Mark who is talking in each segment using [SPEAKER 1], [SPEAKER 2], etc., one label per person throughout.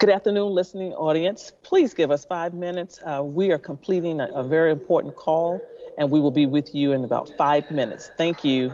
[SPEAKER 1] Good afternoon, listening audience. Please give us 5 minutes. We are completing a very important call, and we will be with you in about 5 minutes. Thank you.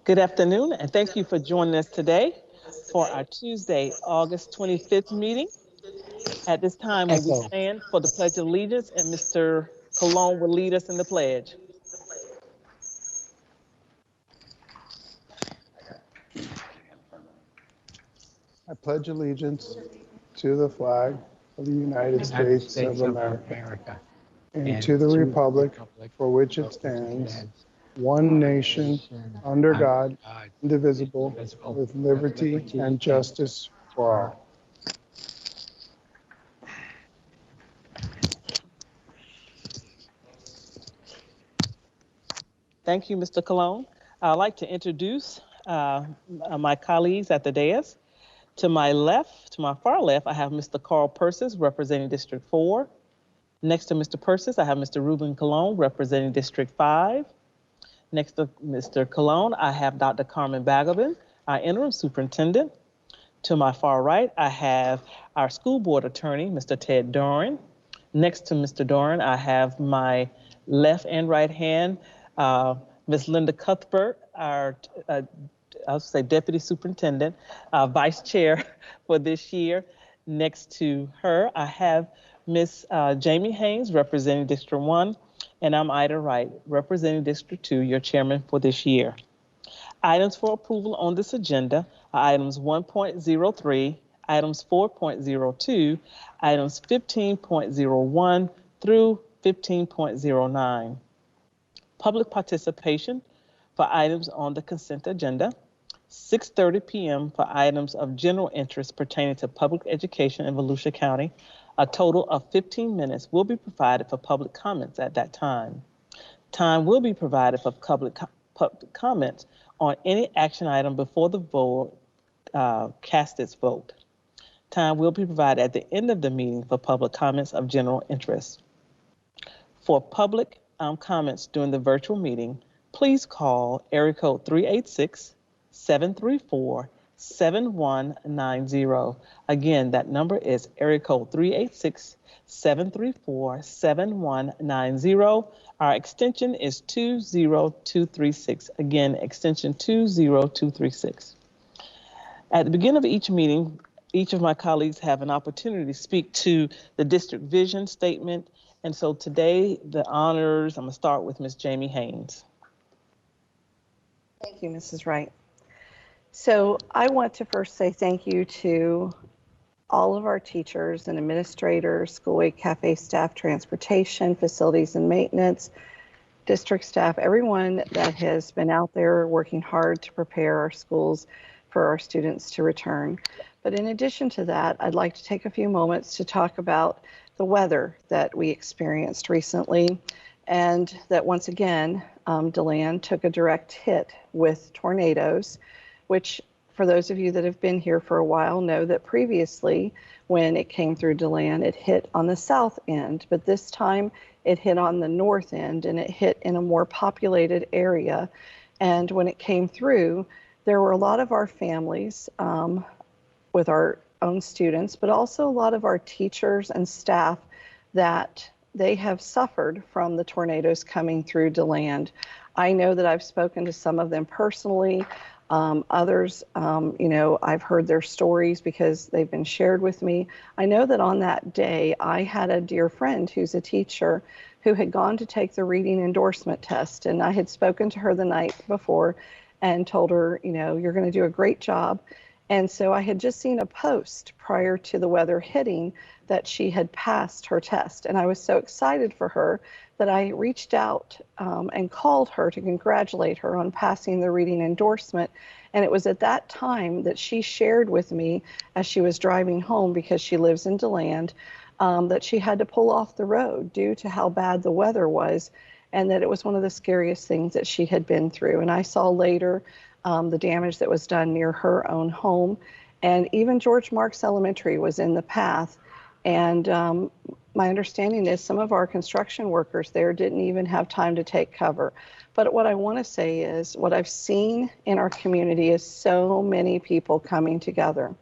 [SPEAKER 1] Good afternoon, and thank you for joining us today for our Tuesday, August 25th meeting. At this time, will we
[SPEAKER 2] Echo.
[SPEAKER 1] stand for the Pledge of Allegiance, and Mr. Cologne will lead us in the pledge.
[SPEAKER 2] I pledge allegiance to the flag of the United States of America and to the republic for which it stands, one nation, under God, indivisible, with liberty and justice for all.
[SPEAKER 1] Thank you, Mr. Cologne. I'd like to introduce my colleagues at the dais. To my left, to my far left, I have Mr. Carl Persis representing District 4. Next to Mr. Persis, I have Mr. Ruben Cologne representing District 5. Next to Mr. Cologne, I have Dr. Carmen Bagabin our interim superintendent. To my far right, I have our school board attorney, Mr. Ted Doran. Next to Mr. Doran, I have my left and right hand, Ms. Linda Cuthbert, our I'll say deputy superintendent, vice chair for this year. Next to her, I have Miss Jamie Haynes, representing District 1, and I'm Ida Wright, representing District 2, your chairman for this year. Items for approval on this agenda are items 1.03, items 4.02, items 15.01 through 15.09. Public participation for items on the consent agenda. 6:30 p.m. for items of general interest pertaining to public education in Volusia County. A total of 15 minutes will be provided for public comments at that time. Time will be provided for public comments on any action item before the vote cast its vote. Time will be provided at the end of the meeting for public comments of general interest. For public comments during the virtual meeting, please call area code 386-734-7190. Again, that number is area code 386-734-7190. Our extension is 20236. Again, extension 20236. At the beginning of each meeting, each of my colleagues have an opportunity to speak to the district vision statement. And so today, the honors, I'm gonna start with Ms. Jamie Haynes.
[SPEAKER 3] Thank you, Mrs. Wright. So I want to first say thank you to all of our teachers and administrators, School Way Cafe staff, transportation, facilities and maintenance, district staff, everyone that has been out there working hard to prepare our schools for our students to return. But in addition to that, I'd like to take a few moments to talk about the weather that we experienced recently, and that once again, DeLand took a direct hit with tornadoes, which for those of you that have been here for a while know that previously when it came through DeLand, it hit on the south end, but this time it hit on the north end and it hit in a more populated area. And when it came through, there were a lot of our families with our own students, but also a lot of our teachers and staff that they have suffered from the tornadoes coming through DeLand. I know that I've spoken to some of them personally. Others, I've heard their stories because they've been shared with me. I know that on that day, I had a dear friend who's a teacher who had gone to take the reading endorsement test, and I had spoken to her the night before and told her, you're going to do a great job. And so I had just seen a post prior to the weather hitting that she had passed her test. And I was so excited for her that I reached out and called her to congratulate her on passing the reading endorsement. And it was at that time that she shared with me as she was driving home, because she lives in DeLand, that she had to pull off the road due to how bad the weather was, and that it was one of the scariest things that she had been through. And I saw later the damage that was done near her own home. And even George Marks Elementary was in the path. And my understanding is some of our construction workers there didn't even have time to take cover. But what I want to say is what I've seen in our community is so many people coming together.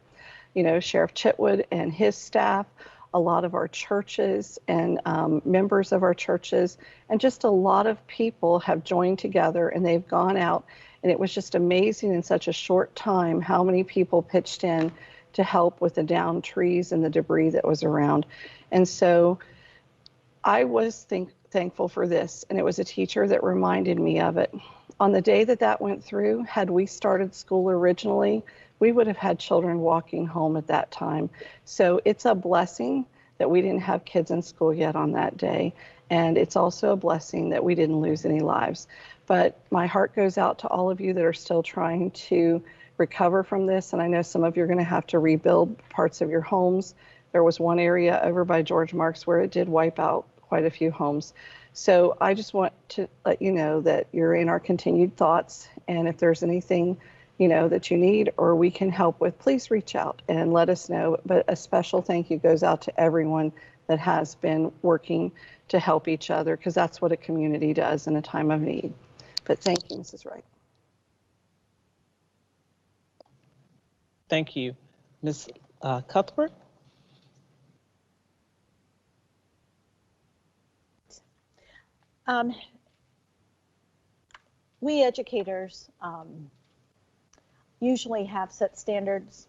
[SPEAKER 3] Sheriff Chitwood and his staff, a lot of our churches and members of our churches, and just a lot of people have joined together and they've gone out. And it was just amazing in such a short time how many people pitched in to help with the downed trees and the debris that was around. And so I was thankful for this, and it was a teacher that reminded me of it. On the day that that went through, had we started school originally, we would have had children walking home at that time. So it's a blessing that we didn't have kids in school yet on that day. And it's also a blessing that we didn't lose any lives. But my heart goes out to all of you that are still trying to recover from this. And I know some of you are going to have to rebuild parts of your homes. There was one area over by George Marks where it did wipe out quite a few homes. So I just want to let you know that you're in our continued thoughts. And if there's anything, that you need or we can help with, please reach out and let us know. But a special thank you goes out to everyone that has been working to help each other, because that's what a community does in a time of need. But thank you, Mrs. Wright.
[SPEAKER 1] Thank you. Ms. Cuthbert?
[SPEAKER 4] We educators usually have set standards.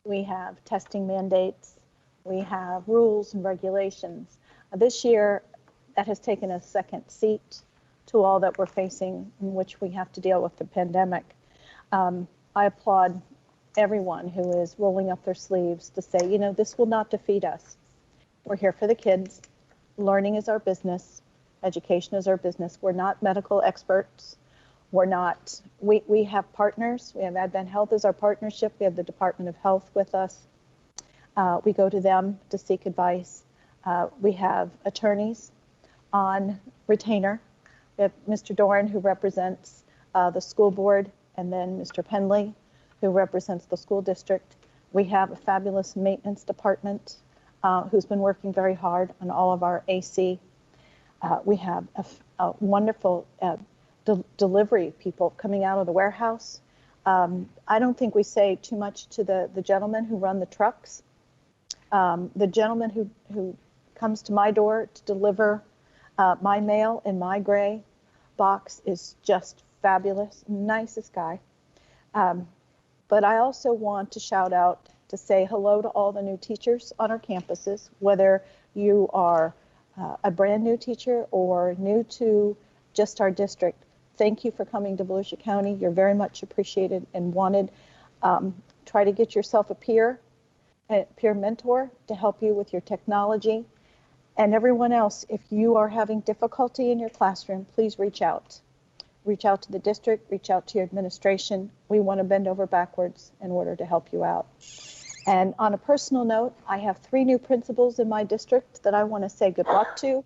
[SPEAKER 4] We have testing mandates. We have rules and regulations. This year, that has taken a second seat to all that we're facing, in which we have to deal with the pandemic. I applaud everyone who is rolling up their sleeves to say, you know, this will not defeat us. We're here for the kids. Learning is our business. Education is our business. We're not medical experts. We're not, we have partners. We have Advent Health as our partnership. We have the Department of Health with us. We go to them to seek advice. We have attorneys on retainer. We have Mr. Doran, who represents the school board, and then Mr. Penley, who represents the school district. We have a fabulous maintenance department who's been working very hard on all of our AC. We have a wonderful delivery people coming out of the warehouse. I don't think we say too much to the gentlemen who run the trucks. The gentleman who comes to my door to deliver my mail in my gray box is just fabulous, nicest guy. But I also want to shout out to say hello to all the new teachers on our campuses, whether you are a brand new teacher or new to just our district. Thank you for coming to Volusia County. You're very much appreciated and wanted. Try to get yourself a peer mentor to help you with your technology. And everyone else, if you are having difficulty in your classroom, please reach out. Reach out to the district, reach out to your administration. We want to bend over backwards in order to help you out. And on a personal note, I have 3 new principals in my district that I want to say good luck to.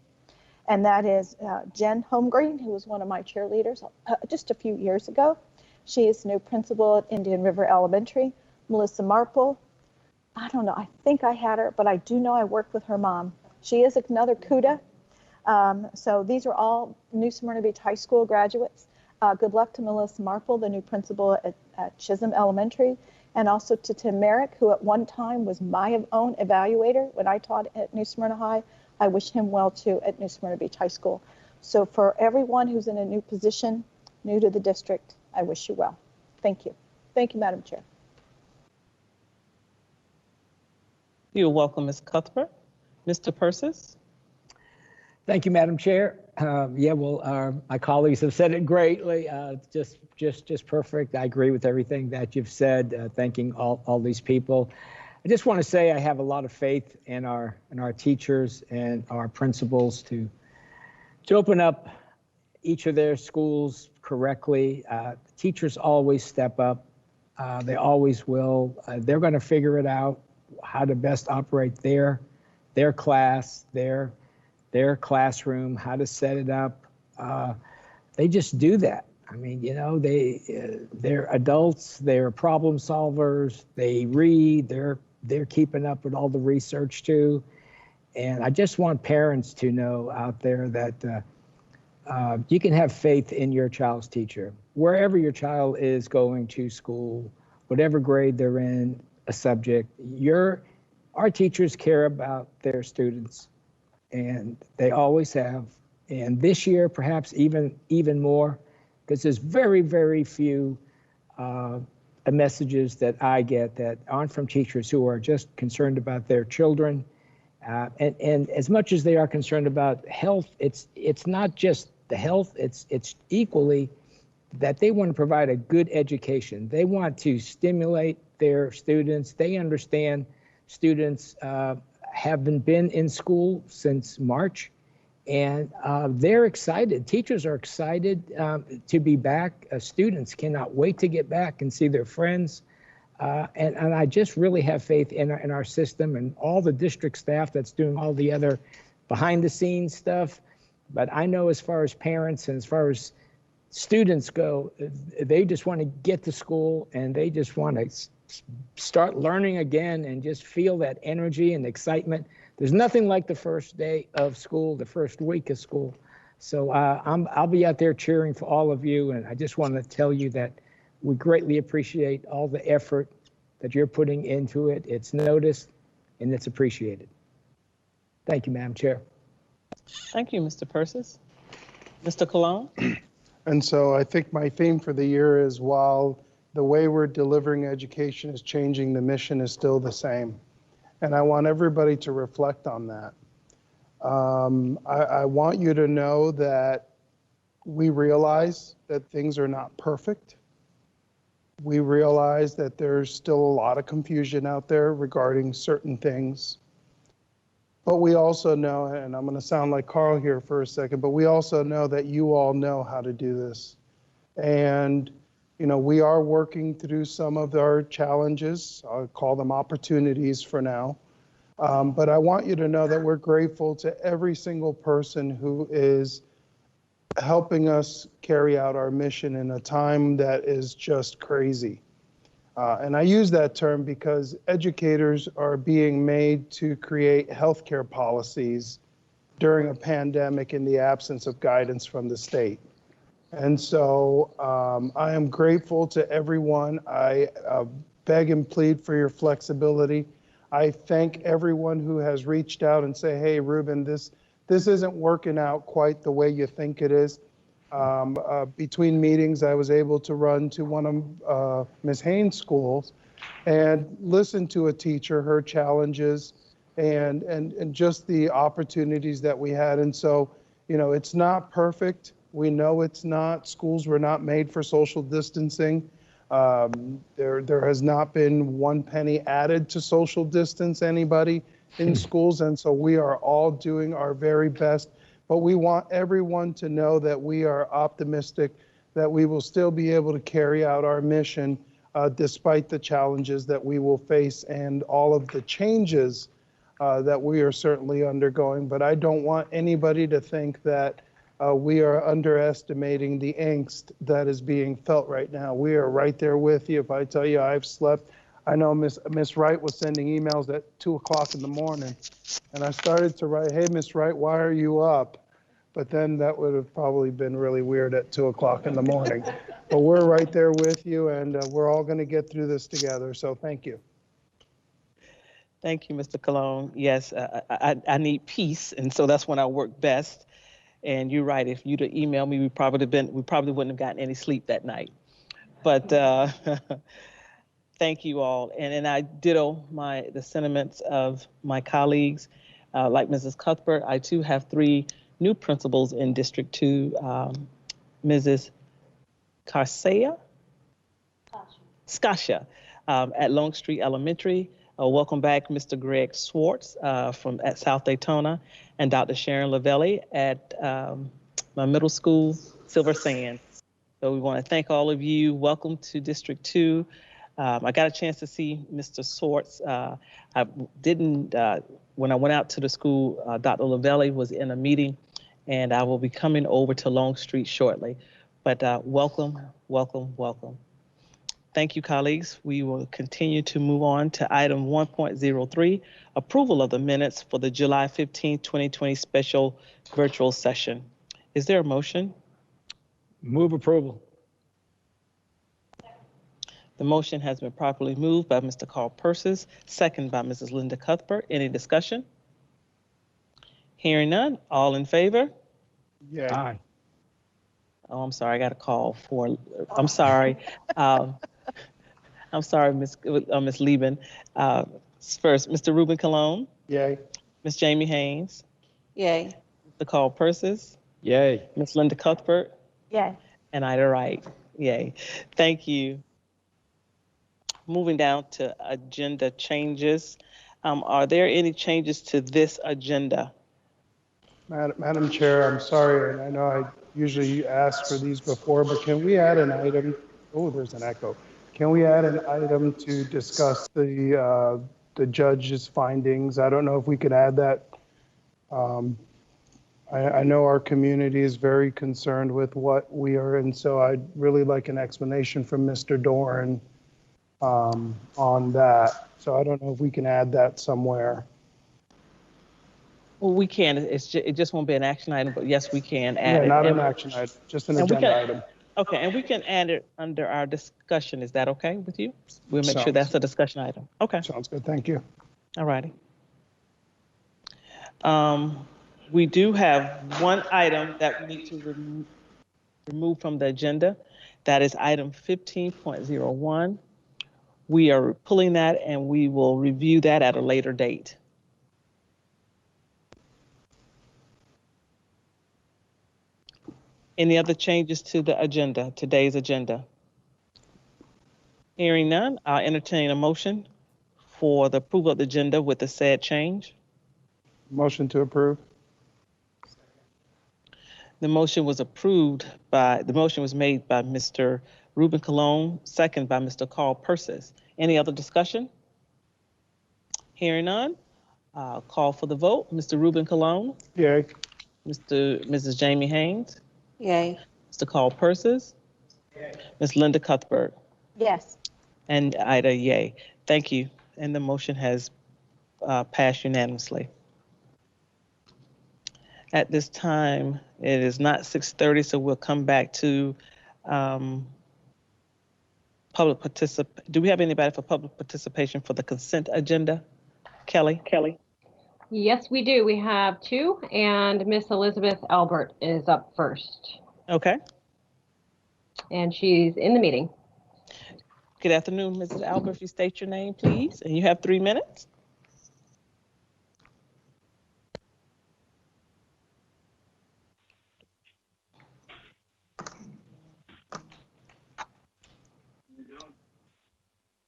[SPEAKER 4] And that is Jen Holmgreen, who was one of my cheerleaders just a few years ago. She is new principal at Indian River Elementary. Melissa Marple, I don't know, I think I had her, but I do know I worked with her mom. She is another CUDA. So these are all New Smyrna Beach High School graduates. Good luck to Melissa Marple, the new principal at Chisholm Elementary, and also to Tim Merrick, who at one time was my own evaluator when I taught at New Smyrna High. I wish him well too at New Smyrna Beach High School. So for everyone who's in a new position, new to the district, I wish you well. Thank you. Thank you, Madam Chair.
[SPEAKER 1] You're welcome, Ms. Cuthbert. Mr. Persis?
[SPEAKER 5] Thank you, Madam Chair. My colleagues have said it greatly. Just perfect. I agree with everything that you've said. Thanking all these people. I just want to say I have a lot of faith in our teachers and our principals to open up each of their schools correctly. Teachers always step up. They always will. They're going to figure it out how to best operate their class, their classroom, how to set it up. They just do that. I mean, you know, they're adults, they're problem solvers, they read, they're keeping up with all the research too. And I just want parents to know out there that you can have faith in your child's teacher. Wherever your child is going to school, whatever grade they're in, a subject, our teachers care about their students, and they always have. And this year, perhaps even more, because there's very, very few messages that I get that aren't from teachers who are just concerned about their children. And as much as they are concerned about health, it's not just the health, it's equally that they want to provide a good education. They want to stimulate their students. They understand students haven't been in school since March, and they're excited. Teachers are excited to be back. Students cannot wait to get back and see their friends. And I just really have faith in our system and all the district staff that's doing all the other behind the scenes stuff. But I know as far as parents and as far as students go, they just want to get to school and they just want to start learning again and just feel that energy and excitement. There's nothing like the first day of school, the first week of school. So I'll be out there cheering for all of you. And I just want to tell you that we greatly appreciate all the effort that you're putting into it. It's noticed and it's appreciated. Thank you, Madam Chair.
[SPEAKER 1] Thank you, Mr. Persis. Mr. Cologne?
[SPEAKER 2] And so I think my theme for the year is, while the way we're delivering education is changing, the mission is still the same. And I want everybody to reflect on that. I want you to know that we realize that things are not perfect. We realize that there's still a lot of confusion out there regarding certain things. But we also know, and I'm going to sound like Carl here for a second, but we also know that you all know how to do this. And, you know, we are working through some of our challenges. I'll call them opportunities for now. But I want you to know that we're grateful to every single person who is helping us carry out our mission in a time that is just crazy. And I use that term because educators are being made to create healthcare policies during a pandemic in the absence of guidance from the state. And so I am grateful to everyone. I beg and plead for your flexibility. I thank everyone who has reached out and say, hey, Ruben, this isn't working out quite the way you think it is. Between meetings, I was able to run to one of Ms. Haynes' schools and listen to a teacher, her challenges, and just the opportunities that we had. And so, you know, it's not perfect. We know it's not. Schools were not made for social distancing. There has not been one penny added to social distance anybody in schools. And so we are all doing our very best. But we want everyone to know that we are optimistic that we will still be able to carry out our mission despite the challenges that we will face and all of the changes that we are certainly undergoing. But I don't want anybody to think that we are underestimating the angst that is being felt right now. We are right there with you. If I tell you I've slept, I know Miss Wright was sending emails at 2 o'clock in the morning, and I started to write, hey, Miss Wright, why are you up? But then that would have probably been really weird at 2 o'clock in the morning. But we're right there with you, and we're all going to get through this together. So thank you.
[SPEAKER 1] Thank you, Mr. Cologne. Yes, I need peace, and so that's when I work best. And you're right. If you'd have emailed me, we probably wouldn't have gotten any sleep that night. But thank you all, and I ditto the sentiments of my colleagues. Like Mrs. Cuthbert, I too have 3 new principals in District 2, Mrs. Scasia at Longstreet Elementary. Welcome back, Mr. Greg Swartz at South Daytona, and Dr. Sharon Lavelli at my middle school, Silver Sand. So we want to thank all of you. Welcome to District 2. I got a chance to see Mr. Swartz. I didn't, when I went out to the school, Dr. Lavelli was in a meeting, and I will be coming over to Longstreet shortly. But welcome, welcome, welcome. Thank you, colleagues. We will continue to move on to item 1.03, approval of the minutes for the July 15, 2020 special virtual session. Is there a motion?
[SPEAKER 5] Move approval.
[SPEAKER 1] The motion has been properly moved by Mr. Carl Persis, second by Mrs. Linda Cuthbert. Any discussion? Hearing none, all in favor?
[SPEAKER 2] Yeah.
[SPEAKER 5] Aye.
[SPEAKER 1] Oh, I'm sorry, I got a call for, I'm sorry. I'm sorry, Miss Lieben. First, Mr. Ruben Cologne.
[SPEAKER 2] Yay.
[SPEAKER 1] Miss Jamie Haynes.
[SPEAKER 3] Yay.
[SPEAKER 1] Mr. Carl Persis.
[SPEAKER 5] Yay.
[SPEAKER 1] Miss Linda Cuthbert.
[SPEAKER 4] Yay.
[SPEAKER 1] And Ida Wright. Yay. Thank you. Moving down to agenda changes. Are there any changes to this agenda?
[SPEAKER 2] Madam Chair, I'm sorry, and I know I usually ask for these before, but can we add an item? Oh, there's an echo. Can we add an item to discuss the judge's findings? I don't know if we could add that. I know our community is very concerned with what we are, and so I'd really like an explanation from Mr. Doran on that. So I don't know if we can add that somewhere.
[SPEAKER 1] Well, we can. It just won't be an action item, but yes, we can add
[SPEAKER 2] Yeah,
[SPEAKER 1] it.
[SPEAKER 2] not an action item, just an agenda item.
[SPEAKER 1] Okay, and we can add it under our discussion. Is that okay with you? We'll make sure
[SPEAKER 2] Sounds-
[SPEAKER 1] that's a discussion item. Okay,
[SPEAKER 2] Sounds good. Thank you.
[SPEAKER 1] all righty. We do have one item that we need to remove from the agenda. That is item 15.01. We are pulling that and we will review that at a later date. Any other changes to the agenda, today's agenda? Hearing none, I'll entertain a motion for the approval of the agenda with the said change.
[SPEAKER 2] Motion to approve.
[SPEAKER 1] The motion was made by Mr. Ruben Colon, second by Mr. Carl Persis. Any other discussion? Hearing none, I'll call for the vote. Mr. Ruben Colon,
[SPEAKER 2] Yay.
[SPEAKER 1] Mrs. Jamie Haynes,
[SPEAKER 3] Yay.
[SPEAKER 1] Mr. Carl Persis, Ms. Linda Cuthbert,
[SPEAKER 4] Yes.
[SPEAKER 1] and Ida, yay. Thank you. And the motion has passed unanimously. At this time, it is not 6:30, so we'll come back to public participation. Do we have anybody for public participation for the consent agenda? Kelly?
[SPEAKER 6] Yes, we do. We have two, and Miss Elizabeth Albert is up first,
[SPEAKER 1] Okay.
[SPEAKER 6] and she's in the meeting.
[SPEAKER 1] Good afternoon, Mrs. Albert. If you state your name, please, and you have 3 minutes.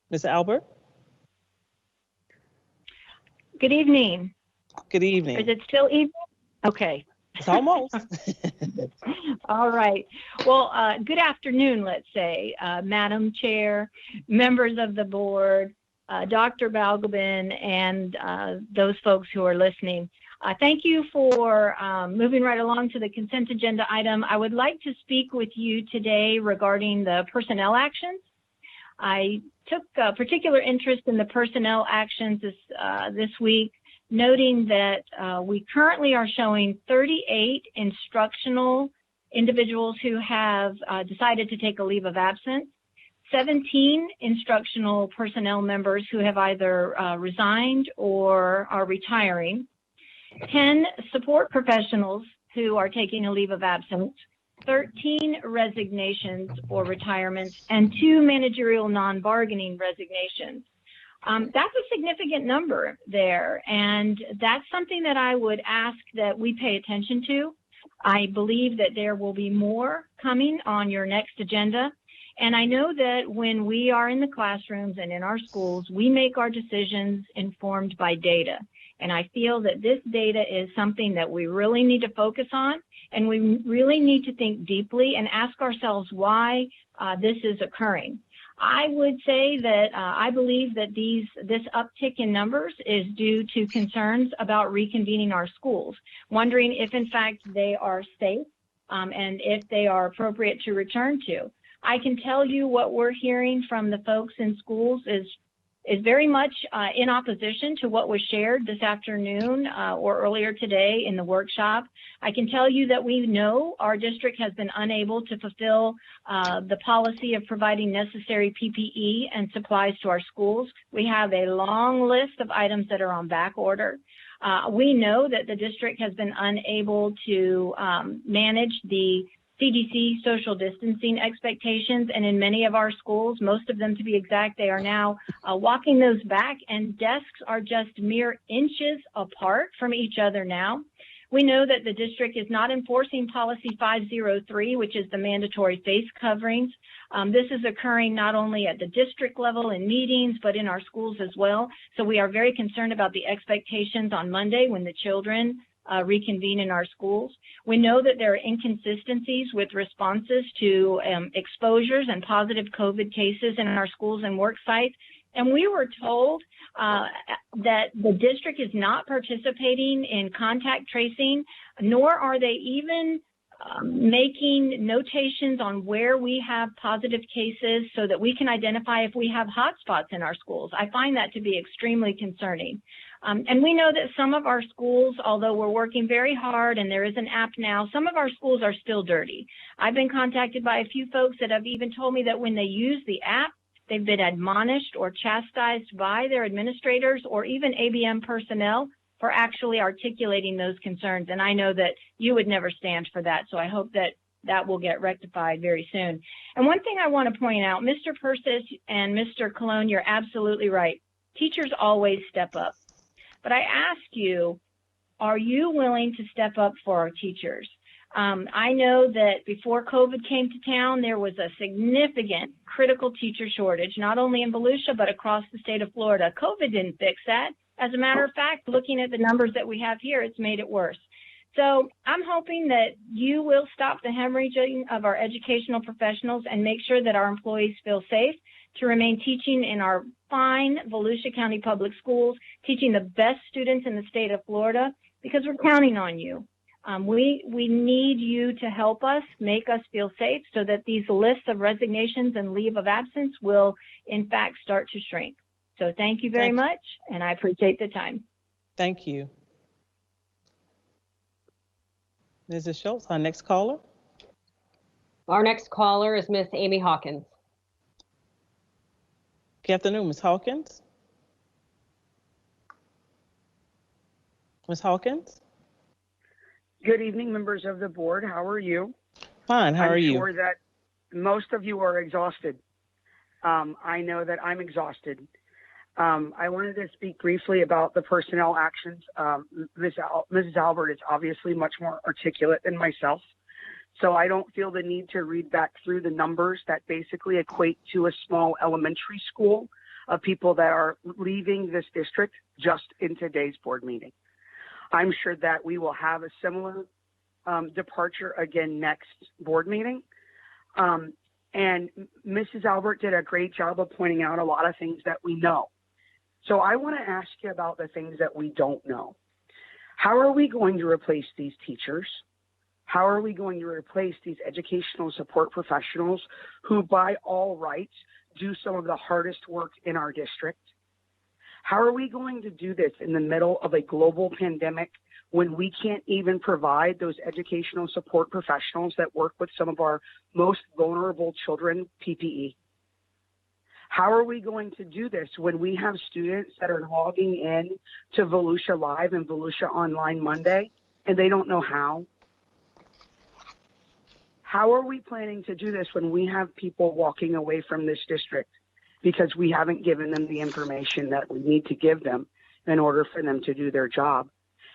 [SPEAKER 1] Ms. Albert?
[SPEAKER 7] Good evening.
[SPEAKER 1] Good evening.
[SPEAKER 7] Is it still evening? Okay.
[SPEAKER 1] It's almost.
[SPEAKER 7] All right. Well, good afternoon, let's say, Madam Chair, members of the board, Dr. Balgobin, and those folks who are listening. Thank you for moving right along to the consent agenda item. I would like to speak with you today regarding the personnel actions. I took particular interest in the personnel actions this week, noting that we currently are showing 38 instructional individuals who have decided to take a leave of absence, 17 instructional personnel members who have either resigned or are retiring, 10 support professionals who are taking a leave of absence, 13 resignations or retirements, and 2 managerial non-bargaining resignations. That's a significant number there, and that's something that I would ask that we pay attention to. I believe that there will be more coming on your next agenda, and I know that when we are in the classrooms and in our schools, we make our decisions informed by data. And I feel that this data is something that we really need to focus on, and we really need to think deeply and ask ourselves why this is occurring. I would say that I believe that this uptick in numbers is due to concerns about reconvening our schools, wondering if in fact they are safe and if they are appropriate to return to. I can tell you what we're hearing from the folks in schools is very much in opposition to what was shared this afternoon or earlier today in the workshop. I can tell you that we know our district has been unable to fulfill the policy of providing necessary PPE and supplies to our schools. We have a long list of items that are on back order. We know that the district has been unable to manage the CDC social distancing expectations, and in many of our schools, most of them to be exact, they are now walking those back, and desks are just mere inches apart from each other now. We know that the district is not enforcing policy 503, which is the mandatory face coverings. This is occurring not only at the district level in meetings, but in our schools as well. So we are very concerned about the expectations on Monday when the children reconvene in our schools. We know that there are inconsistencies with responses to exposures and positive COVID cases in our schools and work sites. And we were told that the district is not participating in contact tracing, nor are they even making notations on where we have positive cases so that we can identify if we have hotspots in our schools. I find that to be extremely concerning. And we know that some of our schools, although we're working very hard and there is an app now, some of our schools are still dirty. I've been contacted by a few folks that have even told me that when they use the app, they've been admonished or chastised by their administrators or even ABM personnel for actually articulating those concerns. And I know that you would never stand for that. So I hope that that will get rectified very soon. And one thing I want to point out, Mr. Persis and Mr. Cologne, you're absolutely right. Teachers always step up. But I ask you, are you willing to step up for our teachers? I know that before COVID came to town, there was a significant critical teacher shortage, not only in Volusia, but across the state of Florida. COVID didn't fix that. As a matter of fact, looking at the numbers that we have here, it's made it worse. So I'm hoping that you will stop the hemorrhaging of our educational professionals and make sure that our employees feel safe to remain teaching in our fine Volusia County Public Schools, teaching the best students in the state of Florida, because we're counting on you. We need you to help us, make us feel safe so that these lists of resignations and leave of absence will, in fact, start to shrink. So thank you very much, and I appreciate the time.
[SPEAKER 1] Thank you. Mrs. Schultz, our next caller.
[SPEAKER 6] Our next caller is Miss Amy Hawkins.
[SPEAKER 1] Good afternoon, Ms. Hawkins. Ms. Hawkins?
[SPEAKER 8] Good evening, members of the board. How are you?
[SPEAKER 1] Fine, how are you?
[SPEAKER 8] I'm sure that most of you are exhausted. I know that I'm exhausted. I wanted to speak briefly about the personnel actions. Mrs. Albert is obviously much more articulate than myself, so I don't feel the need to read back through the numbers that basically equate to a small elementary school of people that are leaving this district just in today's board meeting. I'm sure that we will have a similar departure again next board meeting. And Mrs. Albert did a great job of pointing out a lot of things that we know. So I want to ask you about the things that we don't know. How are we going to replace these teachers? How are we going to replace these educational support professionals who by all rights do some of the hardest work in our district? How are we going to do this in the middle of a global pandemic when we can't even provide those educational support professionals that work with some of our most vulnerable children PPE? How are we going to do this when we have students that are logging in to Volusia Live and Volusia Online Monday and they don't know how? How are we planning to do this when we have people walking away from this district because we haven't given them the information that we need to give them in order for them to do their job,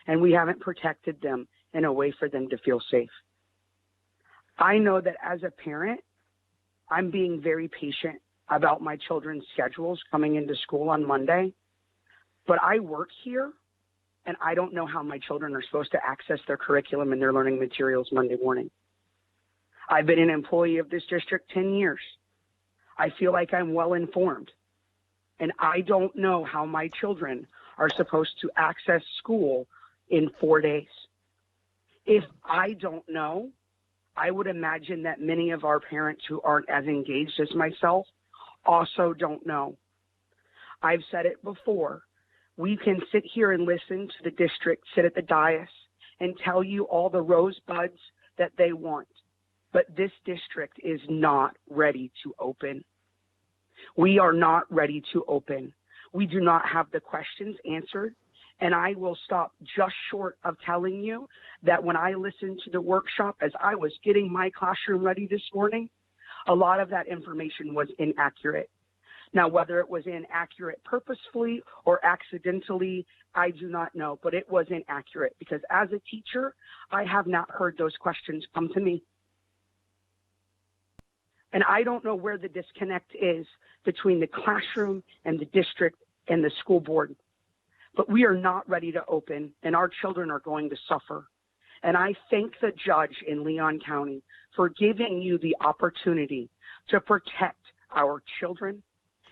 [SPEAKER 8] and we haven't protected them in a way for them to feel safe? I know that as a parent, I'm being very patient about my children's schedules coming into school on Monday, but I work here and I don't know how my children are supposed to access their curriculum and their learning materials Monday morning. I've been an employee of this district 10 years. I feel like I'm well informed, and I don't know how my children are supposed to access school in 4 days. If I don't know, I would imagine that many of our parents who aren't as engaged as myself also don't know. I've said it before. We can sit here and listen to the district sit at the dais and tell you all the rosebuds that they want, but this district is not ready to open. We are not ready to open. We do not have the questions answered, and I will stop just short of telling you that when I listened to the workshop as I was getting my classroom ready this morning, a lot of that information was inaccurate. Now, whether it was inaccurate purposefully or accidentally, I do not know, but it was inaccurate because as a teacher, I have not heard those questions come to me. And I don't know where the disconnect is between the classroom and the district and the school board. But we are not ready to open, and our children are going to suffer. And I thank the judge in Leon County for giving you the opportunity to protect our children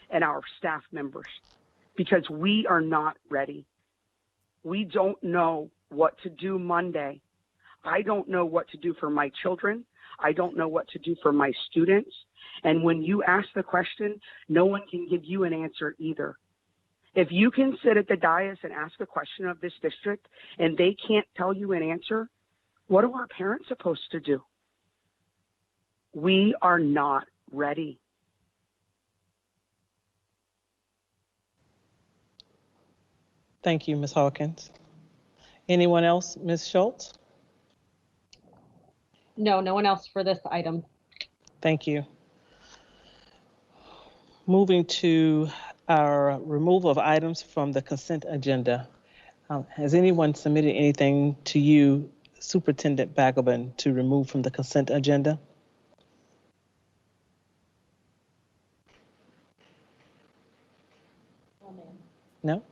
[SPEAKER 8] and our staff members, because we are not ready. We don't know what to do Monday. I don't know what to do for my children. I don't know what to do for my students. And when you ask the question, no one can give you an answer either. If you can sit at the dais and ask a question of this district and they can't tell you an answer, what are our parents supposed to do? We are not ready.
[SPEAKER 1] Thank you, Ms. Hawkins. Anyone else? Ms. Schultz?
[SPEAKER 6] No, no one else for this item.
[SPEAKER 1] Thank you. Moving to our removal of items from the consent agenda. Has anyone submitted anything to you, Superintendent Balgobin, to remove from the consent agenda?
[SPEAKER 9] No, ma'am.
[SPEAKER 1] No?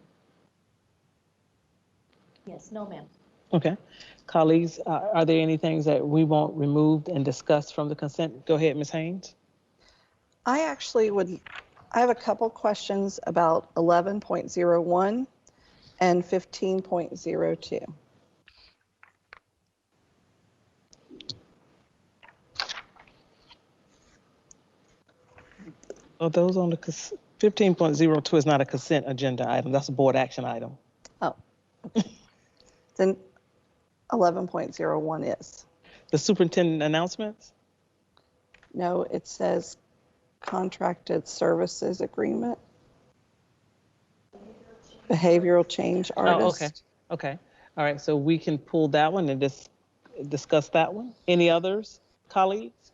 [SPEAKER 9] Yes, no, ma'am.
[SPEAKER 1] Okay. Colleagues, are there any things that we want removed and discussed from the consent? Go ahead, Ms. Haynes.
[SPEAKER 3] I have a couple questions about 11.01 and 15.02.
[SPEAKER 1] Are those on the 15.02 is not a consent agenda item. That's a board action item.
[SPEAKER 3] Oh, okay. Then 11.01 is.
[SPEAKER 1] The superintendent announcements?
[SPEAKER 3] No, it says contracted services agreement. Behavioral change artist.
[SPEAKER 1] Oh, okay. Okay. All right. So we can pull that one and just discuss that one. Any others, colleagues?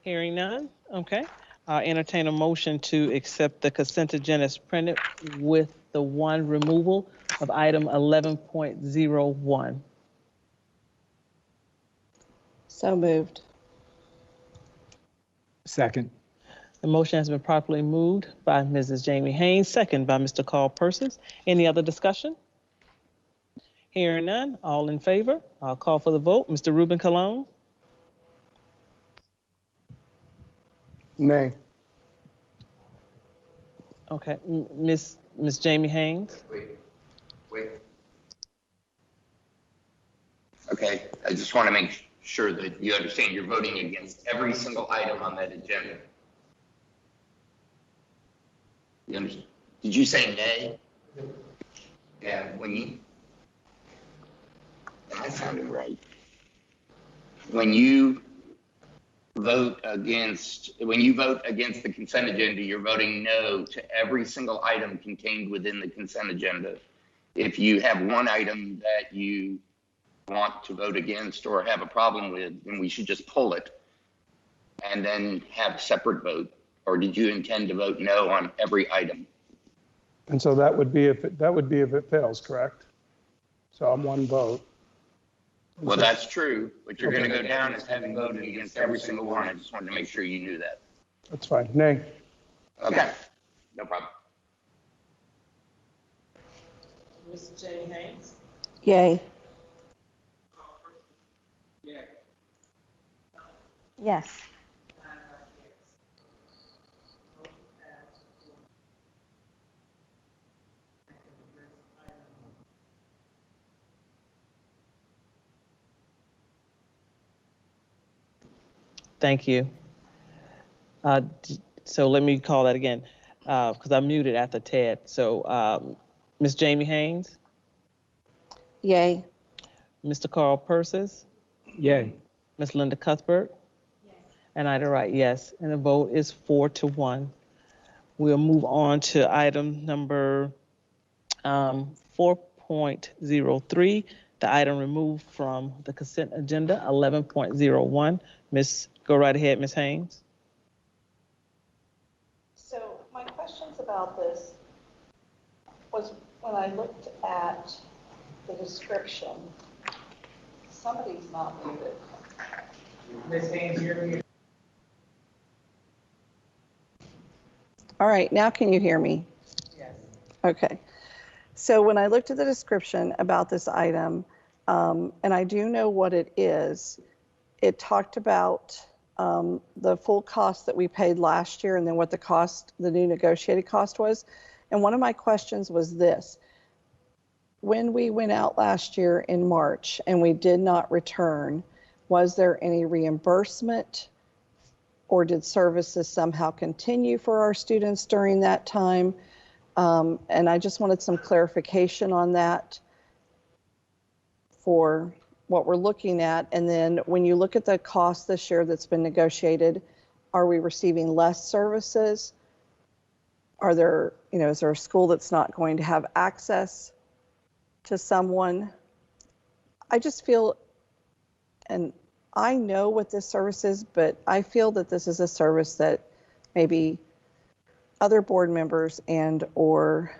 [SPEAKER 1] Hearing none. Okay. I'll entertain a motion to accept the consent agenda as printed with the one removal of item 11.01.
[SPEAKER 3] So moved.
[SPEAKER 5] Second.
[SPEAKER 1] The motion has been properly moved by Mrs. Jamie Haynes, second by Mr. Carl Persons. Any other discussion? Hearing none, all in favor? I'll call for the vote. Mr. Ruben Colon?
[SPEAKER 2] Nay.
[SPEAKER 1] Okay, Miss Jamie Haynes?
[SPEAKER 10] Wait. Okay, I just want to make sure that you understand you're voting against every single item on that agenda. You understand? Did you say nay? Yeah, that sounded right. When you vote against the consent agenda, you're voting no to every single item contained within the consent agenda. If you have one item that you want to vote against or have a problem with, then we should just pull it and then have a separate vote. Or did you intend to vote no on every item?
[SPEAKER 2] And so that would be if it fails, correct? So I'm one vote.
[SPEAKER 10] Well, that's true, but you're going to go down as having voted against every single one. I just wanted to make sure you knew that.
[SPEAKER 2] That's fine. Nay.
[SPEAKER 10] Okay, no problem.
[SPEAKER 1] Ms. Jamie Haynes?
[SPEAKER 3] Yay.
[SPEAKER 4] Yes.
[SPEAKER 1] Thank you. So let me call that again, because I muted after Ted. So Ms. Jamie Haynes?
[SPEAKER 3] Yay.
[SPEAKER 1] Mr. Carl Persis?
[SPEAKER 5] Yay.
[SPEAKER 1] Ms. Linda Cuthbert? Yes. And Ida Wright, yes. And the vote is 4-1. We'll move on to item number 4.03, the item removed from the consent agenda, 11.01. Go right ahead, Ms. Haynes.
[SPEAKER 3] So my questions about this was when I looked at the description, somebody's not muted.
[SPEAKER 1] Ms. Haynes, you're muted.
[SPEAKER 3] All right, now can you hear me?
[SPEAKER 1] Yes.
[SPEAKER 3] Okay. So when I looked at the description about this item, and I do know what it is, it talked about the full cost that we paid last year and then what the new negotiated cost was. And one of my questions was this: when we went out last year in March and we did not return, was there any reimbursement or did services somehow continue for our students during that time? And I just wanted some clarification on that for what we're looking at. And then when you look at the cost this year that's been negotiated, are we receiving less services? Are there, is there a school that's not going to have access to someone? I just feel, and I know what this service is, but I feel that this is a service that maybe other board members and or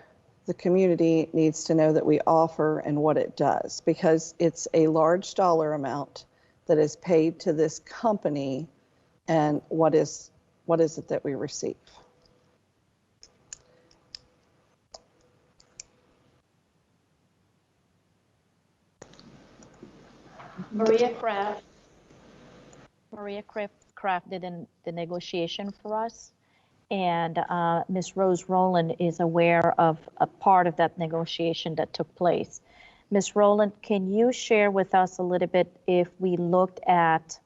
[SPEAKER 3] the community needs to know that we offer and what it does, because it's a large dollar amount that is paid to this company, and what is it that we receive?
[SPEAKER 9] Maria Kraft did the negotiation for us, and Ms. Rose Rowland is aware of a part of that negotiation that took place. Ms. Rowland, can you share with us a little bit if we looked at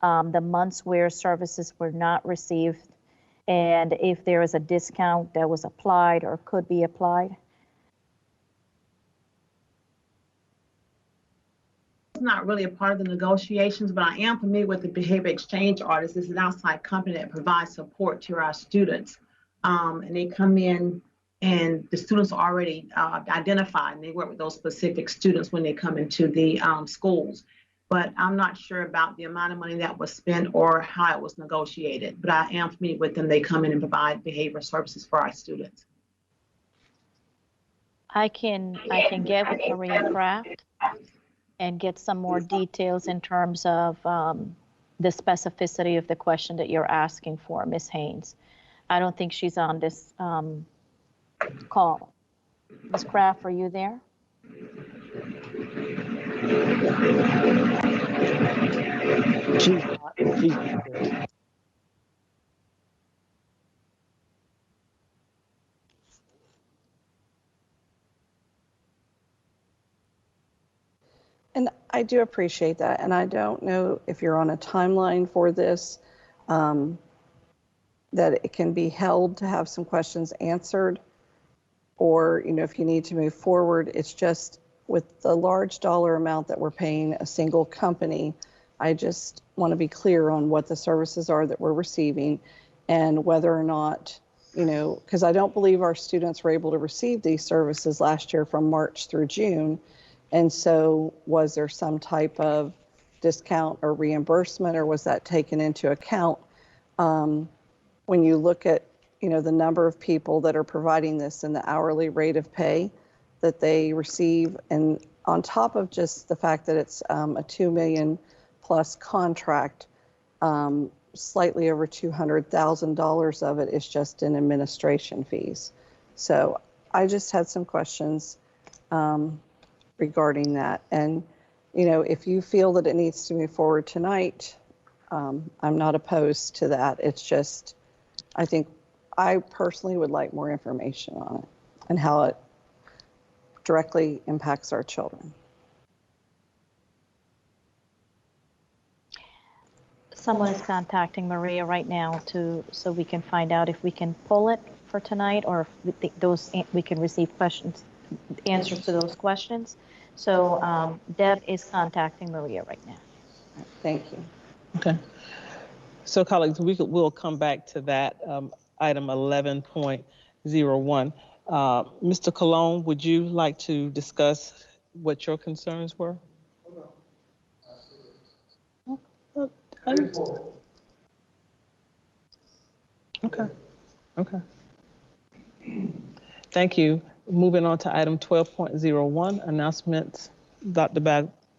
[SPEAKER 9] the months where services were not received, and if there is a discount that was applied or could be applied?
[SPEAKER 11] It's not really a part of the negotiations, but I am familiar with the Behavior Exchange Artist. This is an outside company that provides support to our students. And they come in and the students are already identified, and they work with those specific students when they come into the schools. But I'm not sure about the amount of money that was spent or how it was negotiated, but I am familiar with them. They come in and provide behavioral services for our students.
[SPEAKER 9] I can get with Maria Kraft and get some more details in terms of the specificity of the question that you're asking for, Ms. Haynes. I don't think she's on this call. Ms. Kraft, are you there?
[SPEAKER 5] She's not there.
[SPEAKER 3] And I do appreciate that. And I don't know if you're on a timeline for this, that it can be held to have some questions answered, or, if you need to move forward. It's just with the large dollar amount that we're paying a single company, I just want to be clear on what the services are that we're receiving and whether or not, because I don't believe our students were able to receive these services last year from March through June. And so was there some type of discount or reimbursement, or was that taken into account? When you look at, the number of people that are providing this and the hourly rate of pay that they receive, and on top of just the fact that it's a $2 million plus contract, slightly over $200,000 of it is just in administration fees. So I just had some questions regarding that. And, if you feel that it needs to move forward tonight, I'm not opposed to that. It's just, I personally would like more information on it and how it directly impacts our children.
[SPEAKER 9] Someone is contacting Maria right now so we can find out if we can pull it for tonight, or if we can receive answers to those questions. So Deb is contacting Maria right now.
[SPEAKER 3] Thank you.
[SPEAKER 1] Okay. So colleagues, we'll come back to that item 11.01. Mr. Colon, would you like to discuss what your concerns were? Okay. Thank you. Moving on to item 12.01, announcements. Dr.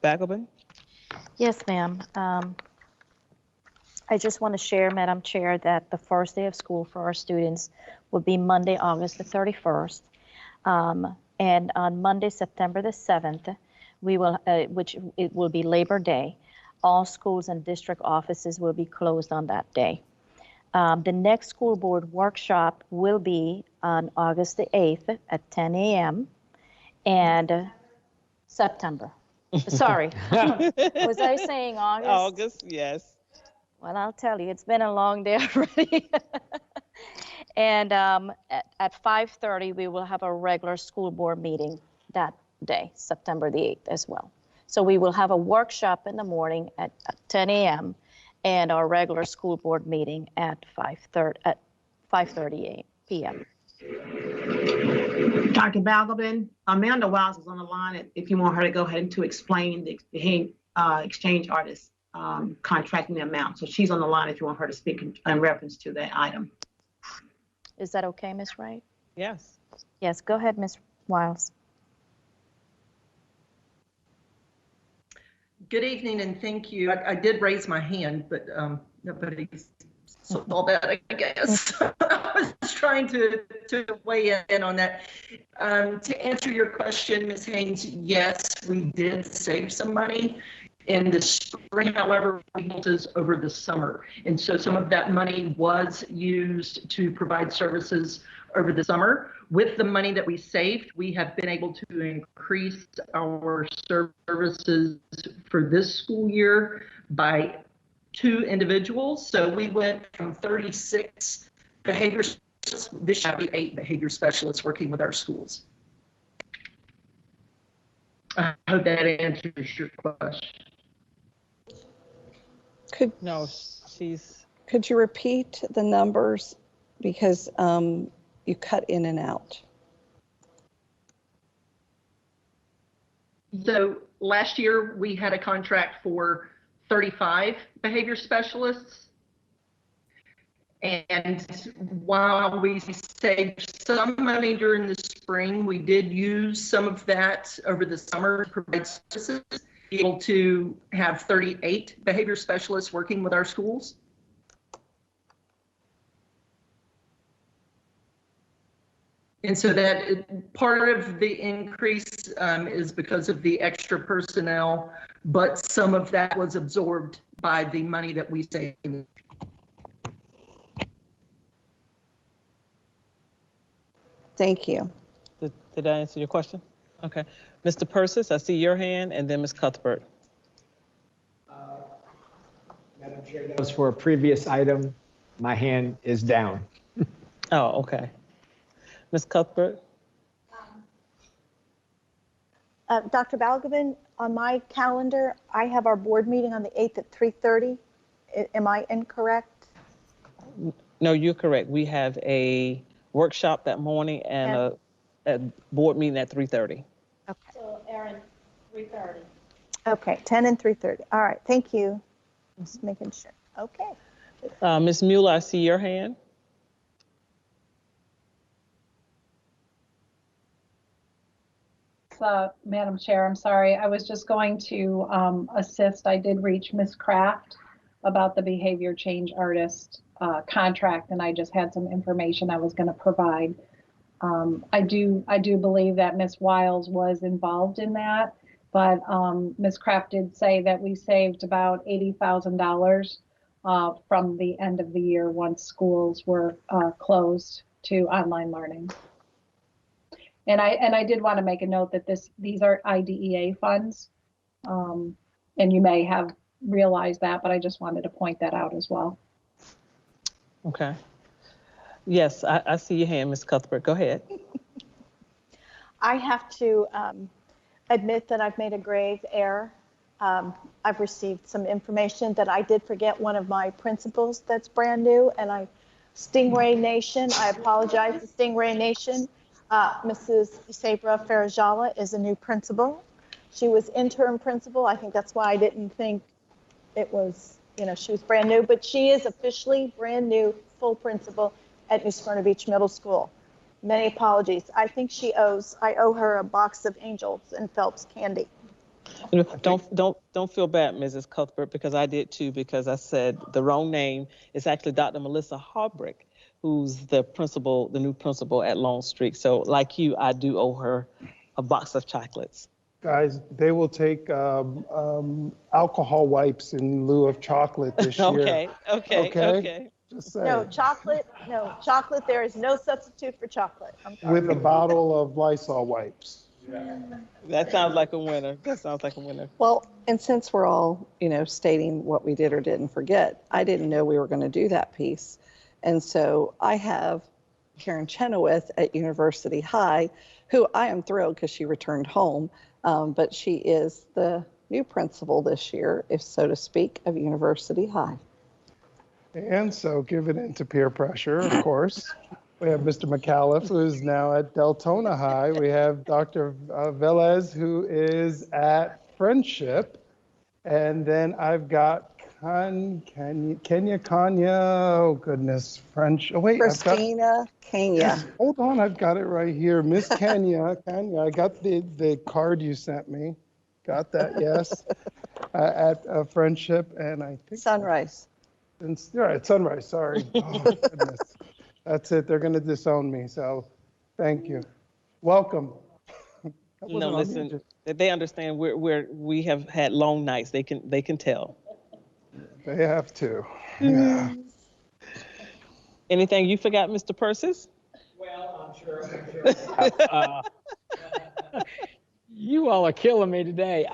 [SPEAKER 1] Balgobin.
[SPEAKER 9] Yes, ma'am. I just want to share, Madam Chair, that the first day of school for our students will be Monday, August the 31st. And on Monday, September the 7th, we will, which it will be Labor Day, all schools and district offices will be closed on that day. The next school board workshop will be on August the 8th at 10 a.m. and September. Sorry, was I saying August?
[SPEAKER 1] August, yes.
[SPEAKER 9] Well, I'll tell you, it's been a long day already. And at 5:30, we will have a regular school board meeting that day, September the 8th as well. So we will have a workshop in the morning at 10 a.m. and our regular school board meeting at 5:30 p.m.
[SPEAKER 11] Dr. Balgobin, Amanda Wiles is on the line if you want her to go ahead and to explain the exchange artist contracting amount. So she's on the line if you want her to speak in reference to that item.
[SPEAKER 9] Is that okay, Ms. Wright?
[SPEAKER 1] Yes.
[SPEAKER 9] Yes, go ahead, Ms. Wiles.
[SPEAKER 12] Good evening and thank you. I did raise my hand, but nobody saw that, I guess. I was trying to weigh in on that. To answer your question, Ms. Haynes, yes, we did save some money in the spring. However, we used this over the summer. And so some of that money was used to provide services over the summer. With the money that we saved, we have been able to increase our services for this school year by 2 individuals. So we went from 36 behavior specialists, this should be 8 behavior specialists working with our schools. I hope that answers your question.
[SPEAKER 3] Could you repeat the numbers because you cut in and out?
[SPEAKER 12] So last year we had a contract for 35 behavior specialists. And while we saved some money during the spring, we did use some of that over the summer to provide services, be able to have 38 behavior specialists working with our schools. And so that part of the increase is because of the extra personnel, but some of that was absorbed by the money that we saved.
[SPEAKER 3] Thank you.
[SPEAKER 1] Did I answer your question? Okay. Mr. Persis, I see your hand, and then Ms. Cuthbert.
[SPEAKER 5] Madam Chair, that was for a previous item. My hand is down.
[SPEAKER 1] Oh, okay. Ms. Cuthbert?
[SPEAKER 4] Dr. Balgobin, on my calendar, I have our board meeting on the 8th at 3:30. Am I incorrect?
[SPEAKER 1] No, you're correct. We have a workshop that morning and a board meeting at 3:30.
[SPEAKER 4] Okay. So, Erin, 3:30. Okay, 10 and 3:30. All right, thank you. Just making sure. Okay.
[SPEAKER 1] Ms. Mueller, I see your hand.
[SPEAKER 13] Madam Chair, I'm sorry. I was just going to assist. I did reach Ms. Kraft about the behavior change artist contract, and I just had some information I was going to provide. I do believe that Ms. Wiles was involved in that, but Ms. Kraft did say that we saved about $80,000 from the end of the year once schools were closed to online learning. And I did want to make a note that these are IDEA funds, and you may have realized that, but I just wanted to point that out as well.
[SPEAKER 1] Okay. Yes, I see your hand, Ms. Cuthbert. Go ahead.
[SPEAKER 4] I have to admit that I've made a grave error. I've received some information that I did forget one of my principals that's brand new, and Stingray Nation, I apologize to Stingray Nation. Mrs. Sabra Farajala is a new principal. She was interim principal. I think that's why I didn't think it was, she was brand new, but she is officially brand new, full principal at New Smyrna Beach Middle School. Many apologies. I think I owe her a box of Angels and Phelps candy.
[SPEAKER 1] Don't feel bad, Mrs. Cuthbert, because I did too, because I said the wrong name. It's actually Dr. Melissa Harbrick, who's the new principal at Longstreet. So like you, I do owe her a box of chocolates.
[SPEAKER 2] Guys, they will take alcohol wipes in lieu of chocolate this year.
[SPEAKER 1] Okay.
[SPEAKER 2] Just saying.
[SPEAKER 4] No chocolate. There is no substitute for chocolate.
[SPEAKER 2] With a bottle of Lysol wipes.
[SPEAKER 1] That sounds like a winner. That sounds like a winner.
[SPEAKER 3] Well, and since we're all, stating what we did or didn't forget, I didn't know we were going to do that piece. And so I have Karen Chenoweth at University High, who I am thrilled because she returned home, but she is the new principal this year, if so to speak, of University High.
[SPEAKER 2] And so giving in to peer pressure, of course, we have Mr. McAuliffe, who is now at Deltona High. We have Dr. Velez, who is at Friendship. And then I've got Kenya, oh goodness, French. Oh, wait,
[SPEAKER 3] Christina Kenya.
[SPEAKER 2] Yes, hold on, I've got it right here. Miss Kenya, I got the card you sent me. Got that, yes. At Friendship, and I think
[SPEAKER 3] Sunrise.
[SPEAKER 2] Right, Sunrise, sorry. Oh, goodness. That's it, they're gonna disown me, so thank you. Welcome.
[SPEAKER 1] No, listen, they understand we have had long nights. They can tell.
[SPEAKER 2] They have to. Yeah.
[SPEAKER 1] Anything you forgot, Mr. Persis?
[SPEAKER 5] Well, I'm sure. You all are killing me today.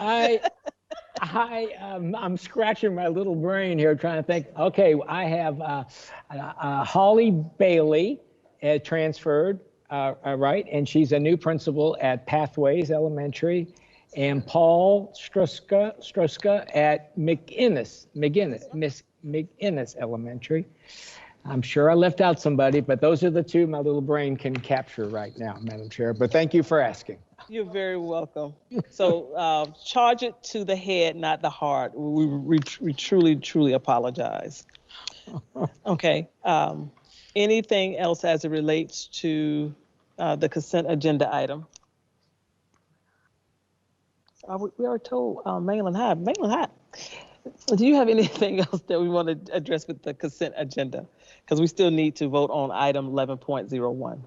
[SPEAKER 5] I'm scratching my little brain here trying to think. Okay, I have Holly Bailey transferred, right? And she's a new principal at Pathways Elementary. And Paul Struska at McInnes Elementary. I'm sure I left out somebody, but those are the two my little brain can capture right now, Madam Chair. But thank you for asking.
[SPEAKER 1] You're very welcome. So charge it to the head, not the heart. We truly apologize. Okay. Anything else as it relates to the consent agenda item? We already told Mainland High. Mainland High, do you have anything else that we want to address with the consent agenda? Because we still need to vote on item 11.01.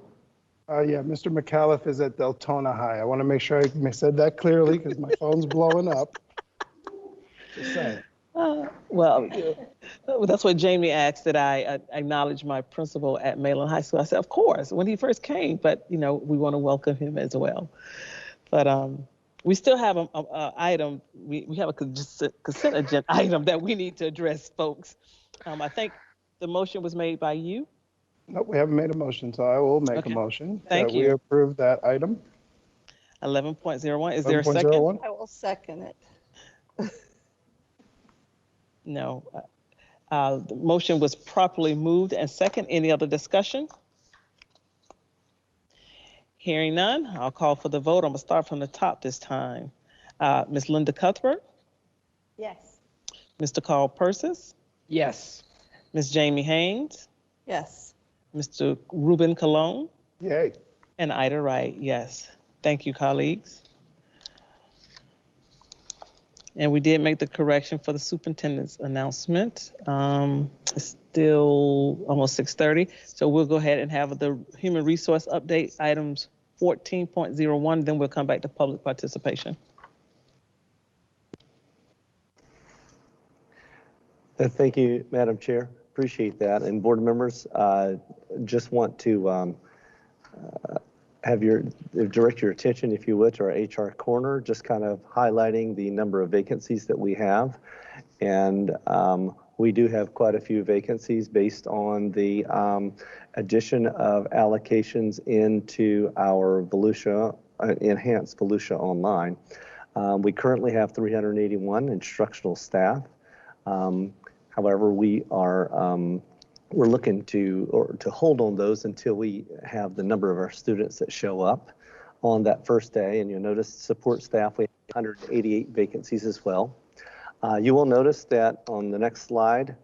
[SPEAKER 2] Yeah, Mr. McAuliffe is at Deltona High. I want to make sure I said that clearly because my phone's blowing up. Just saying.
[SPEAKER 1] Well, that's what Jamie asked, that I acknowledge my principal at Mainland High School. I said, of course, when he first came, but we want to welcome him as well. But we still have an item. We have a consent agenda item that we need to address, folks. I think the motion was made by you.
[SPEAKER 2] No, we haven't made a motion, so I will make a motion.
[SPEAKER 1] Thank you.
[SPEAKER 2] We approve that item.
[SPEAKER 1] 11.01. Is there a second?
[SPEAKER 3] I will second it.
[SPEAKER 1] No. The motion was properly moved and second. Any other discussion? Hearing none, I'll call for the vote. I'm gonna start from the top this time. Ms. Linda Cuthbert?
[SPEAKER 4] Yes.
[SPEAKER 1] Mr. Carl Persis?
[SPEAKER 5] Yes.
[SPEAKER 1] Ms. Jamie Haynes?
[SPEAKER 3] Yes.
[SPEAKER 1] Mr. Ruben Colon?
[SPEAKER 2] Yay.
[SPEAKER 1] And Ida Wright, yes. Thank you, colleagues. And we did make the correction for the superintendent's announcement. It's still almost 6:30, so we'll go ahead and have the human resource update items 14.01, then we'll come back to public participation.
[SPEAKER 14] Thank you, Madam Chair. Appreciate that. And board members, just want to direct your attention, if you would, to our HR corner, just kind of highlighting the number of vacancies that we have. And we do have quite a few vacancies based on the addition of allocations into our Volusia, enhanced Volusia Online. We currently have 381 instructional staff. However, we're looking to hold on those until we have the number of our students that show up on that first day. And you'll notice support staff, we have 188 vacancies as well. You will notice that on the next slide,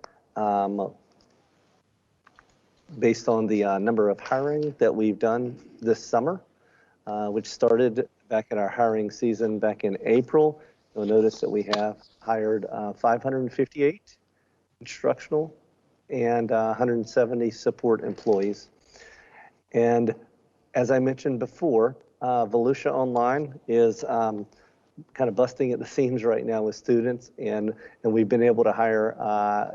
[SPEAKER 14] based on the number of hiring that we've done this summer, which started back in our hiring season back in April, you'll notice that we have hired 558 instructional and 170 support employees. And as I mentioned before, Volusia Online is kind of busting at the seams right now with students, and we've been able to hire,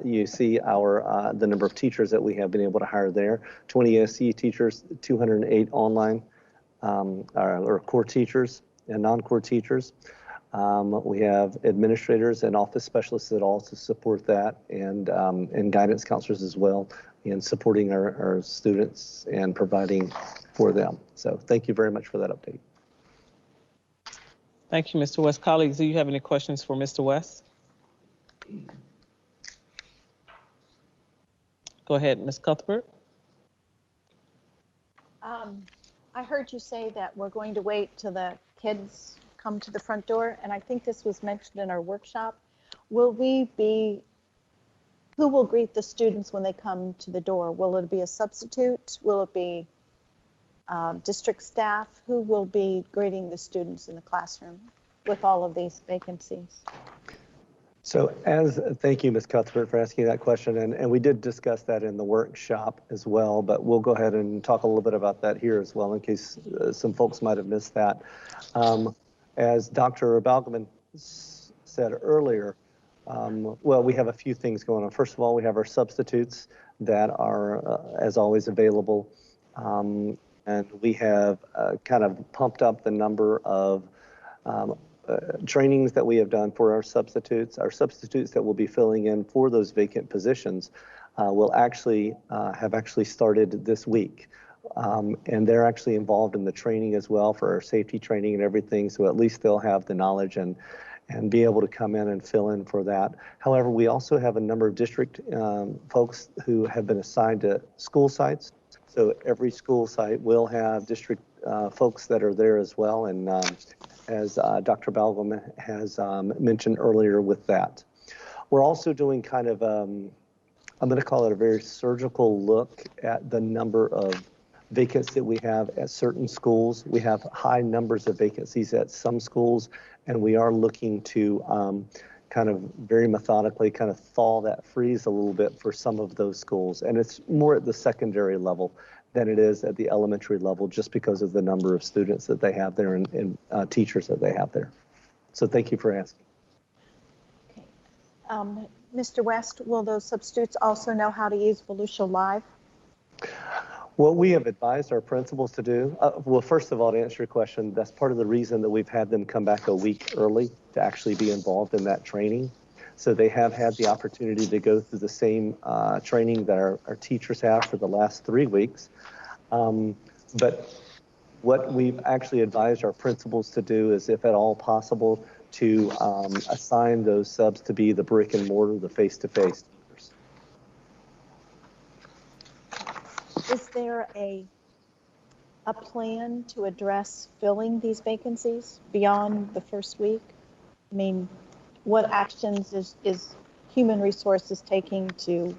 [SPEAKER 14] you see our the number of teachers that we have been able to hire there, 20 SE teachers, 208 online or core teachers, and non-core teachers. We have administrators and office specialists that also support that, and guidance counselors as well in supporting our students and providing for them. So thank you very much for that update.
[SPEAKER 1] Thank you, Mr. West. Colleagues, do you have any questions for Mr. West? Go ahead, Ms. Cuthbert.
[SPEAKER 4] I heard you say that we're going to wait till the kids come to the front door, and I think this was mentioned in our workshop. Who will greet the students when they come to the door? Will it be a substitute? Will it be district staff? Who will be greeting the students in the classroom with all of these vacancies?
[SPEAKER 14] So thank you, Ms. Cuthbert, for asking that question. And we did discuss that in the workshop as well, but we'll go ahead and talk a little bit about that here as well in case some folks might have missed that. As Dr. Balgobin said earlier, well, we have a few things going on. First of all, we have our substitutes that are, as always, available. And we have kind of pumped up the number of trainings that we have done for our substitutes. Our substitutes that will be filling in for those vacant positions will actually have started this week. And they're actually involved in the training as well for our safety training and everything. So at least they'll have the knowledge and be able to come in and fill in for that. However, we also have a number of district folks who have been assigned to school sites. So every school site will have district folks that are there as well. And as Dr. Balgobin has mentioned earlier with that. We're also doing kind of, I'm going to call it a very surgical look at the number of vacancies that we have at certain schools. We have high numbers of vacancies at some schools, and we are looking to kind of very methodically kind of thaw that freeze a little bit for some of those schools. And it's more at the secondary level than it is at the elementary level, just because of the number of students that they have there and teachers that they have there. So thank you for asking.
[SPEAKER 4] Okay. Mr. West, will those substitutes also know how to use Volusia Live?
[SPEAKER 14] What we have advised our principals to do, well, first of all, to answer your question, that's part of the reason that we've had them come back a week early to actually be involved in that training. So they have had the opportunity to go through the same training that our teachers have for the last 3 weeks. But what we've actually advised our principals to do is, if at all possible, to assign those subs to be the brick and mortar, the face-to-face.
[SPEAKER 4] Is there a plan to address filling these vacancies beyond the first week? I mean, what actions is Human Resources taking to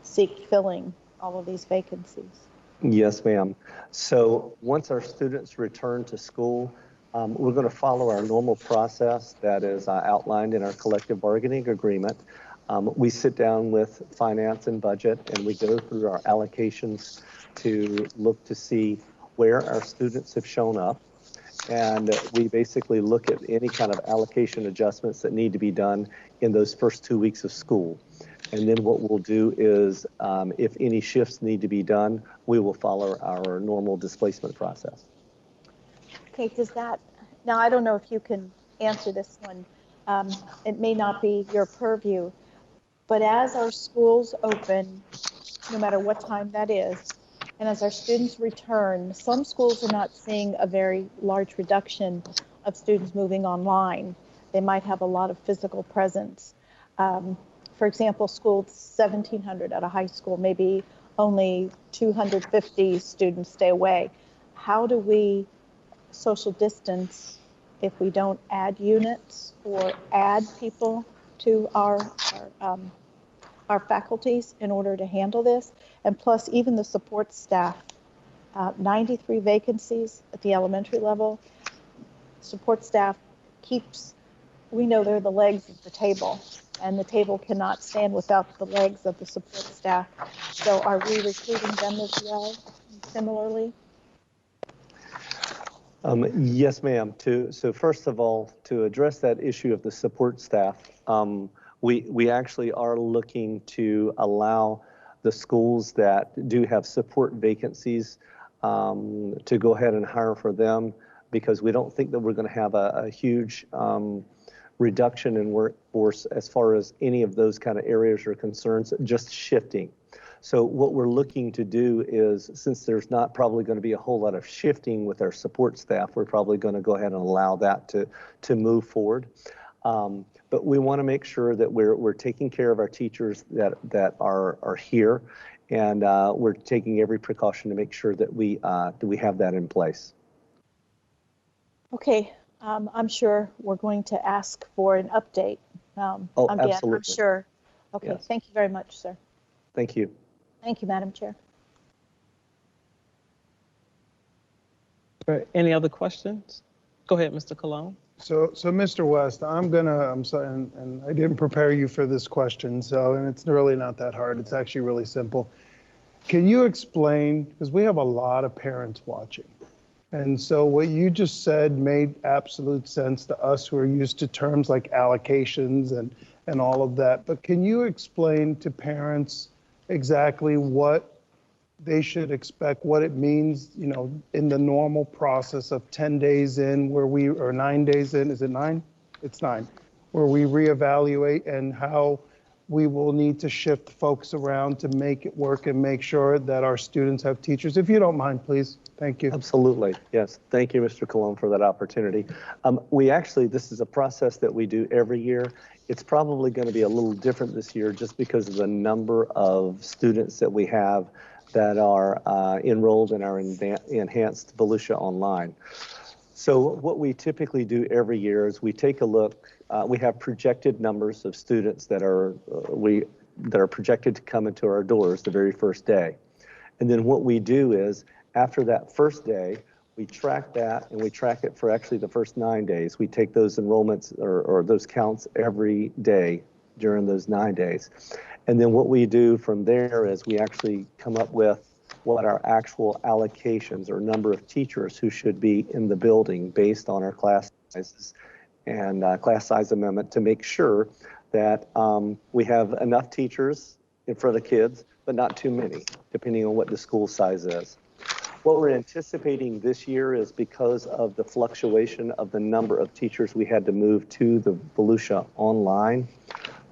[SPEAKER 4] seek filling all of these vacancies?
[SPEAKER 14] Yes, ma'am. So once our students return to school, we're going to follow our normal process that is outlined in our collective bargaining agreement. We sit down with finance and budget, and we go through our allocations to look to see where our students have shown up. And we basically look at any kind of allocation adjustments that need to be done in those first 2 weeks of school. And then what we'll do is, if any shifts need to be done, we will follow our normal displacement process.
[SPEAKER 4] Okay, now I don't know if you can answer this one. It may not be your purview, but as our schools open, no matter what time that is, and as our students return, some schools are not seeing a very large reduction of students moving online. They might have a lot of physical presence. For example, school 1,700 at a high school, maybe only 250 students stay away. How do we social distance if we don't add units or add people to our faculties in order to handle this? And plus, even the support staff, 93 vacancies at the elementary level. Support staff we know they're the legs of the table, and the table cannot stand without the legs of the support staff. So are we recruiting them as well, similarly?
[SPEAKER 14] Yes, ma'am. So first of all, to address that issue of the support staff, we actually are looking to allow the schools that do have support vacancies to go ahead and hire for them. because we don't think that we're going to have a huge reduction in workforce as far as any of those kind of areas are concerned, just shifting. So what we're looking to do is, since there's not probably going to be a whole lot of shifting with our support staff, we're probably going to go ahead and allow that to move forward. But we want to make sure that we're taking care of our teachers that are here, and we're taking every precaution to make sure that we have that in place.
[SPEAKER 4] Okay, I'm sure we're going to ask for an update. Again,
[SPEAKER 14] absolutely.
[SPEAKER 4] I'm sure. Okay,
[SPEAKER 14] Yes.
[SPEAKER 4] Thank you very much, sir.
[SPEAKER 14] Thank you.
[SPEAKER 4] Thank you, Madam Chair.
[SPEAKER 1] Any other questions? Go ahead, Mr. Cologne.
[SPEAKER 2] So Mr. West, I'm sorry, and I didn't prepare you for this question, and it's really not that hard. It's actually really simple. Can you explain, because we have a lot of parents watching, and so what you just said made absolute sense to us who are used to terms like allocations and all of that, but can you explain to parents exactly what they should expect, what it means, in the normal process of 10 days in or 9 days in, is it 9? It's 9, where we reevaluate, and how we will need to shift folks around to make it work and make sure that our students have teachers. If you don't mind, please. Thank you.
[SPEAKER 14] Absolutely. Yes. Thank you, Mr. Cologne, for that opportunity. This is a process that we do every year. It's probably going to be a little different this year just because of the number of students that we have that are enrolled in our enhanced Volusia Online. So what we typically do every year is we take a look. We have projected numbers of students that are projected to come into our doors the very first day. And then what we do is, after that first day, we track that, and we track it for actually the first 9 days. We take those enrollments or those counts every day during those 9 days. And then what we do from there is we actually come up with what our actual allocations or number of teachers who should be in the building based on our class sizes and class size amendment, to make sure that we have enough teachers in front of kids, but not too many, depending on what the school size is. What we're anticipating this year is, because of the fluctuation of the number of teachers we had to move to the Volusia Online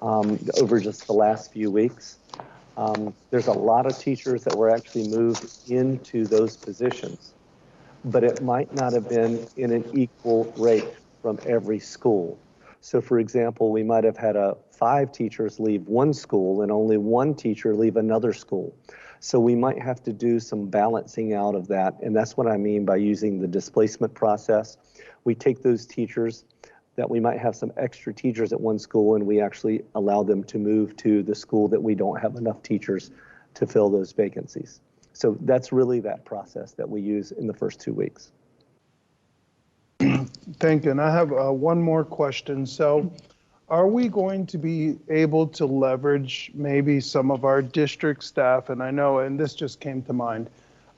[SPEAKER 14] over just the last few weeks, there's a lot of teachers that were actually moved into those positions, but it might not have been in an equal rate from every school. So for example, we might have had 5 teachers leave one school and only 1 teacher leave another school. So we might have to do some balancing out of that. And that's what I mean by using the displacement process. We take those teachers that we might have some extra teachers at one school, and we actually allow them to move to the school that we don't have enough teachers to fill those vacancies. So that's really that process that we use in the first 2 weeks.
[SPEAKER 2] Thank you. And I have one more question. So are we going to be able to leverage maybe some of our district staff? And I know, and this just came to mind,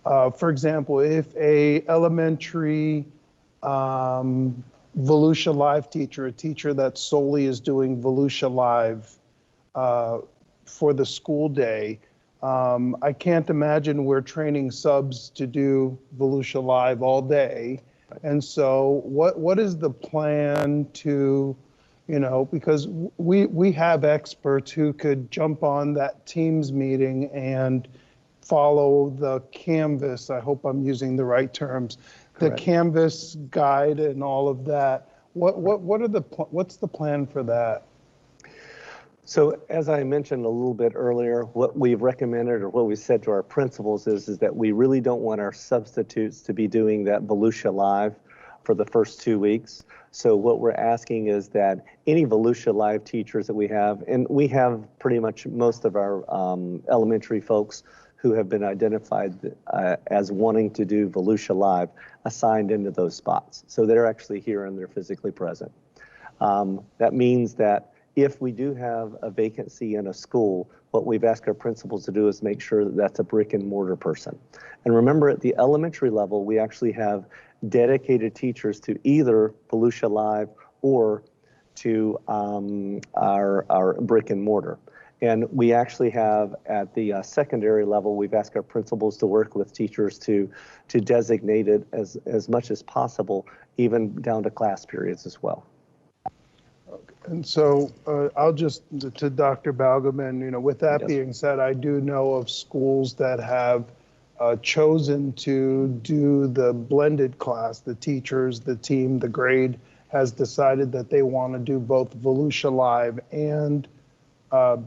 [SPEAKER 2] for example, if a elementary Volusia Live teacher, a teacher that solely is doing Volusia Live for the school day, I can't imagine we're training subs to do Volusia Live all day. And so what is the plan to, because we have experts who could jump on that Teams meeting and follow the Canvas, I hope I'm using the right terms, correct, the Canvas guide and all of that. What's the plan for that?
[SPEAKER 14] So as I mentioned a little bit earlier, what we've recommended, or what we said to our principals, is that we really don't want our substitutes to be doing that Volusia Live for the first 2 weeks. So what we're asking is that any Volusia Live teachers that we have, and we have pretty much most of our elementary folks who have been identified as wanting to do Volusia Live, assigned into those spots. So they're actually here and they're physically present. That means that if we do have a vacancy in a school, what we've asked our principals to do is make sure that that's a brick and mortar person. And remember, at the elementary level, we actually have dedicated teachers to either Volusia Live or to our brick and mortar. And we actually have at the secondary level, we've asked our principals to work with teachers to designate it as much as possible, even down to class periods as well.
[SPEAKER 2] And so I'll just, to Dr. Balgobin, you know, with that being said, I do know of schools that have chosen to do the blended class, the teachers, the team, the grade has decided that they want to do both Volusia Live and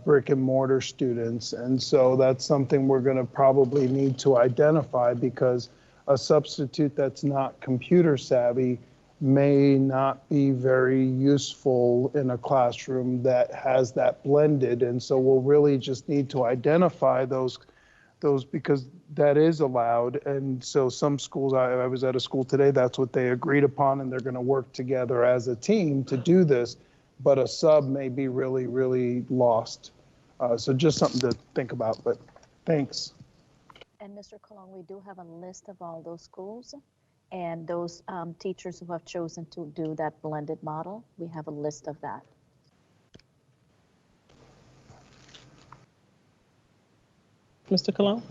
[SPEAKER 2] brick and mortar students. And so that's something we're going to probably need to identify, because a substitute that's not computer savvy may not be very useful in a classroom that has that blended. And so we'll really just need to identify those because that is allowed. And so some schools, I was at a school today, that's what they agreed upon, and they're going to work together as a team to do this. But a sub may be really, really lost. So just something to think about, but thanks.
[SPEAKER 9] And Mr. Colon, we do have a list of all those schools and those teachers who have chosen to do that blended model. We have a list of that.
[SPEAKER 1] Mr. Colon?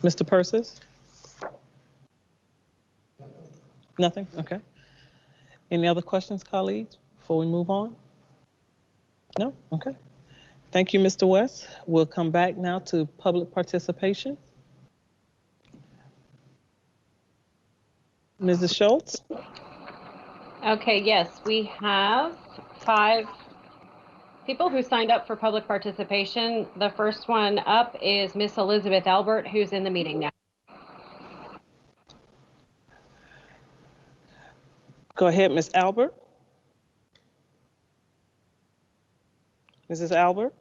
[SPEAKER 1] Mr. Persis? Nothing? Okay. Any other questions, colleagues, before we move on? No? Okay. Thank you, Mr. West. We'll come back now to public participation. Mrs. Schultz?
[SPEAKER 6] Okay, yes, we have 5 people who signed up for public participation. The first one up is Miss Elizabeth Albert, who's in the meeting now.
[SPEAKER 1] Go ahead, Miss Albert. Mrs. Albert?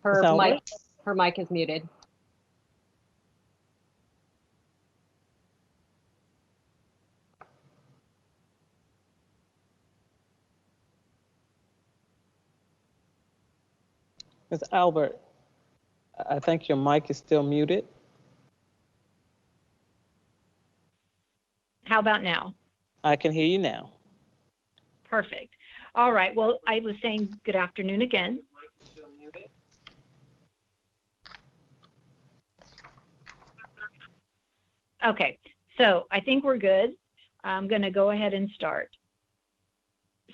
[SPEAKER 6] Her mic is muted.
[SPEAKER 1] Ms. Albert, I think your mic is still muted.
[SPEAKER 7] How about now?
[SPEAKER 1] I can hear you now.
[SPEAKER 7] Perfect. All right. Well, I was saying good afternoon again. Okay, so I think we're good. I'm going to go ahead and start.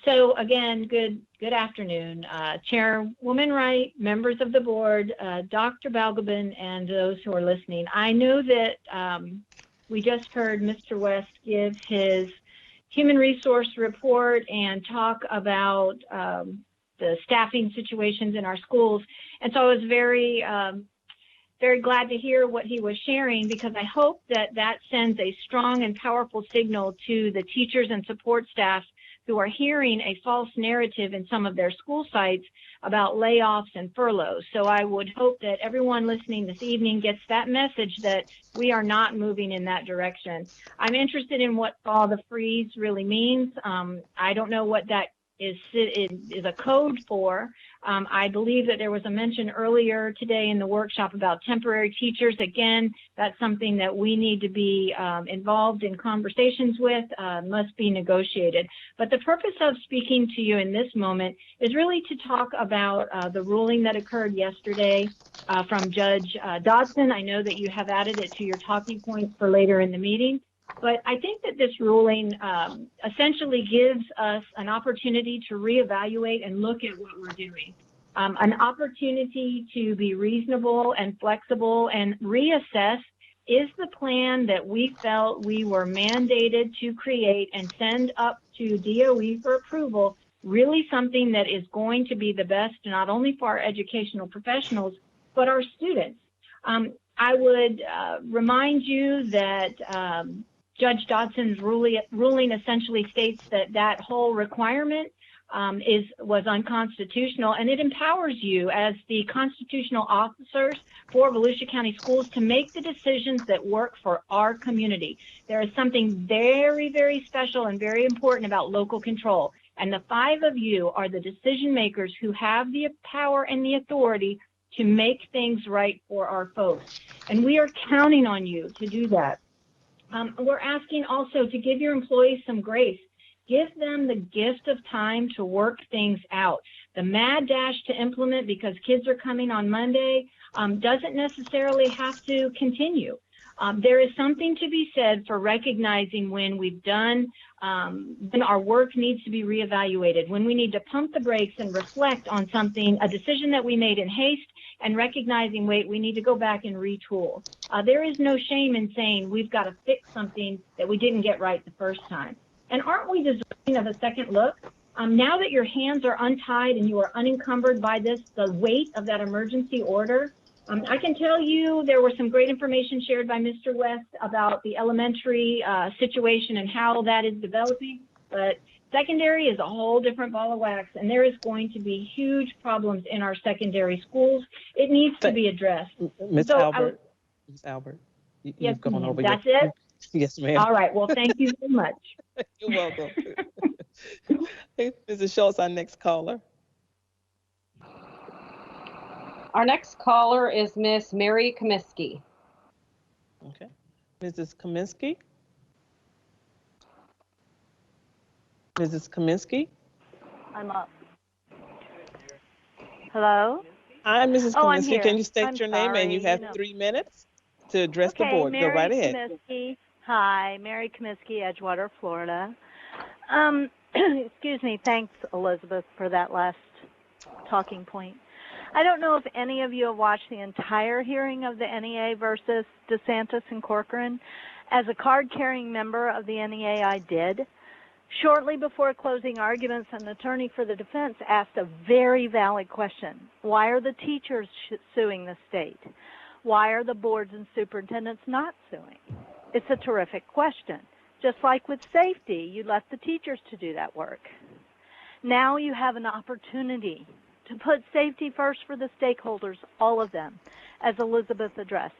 [SPEAKER 7] So again, good afternoon, Chairwoman Wright, members of the board, Dr. Balgobin, and those who are listening. I know that we just heard Mr. West give his human resource report and talk about the staffing situations in our schools. And so I was very glad to hear what he was sharing, because I hope that that sends a strong and powerful signal to the teachers and support staff who are hearing a false narrative in some of their school sites about layoffs and furloughs. So I would hope that everyone listening this evening gets that message that we are not moving in that direction. I'm interested in what all the freeze really means. I don't know what that is a code for. I believe that there was a mention earlier today in the workshop about temporary teachers. Again, that's something that we need to be involved in conversations with, must be negotiated. But the purpose of speaking to you in this moment is really to talk about the ruling that occurred yesterday from Judge Dodson. I know that you have added it to your talking points for later in the meeting. But I think that this ruling essentially gives us an opportunity to reevaluate and look at what we're doing. An opportunity to be reasonable and flexible and reassess, is the plan that we felt we were mandated to create and send up to DOE for approval really something that is going to be the best, not only for our educational professionals, but our students? I would remind you that Judge Dodson's ruling essentially states that that whole requirement was unconstitutional, and it empowers you as the constitutional officers for Volusia County Schools to make the decisions that work for our community. There is something very, very special and very important about local control, and the 5 of you are the decision makers who have the power and the authority to make things right for our folks, and we are counting on you to do that. We're asking also to give your employees some grace. Give them the gift of time to work things out. The mad dash to implement because kids are coming on Monday doesn't necessarily have to continue. There is something to be said for recognizing when we've done, when our work needs to be reevaluated, when we need to pump the brakes and reflect on something, a decision that we made in haste, and recognizing, wait, we need to go back and retool. There is no shame in saying we've got to fix something that we didn't get right the first time. And aren't we deserving of a second look? Now that your hands are untied and you are unencumbered by the weight of that emergency order, I can tell you there was some great information shared by Mr. West about the elementary situation and how that is developing, but secondary is a whole different ball of wax, and there is going to be huge problems in our secondary schools. It needs to be addressed.
[SPEAKER 1] Ms. Albert, you've gone over
[SPEAKER 7] that's it?
[SPEAKER 1] Yes, ma'am.
[SPEAKER 7] All right, well, thank you so much.
[SPEAKER 1] You're welcome. Hey, Mrs. Schultz, our next caller.
[SPEAKER 6] Our next caller is Miss Mary Comiskey.
[SPEAKER 1] Okay. Mrs. Comiskey? Mrs. Comiskey?
[SPEAKER 15] I'm up. Hello?
[SPEAKER 1] Hi, Mrs.
[SPEAKER 15] Oh, I'm
[SPEAKER 1] Comiskey.
[SPEAKER 15] here.
[SPEAKER 1] Can you state
[SPEAKER 15] I'm
[SPEAKER 1] your name? And you have 3 minutes to address the board. Go right ahead.
[SPEAKER 15] Comiskey. Hi, Mary Comiskey, Edgewater, Florida. Excuse me. Thanks, Elizabeth, for that last talking point. I don't know if any of you have watched the entire hearing of the NEA versus DeSantis and Corcoran. As a card-carrying member of the NEA, I did. Shortly before closing arguments, an attorney for the defense asked a very valid question. Why are the teachers suing the state? Why are the boards and superintendents not suing? It's a terrific question. Just like with safety, you left the teachers to do that work. Now you have an opportunity to put safety first for the stakeholders, all of them, as Elizabeth addressed.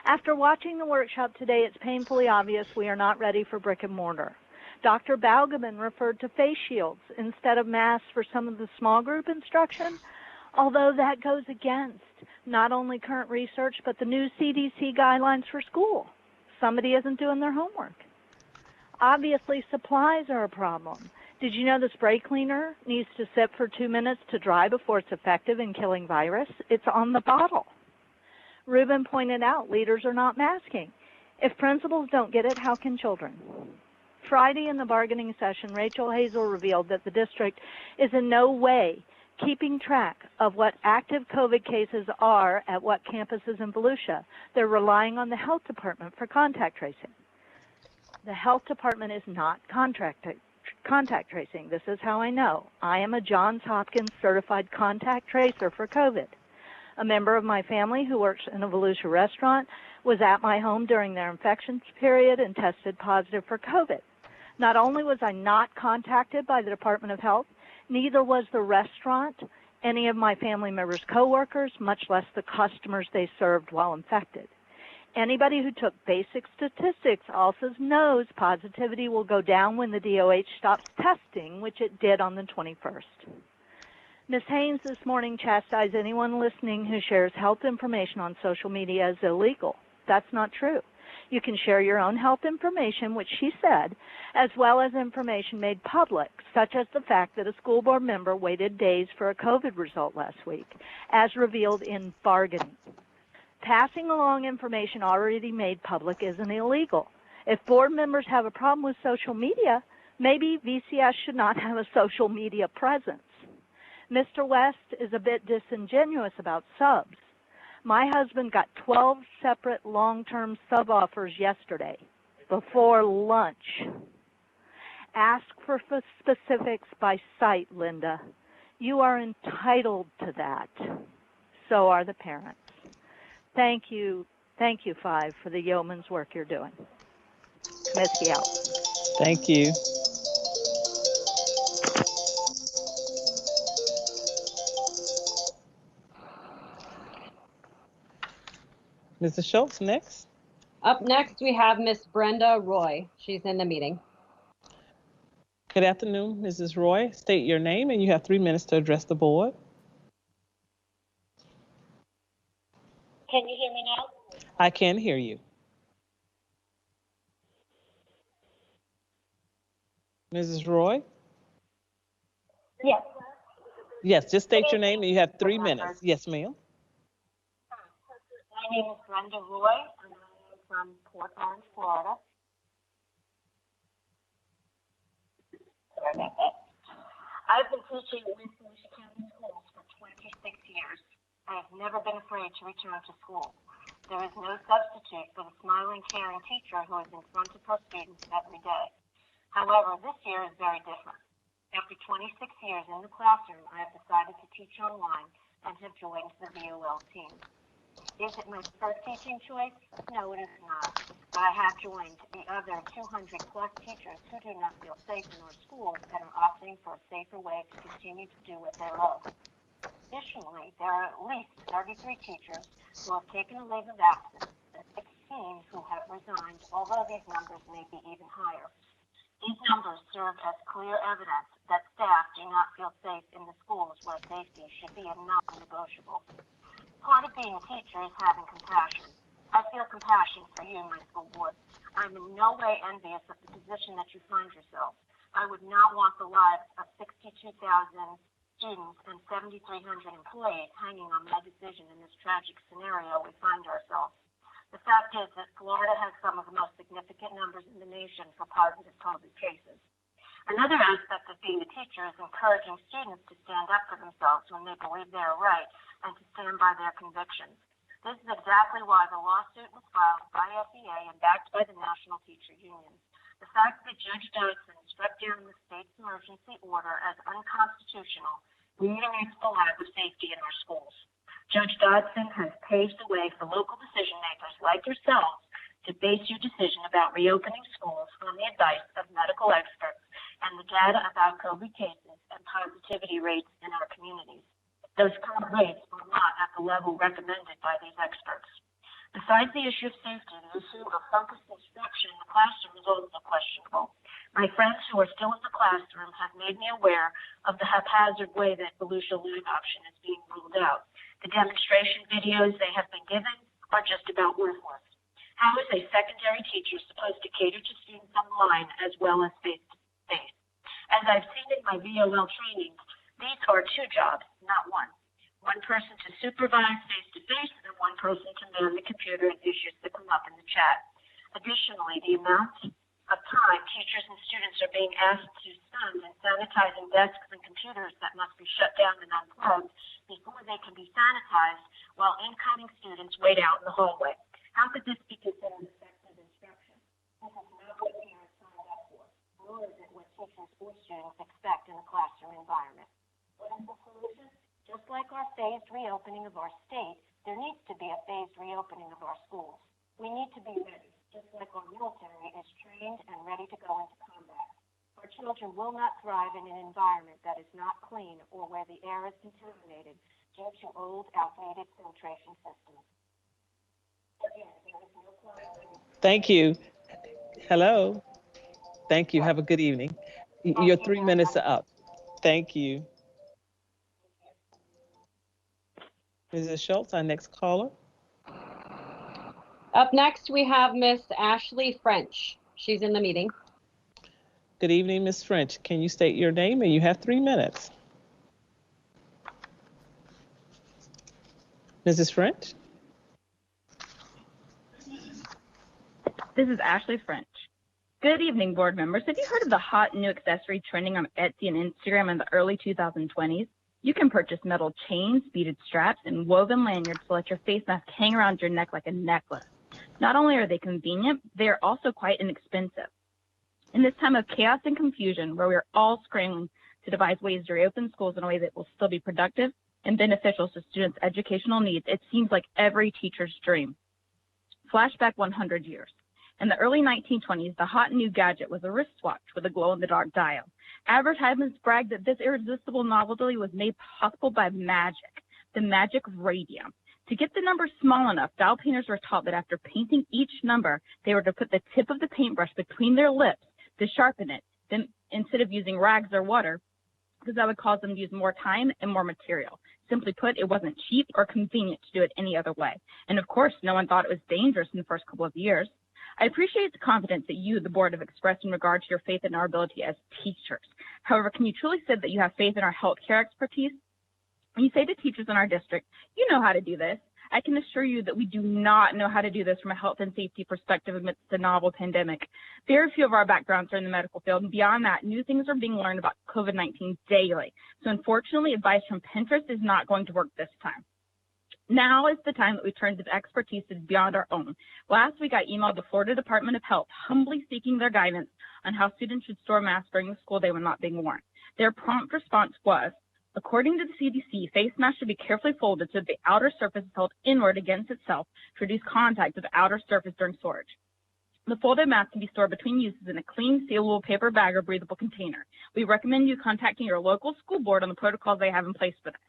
[SPEAKER 15] After watching the workshop today, it's painfully obvious we are not ready for brick and mortar. Dr. Balgobin referred to face shields instead of masks for some of the small group instruction, although that goes against not only current research, but the new CDC guidelines for school. Somebody isn't doing their homework. Obviously, supplies are a problem. Did you know the spray cleaner needs to sit for 2 minutes to dry before it's effective in killing virus? It's on the bottle. Ruben pointed out leaders are not masking. If principals don't get it, how can children? Friday in the bargaining session, Rachel Hazel revealed that the district is in no way keeping track of what active COVID cases are at what campuses in Volusia. They're relying on the health department for contact tracing. The health department is not contact tracing. This is how I know. I am a Johns Hopkins certified contact tracer for COVID. A member of my family who works in a Volusia restaurant was at my home during their infections period and tested positive for COVID. Not only was I not contacted by the Department of Health, neither was the restaurant, any of my family members' coworkers, much less the customers they served while infected. Anybody who took basic statistics also knows positivity will go down when the DOH stops testing, which it did on the 21st. Ms. Haynes this morning chastised anyone listening who shares health information on social media as illegal. That's not true. You can share your own health information, which she said, as well as information made public, such as the fact that a school board member waited days for a COVID result last week, as revealed in bargaining. Passing along information already made public isn't illegal. If board members have a problem with social media, maybe VCS should not have a social media presence. Mr. West is a bit disingenuous about subs. My husband got 12 separate long-term sub offers yesterday before lunch. Ask for specifics by site, Linda. You are entitled to that. So are the parents. Thank you, Five, for the yeoman's work you're doing. Misty out.
[SPEAKER 1] Thank you. Mrs. Schultz, next.
[SPEAKER 6] Up next, we have Miss Brenda Roy. She's in the meeting.
[SPEAKER 1] Good afternoon, Mrs. Roy. State your name and you have 3 minutes to address the board.
[SPEAKER 16] Can you hear me now?
[SPEAKER 1] I can hear you. Mrs. Roy?
[SPEAKER 16] Yes.
[SPEAKER 1] Yes, just state your name and you have 3 minutes. Yes, ma'am.
[SPEAKER 16] My name is Brenda Roy, and I am from Port Orange, Florida. Sorry about that. I've been teaching in Volusia County schools for 26 years. I have never been afraid to return to school. There is no substitute for the smiling, caring teacher who is in front of her students every day. However, this year is very different. After 26 years in the classroom, I have decided to teach online and have joined the VOL team. Is it my first teaching choice? No, it is not. But I have joined the other 200 plus teachers who do not feel safe in our schools and are opting for a safer way to continue to do what they love. Additionally, there are at least 33 teachers who have taken a leave of absence and 16 who have resigned, although these numbers may be even higher. These numbers serve as clear evidence that staff do not feel safe in the schools where safety should be a non-negotiable. Part of being a teacher is having compassion. I feel compassion for you, my school board. I'm in no way envious of the position that you find yourself. I would not want the lives of 62,000 students and 7,300 employees hanging on my decision in this tragic scenario we find ourselves. The fact is that Florida has some of the most significant numbers in the nation for positive COVID cases. Another aspect of being a teacher is encouraging students to stand up for themselves when they believe they are right and to stand by their convictions. This is exactly why the lawsuit was filed by FEA and backed by the National Teacher Union. The fact that Judge Dodson struck down the state's emergency order as unconstitutional reiterates the lack of safety in our schools. Judge Dodson has paved the way for local decision makers like yourselves to base your decision about reopening schools on the advice of medical experts and the data about COVID cases and positivity rates in our communities. Those current rates are not at the level recommended by these experts. Besides the issue of safety, the issue of focused instruction in the classroom is also questionable. My friends who are still in the classroom have made me aware of the haphazard way that Volusia Live option is being rolled out. The demonstration videos they have been given are just about worthless. How is a secondary teacher supposed to cater to students online as well as face-to-face? As I've seen in my VOL trainings, these are two jobs, not one. One person to supervise face-to-face and one person to man the computer and issues that come up in the chat. Additionally, the amount of time teachers and students are being asked to spend in sanitizing desks and computers that must be shut down and unplugged before they can be sanitized while incoming students wait out in the hallway. How could this be considered effective instruction? This is not what parents signed up for, nor is it what teachers or students expect in a classroom environment. What is the solution? Just like our phased reopening of our state, there needs to be a phased reopening of our schools. We need to be ready, just like our military is trained and ready to go into combat. Our children will not thrive in an environment that is not clean or where the air is contaminated due to old, outdated filtration systems.
[SPEAKER 1] Thank you. Hello. Thank you. Have a good evening. Your 3 minutes are up. Thank you. Mrs. Schultz, our next caller.
[SPEAKER 6] Up next, we have Miss Ashley French. She's in the meeting.
[SPEAKER 1] Good evening, Ms. French. Can you state your name and you have 3 minutes. Mrs. French?
[SPEAKER 17] This is Ashley French. Good evening, board members. Have you heard of the hot new accessory trending on Etsy and Instagram in the early 2020s? You can purchase metal chains, beaded straps, and woven lanyards to let your face mask hang around your neck like a necklace. Not only are they convenient, they are also quite inexpensive. In this time of chaos and confusion, where we are all scrambling to devise ways to reopen schools in a way that will still be productive and beneficial to students' educational needs, it seems like every teacher's dream. Flashback 100 years. In the early 1920s, the hot new gadget was a wristwatch with a glow-in-the-dark dial. Advertisements bragged that this irresistible novelty was made possible by magic, the magic of radium. To get the numbers small enough, dial painters were taught that after painting each number, they were to put the tip of the paintbrush between their lips to sharpen it, then instead of using rags or water, because that would cause them to use more time and more material. Simply put, it wasn't cheap or convenient to do it any other way. And of course, no one thought it was dangerous in the first couple of years. I appreciate the confidence that you, the board, have expressed in regard to your faith in our ability as teachers. However, can you truly say that you have faith in our healthcare expertise? When you say to teachers in our district, you know how to do this, I can assure you that we do not know how to do this from a health and safety perspective amidst the novel pandemic. Very few of our backgrounds are in the medical field, and beyond that, new things are being learned about COVID-19 daily. So unfortunately, advice from Pinterest is not going to work this time. Now is the time that we turn to the expertise that is beyond our own. Last week, I emailed the Florida Department of Health, humbly seeking their guidance on how students should store masks during the school day when not being worn. Their prompt response was, according to the CDC, face masks should be carefully folded so that the outer surface is held inward against itself to reduce contact with the outer surface during storage. The folded mask can be stored between uses in a clean, sealable paper bag or breathable container. We recommend you contacting your local school board on the protocols they have in place for this.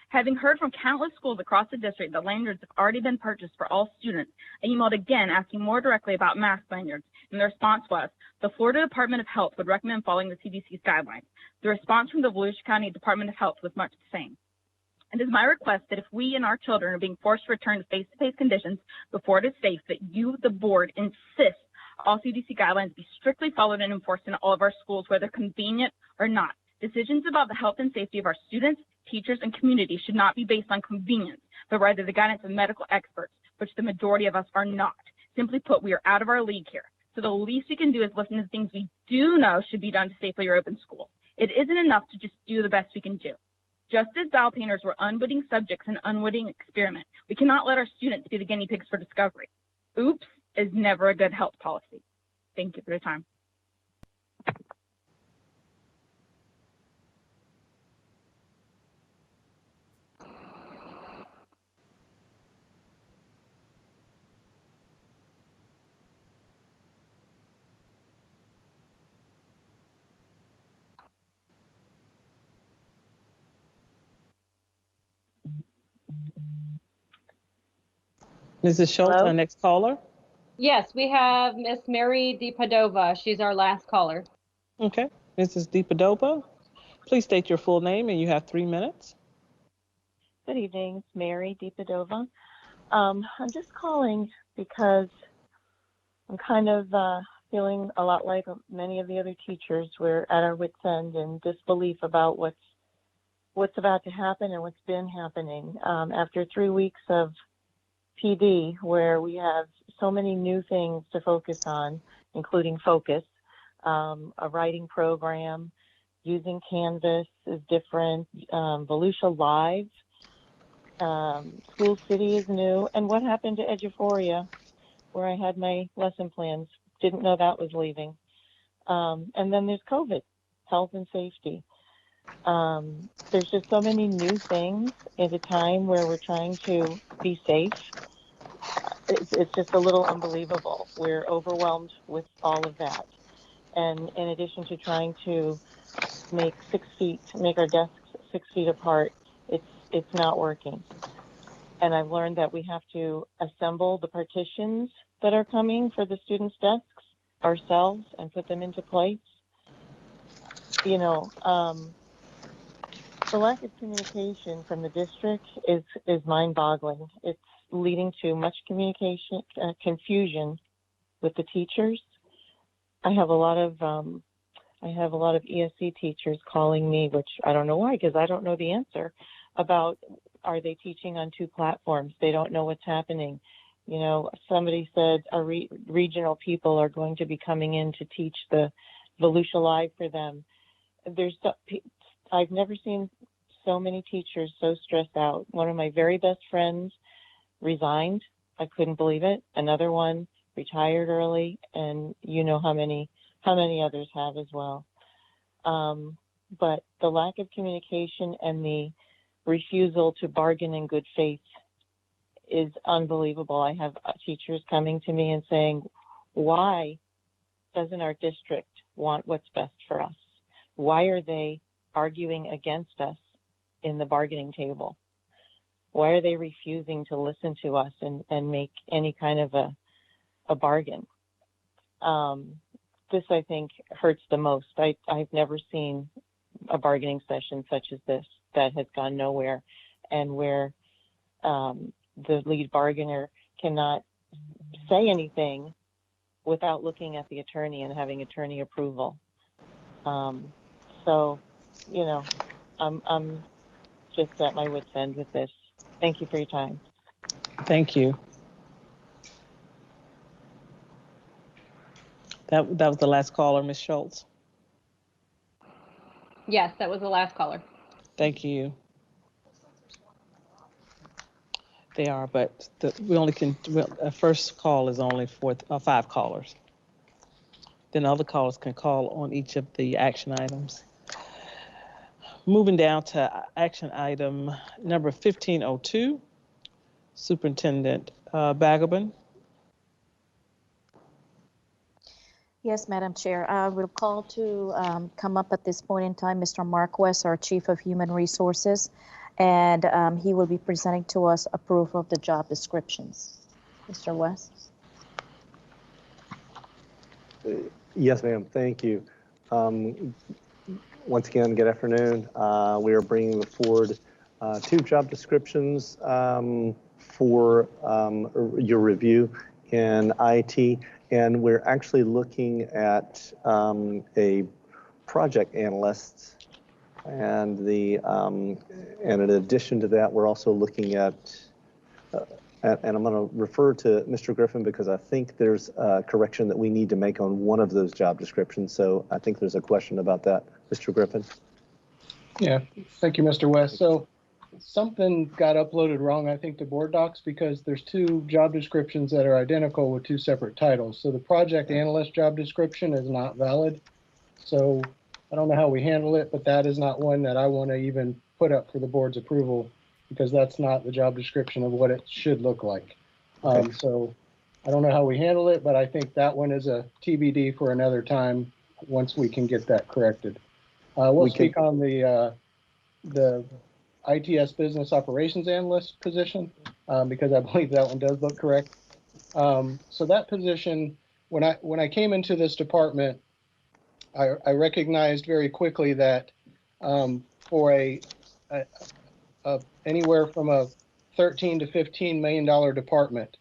[SPEAKER 17] Having heard from countless schools across the district that lanyards have already been purchased for all students, I emailed again asking more directly about mask lanyards, and the response was, the Florida Department of Health would recommend following the CDC's guidelines. The response from the Volusia County Department of Health was much the same. It is my request that if we and our children are being forced to return to face-to-face conditions before it is safe, that you, the board, insist all CDC guidelines be strictly followed and enforced in all of our schools, whether convenient or not. Decisions about the health and safety of our students, teachers, and community should not be based on convenience, but rather the guidance of medical experts, which the majority of us are not. Simply put, we are out of our league here. So the least we can do is listen to the things we do know should be done to safely reopen schools. It isn't enough to just do the best we can do. Just as dial painters were unwitting subjects in an unwitting experiment, we cannot let our students be the guinea pigs for discovery. Oops is never a good health policy. Thank you for your time.
[SPEAKER 1] Mrs. Schultz,
[SPEAKER 9] Hello?
[SPEAKER 1] our next caller.
[SPEAKER 6] Yes, we have Miss Mary DiPadova. She's our last caller.
[SPEAKER 1] Okay, Mrs. DiPadova, please state your full name and you have 3 minutes.
[SPEAKER 18] Good evening, it's Mary DiPadova. I'm just calling because I'm kind of feeling a lot like many of the other teachers. We're at our wits' end in disbelief about what's about to happen and what's been happening. After 3 weeks of PD, where we have so many new things to focus on, including Focus, a writing program, using Canvas is different, Volusia Live, School City is new, and what happened to Eduphoria, where I had my lesson plans, didn't know that was leaving. And then there's COVID, health and safety. There's just so many new things at a time where we're trying to be safe. It's just a little unbelievable. We're overwhelmed with all of that. And in addition to trying to make our desks 6 feet apart, it's not working. And I've learned that we have to assemble the partitions that are coming for the students' desks ourselves and put them into place. You know, the lack of communication from the district is mind-boggling. It's leading to much communication confusion with the teachers. I have a lot of ESC teachers calling me, which I don't know why, because I don't know the answer about, are they teaching on 2 platforms? They don't know what's happening. You know, somebody said our regional people are going to be coming in to teach the Volusia Live for them. I've never seen so many teachers so stressed out. One of my very best friends resigned. I couldn't believe it. Another one retired early, and you know how many others have as well. But the lack of communication and the refusal to bargain in good faith is unbelievable. I have teachers coming to me and saying, why doesn't our district want what's best for us? Why are they arguing against us in the bargaining table? Why are they refusing to listen to us and make any kind of a bargain? This, I think, hurts the most. I've never seen a bargaining session such as this that has gone nowhere, and where the lead bargainer cannot say anything without looking at the attorney and having attorney approval. So, you know, I'm just at my wit's end with this. Thank you for your time.
[SPEAKER 1] Thank you. That was the last caller, Ms. Schultz.
[SPEAKER 6] Yes, that was the last caller.
[SPEAKER 1] Thank you. They are, but we only can, a first call is only for 5 callers. Then other callers can call on each of the action items. Moving down to action item number 1502, Superintendent Balgobin.
[SPEAKER 9] Yes, Madam Chair. I will call to come up at this point in time Mr. Mark West, our Chief of Human Resources, and he will be presenting to us a proof of the job descriptions. Mr. West?
[SPEAKER 14] Yes, ma'am. Thank you. Once again, good afternoon. We are bringing forward 2 job descriptions for your review in IT. And we're actually looking at a project analyst, and and in addition to that, we're also looking at, and I'm going to refer to Mr. Griffin because I think there's a correction that we need to make on one of those job descriptions. So I think there's a question about that, Mr. Griffin.
[SPEAKER 2] Yeah, thank you, Mr. West. So something got uploaded wrong, I think, to board docs, because there's 2 job descriptions that are identical with 2 separate titles. So the project analyst job description is not valid. So I don't know how we handle it, but that is not one that I want to even put up for the board's approval, because that's not the job description of what it should look like.
[SPEAKER 14] Okay.
[SPEAKER 2] So I don't know how we handle it, but I think that one is a TBD for another time once we can get that corrected. We'll speak on the ITS Business Operations Analyst position, because I believe that one does look correct. So that position, when I came into this department, I recognized very quickly that for anywhere from a $13 to $15 million department,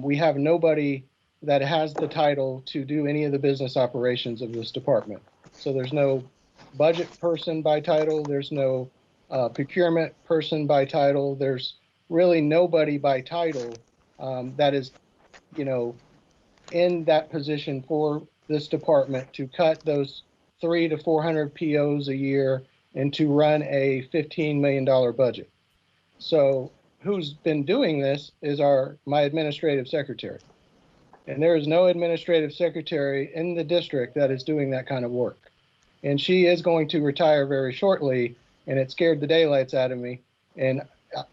[SPEAKER 2] we have nobody that has the title to do any of the business operations of this department. So there's no budget person by title, there's no procurement person by title, there's really nobody by title that is, in that position for this department to cut those 300 to 400 POs a year and to run a $15 million budget. So who's been doing this is my administrative secretary. And there is no administrative secretary in the district that is doing that kind of work. And she is going to retire very shortly, and it scared the daylights out of me. And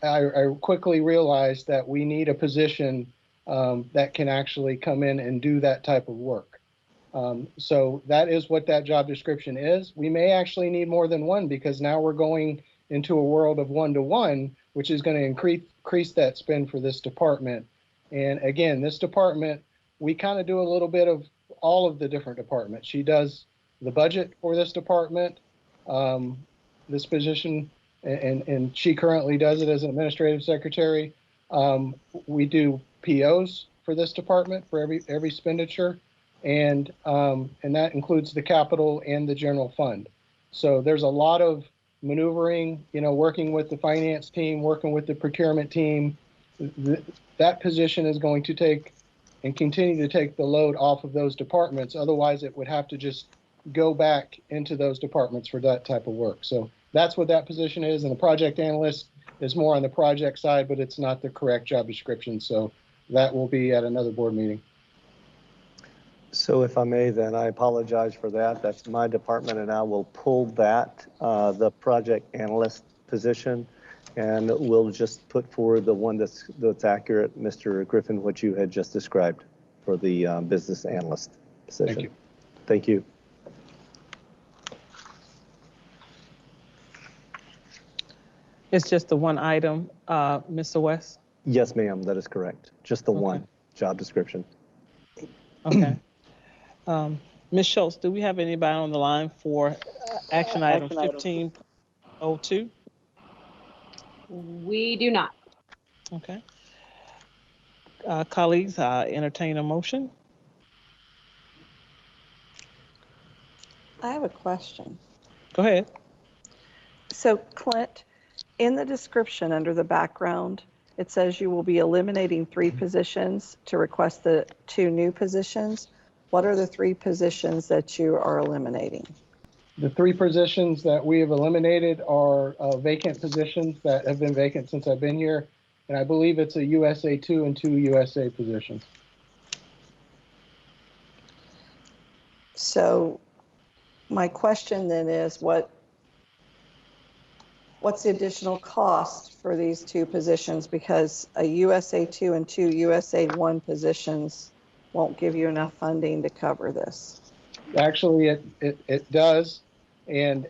[SPEAKER 2] I quickly realized that we need a position that can actually come in and do that type of work. So that is what that job description is. We may actually need more than one, because now we're going into a world of 1-to-1, which is going to increase that spend for this department. And again, this department, we kind of do a little bit of all of the different departments. She does the budget for this department, this position, and she currently does it as an administrative secretary. We do POs for this department for every expenditure, and that includes the capital and the general fund. So there's a lot of maneuvering, working with the finance team, working with the procurement team. That position is going to take and continue to take the load off of those departments. Otherwise, it would have to just go back into those departments for that type of work. So that's what that position is. And the project analyst is more on the project side, but it's not the correct job description. So that will be at another board meeting.
[SPEAKER 14] So if I may, then I apologize for that. That's my department, and I will pull that, the project analyst position, and we'll just put forward the one that's accurate, Mr. Griffin, what you had just described for the business analyst position.
[SPEAKER 2] Thank you.
[SPEAKER 14] Thank you.
[SPEAKER 1] It's just the one item, Mr. West?
[SPEAKER 14] Yes, ma'am, that is correct. Just the one job description.
[SPEAKER 1] Okay. Ms. Schultz, do we have anybody on the line for action item 1502?
[SPEAKER 6] We do not.
[SPEAKER 1] Okay. Colleagues, entertain a motion.
[SPEAKER 3] I have a question.
[SPEAKER 1] Go ahead.
[SPEAKER 3] So Clint, in the description under the background, it says you will be eliminating 3 positions to request the 2 new positions. What are the 3 positions that you are eliminating?
[SPEAKER 2] The 3 positions that we have eliminated are vacant positions that have been vacant since I've been here. And I believe it's a USA 2 and 2 USA positions.
[SPEAKER 3] So my question then is what's the additional cost for these 2 positions? Because a USA 2 and 2 USA 1 positions won't give you enough funding to cover this.
[SPEAKER 2] Actually, it does. And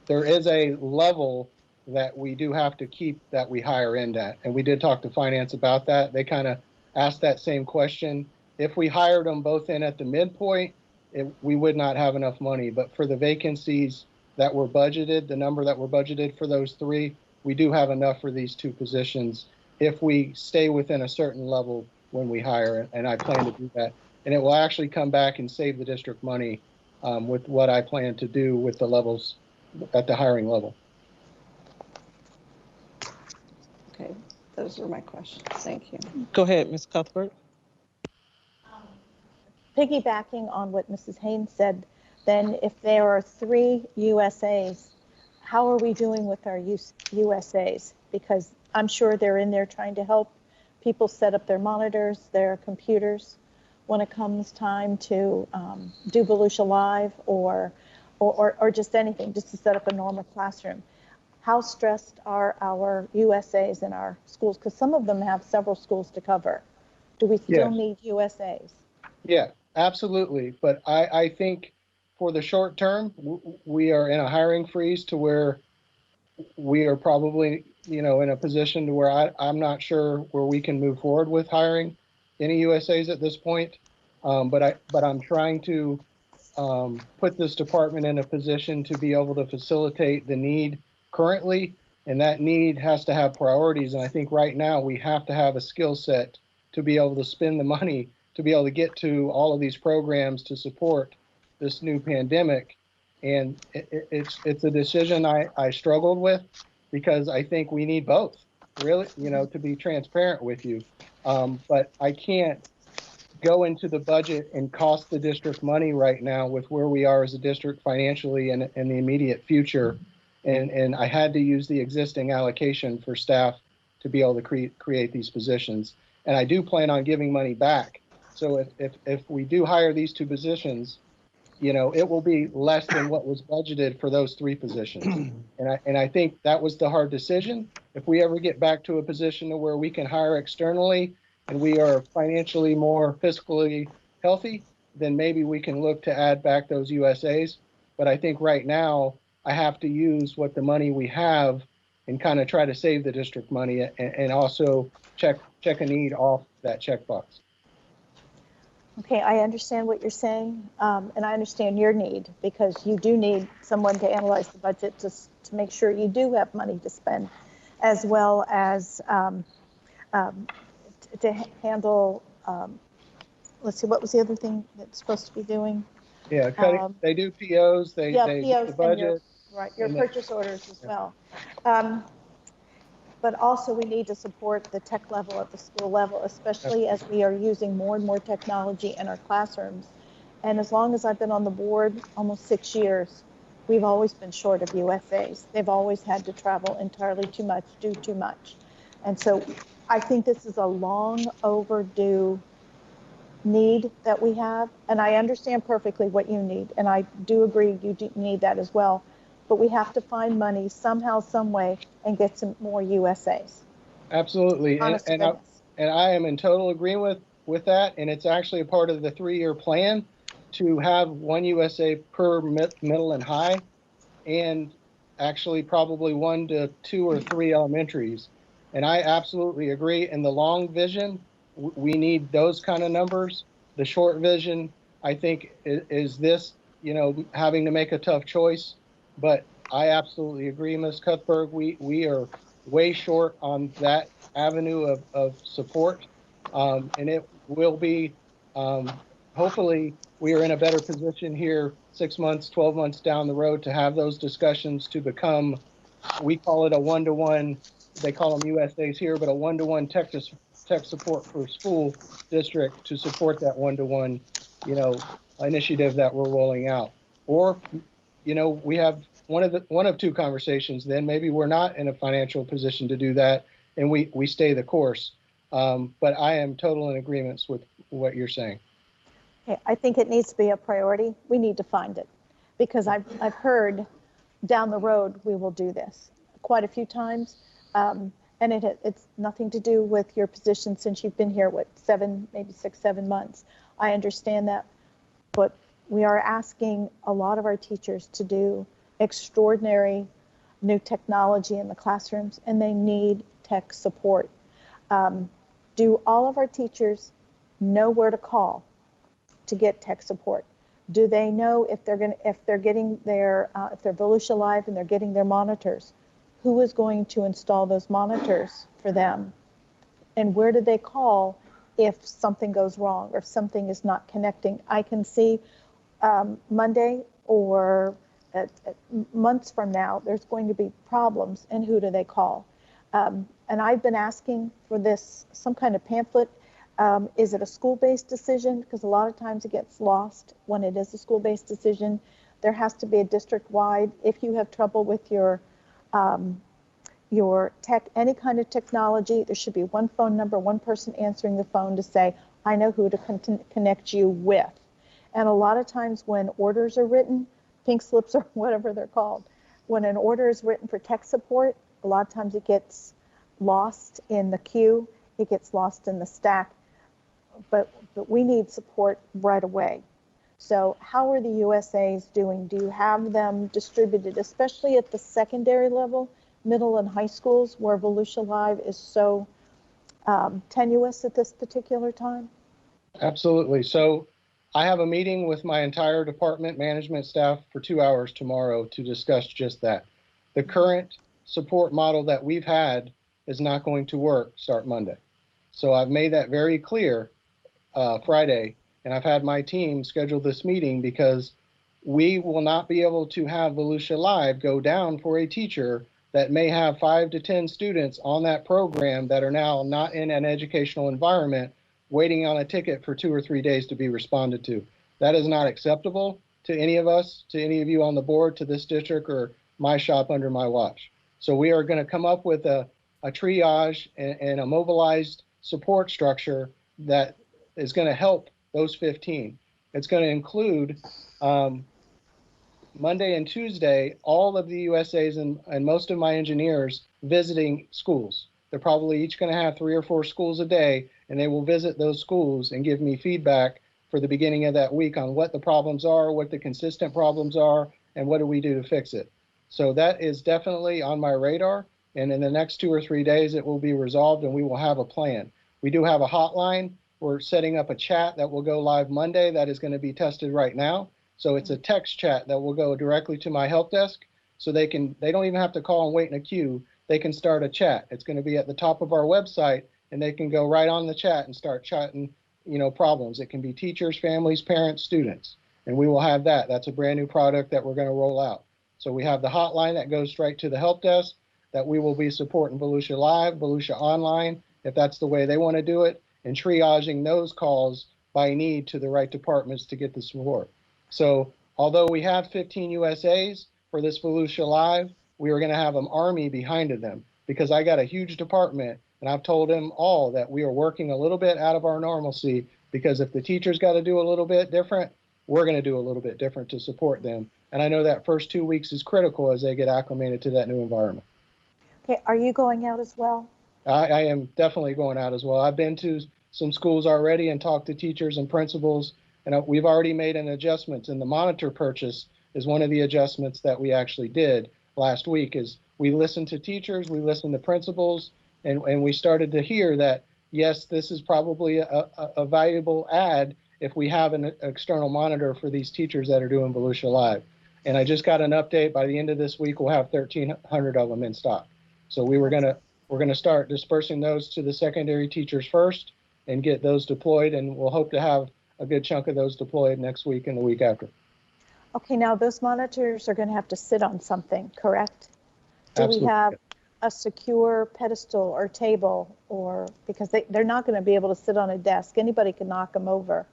[SPEAKER 2] there is a level that we do have to keep that we hire in at. And we did talk to finance about that. They kind of asked that same question. If we hired them both in at the midpoint, we would not have enough money. But for the vacancies that were budgeted, the number that were budgeted for those 3, we do have enough for these 2 positions if we stay within a certain level when we hire, and I plan to do that. And it will actually come back and save the district money with what I plan to do with the levels at the hiring level.
[SPEAKER 3] Okay, those are my questions. Thank you.
[SPEAKER 1] Go ahead, Ms. Cuthbert.
[SPEAKER 4] Piggybacking on what Mrs. Haynes said, then if there are 3 USAs, how are we doing with our USAs? Because I'm sure they're in there trying to help people set up their monitors, their computers, when it comes time to do Volusia Live or just anything, just to set up a normal classroom. How stressed are our USAs in our schools? Because some of them have several schools to cover. Do we still need USAs?
[SPEAKER 2] Yeah, absolutely. But I think for the short term, we are in a hiring freeze to where we are probably, in a position to where I'm not sure where we can move forward with hiring any USAs at this point. But I'm trying to put this department in a position to be able to facilitate the need currently, and that need has to have priorities. And I think right now we have to have a skill set to be able to spend the money to be able to get to all of these programs to support this new pandemic. And it's a decision I struggled with because I think we need both, really, to be transparent with you. But I can't go into the budget and cost the district money right now with where we are as a district financially in the immediate future. And I had to use the existing allocation for staff to be able to create these positions. And I do plan on giving money back. So if we do hire these 2 positions, it will be less than what was budgeted for those 3 positions. And I think that was the hard decision. If we ever get back to a position where we can hire externally and we are financially more fiscally healthy, then maybe we can look to add back those USAs. But I think right now I have to use what the money we have and kind of try to save the district money and also check a need off that checkbox.
[SPEAKER 4] Okay, I understand what you're saying, and I understand your need because you do need someone to analyze the budget to make sure you do have money to spend, as well as to handle, let's see, what was the other thing that's supposed to be doing?
[SPEAKER 2] Yeah, they do POs, they
[SPEAKER 4] POs
[SPEAKER 2] the budget.
[SPEAKER 4] Your purchase orders as well. But also we need to support the tech level at the school level, especially as we are using more and more technology in our classrooms. And as long as I've been on the board, almost 6 years, we've always been short of USAs. They've always had to travel entirely too much, do too much. And so I think this is a long overdue need that we have. And I understand perfectly what you need. And I do agree you do need that as well. But we have to find money somehow, some way, and get some more USAs.
[SPEAKER 2] Absolutely, and I am in total agreement with that. And it's actually a part of the 3-year plan to have 1 USA per middle and high. And actually probably 1 to 2 or 3 elementaries. And I absolutely agree. In the long vision, we need those kind of numbers. The short vision, I think, is this, having to make a tough choice. But I absolutely agree, Ms. Cuthbert. We are way short on that avenue of support. And it will be, hopefully, we are in a better position here 6 months, 12 months down the road to have those discussions to become, we call it a one-to-one, they call them USAs here, but a one-to-one tech support for school district to support that one-to-one, initiative that we're rolling out. Or, we have one of two conversations, then maybe we're not in a financial position to do that and we stay the course. But I am total in agreement with what you're saying.
[SPEAKER 4] Okay, I think it needs to be a priority. We need to find it because I've heard down the road we will do this quite a few times. And it's nothing to do with your position since you've been here, maybe 6, 7 months. I understand that, but we are asking a lot of our teachers to do extraordinary new technology in the classrooms, and they need tech support. Do all of our teachers know where to call to get tech support? Do they know if they're getting their if they're Volusia Live and they're getting their monitors, who is going to install those monitors for them? And where do they call if something goes wrong or if something is not connecting? I can see Monday or months from now, there's going to be problems, and who do they call? And I've been asking for this, some kind of pamphlet. Is it a school-based decision? Because a lot of times it gets lost when it is a school-based decision. There has to be a district-wide. If you have trouble with your tech, any kind of technology, there should be one phone number, one person answering the phone to say, I know who to connect you with. And a lot of times when orders are written, pink slips or whatever they're called, when an order is written for tech support, a lot of times it gets lost in the queue, it gets lost in the stack, but we need support right away. So how are the USAs doing? Do you have them distributed, especially at the secondary level, middle and high schools, where Volusia Live is so tenuous at this particular time?
[SPEAKER 2] Absolutely. So I have a meeting with my entire department management staff for 2 hours tomorrow to discuss just that. The current support model that we've had is not going to work start Monday. So I've made that very clear Friday, and I've had my team schedule this meeting because we will not be able to have Volusia Live go down for a teacher that may have 5 to 10 students on that program that are now not in an educational environment waiting on a ticket for 2 or 3 days to be responded to. That is not acceptable to any of us, to any of you on the board, to this district, or my shop under my watch. So we are going to come up with a triage and a mobilized support structure that is going to help those 15. It's going to include Monday and Tuesday, all of the USAs and most of my engineers visiting schools. They're probably each going to have 3 or 4 schools a day, and they will visit those schools and give me feedback for the beginning of that week on what the problems are, what the consistent problems are, and what do we do to fix it. So that is definitely on my radar, and in the next 2 or 3 days, it will be resolved and we will have a plan. We do have a hotline. We're setting up a chat that will go live Monday that is going to be tested right now. So it's a text chat that will go directly to my help desk, so they don't even have to call and wait in a queue. They can start a chat. It's going to be at the top of our website, and they can go right on the chat and start chatting, problems. It can be teachers, families, parents, students, and we will have that. That's a brand new product that we're going to roll out. So we have the hotline that goes straight to the help desk that we will be supporting Volusia Live, Volusia Online, if that's the way they want to do it, and triaging those calls by need to the right departments to get the support. So although we have 15 USAs for this Volusia Live, we are going to have an army behind them, because I got a huge department, and I've told them all that we are working a little bit out of our normalcy, because if the teachers got to do a little bit different, we're going to do a little bit different to support them. And I know that first 2 weeks is critical as they get acclimated to that new environment.
[SPEAKER 4] Okay, are you going out as well?
[SPEAKER 2] I am definitely going out as well. I've been to some schools already and talked to teachers and principals, and we've already made an adjustment. And the monitor purchase is one of the adjustments that we actually did. last week, is we listened to teachers, we listened to principals, and we started to hear that, yes, this is probably a valuable add if we have an external monitor for these teachers that are doing Volusia Live. And I just got an update. By the end of this week, we'll have 1,300 of them in stock. So we're gonna start dispersing those to the secondary teachers first and get those deployed, and we'll hope to have a good chunk of those deployed next week and the week after.
[SPEAKER 4] Okay, now those monitors are going to have to sit on something, correct? Do
[SPEAKER 2] Absolutely.
[SPEAKER 4] we have a secure pedestal or table, or because they're not going to be able to sit on a desk? Anybody can knock them over.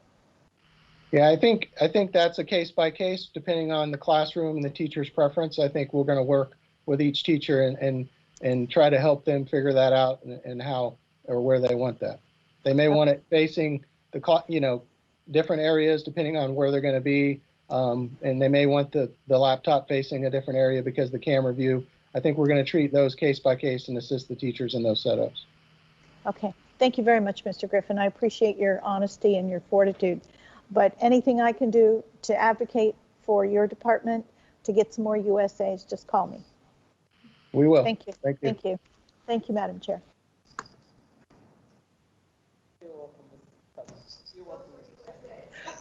[SPEAKER 2] Yeah, I think that's a case by case, depending on the classroom and the teacher's preference. I think we're going to work with each teacher and try to help them figure that out and how or where they want that. They may want it facing the different areas depending on where they're going to be, and they may want the laptop facing a different area because the camera view. I think we're going to treat those case by case and assist the teachers in those setups.
[SPEAKER 4] Okay, thank you very much, Mr. Griffin. I appreciate your honesty and your fortitude. But anything I can do to advocate for your department to get some more USAs, just call me.
[SPEAKER 2] We will.
[SPEAKER 4] Thank you.
[SPEAKER 2] Thank you.
[SPEAKER 4] Thank you. Thank you, Madam Chair.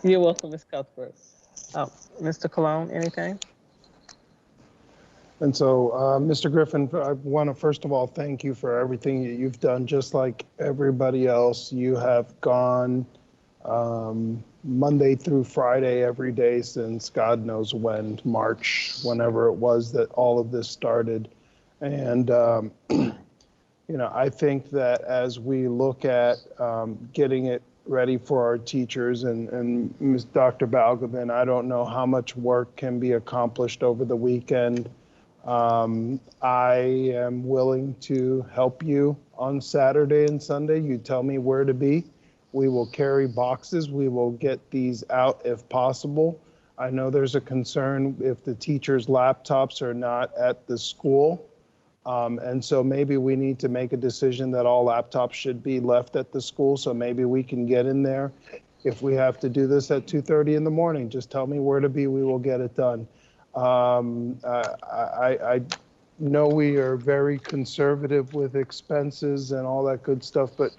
[SPEAKER 1] You're welcome, Ms. Cuthbert. Mr. Cologne, anything?
[SPEAKER 2] And so, Mr. Griffin, I want to first of all thank you for everything that you've done. Just like everybody else, you have gone Monday through Friday every day since God knows when, March, whenever it was that all of this started. And, I think that as we look at getting it ready for our teachers and Ms. Dr. Balgobin, I don't know how much work can be accomplished over the weekend. I am willing to help you on Saturday and Sunday. You tell me where to be. We will carry boxes. We will get these out if possible. I know there's a concern if the teachers' laptops are not at the school. And so maybe we need to make a decision that all laptops should be left at the school. So maybe we can get in there. If we have to do this at 2:30 in the morning, just tell me where to be. We will get it done. I know we are very conservative with expenses and all that good stuff, but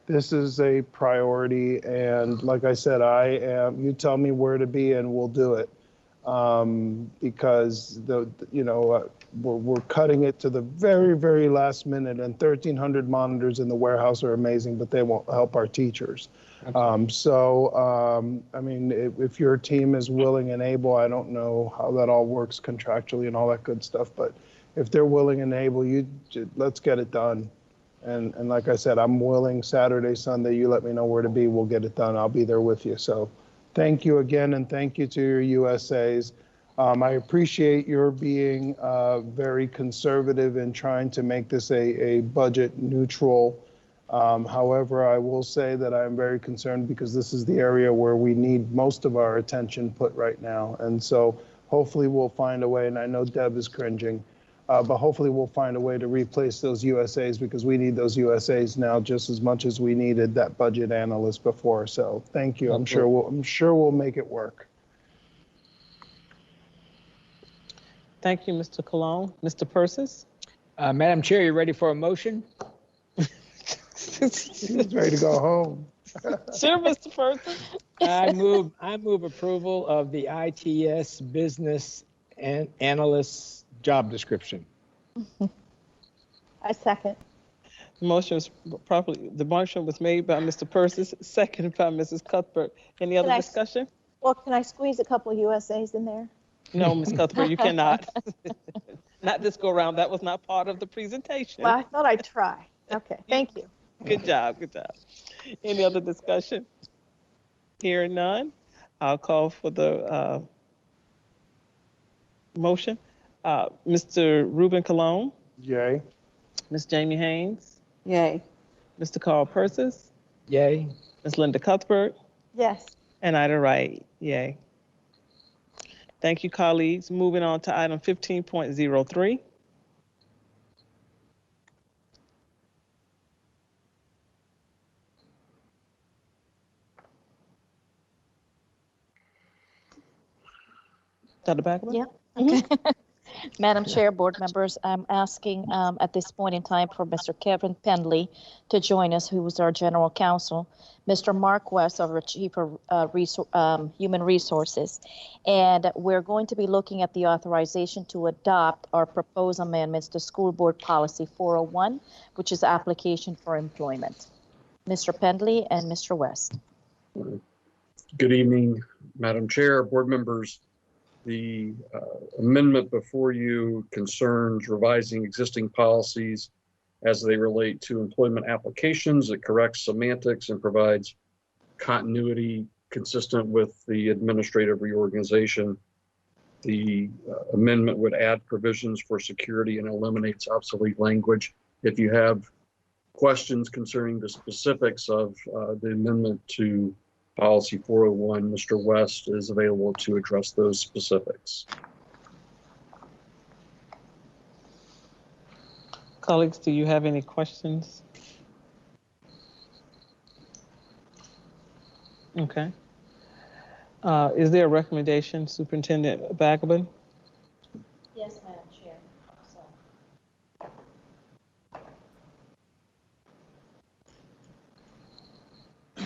[SPEAKER 2] this is a priority. And like I said, you tell me where to be and we'll do it. Because we're cutting it to the very, very last minute, and 1,300 monitors in the warehouse are amazing, but they won't help our teachers. If your team is willing and able, I don't know how that all works contractually and all that good stuff, but if they're willing and able, let's get it done. And like I said, I'm willing Saturday, Sunday, you let me know where to be, we'll get it done. I'll be there with you. So thank you again, and thank you to your USAs. I appreciate your being very conservative in trying to make this a budget neutral. However, I will say that I'm very concerned because this is the area where we need most of our attention put right now. And so hopefully we'll find a way, and I know Deb is cringing, but hopefully we'll find a way to replace those USAs because we need those USAs now just as much as we needed that budget analyst before. So thank you. I'm sure we'll make it work.
[SPEAKER 1] Thank you, Mr. Cologne. Mr. Persis?
[SPEAKER 5] Madam Chair, you ready for a motion?
[SPEAKER 2] He's ready to go home.
[SPEAKER 1] Sure, Mr. Persis.
[SPEAKER 5] I move approval of the ITS business and analyst job description.
[SPEAKER 4] I second.
[SPEAKER 1] The motion was made by Mr. Persis, seconded by Mrs. Cuthbert. Any other discussion?
[SPEAKER 4] Well, can I squeeze a couple USAs in there?
[SPEAKER 1] No, Ms. Cuthbert, you cannot. Not this go around. That was not part of the presentation.
[SPEAKER 4] Well, I thought I'd try. Okay, thank you.
[SPEAKER 1] Good job, good job. Any other discussion? Hearing none, I'll call for the motion. Mr. Ruben Cologne?
[SPEAKER 2] Yay.
[SPEAKER 1] Ms. Jamie Haynes?
[SPEAKER 3] Yay.
[SPEAKER 1] Mr. Carl Persis?
[SPEAKER 5] Yay.
[SPEAKER 1] Ms. Linda Cuthbert?
[SPEAKER 4] Yes.
[SPEAKER 1] And Ida Wright, yay. Thank you, colleagues. Moving on to item 15.03. Dr. Bagler?
[SPEAKER 9] Yeah. Okay. Madam Chair, board members, I'm asking at this point in time for Mr. Kevin Pendley to join us, who is our general counsel, Mr. Mark West, our chief of human resources, and we're going to be looking at the authorization to adopt our proposed amendments to School Board Policy 401, which is application for employment. Mr. Pendley and Mr. West.
[SPEAKER 19] Good evening, Madam Chair, board members. The amendment before you concerns revising existing policies as they relate to employment applications. It corrects semantics and provides continuity consistent with the administrative reorganization. The amendment would add provisions for security and eliminates obsolete language. If you have questions concerning the specifics of the amendment to Policy 401, Mr. West is available to address those specifics.
[SPEAKER 1] Colleagues, do you have any questions? Okay. Is there a recommendation, Superintendent Bagabin?
[SPEAKER 9] Yes, Madam Chair.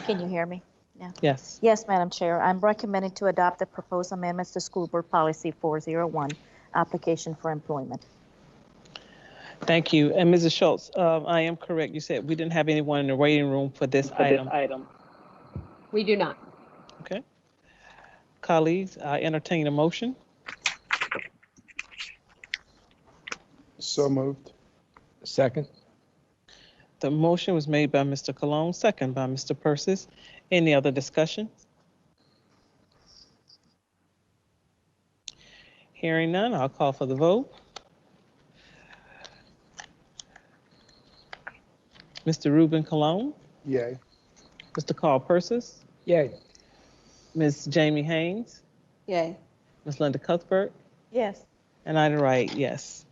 [SPEAKER 9] Can you hear me? Yeah.
[SPEAKER 1] Yes.
[SPEAKER 9] Yes, Madam Chair. I'm recommending to adopt the proposed amendments to School Board Policy 401, application for employment.
[SPEAKER 1] Thank you. And Mrs. Schultz, I am correct. You said we didn't have anyone in the waiting room for this item.
[SPEAKER 6] We do not.
[SPEAKER 1] Okay. Colleagues, I entertain a motion.
[SPEAKER 2] So moved.
[SPEAKER 5] Second.
[SPEAKER 1] The motion was made by Mr. Cologne, second by Mr. Persis. Any other discussion? Hearing none, I'll call for the vote. Mr. Ruben Cologne?
[SPEAKER 2] Yay.
[SPEAKER 1] Mr. Carl Persis?
[SPEAKER 5] Yay.
[SPEAKER 1] Ms. Jamie Haynes?
[SPEAKER 3] Yay.
[SPEAKER 1] Ms. Linda Cuthbert?
[SPEAKER 3] Yes.
[SPEAKER 1] And Ida Wright, yes.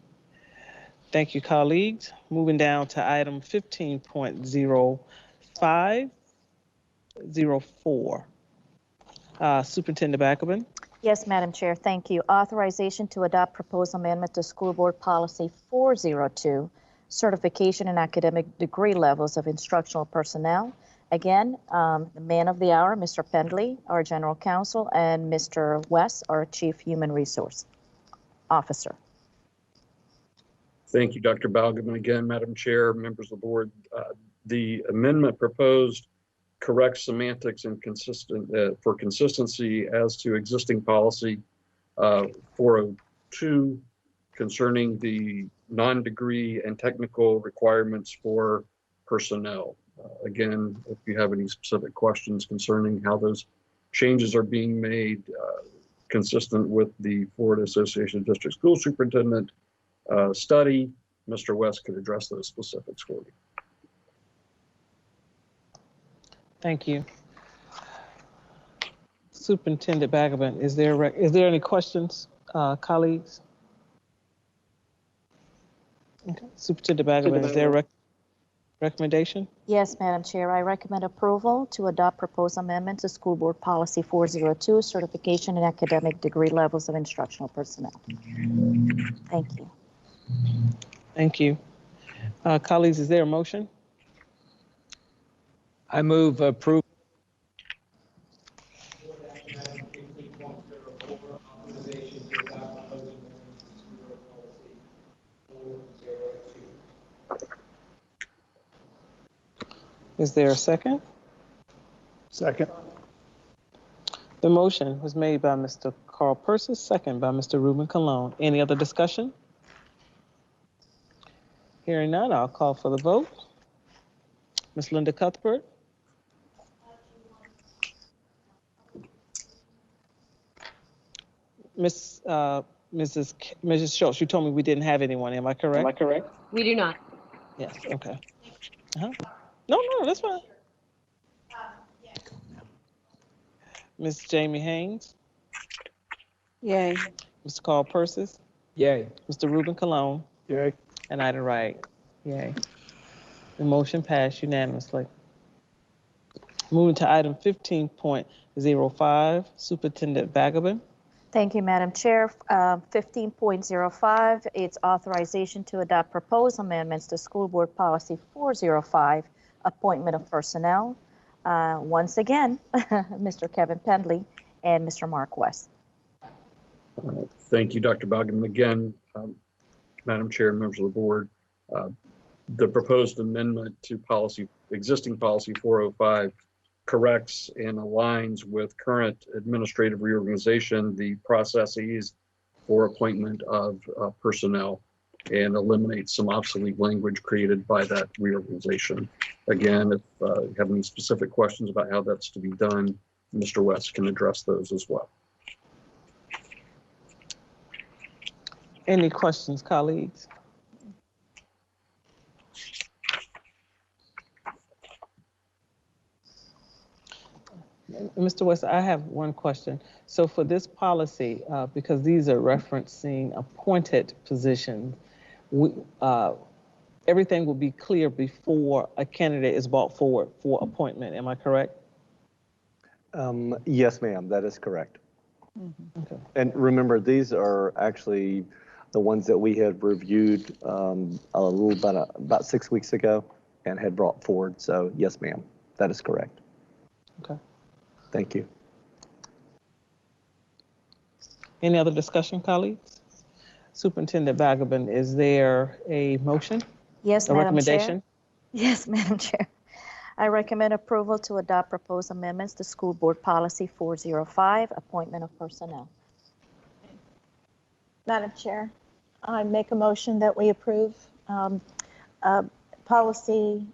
[SPEAKER 1] Thank you, colleagues. Moving down to item 15.0504. Superintendent Bagabin.
[SPEAKER 9] Yes, Madam Chair, thank you. Authorization to adopt proposed amendment to School Board Policy 402, certification and academic degree levels of instructional personnel. Again, the man of the hour, Mr. Pendley, our general counsel, and Mr. West, our chief human resource officer.
[SPEAKER 19] Thank you, Dr. Balgobin. Again, Madam Chair, members of the board, the amendment proposed corrects semantics and for consistency as to existing policy 402 concerning the non-degree and technical requirements for personnel. Again, if you have any specific questions concerning how those changes are being made consistent with the Florida Association of District School Superintendent study, Mr. West could address those specifics for you.
[SPEAKER 1] Thank you. Superintendent Bagabin, is there any questions, colleagues? Okay. Superintendent Bagabin, is there a recommendation?
[SPEAKER 9] Yes, Madam Chair, I recommend approval to adopt proposed amendment to School Board Policy 402, certification and academic degree levels of instructional personnel. Thank you.
[SPEAKER 1] Thank you. Colleagues, is there a motion?
[SPEAKER 5] I move approval.
[SPEAKER 1] Is there a second?
[SPEAKER 2] Second.
[SPEAKER 1] The motion was made by Mr. Carl Persis, second by Mr. Ruben Cologne. Any other discussion? Hearing none, I'll call for the vote. Ms. Linda Cuthbert? Mrs. Schultz, you told me we didn't have anyone. Am I correct?
[SPEAKER 6] Am I correct? We do not.
[SPEAKER 1] Yes, okay. No, that's fine. Ms. Jamie Haynes?
[SPEAKER 3] Yay.
[SPEAKER 1] Mr. Carl Persis?
[SPEAKER 5] Yay.
[SPEAKER 1] Mr. Ruben Cologne?
[SPEAKER 2] Yay.
[SPEAKER 1] And Ida Wright? Yay. The motion passed unanimously. Moving to item 15.05, Superintendent Bagabin.
[SPEAKER 9] Thank you, Madam Chair. 15.05, it's authorization to adopt proposed amendments to School Board Policy 405, appointment of personnel. Once again, Mr. Kevin Pendley and Mr. Mark West.
[SPEAKER 19] Thank you, Dr. Balgam. Again, Madam Chair, members of the board, the proposed amendment to existing policy 405 corrects and aligns with current administrative reorganization, the processes for appointment of personnel, and eliminates some obsolete language created by that reorganization. Again, if you have any specific questions about how that's to be done, Mr. West can address those as well.
[SPEAKER 1] Any questions, colleagues? Mr. West, I have one question. So for this policy, because these are referencing appointed positions, everything will be clear before a candidate is brought forward for appointment. Am I correct?
[SPEAKER 14] Yes, ma'am, that is correct.
[SPEAKER 1] Okay.
[SPEAKER 14] And remember, these are actually the ones that we had reviewed about 6 weeks ago and had brought forward. So yes, ma'am, that is correct.
[SPEAKER 1] Okay.
[SPEAKER 14] Thank you.
[SPEAKER 1] Any other discussion, colleagues? Superintendent Balgobin, is there a motion?
[SPEAKER 9] Yes,
[SPEAKER 1] a
[SPEAKER 9] Madam
[SPEAKER 1] recommendation?
[SPEAKER 9] Chair. Yes, Madam Chair. I recommend approval to adopt proposed amendments to School Board Policy 405, appointment of personnel.
[SPEAKER 4] Madam Chair, I make a motion that we approve policy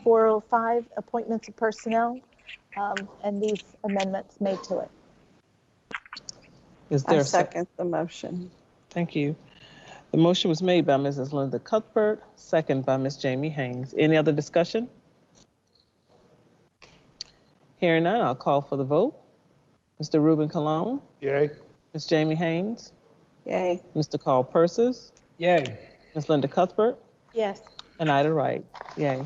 [SPEAKER 4] 405, appointments of personnel, and these amendments made to it.
[SPEAKER 1] Is there
[SPEAKER 3] I second the motion.
[SPEAKER 1] Thank you. The motion was made by Mrs. Linda Cuthbert, second by Ms. Jamie Haynes. Any other discussion? Hearing none, I'll call for the vote. Mr. Ruben Colon.
[SPEAKER 2] Yay.
[SPEAKER 1] Ms. Jamie Haynes.
[SPEAKER 3] Yay.
[SPEAKER 1] Mr. Carl Persis.
[SPEAKER 5] Yay.
[SPEAKER 1] Ms. Linda Cuthbert.
[SPEAKER 4] Yes.
[SPEAKER 1] And Ida Wright. Yay.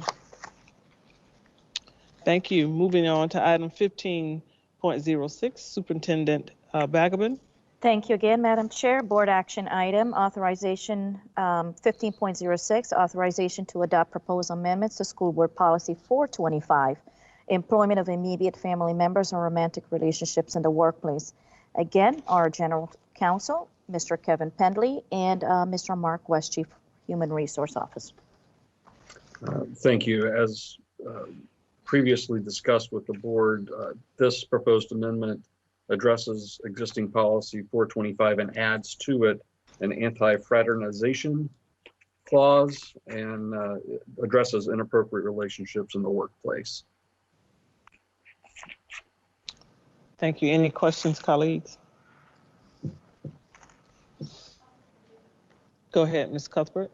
[SPEAKER 1] Thank you. Moving on to item 15.06, Superintendent Balgobin.
[SPEAKER 9] Thank you again, Madam Chair. Board action item, authorization 15.06, authorization to adopt proposed amendments to School Board Policy 425, employment of immediate family members or romantic relationships in the workplace. Again, our General Counsel, Mr. Kevin Pendley, and Mr. Mark West, Chief Human Resource Officer.
[SPEAKER 19] Thank you. As previously discussed with the board, this proposed amendment addresses existing policy 425 and adds to it an anti-fraternization clause and addresses inappropriate relationships in the workplace.
[SPEAKER 1] Thank you. Any questions, colleagues? Go ahead, Ms. Cuthbert.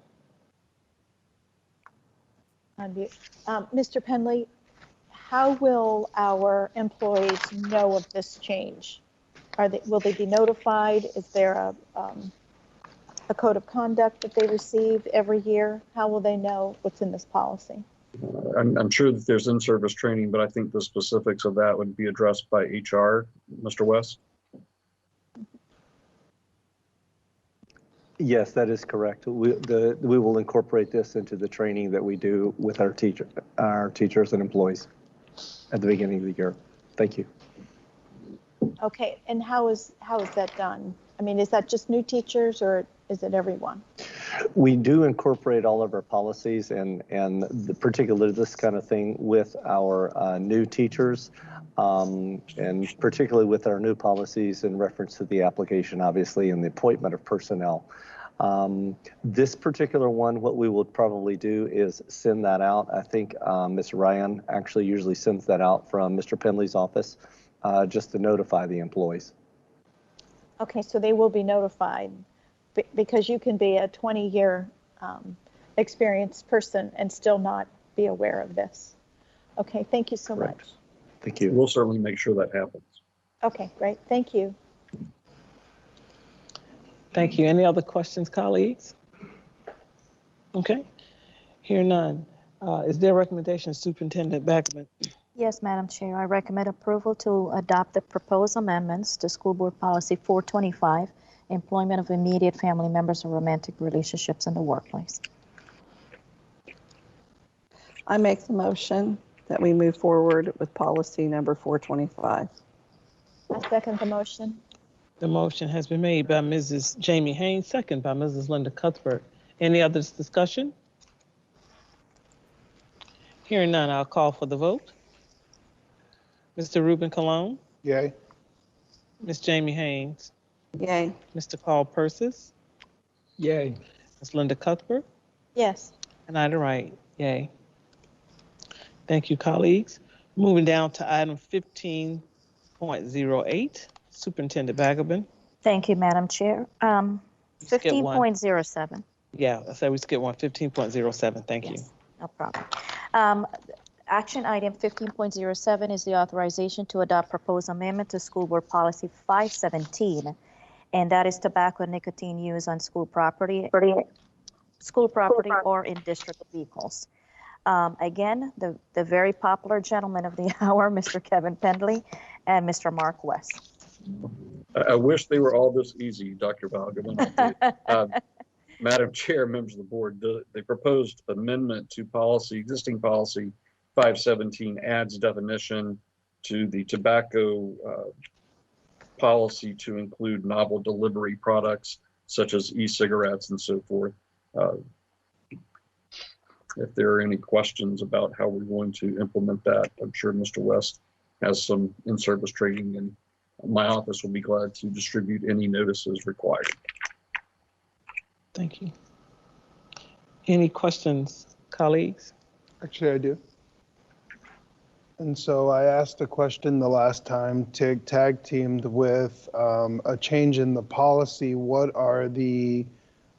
[SPEAKER 4] Mr. Pendley, how will our employees know of this change? Will they be notified? Is there a code of conduct that they receive every year? How will they know what's in this policy?
[SPEAKER 19] I'm sure that there's in-service training, but I think the specifics of that would be addressed by HR. Mr. West?
[SPEAKER 14] Yes, that is correct. We will incorporate this into the training that we do with our teachers and employees at the beginning of the year. Thank you.
[SPEAKER 4] Okay, and how is that done? I mean, is that just new teachers or is it everyone?
[SPEAKER 14] We do incorporate all of our policies and particularly this kind of thing with our new teachers, and particularly with our new policies in reference to the application, obviously, and the appointment of personnel. This particular one, what we will probably do is send that out. I think Ms. Ryan actually usually sends that out from Mr. Pendley's office just to notify the employees.
[SPEAKER 4] Okay, so they will be notified because you can be a 20-year experienced person and still not be aware of this. Okay, thank you so much.
[SPEAKER 14] Thank you.
[SPEAKER 19] We'll certainly make sure that happens.
[SPEAKER 4] Okay, great. Thank you.
[SPEAKER 1] Thank you. Any other questions, colleagues? Okay, hear none. Is there a recommendation, Superintendent Balgobin?
[SPEAKER 9] Yes, Madam Chair, I recommend approval to adopt the proposed amendments to School Board Policy 425, employment of immediate family members or romantic relationships in the workplace.
[SPEAKER 3] I make the motion that we move forward with policy number 425.
[SPEAKER 4] I second the motion.
[SPEAKER 1] The motion has been made by Mrs. Jamie Haynes, second by Mrs. Linda Cuthbert. Any other discussion? Hearing none, I'll call for the vote. Mr. Ruben Colon,
[SPEAKER 2] Yay.
[SPEAKER 1] Ms. Jamie Haynes,
[SPEAKER 3] Yay.
[SPEAKER 1] Mr. Carl Persis,
[SPEAKER 5] Yay.
[SPEAKER 1] Ms. Linda Cuthbert,
[SPEAKER 4] Yes.
[SPEAKER 1] and Ida Wright, yay. Thank you, colleagues. Moving down to item 15.08, Superintendent Bagabin.
[SPEAKER 9] Thank you, Madam Chair.
[SPEAKER 1] Skip one.
[SPEAKER 9] 15.07.
[SPEAKER 1] Yeah, I said we skipped one, 15.07, thank you.
[SPEAKER 9] No problem. Action item 15.07 is the authorization to adopt proposed amendment to School Board Policy 517, and that is tobacco and nicotine use on school property or in district vehicles. Again, the very popular gentleman of the hour, Mr. Kevin Pendley and Mr. Mark West.
[SPEAKER 19] I wish they were all this easy, Dr. Balgobin. Madam Chair, members of the board, the proposed amendment to existing policy 517 adds definition to the tobacco policy to include novel delivery products such as e-cigarettes and so forth. If there are any questions about how we're going to implement that, I'm sure Mr. West has some in-service training, and my office will be glad to distribute any notices required.
[SPEAKER 1] Thank you. Any questions, colleagues?
[SPEAKER 2] Actually, I do. And so I asked a question the last time, tag teamed with a change in the policy. What are the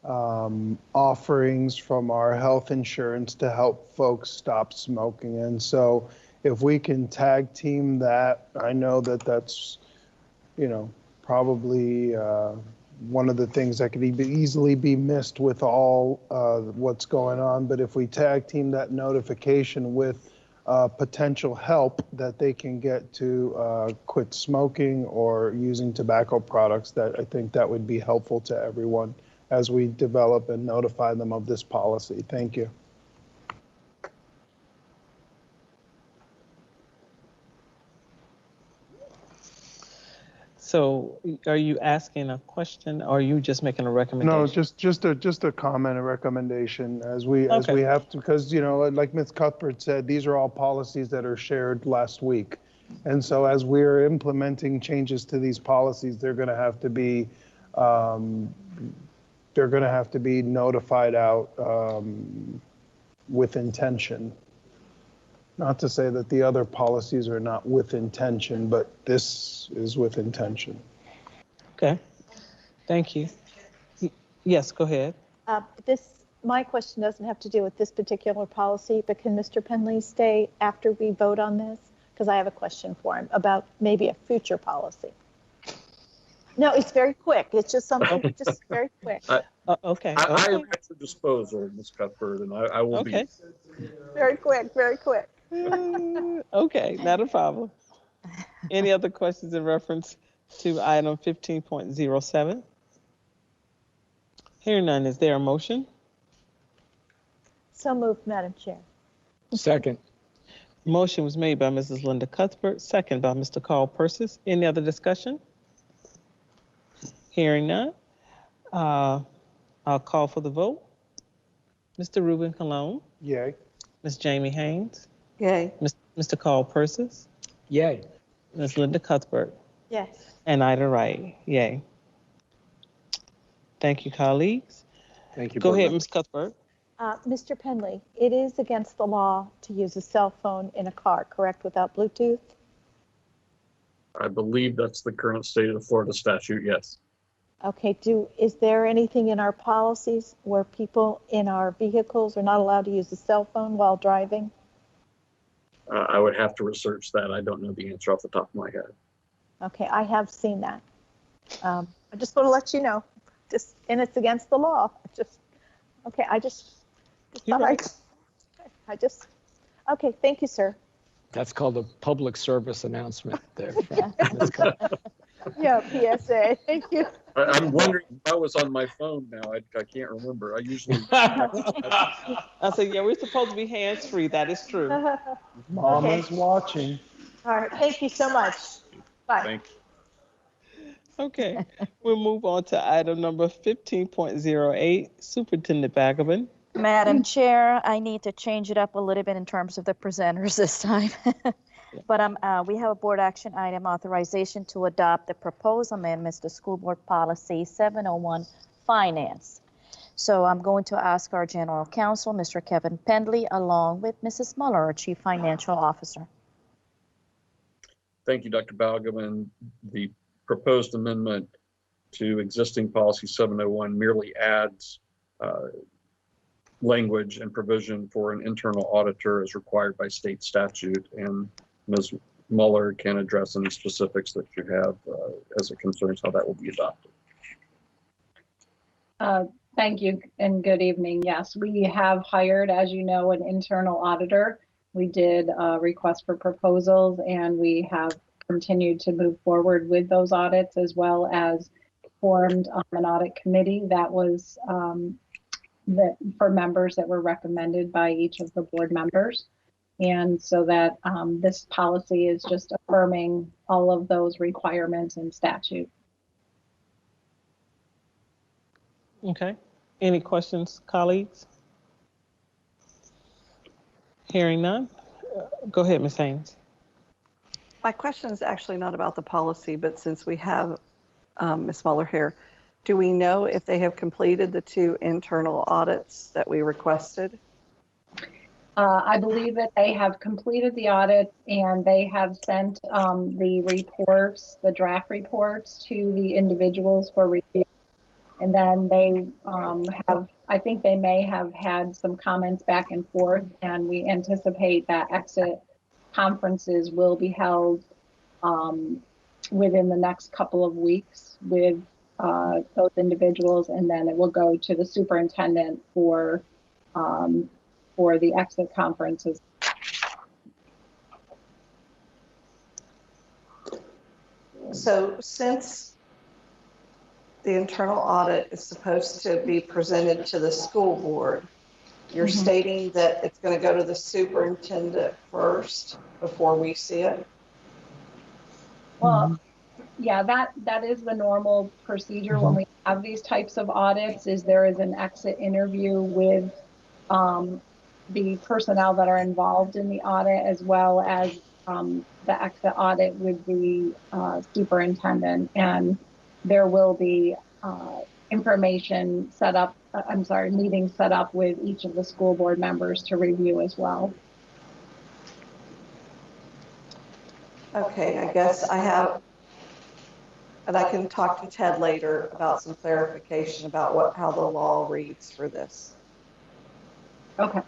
[SPEAKER 2] offerings from our health insurance to help folks stop smoking? And so if we can tag team that, I know that that's, probably one of the things that could easily be missed with all what's going on. But if we tag team that notification with potential help that they can get to quit smoking or using tobacco products, that I think that would be helpful to everyone as we develop and notify them of this policy. Thank you.
[SPEAKER 1] So are you asking a question or are you just making a recommendation?
[SPEAKER 2] No, just a comment, a recommendation as we have to, because like Ms. Cuthbert said, these are all policies that are shared last week. And so as we're implementing changes to these policies, they're going to have to be notified out with intention. Not to say that the other policies are not with intention, but this is with intention.
[SPEAKER 1] Okay, thank you. Yes, go ahead.
[SPEAKER 4] My question doesn't have to do with this particular policy, but can Mr. Pendley stay after we vote on this? Because I have a question for him about maybe a future policy. No, it's very quick. It's just something, just very quick.
[SPEAKER 1] Okay.
[SPEAKER 19] I am at your disposal, Ms. Cuthbert, and I will be.
[SPEAKER 4] Very quick, very quick.
[SPEAKER 1] Okay, not a problem. Any other questions in reference to item 15.07? Hearing none, is there a motion?
[SPEAKER 4] So moved, Madam Chair.
[SPEAKER 5] Second.
[SPEAKER 1] Motion was made by Mrs. Linda Cuthbert, second by Mr. Carl Persis. Any other discussion? Hearing none, I'll call for the vote. Mr. Ruben Colon.
[SPEAKER 2] Yay.
[SPEAKER 1] Ms. Jamie Haynes.
[SPEAKER 3] Yay.
[SPEAKER 1] Mr. Carl Persis.
[SPEAKER 5] Yay.
[SPEAKER 1] Ms. Linda Cuthbert.
[SPEAKER 4] Yes.
[SPEAKER 1] And Ida Wright. Yay. Thank you, colleagues.
[SPEAKER 14] Thank you.
[SPEAKER 1] Go ahead, Ms. Cuthbert.
[SPEAKER 4] Mr. Pendley, it is against the law to use a cell phone in a car, correct, without Bluetooth?
[SPEAKER 19] I believe that's the current state of the Florida statute, yes.
[SPEAKER 4] Okay, is there anything in our policies where people in our vehicles are not allowed to use a cell phone while driving?
[SPEAKER 19] I would have to research that. I don't know the answer off the top of my head.
[SPEAKER 4] Okay, I have seen that. I just want to let you know, and it's against the law. Okay, okay, thank you, sir.
[SPEAKER 5] That's called a public service announcement there.
[SPEAKER 4] Yeah, PSA. Thank you.
[SPEAKER 19] I'm wondering if I was on my phone now. I can't remember. I usually.
[SPEAKER 1] I said, yeah, we're supposed to be hands-free. That is true.
[SPEAKER 2] Mama's watching.
[SPEAKER 4] All right. Thank you so much. Bye.
[SPEAKER 19] Thank you.
[SPEAKER 1] Okay, we'll move on to item number 15.08, Superintendent Bagabin.
[SPEAKER 9] Madam Chair, I need to change it up a little bit in terms of the presenters this time. But we have a board action item, authorization to adopt the proposed amendments to School Board Policy 701, Finance. So I'm going to ask our General Counsel, Mr. Kevin Pendley, along with Mrs. Muller, our Chief Financial Officer.
[SPEAKER 19] Thank you, Dr. Balgam. The proposed amendment to existing policy 701 merely adds language and provision for an internal auditor as required by state statute, and Ms. Muller can address any specifics that you have as it concerns how that will be adopted.
[SPEAKER 13] Thank you and good evening. Yes, we have hired, as you know, an internal auditor. We did a request for proposals, and we have continued to move forward with those audits, as well as formed an audit committee that was for members that were recommended by each of the board members. And so that this policy is just affirming all of those requirements in statute.
[SPEAKER 1] Okay, any questions, colleagues? Hearing none, go ahead, Ms. Haynes.
[SPEAKER 3] My question is actually not about the policy, but since we have Ms. Muller here, do we know if they have completed the 2 internal audits that we requested?
[SPEAKER 13] I believe that they have completed the audit, and they have sent the reports, the draft reports, to the individuals for review. And then they I think they may have had some comments back and forth, and we anticipate that exit conferences will be held within the next couple of weeks with those individuals, and then it will go to the superintendent for the exit conferences.
[SPEAKER 3] So since the internal audit is supposed to be presented to the school board, you're stating that it's going to go to the superintendent first before we see it?
[SPEAKER 13] Well, yeah, that is the normal procedure when we have these types of audits. Is there is an exit interview with the personnel that are involved in the audit, as well as the exit audit with the superintendent, and there will be information set up. Meetings set up with each of the school board members to review as well.
[SPEAKER 3] Okay, I guess I have, and I can talk to Ted later about some clarification about how the law reads for this.
[SPEAKER 13] Okay.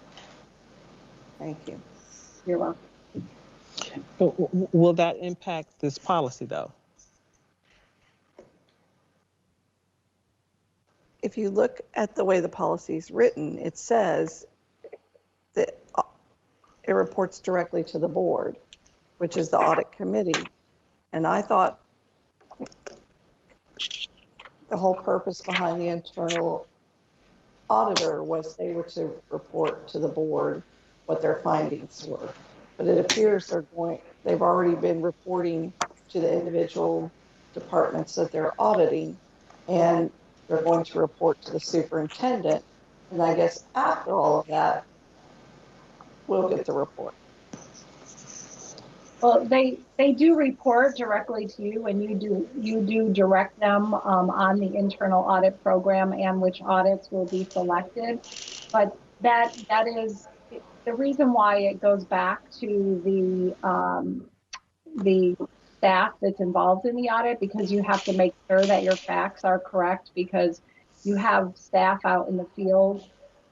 [SPEAKER 3] Thank you.
[SPEAKER 13] You're welcome.
[SPEAKER 1] Will that impact this policy, though?
[SPEAKER 3] If you look at the way the policy is written, it says that it reports directly to the board, which is the audit committee. And I thought the whole purpose behind the internal auditor was they were to report to the board what their findings were. But it appears they've already been reporting to the individual departments that they're auditing, and they're going to report to the superintendent. And I guess after all of that, we'll get the report.
[SPEAKER 13] Well, they do report directly to you, and you do direct them on the internal audit program and which audits will be selected. But that is the reason why it goes back to the staff that's involved in the audit, because you have to make sure that your facts are correct, because you have staff out in the field,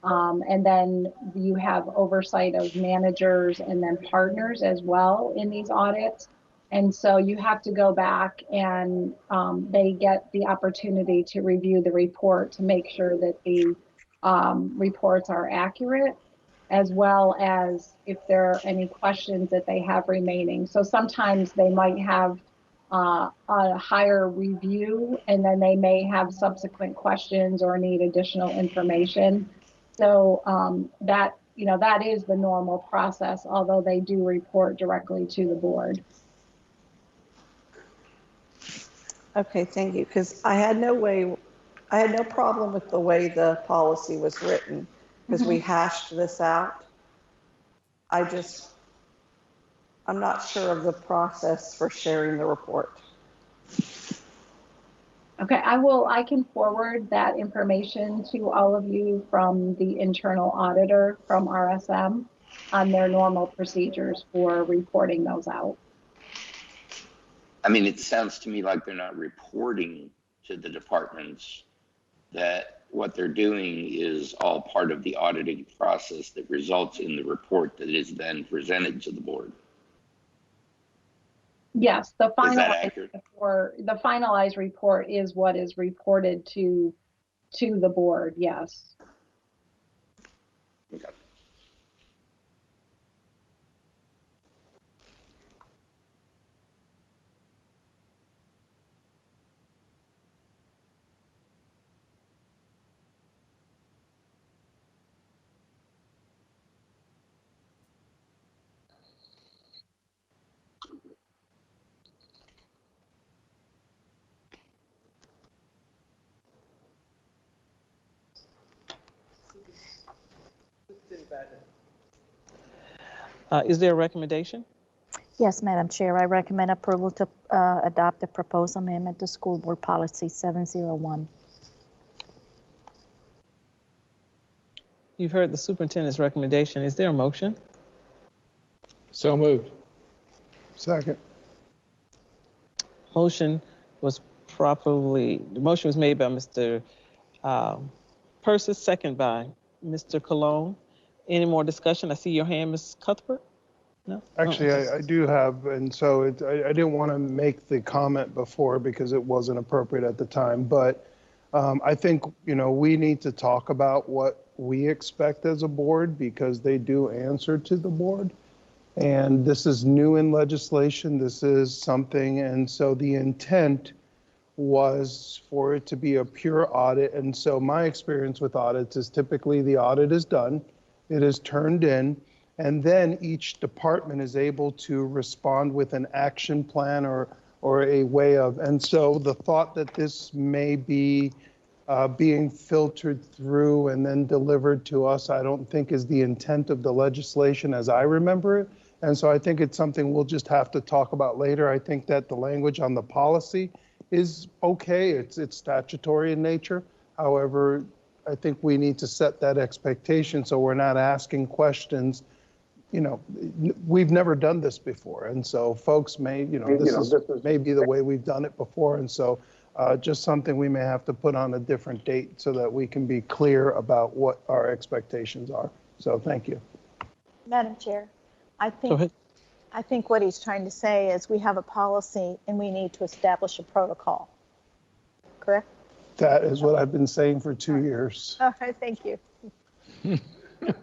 [SPEAKER 13] and then you have oversight of managers and then partners as well in these audits. And so you have to go back, and they get the opportunity to review the report to make sure that the reports are accurate. as well as if there are any questions that they have remaining. So sometimes they might have a higher review, and then they may have subsequent questions or need additional information. So that, you know, that is the normal process, although they do report directly to the board.
[SPEAKER 3] Okay, thank you, because I had no problem with the way the policy was written, because we hashed this out. I'm not sure of the process for sharing the report.
[SPEAKER 13] Okay, I can forward that information to all of you from the internal auditor from RSM on their normal procedures for reporting those out.
[SPEAKER 10] I mean, it sounds to me like they're not reporting to the departments, that what they're doing is all part of the auditing process that results in the report that is then presented to the board.
[SPEAKER 13] Yes, the
[SPEAKER 10] Is that accurate?
[SPEAKER 13] finalized report is what is reported to the board, yes.
[SPEAKER 10] Okay.
[SPEAKER 1] Is there a recommendation?
[SPEAKER 9] Yes, Madam Chair, I recommend approval to adopt the proposed amendment to School Board Policy 701.
[SPEAKER 1] You've heard the superintendent's recommendation. Is there a motion?
[SPEAKER 5] So moved.
[SPEAKER 2] Second.
[SPEAKER 1] The motion was made by Mr. Persis, second by Mr. Cologne. Any more discussion? I see your hand, Ms. Cuthbert. No?
[SPEAKER 2] Actually, I do have, and so I didn't want to make the comment before because it wasn't appropriate at the time, but I think, you know, we need to talk about what we expect as a board because they do answer to the board. And this is new in legislation. This is something, and so the intent was for it to be a pure audit. And so my experience with audits is typically the audit is done, it is turned in, and then each department is able to respond with an action plan or a way of, and so the thought that this may be being filtered through and then delivered to us, I don't think is the intent of the legislation as I remember it. And so I think it's something we'll just have to talk about later. I think that the language on the policy is okay. It's statutory in nature. However, I think we need to set that expectation so we're not asking questions. You know, we've never done this before. And so folks may, this is maybe the way we've done it before. And so just something we may have to put on a different date so that we can be clear about what our expectations are. So thank you.
[SPEAKER 4] Madam Chair,
[SPEAKER 1] Go ahead.
[SPEAKER 4] I think what he's trying to say is we have a policy and we need to establish a protocol, correct?
[SPEAKER 2] That is what I've been saying for 2 years.
[SPEAKER 4] All right, thank you.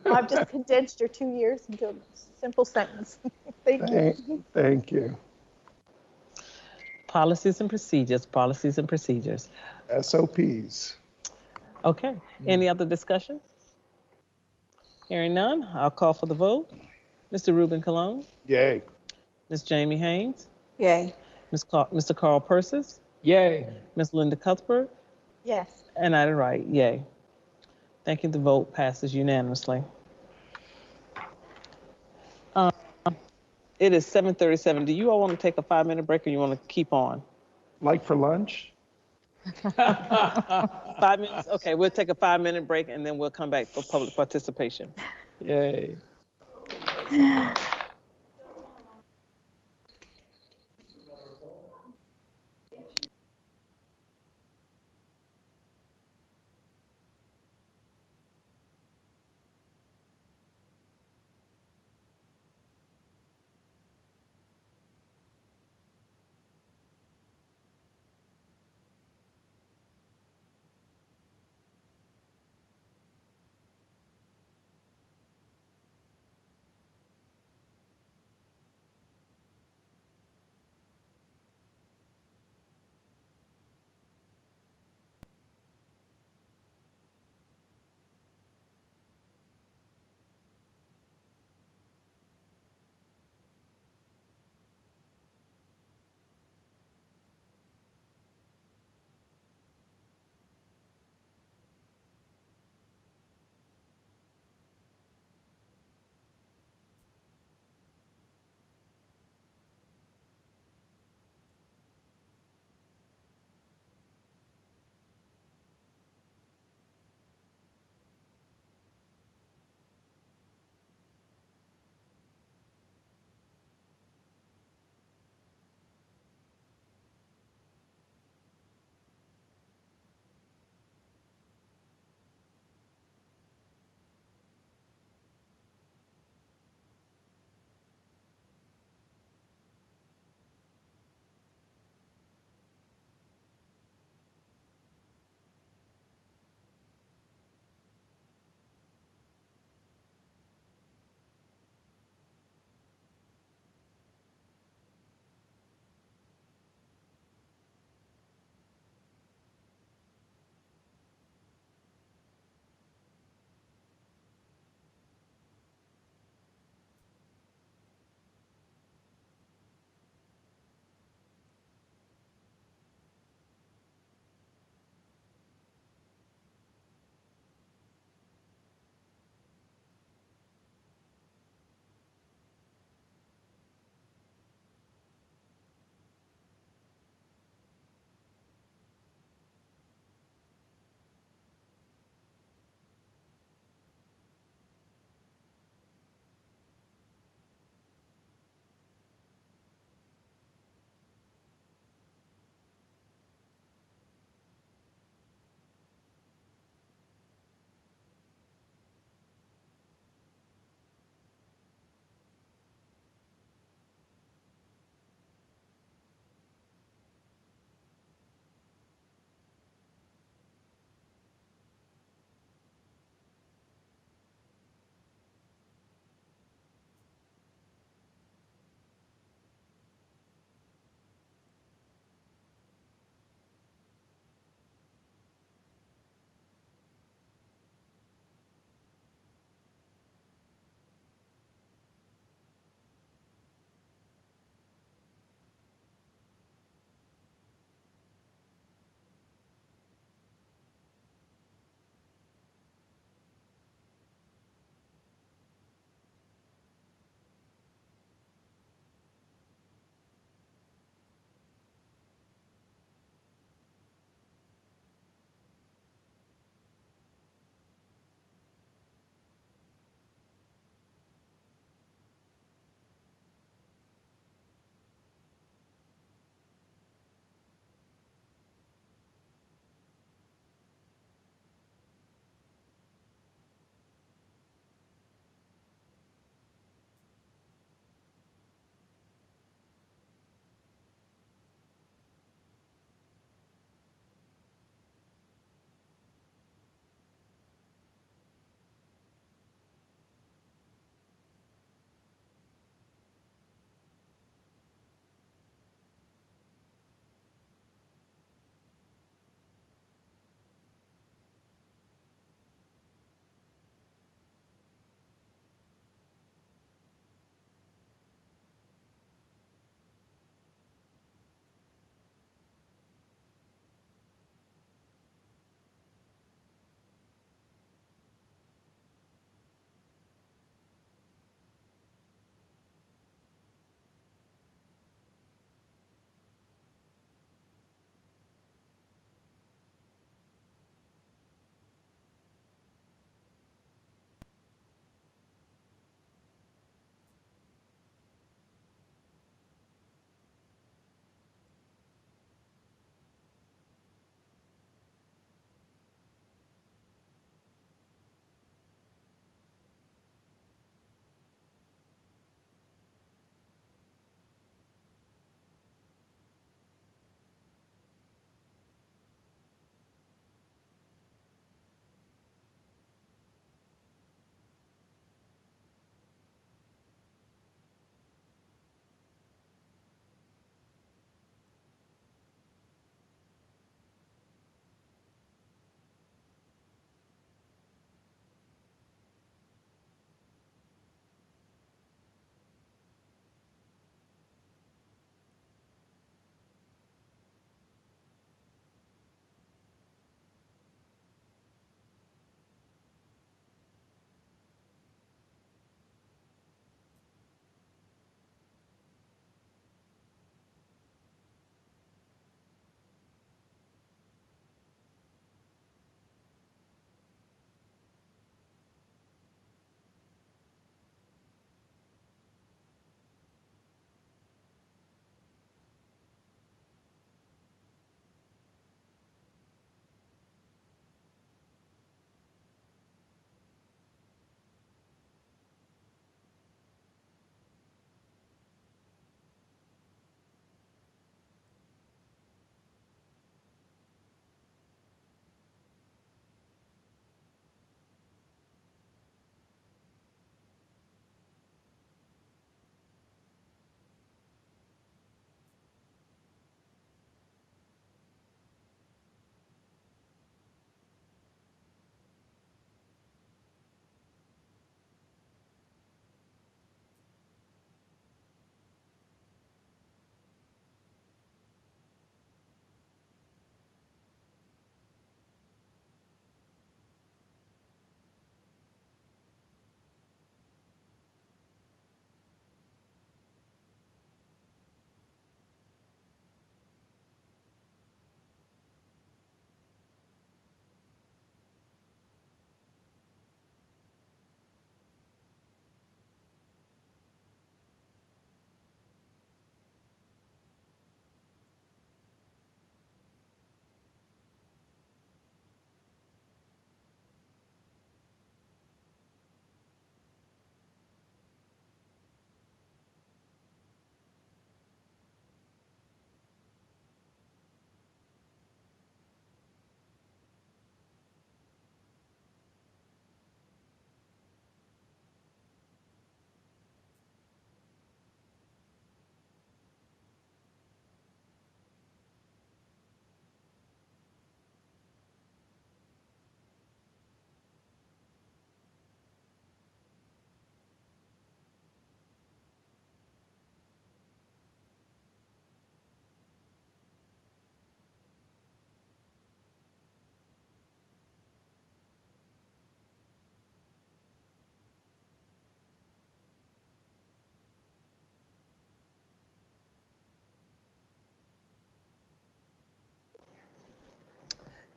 [SPEAKER 4] I've just condensed your 2 years into a simple sentence. Thank you.
[SPEAKER 2] Thank you.
[SPEAKER 1] Policies and procedures, policies and procedures.
[SPEAKER 2] SOPs.
[SPEAKER 1] Okay, any other discussion? Hearing none, I'll call for the vote. Mr. Ruben Cologne?
[SPEAKER 2] Yay.
[SPEAKER 1] Ms. Jamie Haynes?
[SPEAKER 3] Yay.
[SPEAKER 1] Mr. Carl Persis?
[SPEAKER 5] Yay.
[SPEAKER 1] Ms. Linda Cuthbert?
[SPEAKER 4] Yes.
[SPEAKER 1] And Ida Wright, yay. Thank you, the vote passes unanimously. It is 7:37. Do you all want to take a 5-minute break or you want to keep on?
[SPEAKER 2] Like for lunch?
[SPEAKER 1] 5 minutes? Okay, we'll take a 5-minute break and then we'll come back for public participation.
[SPEAKER 5] Yay.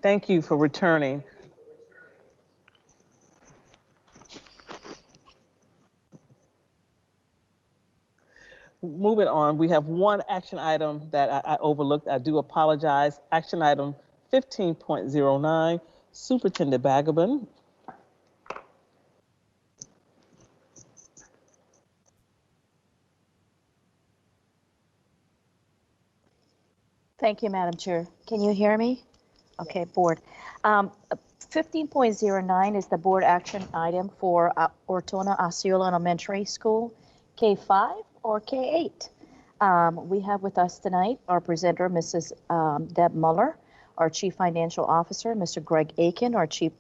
[SPEAKER 1] Thank you for returning. Moving on, we have one action item that I overlooked. I do apologize. Action item 15.09, Superintendent Bagabin.
[SPEAKER 9] Thank you, Madam Chair. Can you hear me? Okay, board. 15.09 is the board action item for Ortona Osceola Elementary School, K5 or K8. We have with us tonight our presenter, Mrs. Deb Muller, our Chief Financial Officer, Mr. Greg Aiken, our Chief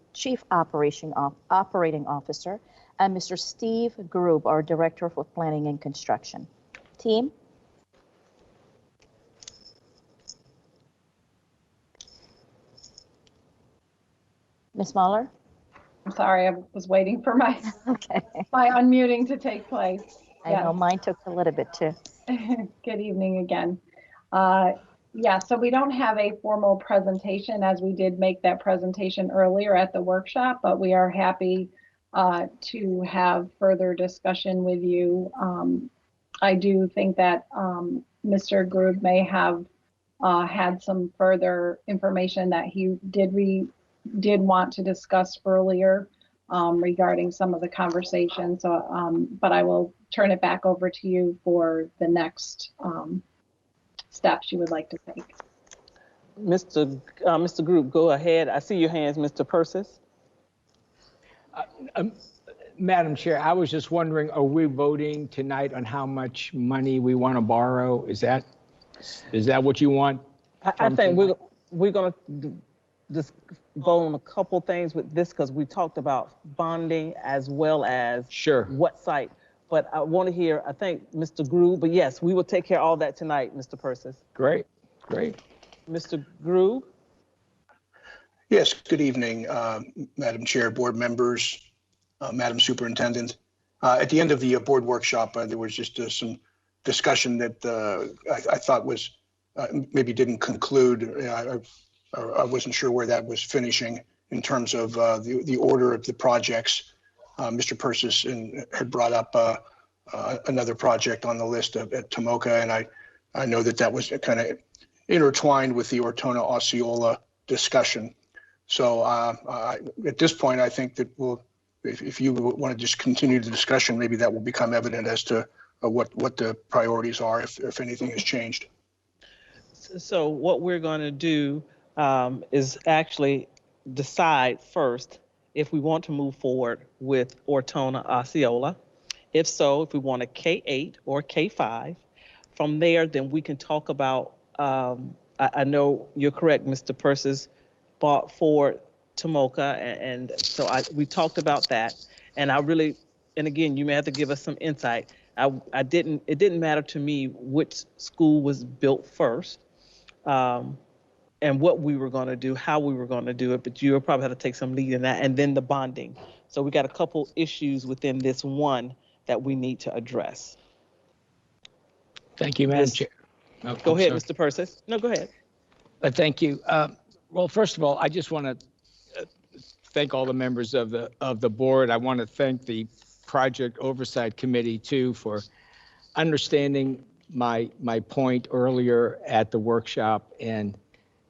[SPEAKER 9] Operating Officer, and Mr. Steve Grube, our Director for Planning and Construction. Team? Ms. Muller?
[SPEAKER 13] I'm sorry, I was waiting for my my unmuting to take place.
[SPEAKER 9] I know mine took a little bit too.
[SPEAKER 13] Good evening again. Yeah, so we don't have a formal presentation as we did make that presentation earlier at the workshop, but we are happy to have further discussion with you. I do think that Mr. Grube may have had some further information that he did want to discuss earlier regarding some of the conversation. So, but I will turn it back over to you for the next steps you would like to take.
[SPEAKER 1] Mr. Grube, go ahead. I see your hands, Mr. Persis.
[SPEAKER 5] Madam Chair, I was just wondering, are we voting tonight on how much money we want to borrow? Is that what you want?
[SPEAKER 1] I think we're going to just vote on a couple things with this because we talked about bonding as well as what site. But I want to hear, I think, Mr. Grube, but yes, we will take care of all that tonight, Mr. Persis.
[SPEAKER 5] Great.
[SPEAKER 1] Mr. Grube?
[SPEAKER 20] Yes, good evening, Madam Chair, board members, Madam Superintendent. At the end of the board workshop, there was just some discussion that I thought was maybe didn't conclude. I wasn't sure where that was finishing in terms of the order of the projects. Mr. Persis had brought up another project on the list at Tomoka, and I know that was kind of intertwined with the Ortona Osceola discussion. So at this point, I think that if you want to just continue the discussion, maybe that will become evident as to what the priorities are, if anything has changed.
[SPEAKER 1] So what we're going to do is actually decide first if we want to move forward with Ortona Osceola. If so, if we want a K8 or K5. From there, then we can talk about, I know you're correct, Mr. Persis bought for Tomoka, and so we talked about that. And and again, you may have to give us some insight. It didn't matter to me which school was built first. And what we were going to do, how we were going to do it, but you'll probably have to take some lead in that, and then the bonding. So we got a couple issues within this one that we need to address.
[SPEAKER 5] Thank you, Madam Chair.
[SPEAKER 1] Go ahead, Mr. Persis. No, go ahead.
[SPEAKER 5] Thank you. Well, first of all, I just want to thank all the members of the board. I want to thank the Project Oversight Committee too for understanding my point earlier at the workshop. And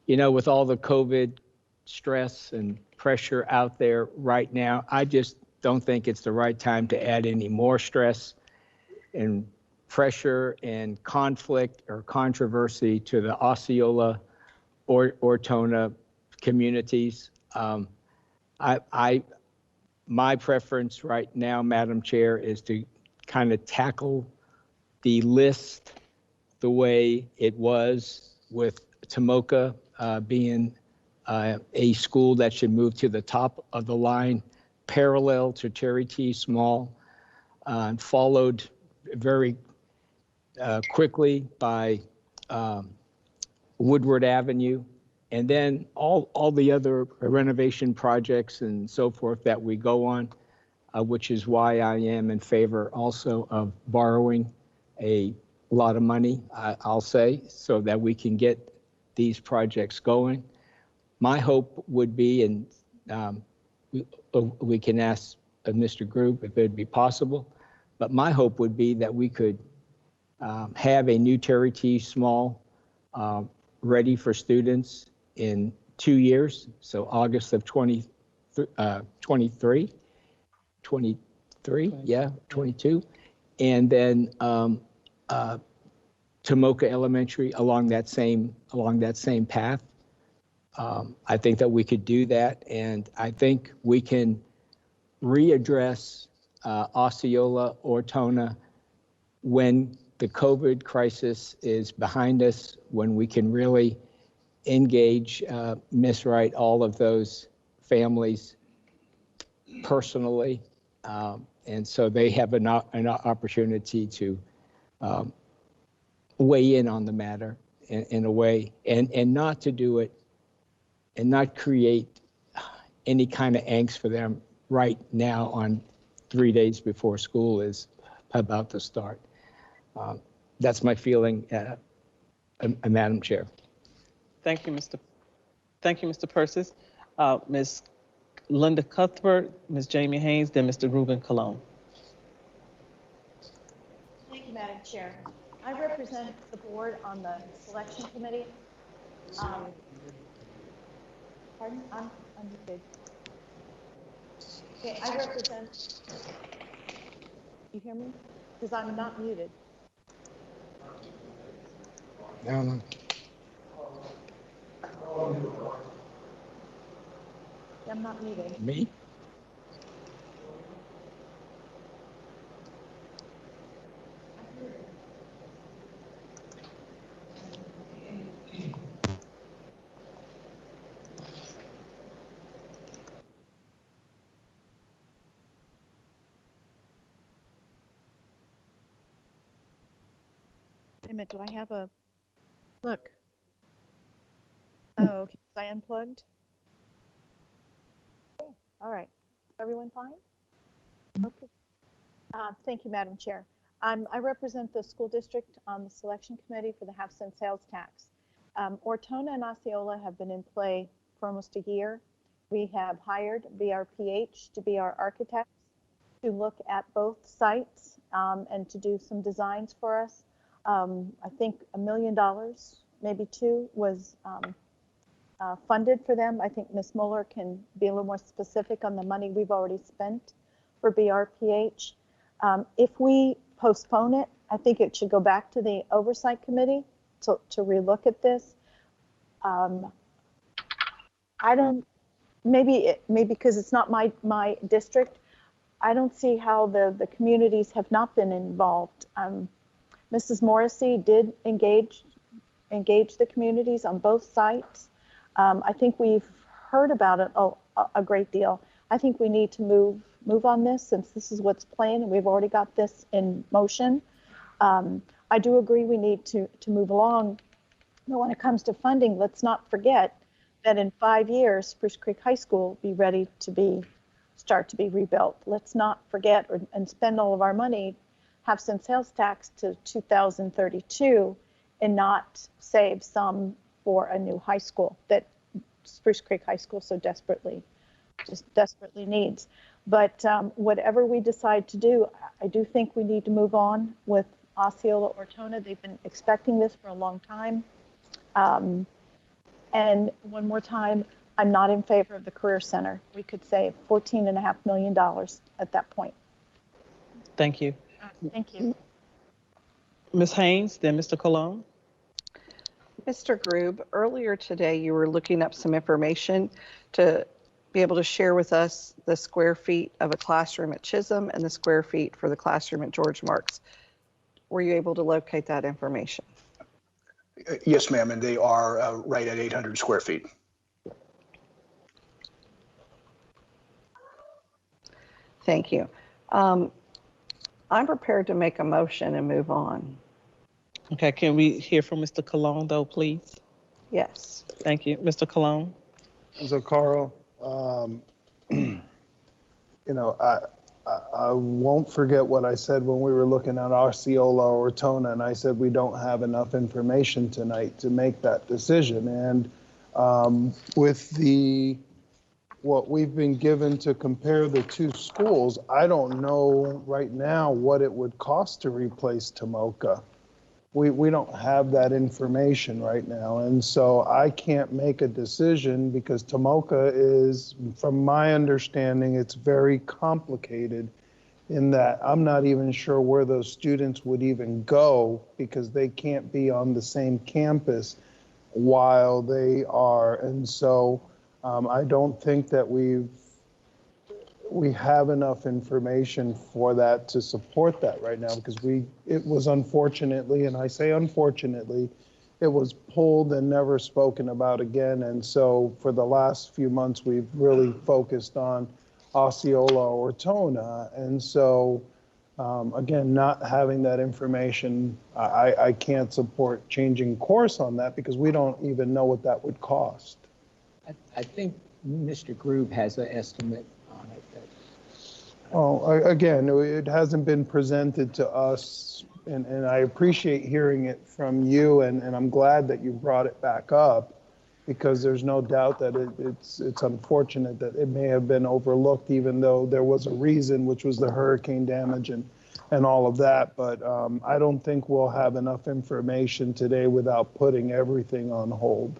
[SPEAKER 5] with all the COVID stress and pressure out there right now, I just don't think it's the right time to add any more stress and pressure and conflict or controversy to the Osceola or Ortona communities. My preference right now, Madam Chair, is to kind of tackle the list the way it was with Tomoka being a school that should move to the top of the line, parallel to Terry T. Small, followed very quickly by Woodward Avenue, and then all the other renovation projects and so forth that we go on, which is why I am in favor also of borrowing a lot of money, I'll say, so that we can get these projects going. My hope would be, and we can ask Mr. Group if it'd be possible, but my hope would be that we could have a new Terry T. Small ready for students in 2 years, so August of 23, yeah, 22, and then Tomoka Elementary along that same path. I think that we could do that, and I think we can readdress Osceola, Ortona when the COVID crisis is behind us, when we can really engage Miss Wright, all of those families personally, and so they have an opportunity to weigh in on the matter in a way, and not to do it and not create any kind of angst for them right now on 3 days before school is about to start. That's my feeling, Madam Chair.
[SPEAKER 1] Thank you, Mr. Persis. Ms. Linda Cuthbert, Ms. Jamie Haynes, then Mr. Ruben Colon.
[SPEAKER 4] Thank you, Madam Chair. I represent the board on the selection committee. Pardon? I'm good. Okay, I represent. You hear me? Because I'm not muted.
[SPEAKER 5] No.
[SPEAKER 4] I'm not muted.
[SPEAKER 5] Me?
[SPEAKER 4] Wait a minute, do I have a, look. Oh, okay, is I unplugged? Okay. All right, everyone fine? Okay. Thank you, Madam Chair. I represent the school district on the selection committee for the half-cent sales tax. Ortona and Osceola have been in play for almost a year. We have hired BRPH to be our architects to look at both sites and to do some designs for us. I think $1 million, maybe $2 was funded for them. I think Ms. Mueller can be a little more specific on the money we've already spent for BRPH. If we postpone it, I think it should go back to the oversight committee to relook at this. I don't, maybe because it's not my district, I don't see how the communities have not been involved. Mrs. Morrissey did engage the communities on both sites. I think we've heard about it a great deal. I think we need to move on this since this is what's planned and we've already got this in motion. I do agree we need to move along. But when it comes to funding, let's not forget that in 5 years, Spruce Creek High School will be ready to start to be rebuilt. Let's not forget and spend all of our money, half-cent sales tax to 2032 and not save some for a new high school that Spruce Creek High School so desperately needs. But whatever we decide to do, I do think we need to move on with Osceola Ortona. They've been expecting this for a long time. And one more time, I'm not in favor of the Career Center. We could save $14.5 million at that point.
[SPEAKER 1] Thank you.
[SPEAKER 4] Thank you.
[SPEAKER 1] Ms. Haynes, then Mr. Colon.
[SPEAKER 3] Mr. Grube, earlier today you were looking up some information to be able to share with us the square feet of a classroom at Chisholm and the square feet for the classroom at George Marks. Were you able to locate that information?
[SPEAKER 20] Yes, ma'am, and they are right at 800 square feet.
[SPEAKER 3] Thank you. I'm prepared to make a motion and move on.
[SPEAKER 1] Okay, can we hear from Mr. Colon though, please?
[SPEAKER 3] Yes.
[SPEAKER 1] Thank you. Mr. Colon.
[SPEAKER 2] So Carl, you know, I won't forget what I said when we were looking at Osceola or Ortona, and I said we don't have enough information tonight to make that decision. And With what we've been given to compare the two schools, I don't know right now what it would cost to replace Tomoka. We don't have that information right now. And so I can't make a decision because Tomoka is, from my understanding, it's very complicated in that I'm not even sure where those students would even go because they can't be on the same campus while they are. And so I don't think that we have enough information for that to support that right now because it was unfortunately, and I say unfortunately, it was pulled and never spoken about again. And so for the last few months, we've really focused on Osceola or Tona. And so again, not having that information, I can't support changing course on that because we don't even know what that would cost.
[SPEAKER 5] I think Mr. Grube has an estimate on it.
[SPEAKER 2] Well, again, it hasn't been presented to us, and I appreciate hearing it from you, and I'm glad that you brought it back up because there's no doubt that it's unfortunate that it may have been overlooked, even though there was a reason, which was the hurricane damage and all of that. But I don't think we'll have enough information today without putting everything on hold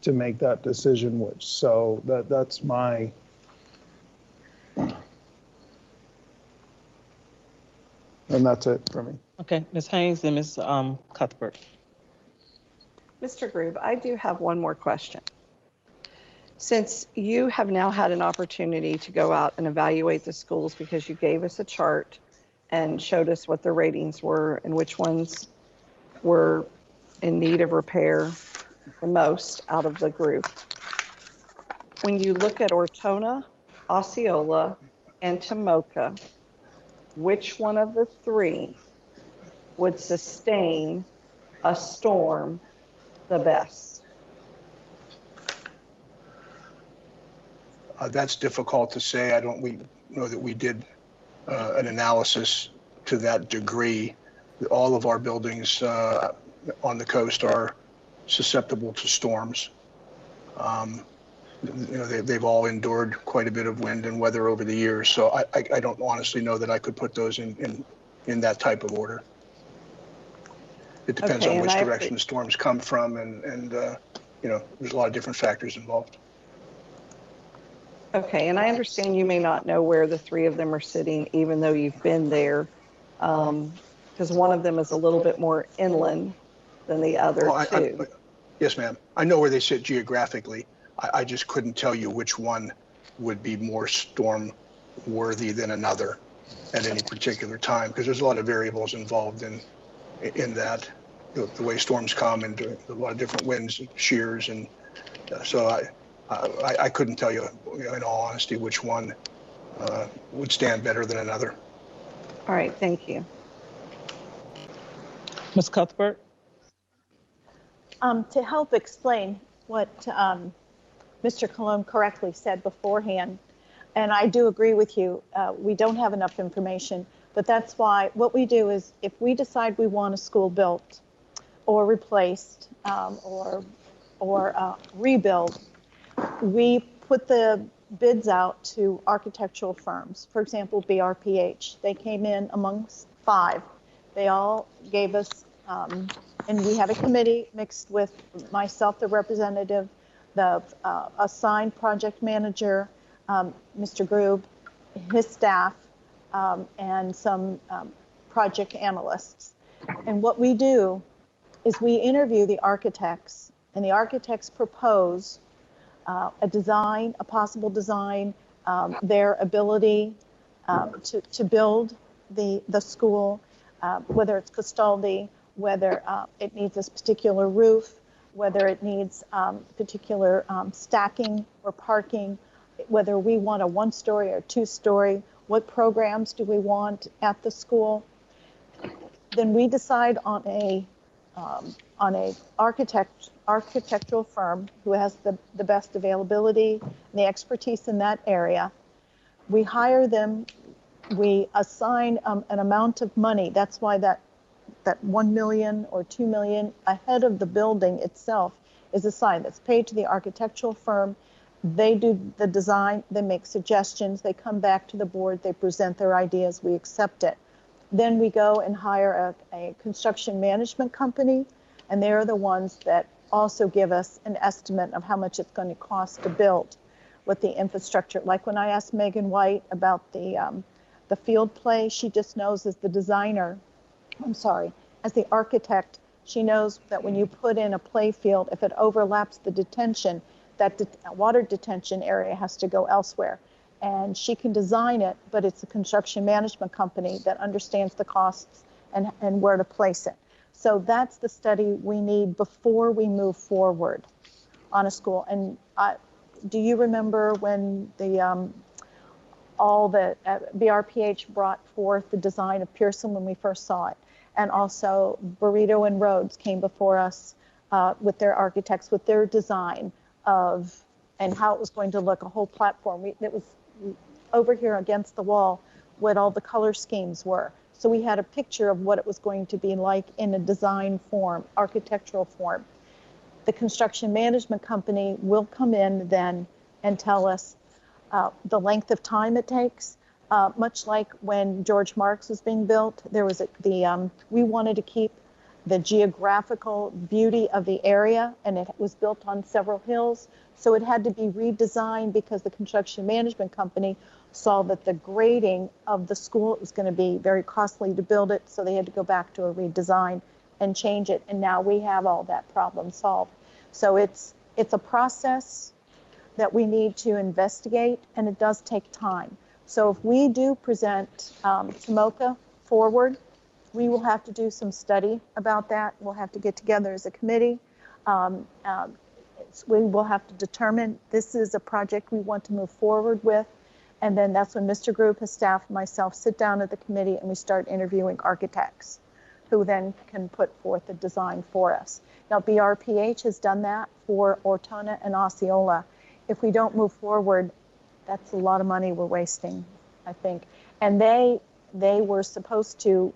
[SPEAKER 2] to make that decision. So that's my. And that's it for me.
[SPEAKER 1] Okay, Ms. Haynes and Ms. Cuthbert.
[SPEAKER 3] Mr. Grube, I do have one more question. Since you have now had an opportunity to go out and evaluate the schools because you gave us a chart and showed us what the ratings were and which ones were in need of repair the most out of the group. When you look at Ortona, Osceola, and Tomoka, which one of the three would sustain a storm the best?
[SPEAKER 20] That's difficult to say. We know that we did an analysis to that degree. All of our buildings on the coast are susceptible to storms. They've all endured quite a bit of wind and weather over the years. So I don't honestly know that I could put those in that type of order. It depends on which direction the storms come from, and there's a lot of different factors involved.
[SPEAKER 3] Okay, and I understand you may not know where the three of them are sitting, even though you've been there, because one of them is a little bit more inland than the other two.
[SPEAKER 20] Yes, ma'am. I know where they sit geographically. I just couldn't tell you which one would be more storm worthy than another at any particular time, because there's a lot of variables involved in that, the way storms come and a lot of different winds, shears, and so I couldn't tell you, in all honesty, which one would stand better than another.
[SPEAKER 3] All right, thank you.
[SPEAKER 1] Ms. Cuthbert?
[SPEAKER 4] To help explain what Mr. Colon correctly said beforehand, and I do agree with you, we don't have enough information, but that's why what we do is if we decide we want a school built or replaced or rebuild, we put the bids out to architectural firms. For example, BRPH. They came in amongst 5. They all gave us, and we have a committee mixed with myself, the representative, the assigned project manager, Mr. Grube, his staff, and some project analysts. And what we do is we interview the architects, and the architects propose a design, a possible design, their ability to build the school, whether it's Castaldi, whether it needs this particular roof, whether it needs particular stacking or parking, whether we want a 1-story or 2-story, what programs do we want at the school. Then we decide on a architectural firm who has the best availability and the expertise in that area. We hire them, we assign an amount of money. That's why that $1 million or $2 million ahead of the building itself is a sign that's paid to the architectural firm. They do the design, they make suggestions, they come back to the board, they present their ideas, we accept it. Then we go and hire a construction management company, and they're the ones that also give us an estimate of how much it's going to cost to build with the infrastructure. Like when I asked Megan White about the field play, she just knows as the designer, as the architect, she knows that when you put in a play field, if it overlaps the detention, that water detention area has to go elsewhere. And she can design it, but it's a construction management company that understands the costs and where to place it. So that's the study we need before we move forward on a school. And do you remember when the all the BRPH brought forth the design of Pearson when we first saw it? And also Burrito and Rhodes came before us with their architects, with their design of and how it was going to look, a whole platform. It was over here against the wall what all the color schemes were. So we had a picture of what it was going to be like in a design form, architectural form. The construction management company will come in then and tell us the length of time it takes. Much like when George Marks was being built, there was we wanted to keep the geographical beauty of the area, and it was built on several hills. So it had to be redesigned because the construction management company saw that the grading of the school was going to be very costly to build it. So they had to go back to a redesign and change it. And now we have all that problem solved. So it's a process that we need to investigate, and it does take time. So if we do present Tomoka forward, we will have to do some study about that. We'll have to get together as a committee. We will have to determine this is a project we want to move forward with. And then that's when Mr. Group, his staff, and myself sit down at the committee and we start interviewing architects who then can put forth a design for us. Now, BRPH has done that for Ortona and Osceola. If we don't move forward, that's a lot of money we're wasting, I think. And they were supposed to,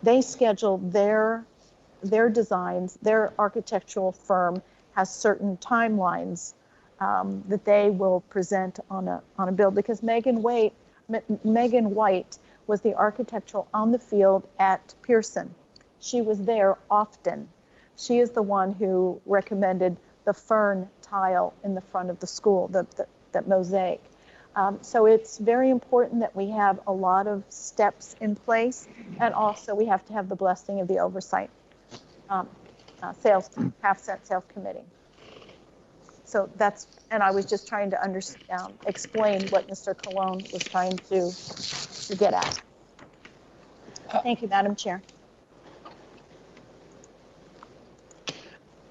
[SPEAKER 4] they scheduled their designs, their architectural firm has certain timelines that they will present on a build, because Megan White was the architectural on the field at Pearson. She was there often. She is the one who recommended the fern tile in the front of the school, that mosaic. So it's very important that we have a lot of steps in place, and also we have to have the blessing of the oversight half-set sales committee. So that's, and I was just trying to explain what Mr. Colon was trying to get at. Thank you, Madam Chair.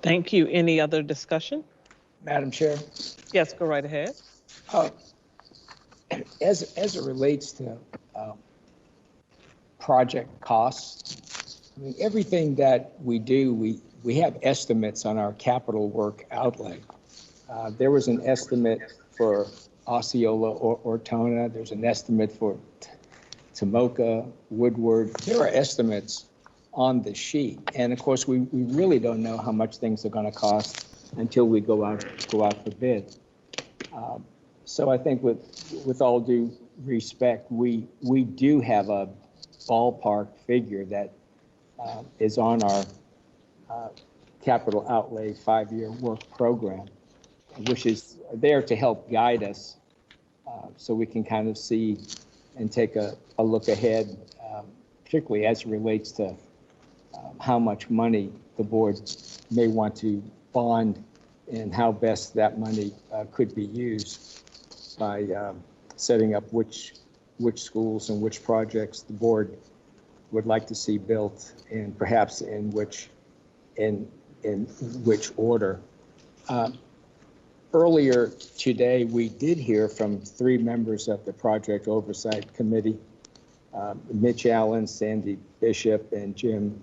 [SPEAKER 1] Thank you. Any other discussion?
[SPEAKER 5] Madam Chair?
[SPEAKER 1] Yes, go right ahead.
[SPEAKER 5] As it relates to project costs, I mean, everything that we do, we have estimates on our capital work outlay. There was an estimate for Osceola or Ortona. There's an estimate for Tomoka, Woodward. There are estimates on the sheet. And of course, we really don't know how much things are going to cost until we go out for bid. So I think with all due respect, we do have a ballpark figure that is on our capital outlay 5-year work program, which is there to help guide us so we can kind of see and take a look ahead, particularly as it relates to how much money the board may want to bond and how best that money could be used by setting up which schools and which projects the board would like to see built, and perhaps in which order. Earlier today, we did hear from 3 members of the Project Oversight Committee, Mitch Allen, Sandy Bishop, and Jim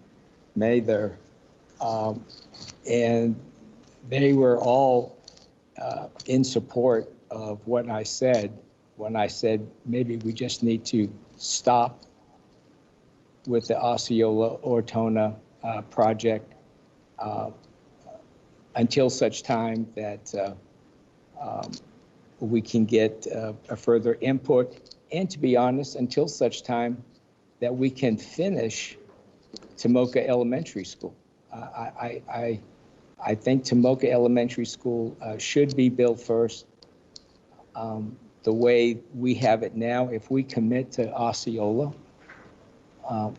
[SPEAKER 5] Mather, and they were all in support of what I said when I said maybe we just need to stop with the Osceola Ortona project until such time that we can get a further input, and to be honest, until such time that we can finish Tomoka Elementary School. I think Tomoka Elementary School should be built first. The way we have it now, if we commit to Osceola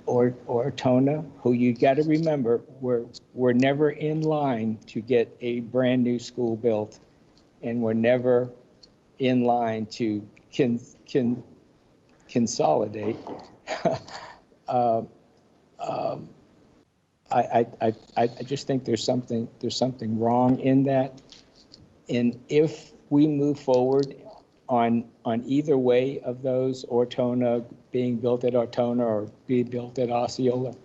[SPEAKER 5] or Tona, who you got to remember, we're never in line to get a brand new school built, and we're never in line to consolidate. I just think there's something wrong in that, and if we move forward on either way of those, Ortona being built at Ortona or being built at Osceola,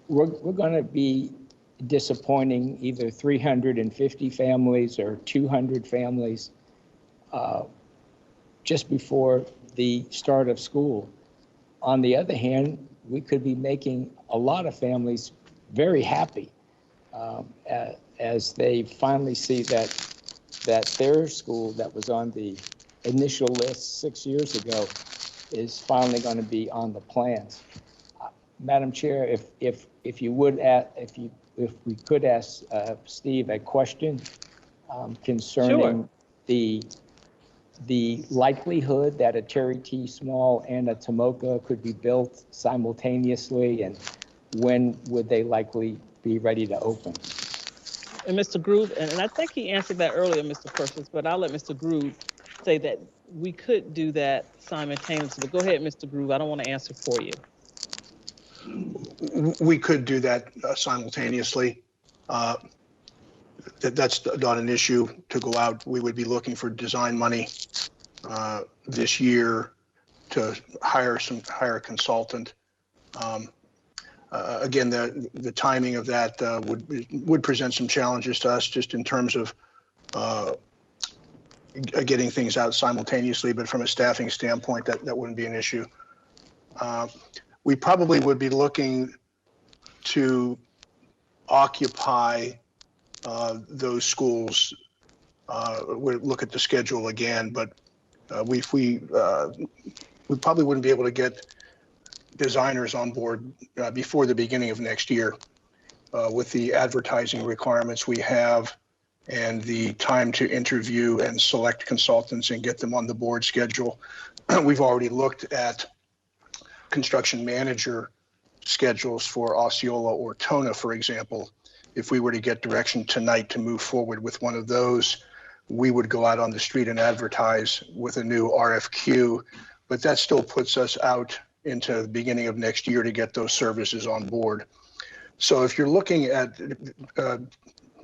[SPEAKER 5] we're going to be disappointing either 350 families or 200 families just before the start of school. On the other hand, we could be making a lot of families very happy as they finally see that their school that was on the initial list 6 years ago is finally going to be on the plans. Madam Chair, if you would if we could ask Steve a question concerning the likelihood that a Terry T. Small and a Tomoka could be built simultaneously, and when would they likely be ready to open?
[SPEAKER 1] And Mr. Groove, and I think he answered that earlier, Mr. Perkins, but I'll let Mr. Groove say that we could do that simultaneously. But go ahead, Mr. Groove. I don't want to answer for you.
[SPEAKER 20] We could do that simultaneously. That's not an issue to go out. We would be looking for design money this year to hire a consultant. Again, the timing of that would present some challenges to us just in terms of getting things out simultaneously, but from a staffing standpoint, that wouldn't be an issue. We probably would be looking to occupy those schools. We'll look at the schedule again, but we probably wouldn't be able to get designers on board before the beginning of next year with the advertising requirements we have and the time to interview and select consultants and get them on the board schedule. We've already looked at construction manager schedules for Osceola or Tona, for example. If we were to get direction tonight to move forward with one of those, we would go out on the street and advertise with a new RFQ, but that still puts us out into the beginning of next year to get those services on board. So if you're looking at,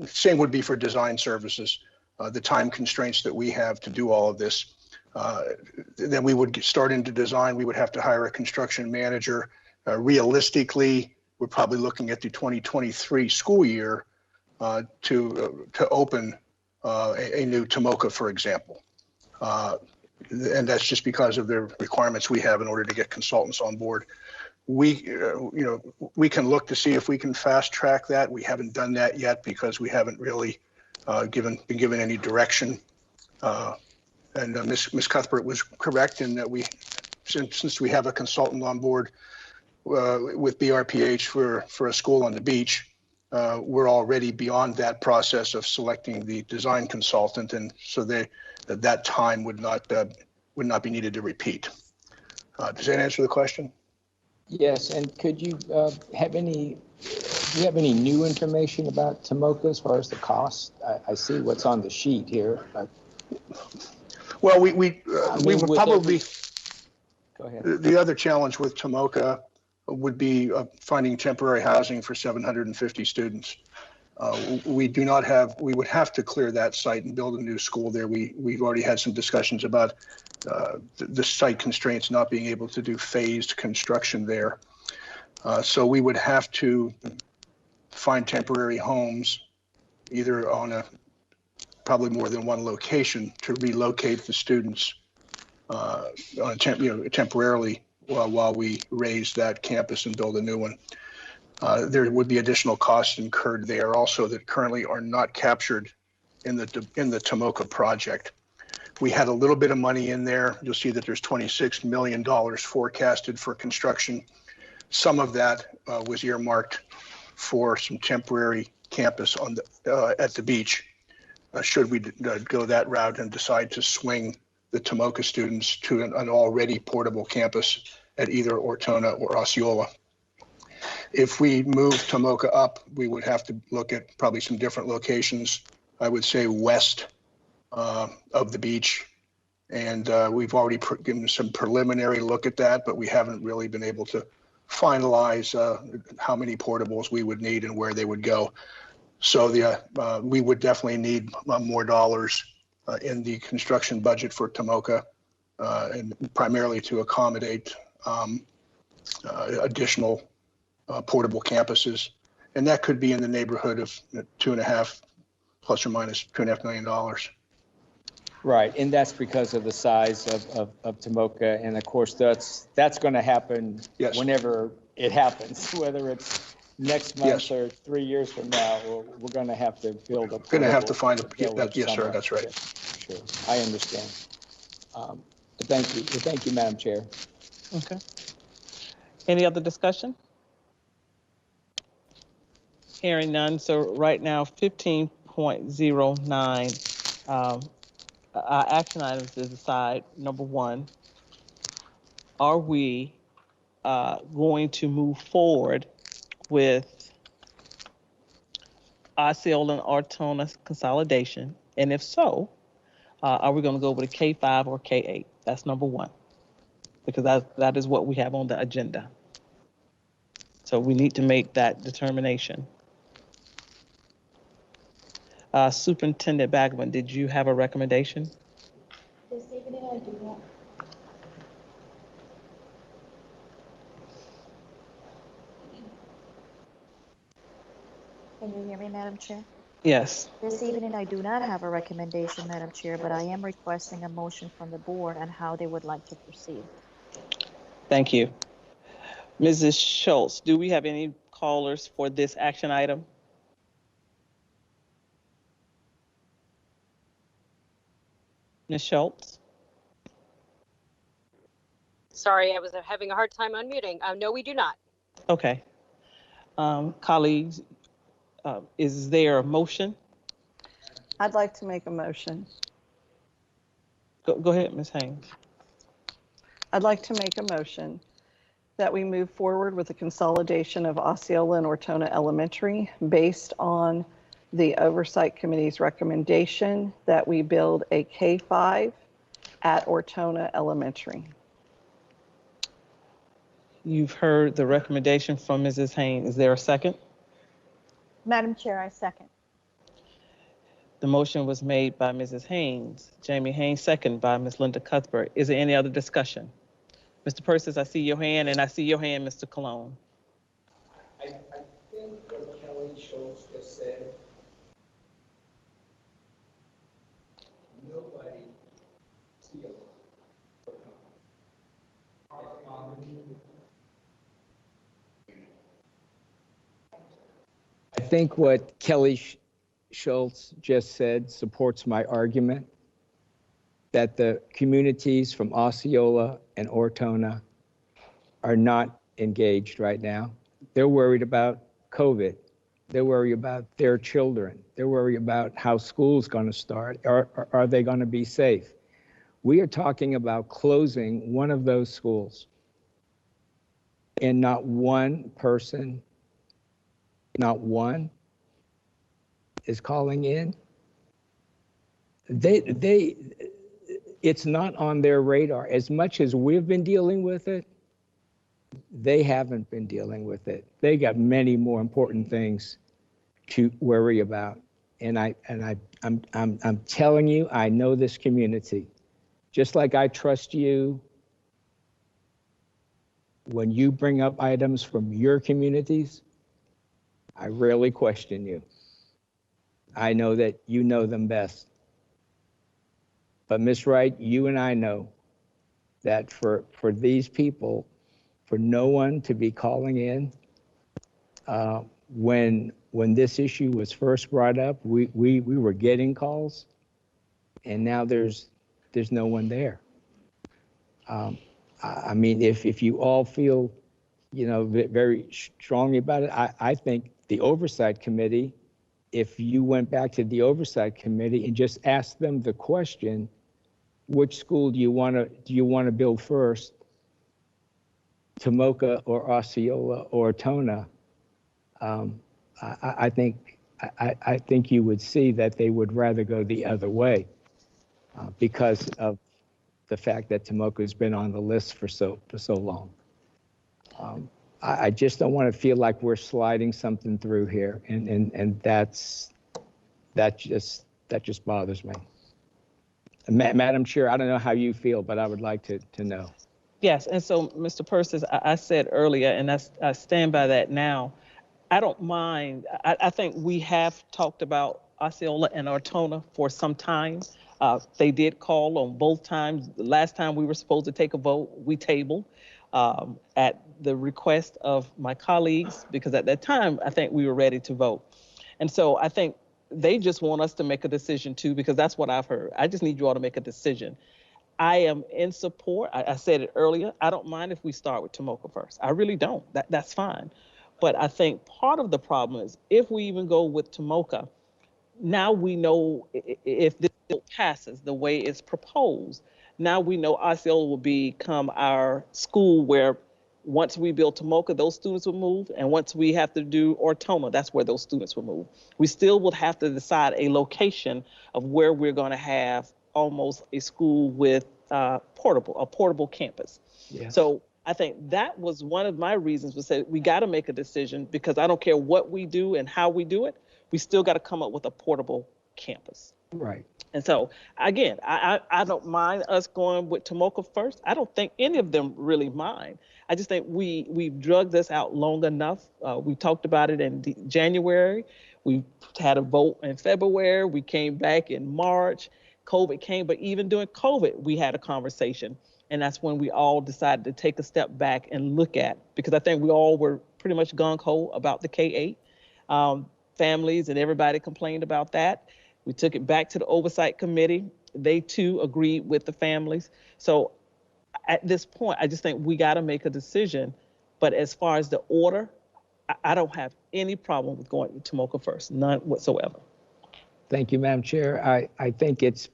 [SPEAKER 20] same would be for design services, the time constraints that we have to do all of this, then we would start into design. We would have to hire a construction manager. Realistically, we're probably looking at the 2023 school year to open a new Tomoka, for example. And that's just because of the requirements we have in order to get consultants on board. We can look to see if we can fast track that. We haven't done that yet because we haven't really been given any direction. And Ms. Cuthbert was correct in that since we have a consultant on board with BRPH for a school on the beach, we're already beyond that process of selecting the design consultant, and so that time would not be needed to repeat. Does that answer the question?
[SPEAKER 5] Yes, and could you do you have any new information about Tomoka as far as the cost? I see what's on the sheet here. But
[SPEAKER 20] well, we would probably.
[SPEAKER 5] Go ahead.
[SPEAKER 20] The other challenge with Tomoka would be finding temporary housing for 750 students. We would have to clear that site and build a new school there. We've already had some discussions about the site constraints, not being able to do phased construction there. So we would have to find temporary homes, either on probably more than one location, to relocate the students temporarily while we raise that campus and build a new one. There would be additional costs incurred there also that currently are not captured in the Tomoka project. We had a little bit of money in there. You'll see that there's $26 million forecasted for construction. Some of that was earmarked for some temporary campus on at the beach. Should we go that route and decide to swing the Tomoka students to an already portable campus at either Ortona or Osceola. If we move Tomoka up, we would have to look at probably some different locations. I would say west of the beach. And we've already given some preliminary look at that, but we haven't really been able to finalize how many portables we would need and where they would go. So we would definitely need more dollars in the construction budget for Tomoka, and primarily to accommodate additional portable campuses. And that could be in the neighborhood of plus or minus $2.5 million.
[SPEAKER 5] Right, and that's because of the size of Tomoka, and of course that's going to happen whenever it happens, whether it's next month or 3 years from now. We're going to have to build a.
[SPEAKER 20] Going to have to find a. Yes, sir. That's right.
[SPEAKER 5] Sure, I understand. But thank you, Madam Chair.
[SPEAKER 1] Okay. Any other discussion? Hearing none. So right now, 15.09. Our action items is decide, number one, are we going to move forward with Osceola and Ortona consolidation? And if so, are we going to go with a K5 or K8? That's number one, because that is what we have on the agenda. So we need to make that determination. Superintendent Bagman, did you have a recommendation?
[SPEAKER 9] This evening I do not. Can you hear me, Madam Chair?
[SPEAKER 1] Yes.
[SPEAKER 9] This evening I do not have a recommendation, Madam Chair, but I am requesting a motion from the board on how they would like to proceed.
[SPEAKER 1] Thank you. Mrs. Schultz, do we have any callers for this action item? Ms. Schultz?
[SPEAKER 21] Sorry, I was having a hard time unmuting. No, we do not.
[SPEAKER 1] Okay. Colleagues, is there a motion?
[SPEAKER 3] I'd like to make a motion.
[SPEAKER 1] Go ahead, Ms. Haynes.
[SPEAKER 3] I'd like to make a motion that we move forward with the consolidation of Osceola and Ortona Elementary based on the Oversight Committee's recommendation that we build a K5 at Ortona Elementary.
[SPEAKER 1] You've heard the recommendation from Mrs. Haynes. Is there a second?
[SPEAKER 4] Madam Chair, I second.
[SPEAKER 1] The motion was made by Mrs. Haynes. Jamie Haynes, second by Ms. Linda Cuthbert. Is there any other discussion? Mr. Persis, I see your hand, and I see your hand, Mr. Cologne.
[SPEAKER 5] I think what Kelly Schultz just said, nobody feels. I think what Kelly Schultz just said supports my argument that the communities from Osceola and Ortona are not engaged right now. They're worried about COVID. They're worried about their children. They're worried about how school's going to start. Are they going to be safe? We are talking about closing one of those schools, and not one person, not one, is calling in. It's not on their radar. As much as we've been dealing with it, they haven't been dealing with it. They got many more important things to worry about. And I'm telling you, I know this community. Just like I trust you when you bring up items from your communities, I rarely question you. I know that you know them best. But Ms. Wright, you and I know that for these people, for no one to be calling in When this issue was first brought up, we were getting calls, and now there's no one there. I mean, if you all feel, very strongly about it, I think the oversight committee, if you went back to the oversight committee and just asked them the question, which school do you want to build first, Tomoka or Osceola or Tona? I think you would see that they would rather go the other way because of the fact that Tomoka has been on the list for so long. I just don't want to feel like we're sliding something through here, and that just bothers me. Madam Chair, I don't know how you feel, but I would like to know.
[SPEAKER 1] Yes, and so Mr. Persis, I said earlier, and I stand by that now. I don't mind. I think we have talked about Osceola and Ortona for some time. They did call on both times. The last time we were supposed to take a vote, we tabled at the request of my colleagues, because at that time, I think we were ready to vote. And so I think they just want us to make a decision too, because that's what I've heard. I just need you all to make a decision. I am in support. I said it earlier. I don't mind if we start with Tomoka first. I really don't. That's fine. But I think part of the problem is if we even go with Tomoka, now we know if this bill passes the way it's proposed, now we know Osceola will become our school where once we build Tomoka, those students will move. And once we have to do Ortona, that's where those students will move. We still will have to decide a location of where we're going to have almost a school with a portable campus. Yes. So I think that was one of my reasons to say we got to make a decision, because I don't care what we do and how we do it, we still got to come up with a portable campus.
[SPEAKER 5] Right.
[SPEAKER 1] And so again, I don't mind us going with Tomoka first. I don't think any of them really mind. I just think we've drugged this out long enough. We talked about it in January. We had a vote in February. We came back in March. COVID came, but even during COVID, we had a conversation. And that's when we all decided to take a step back and look at, because I think we all were pretty much gung-ho about the K-8. Families and everybody complained about that. We took it back to the oversight committee. They too agreed with the families. So at this point, I just think we got to make a decision. But as far as the order, I don't have any problem with going to Tomoka first, none whatsoever.
[SPEAKER 5] Thank you, Madam Chair. I think it's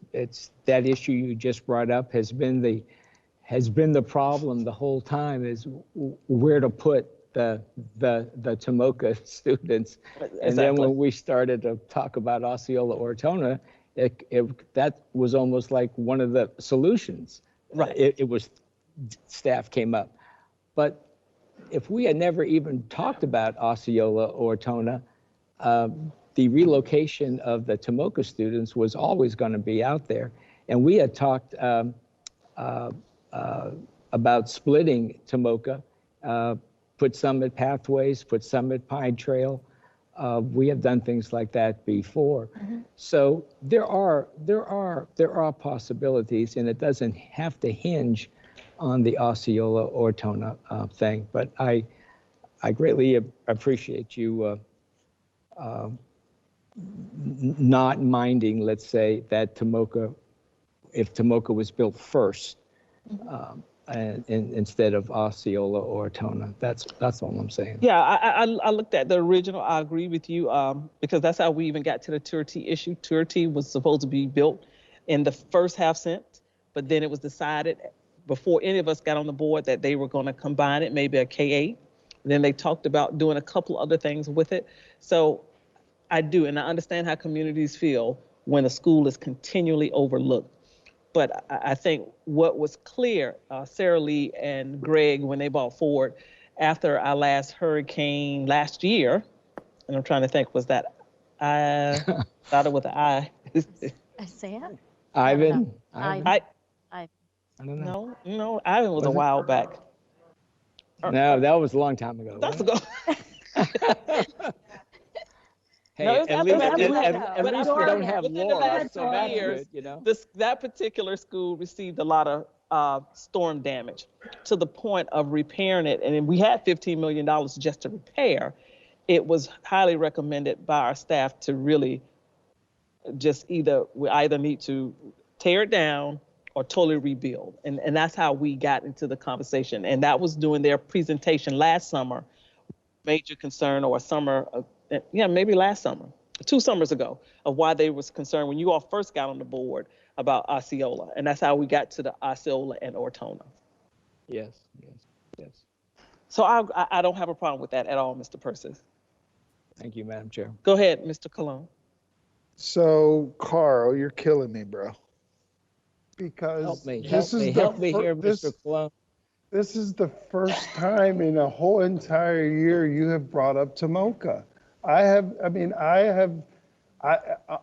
[SPEAKER 5] that issue you just brought up has been the problem the whole time, is where to put the Tomoka students. Exactly. And then when we started to talk about Osceola Ortona, that was almost like one of the solutions. Right. It was, staff came up. But if we had never even talked about Osceola Ortona, the relocation of the Tomoka students was always going to be out there. And we had talked about splitting Tomoka, put some at Pathways, put some at Pine Trail. We have done things like that before. Mm-hmm. So there are possibilities, and it doesn't have to hinge on the Osceola Ortona thing. But I greatly appreciate you not minding, let's say, that Tomoka, if Tomoka was built first, and instead of Osceola or Ortona. That's all I'm saying. Yeah,
[SPEAKER 1] I looked at the original. I agree with you, because that's how we even got to the Tour T issue. Tour T was supposed to be built in the first half cent, but then it was decided before any of us got on the board that they were going to combine it, maybe a K-8. Then they talked about doing a couple other things with it. So I do, and I understand how communities feel when a school is continually overlooked. But I think what was clear, Sarah Lee and Greg, when they bought forward after our last hurricane last year, and I'm trying to think, was that started with an I?
[SPEAKER 9] Sam?
[SPEAKER 5] Ivan?
[SPEAKER 1] I don't know. No, Ivan was a while back.
[SPEAKER 5] No, that was a long time ago.
[SPEAKER 1] That's ago.
[SPEAKER 5] Hey, no, at least we don't have Laura, so that's good, you know.
[SPEAKER 1] That particular school received a lot of storm damage to the point of repairing it. And we had $15 million just to repair. it was highly recommended by our staff to really we either need to tear it down or totally rebuild. And that's how we got into the conversation. And that was during their presentation last summer, major concern, or maybe last summer, 2 summers ago, of why they was concerned when you all first got on the board about Osceola. And that's how we got to the Osceola and Ortona.
[SPEAKER 5] Yes.
[SPEAKER 1] So I don't have a problem with that at all, Mr. Persis.
[SPEAKER 5] Thank you, Madam Chair.
[SPEAKER 1] Go ahead, Mr. Colon.
[SPEAKER 2] So, Carl, you're killing me, bro. Because
[SPEAKER 5] help me here, Mr. Colon.
[SPEAKER 2] This is the first time in a whole entire year you have brought up Tomoka.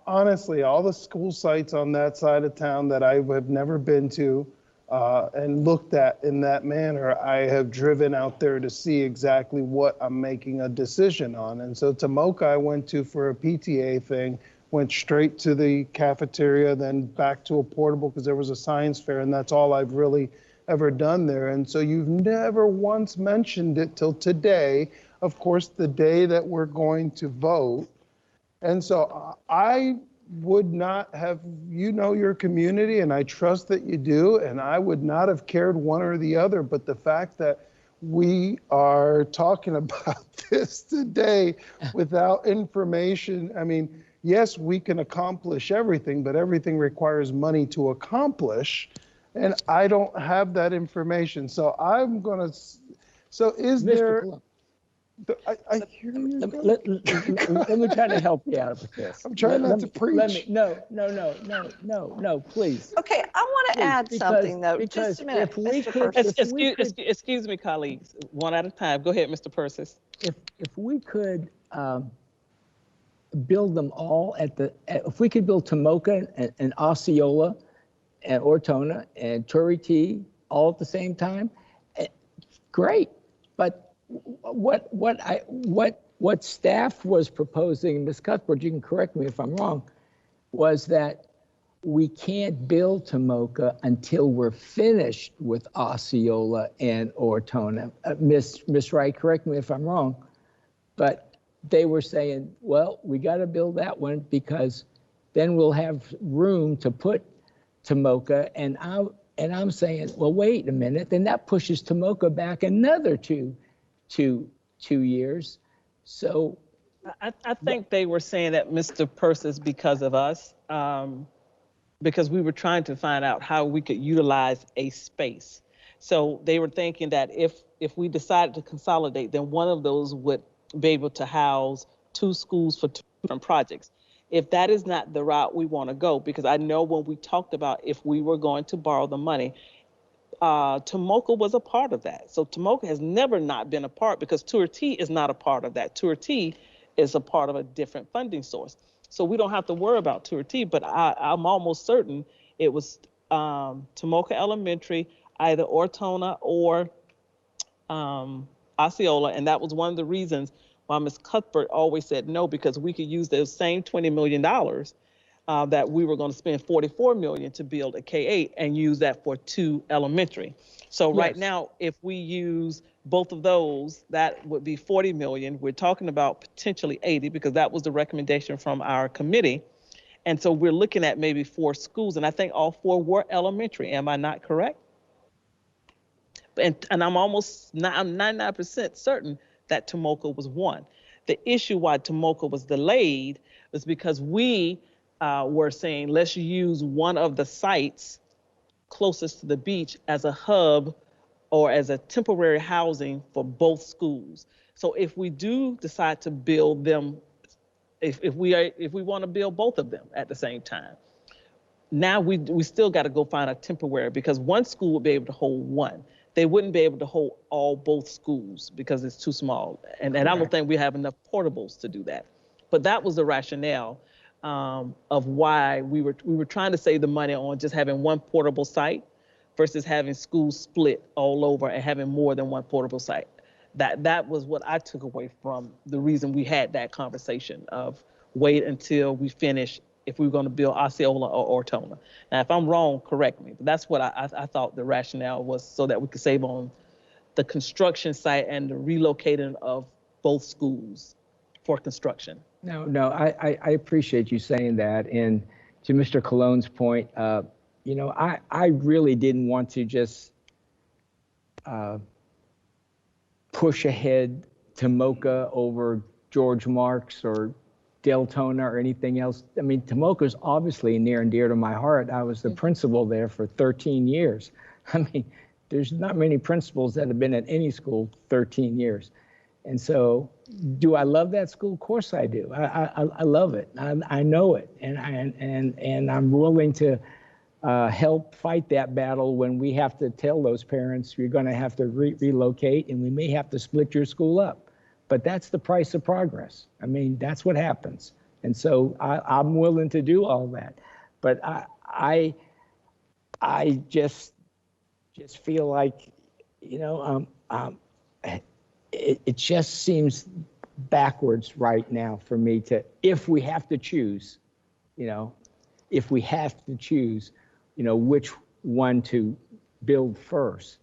[SPEAKER 2] Honestly, all the school sites on that side of town that I have never been to and looked at in that manner, I have driven out there to see exactly what I'm making a decision on. And so Tomoka I went to for a PTA thing, went straight to the cafeteria, then back to a portable because there was a science fair, and that's all I've really ever done there. And so you've never once mentioned it till today, of course, the day that we're going to vote. And so I would not have, your community, and I trust that you do, and I would not have cared one or the other, but the fact that we are talking about this today without information, yes, we can accomplish everything, but everything requires money to accomplish, and I don't have that information. So I'm gonna, is there, I hear you.
[SPEAKER 5] Let me try to help you out with this.
[SPEAKER 2] I'm trying not to preach.
[SPEAKER 5] No, please.
[SPEAKER 3] Okay, I want to add something though. Just a minute,
[SPEAKER 1] Excuse me, colleagues, one at a time. Go ahead, Mr. Persis.
[SPEAKER 5] If we could build them all if we could build Tomoka and Osceola and Ortona and Torrey T all at the same time, great. But what staff was proposing, Ms. Cuthbert, you can correct me if I'm wrong, was that we can't build Tomoka until we're finished with Osceola and Ortona. Ms. Wright, correct me if I'm wrong, but they were saying, well, we got to build that one because then we'll have room to put Tomoka. And I'm saying, well, wait a minute, then that pushes Tomoka back another two years. So
[SPEAKER 1] I think they were saying that, Mr. Persis, because of us, because we were trying to find out how we could utilize a space. So they were thinking that if we decided to consolidate, then one of those would be able to house 2 schools for 2 different projects. If that is not the route we want to go, because I know when we talked about if we were going to borrow the money, Tomoka was a part of that. So Tomoka has never not been a part, because Torrey T is not a part of that. Torrey T is a part of a different funding source. So we don't have to worry about Torrey T, but I'm almost certain it was Tomoka Elementary, either Ortona or Osceola, and that was one of the reasons why Ms. Cuthbert always said no, because we could use those same $20 million that we were going to spend $44 million to build a K-8 and use that for 2 elementary. So right now, if we use both of those, that would be $40 million. We're talking about potentially 80, because that was the recommendation from our committee. And so we're looking at maybe 4 schools, and I think all 4 were elementary. Am I not correct? And I'm 99% certain that Tomoka was one. The issue why Tomoka was delayed was because we were saying, let's use one of the sites closest to the beach as a hub or as a temporary housing for both schools. So if we do decide to build them, if we want to build both of them at the same time, now we still got to go find a temporary, because one school would be able to hold one. They wouldn't be able to hold both schools because it's too small. And I don't think we have enough portables to do that. But that was the rationale of why we were trying to save the money on just having one portable site versus having schools split all over and having more than one portable site. That was what I took away from the reason we had that conversation of wait until we finish if we were going to build Osceola or Ortona. Now, if I'm wrong, correct me. But that's what I thought the rationale was, so that we could save on the construction site and the relocating of both schools. for construction.
[SPEAKER 5] No, I appreciate you saying that. And to Mr. Cologne's point, you know, I really didn't want to just push ahead Tomoka over George Marks or Deltona or anything else. I mean, Tomoka is obviously near and dear to my heart. I was the principal there for 13 years. I mean, there's not many principals that have been at any school 13 years. And so, do I love that school? Of course I do. I love it. I know it, and I'm willing to help fight that battle when we have to tell those parents you're going to have to relocate, and we may have to split your school up. But that's the price of progress. I mean, that's what happens. And so I'm willing to do all that. But I just feel like, you know, it just seems backwards right now for me to, if we have to choose, you know, which one to build first,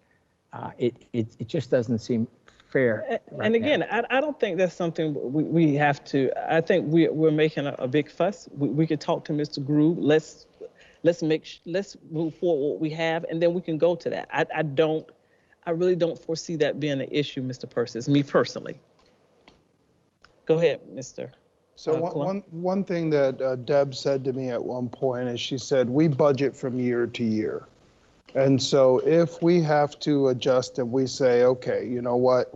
[SPEAKER 5] it just doesn't seem fair.
[SPEAKER 1] And again, I don't think that's something we have to. I think we're making a big fuss. We could talk to Mr. Groove. Let's move forward what we have, and then we can go to that. I really don't foresee that being an issue, Mr. Persis, me personally. Go ahead, Mr.
[SPEAKER 2] So one thing that Deb said to me at one point is she said, we budget from year to year. And so if we have to adjust and we say, okay, you know what,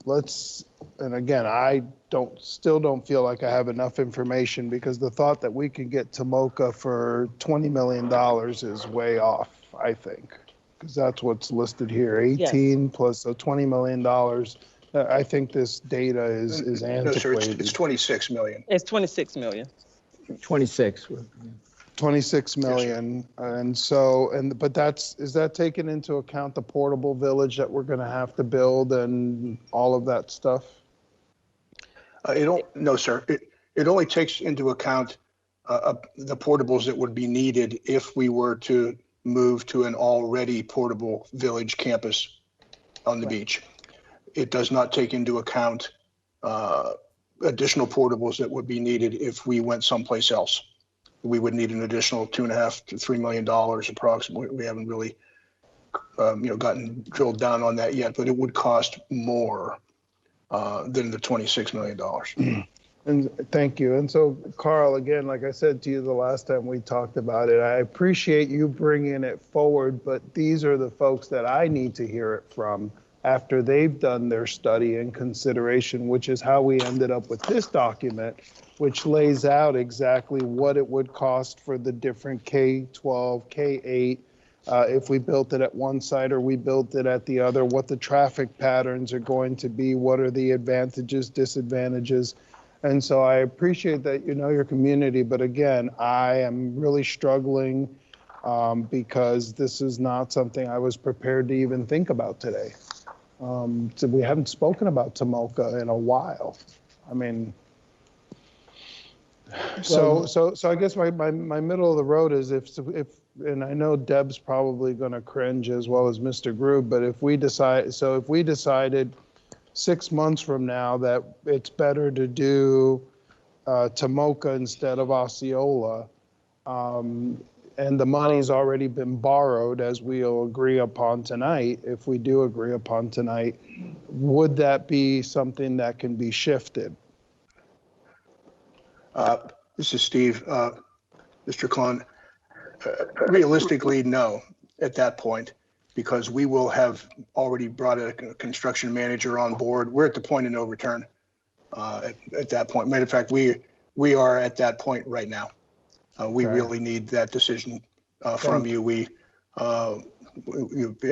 [SPEAKER 2] and again, I still don't feel like I have enough information, because the thought that we can get Tomoka for $20 million is way off, I think, because that's what's listed here, 18 yes. plus a $20 million. I think this data is antiquated.
[SPEAKER 20] No, sir, it's 26 million.
[SPEAKER 1] It's 26 million.
[SPEAKER 5] 26.
[SPEAKER 2] 26 million. And so, but is that taken into account the portable village that we're going to have to build and all of that stuff?
[SPEAKER 20] No, sir. It only takes into account the portables that would be needed if we were to move to an already portable village campus on the beach. It does not take into account additional portables that would be needed if we went someplace else. We would need an additional $2.5 to $3 million approximately. We haven't really, gotten drilled down on that yet, but it would cost more than the $26 million.
[SPEAKER 2] And thank you. And so, Carl, again, like I said to you the last time we talked about it, I appreciate you bringing it forward, but these are the folks that I need to hear it from after they've done their study and consideration, which is how we ended up with this document, which lays out exactly what it would cost for the different K-12, K-8, if we built it at one site or we built it at the other, what the traffic patterns are going to be, what are the advantages, disadvantages. And so I appreciate that you know your community, but again, I am really struggling because this is not something I was prepared to even think about today. So we haven't spoken about Tomoka in a while. I mean, so I guess my middle of the road is if and I know Deb's probably going to cringe as well as Mr. Groove, but if we decided 6 months from now that it's better to do Tomoka instead of Osceola, and the money's already been borrowed, as we'll agree upon tonight, if we do agree upon tonight, would that be something that can be shifted?
[SPEAKER 20] This is Steve. Mr. Klon, realistically, no, at that point, because we will have already brought a construction manager on board. We're at the point of no return at that point. Matter of fact, we are at that point right now. We really need that decision from you. In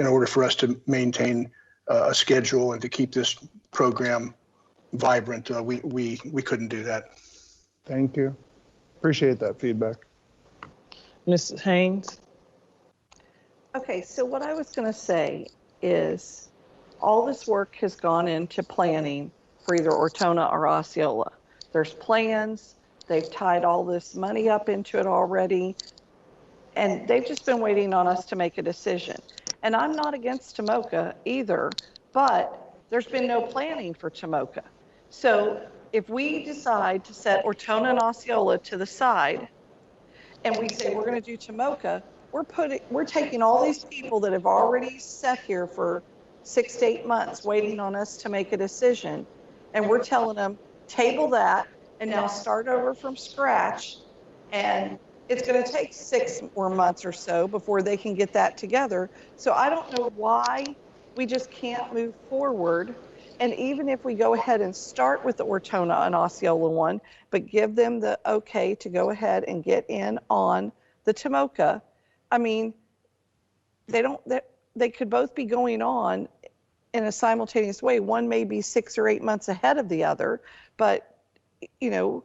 [SPEAKER 20] order for us to maintain a schedule and to keep this program vibrant, we couldn't do that.
[SPEAKER 2] Thank you. Appreciate that feedback.
[SPEAKER 1] Ms. Haynes?
[SPEAKER 3] Okay, so what I was going to say is all this work has gone into planning for either Ortona or Osceola. There's plans. They've tied all this money up into it already, and they've just been waiting on us to make a decision. And I'm not against Tomoka either, but there's been no planning for Tomoka. So if we decide to set Ortona and Osceola to the side and we say we're going to do Tomoka, we're taking all these people that have already sat here for 6 to 8 months waiting on us to make a decision, and we're telling them table that and now start over from scratch, and it's going to take 6 more months or so before they can get that together. So I don't know why we just can't move forward. And even if we go ahead and start with the Ortona and Osceola one, but give them the okay to go ahead and get in on the Tomoka, I mean, they could both be going on in a simultaneous way. One may be 6 or 8 months ahead of the other, but you know,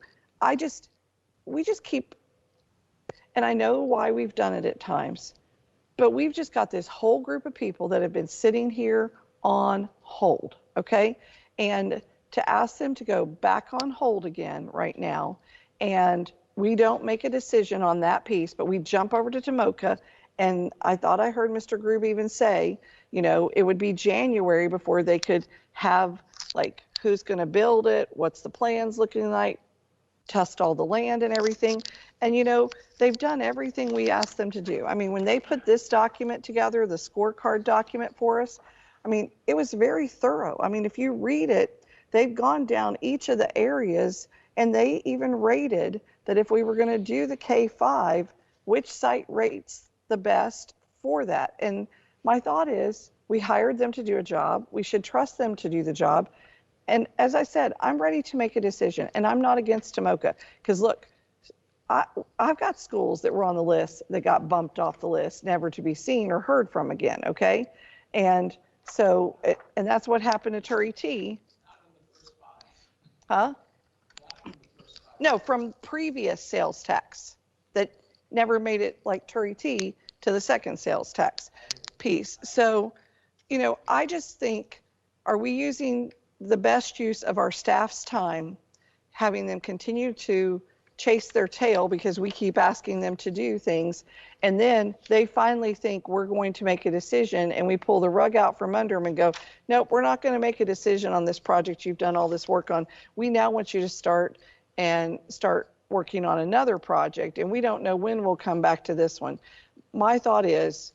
[SPEAKER 3] we just keep, and I know why we've done it at times, but we've just got this whole group of people that have been sitting here on hold, okay? And to ask them to go back on hold again right now, and we don't make a decision on that piece, but we jump over to Tomoka, and I thought I heard Mr. Grube even say, you know, it would be January before they could have, like, who's gonna build it, what's the plans looking like, test all the land and everything. And you know, they've done everything we asked them to do. I mean, when they put this document together, the scorecard document for us, I mean, it was very thorough. I mean, if you read it, they've gone down each of the areas, and they even rated that if we were going to do the K5, which site rates the best for that. And my thought is, we hired them to do a job. We should trust them to do the job. And as I said, I'm ready to make a decision, and I'm not against Tomoka, because look, I've got schools that were on the list that got bumped off the list, never to be seen or heard from again, okay? And so, and that's what happened to Turie T. Huh? No, from previous sales tax that never made it like Turie T. to the second sales tax piece. So, you know, I just think, are we using the best use of our staff's time, having them continue to chase their tail because we keep asking them to do things, and then they finally think we're going to make a decision, and we pull the rug out from under them and go, nope, we're not going to make a decision on this project you've done all this work on. We now want you to start working on another project, and we don't know when we'll come back to this one. My thought is,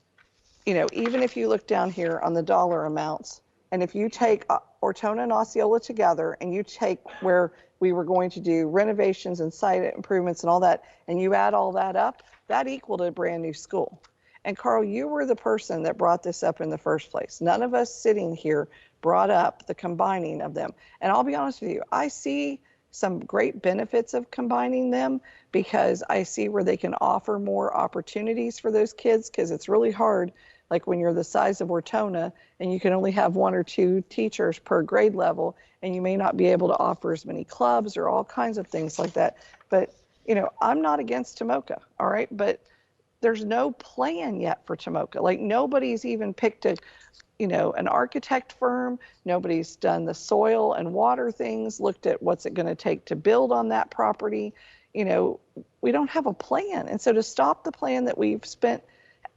[SPEAKER 3] you know, even if you look down here on the dollar amounts, and if you take Ortona and Osceola together, and you take where we were going to do renovations and site improvements and all that, and you add all that up, that equaled a brand new school. And Carl, you were the person that brought this up in the first place. None of us sitting here brought up the combining of them. And I'll be honest with you, I see some great benefits of combining them, because I see where they can offer more opportunities for those kids, because it's really hard, like when you're the size of Ortona and you can only have 1 or 2 teachers per grade level, and you may not be able to offer as many clubs or all kinds of things like that. But, you know, I'm not against Tomoka, all right? But there's no plan yet for Tomoka. Like, nobody's even picked a, you know, an architect firm. Nobody's done the soil and water things, looked at what's it going to take to build on that property. You know, we don't have a plan. And so to stop the plan that we've spent,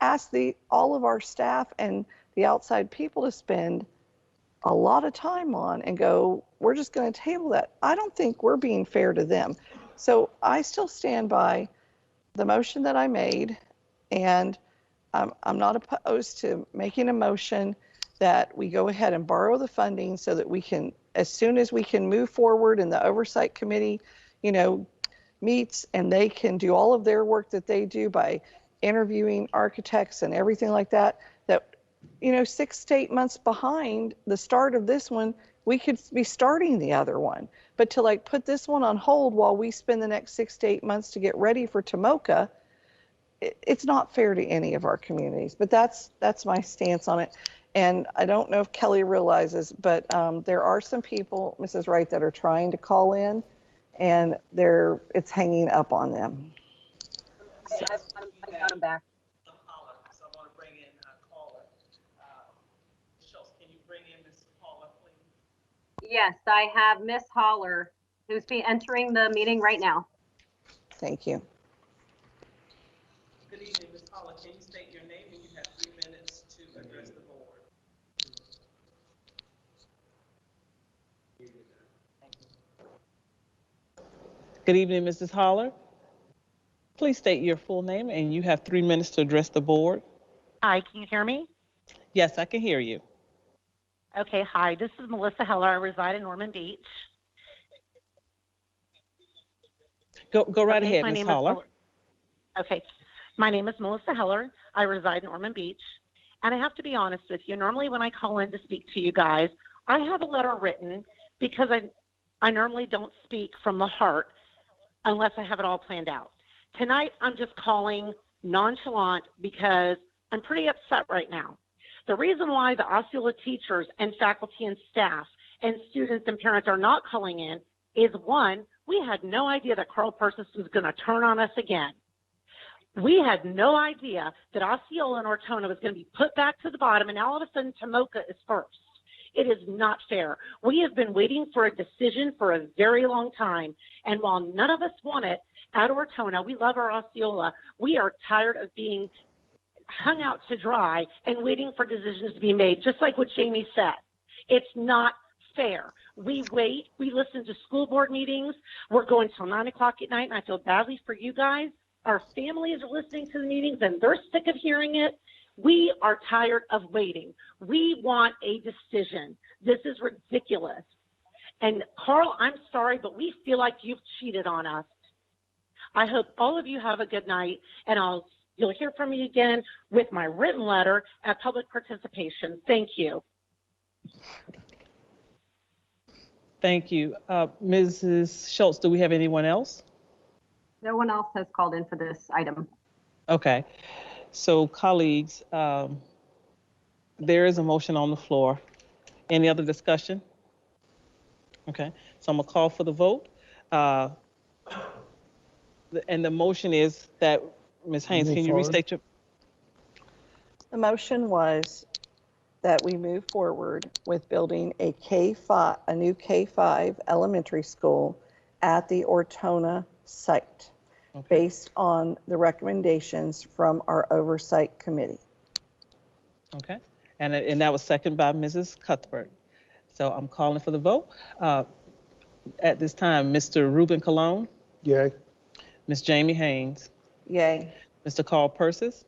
[SPEAKER 3] asked all of our staff and the outside people to spend a lot of time on, and go, we're just going to table that, I don't think we're being fair to them. So I still stand by the motion that I made, and I'm not opposed to making a motion that we go ahead and borrow the funding so that we can, as soon as we can move forward and the oversight committee, you know, meets, and they can do all of their work that they do by interviewing architects and everything like that, that, you know, 6 to 8 months behind the start of this one, we could be starting the other one. But to like put this one on hold while we spend the next 6 to 8 months to get ready for Tomoka, it's not fair to any of our communities. But that's my stance on it. And I don't know if Kelly realizes, but there are some people, Mrs. Wright, that are trying to call in, and it's hanging up on them.
[SPEAKER 21] Okay, I got him back. Yes, I have Miss Holler, who's entering the meeting right now.
[SPEAKER 3] Thank you.
[SPEAKER 1] Good evening, Ms. Holler. Can you state your name, and you have 3 minutes to address the board. Good evening, Mrs. Holler. Please state your full name, and you have 3 minutes to address the board.
[SPEAKER 8] Hi, can you hear me?
[SPEAKER 1] Yes, I can hear you.
[SPEAKER 8] Okay, hi, this is Melissa Heller. I reside in Norman Beach.
[SPEAKER 1] Go right ahead, Ms. Holler.
[SPEAKER 8] Okay, my name is Melissa Heller. I reside in Norman Beach. And I have to be honest with you, normally when I call in to speak to you guys, I have a letter written because I normally don't speak from the heart unless I have it all planned out. Tonight, I'm just calling nonchalant because I'm pretty upset right now. The reason why the Osceola teachers and faculty and staff and students and parents are not calling in is, one, we had no idea that Carl Persis was going to turn on us again. We had no idea that Osceola and Ortona was going to be put back to the bottom, and now all of a sudden Tomoka is first. It is not fair. We have been waiting for a decision for a very long time, and while none of us want it at Ortona, we love our Osceola. We are tired of being hung out to dry and waiting for decisions to be made, just like what Jamie said. It's not fair. We wait, we listen to school board meetings, we're going till 9 o'clock at night, and I feel badly for you guys. Our families are listening to the meetings and they're sick of hearing it. We are tired of waiting. We want a decision. This is ridiculous. And Carl, I'm sorry, but we feel like you've cheated on us. I hope all of you have a good night, and you'll hear from me again with my written letter at public participation. Thank you.
[SPEAKER 1] Thank you. Mrs. Schultz, do we have anyone else?
[SPEAKER 21] No one else has called in for this item.
[SPEAKER 1] Okay. So, colleagues, there is a motion on the floor. Any other discussion? Okay. So I'm going to call for the vote. And the motion is that, Ms. Haynes, can you restate your?
[SPEAKER 3] The motion was that we move forward with building a new K-5 elementary school at the Ortona site, based on the recommendations from our oversight committee.
[SPEAKER 1] Okay. And that was seconded by Mrs. Cuthbert. So I'm calling for the vote. At this time, Mr. Ruben Colon.
[SPEAKER 2] Yay.
[SPEAKER 1] Ms. Jamie Haynes.
[SPEAKER 3] Yay.
[SPEAKER 1] Mr. Carl Persis.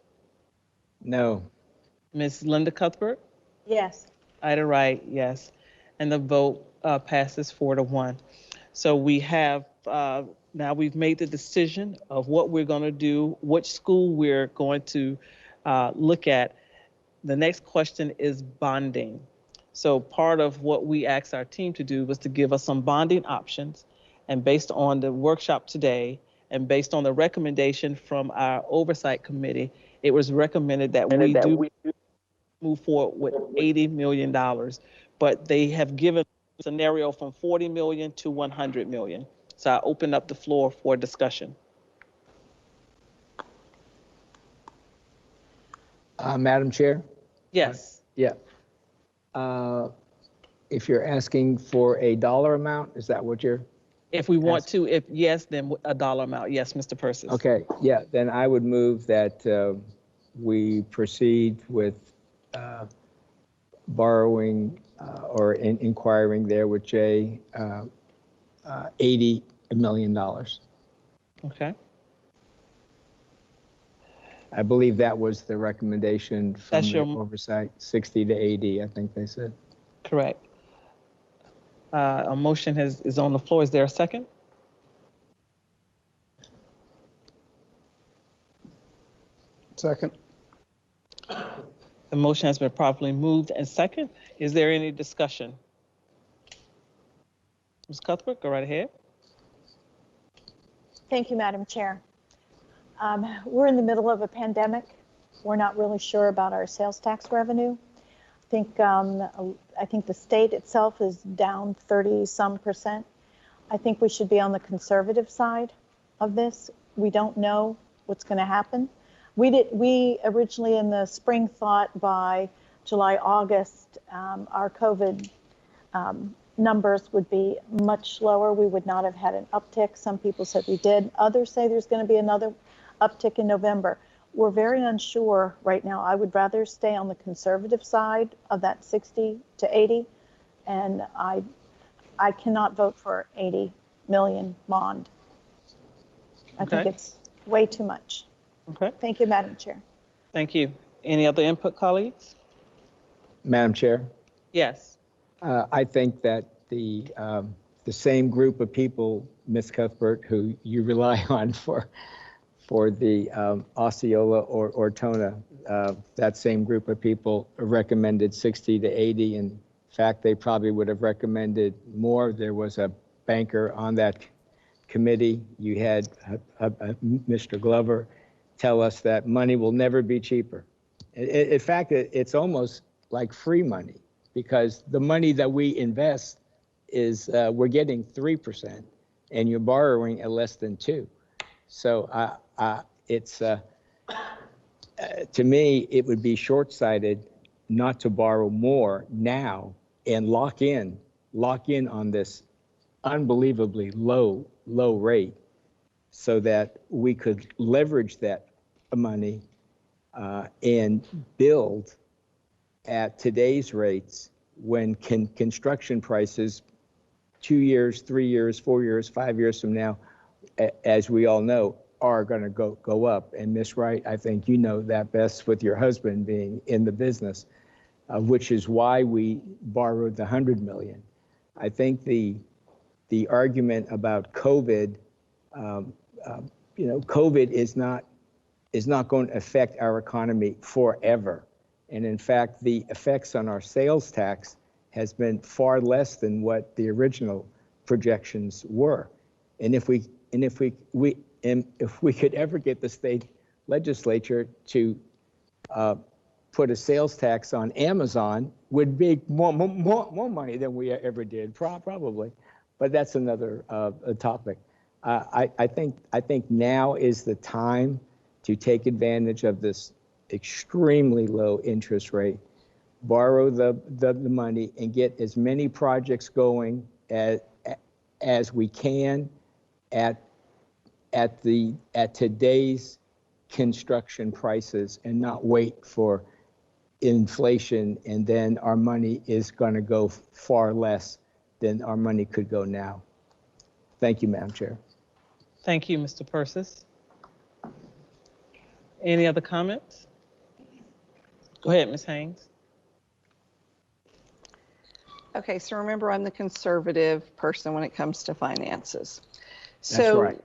[SPEAKER 5] No.
[SPEAKER 1] Ms. Linda Cuthbert.
[SPEAKER 4] Yes.
[SPEAKER 1] Ida Wright, yes. And the vote passes 4-1. So we have, now we've made the decision of what we're going to do, which school we're going to look at. The next question is bonding. So part of what we asked our team to do was to give us some bonding options. And based on the workshop today, and based on the recommendation from our oversight committee, it was recommended that we move forward with $80 million. But they have given a scenario from 40 million to 100 million. So I open up the floor for discussion.
[SPEAKER 5] Madam Chair?
[SPEAKER 1] Yes.
[SPEAKER 5] Yeah. If you're asking for a dollar amount, is that what you're?
[SPEAKER 1] If we want to, if yes, then a dollar amount. Yes, Mr. Persis.
[SPEAKER 5] Okay, yeah, then I would move that we proceed with borrowing or inquiring there with Jay, $80 million.
[SPEAKER 1] Okay.
[SPEAKER 5] I believe that was the recommendation from
[SPEAKER 1] That's
[SPEAKER 5] the oversight, 60 to 80, I think they said.
[SPEAKER 1] Correct. A motion is on the floor. Is there a second?
[SPEAKER 2] Second.
[SPEAKER 1] The motion has been properly moved and second. Is there any discussion? Ms. Cuthbert, go right ahead.
[SPEAKER 4] Thank you, Madam Chair. We're in the middle of a pandemic. We're not really sure about our sales tax revenue. I think the state itself is down 30-some%. I think we should be on the conservative side of this. We don't know what's going to happen. We originally in the spring thought by July, August, our COVID numbers would be much lower. We would not have had an uptick. Some people said we did. Others say there's going to be another uptick in November. We're very unsure right now. I would rather stay on the conservative side of that 60 to 80, and I cannot vote for 80 million bond. I think
[SPEAKER 1] Okay.
[SPEAKER 4] it's way too much.
[SPEAKER 1] Okay.
[SPEAKER 4] Thank you, Madam Chair.
[SPEAKER 1] Thank you. Any other input, colleagues?
[SPEAKER 5] Madam Chair,
[SPEAKER 1] Yes.
[SPEAKER 5] I think that the same group of people, Ms. Cuthbert, who you rely on for the Osceola or Ortona, that same group of people recommended 60 to 80. In fact, they probably would have recommended more. There was a banker on that committee. You had Mr. Glover tell us that money will never be cheaper. In fact, it's almost like free money, because the money that we invest is we're getting 3% and you're borrowing at less than 2%. So it's to me, it would be short-sighted not to borrow more now and lock in on this unbelievably low rate, so that we could leverage that money and build at today's rates, when construction prices 2 years, 3 years, 4 years, 5 years from now, as we all know, are going to go up. And Ms. Wright, I think you know that best with your husband being in the business, which is why we borrowed the $100 million. I think the argument about COVID, COVID is not going to affect our economy forever. And in fact, the effects on our sales tax has been far less than what the original projections were. And if we could ever get the state legislature to put a sales tax on Amazon, would be more money than we ever did, probably. But that's another topic. I think now is the time to take advantage of this extremely low interest rate, borrow the money, and get as many projects going as we can at today's construction prices, and not wait for inflation, and then our money is going to go far less than our money could go now. Thank you, Madam Chair.
[SPEAKER 1] Thank you, Mr. Persis. Any other comments? Go ahead, Ms. Haynes.
[SPEAKER 3] Okay, so remember, I'm the conservative person when it comes to finances.
[SPEAKER 5] That's right.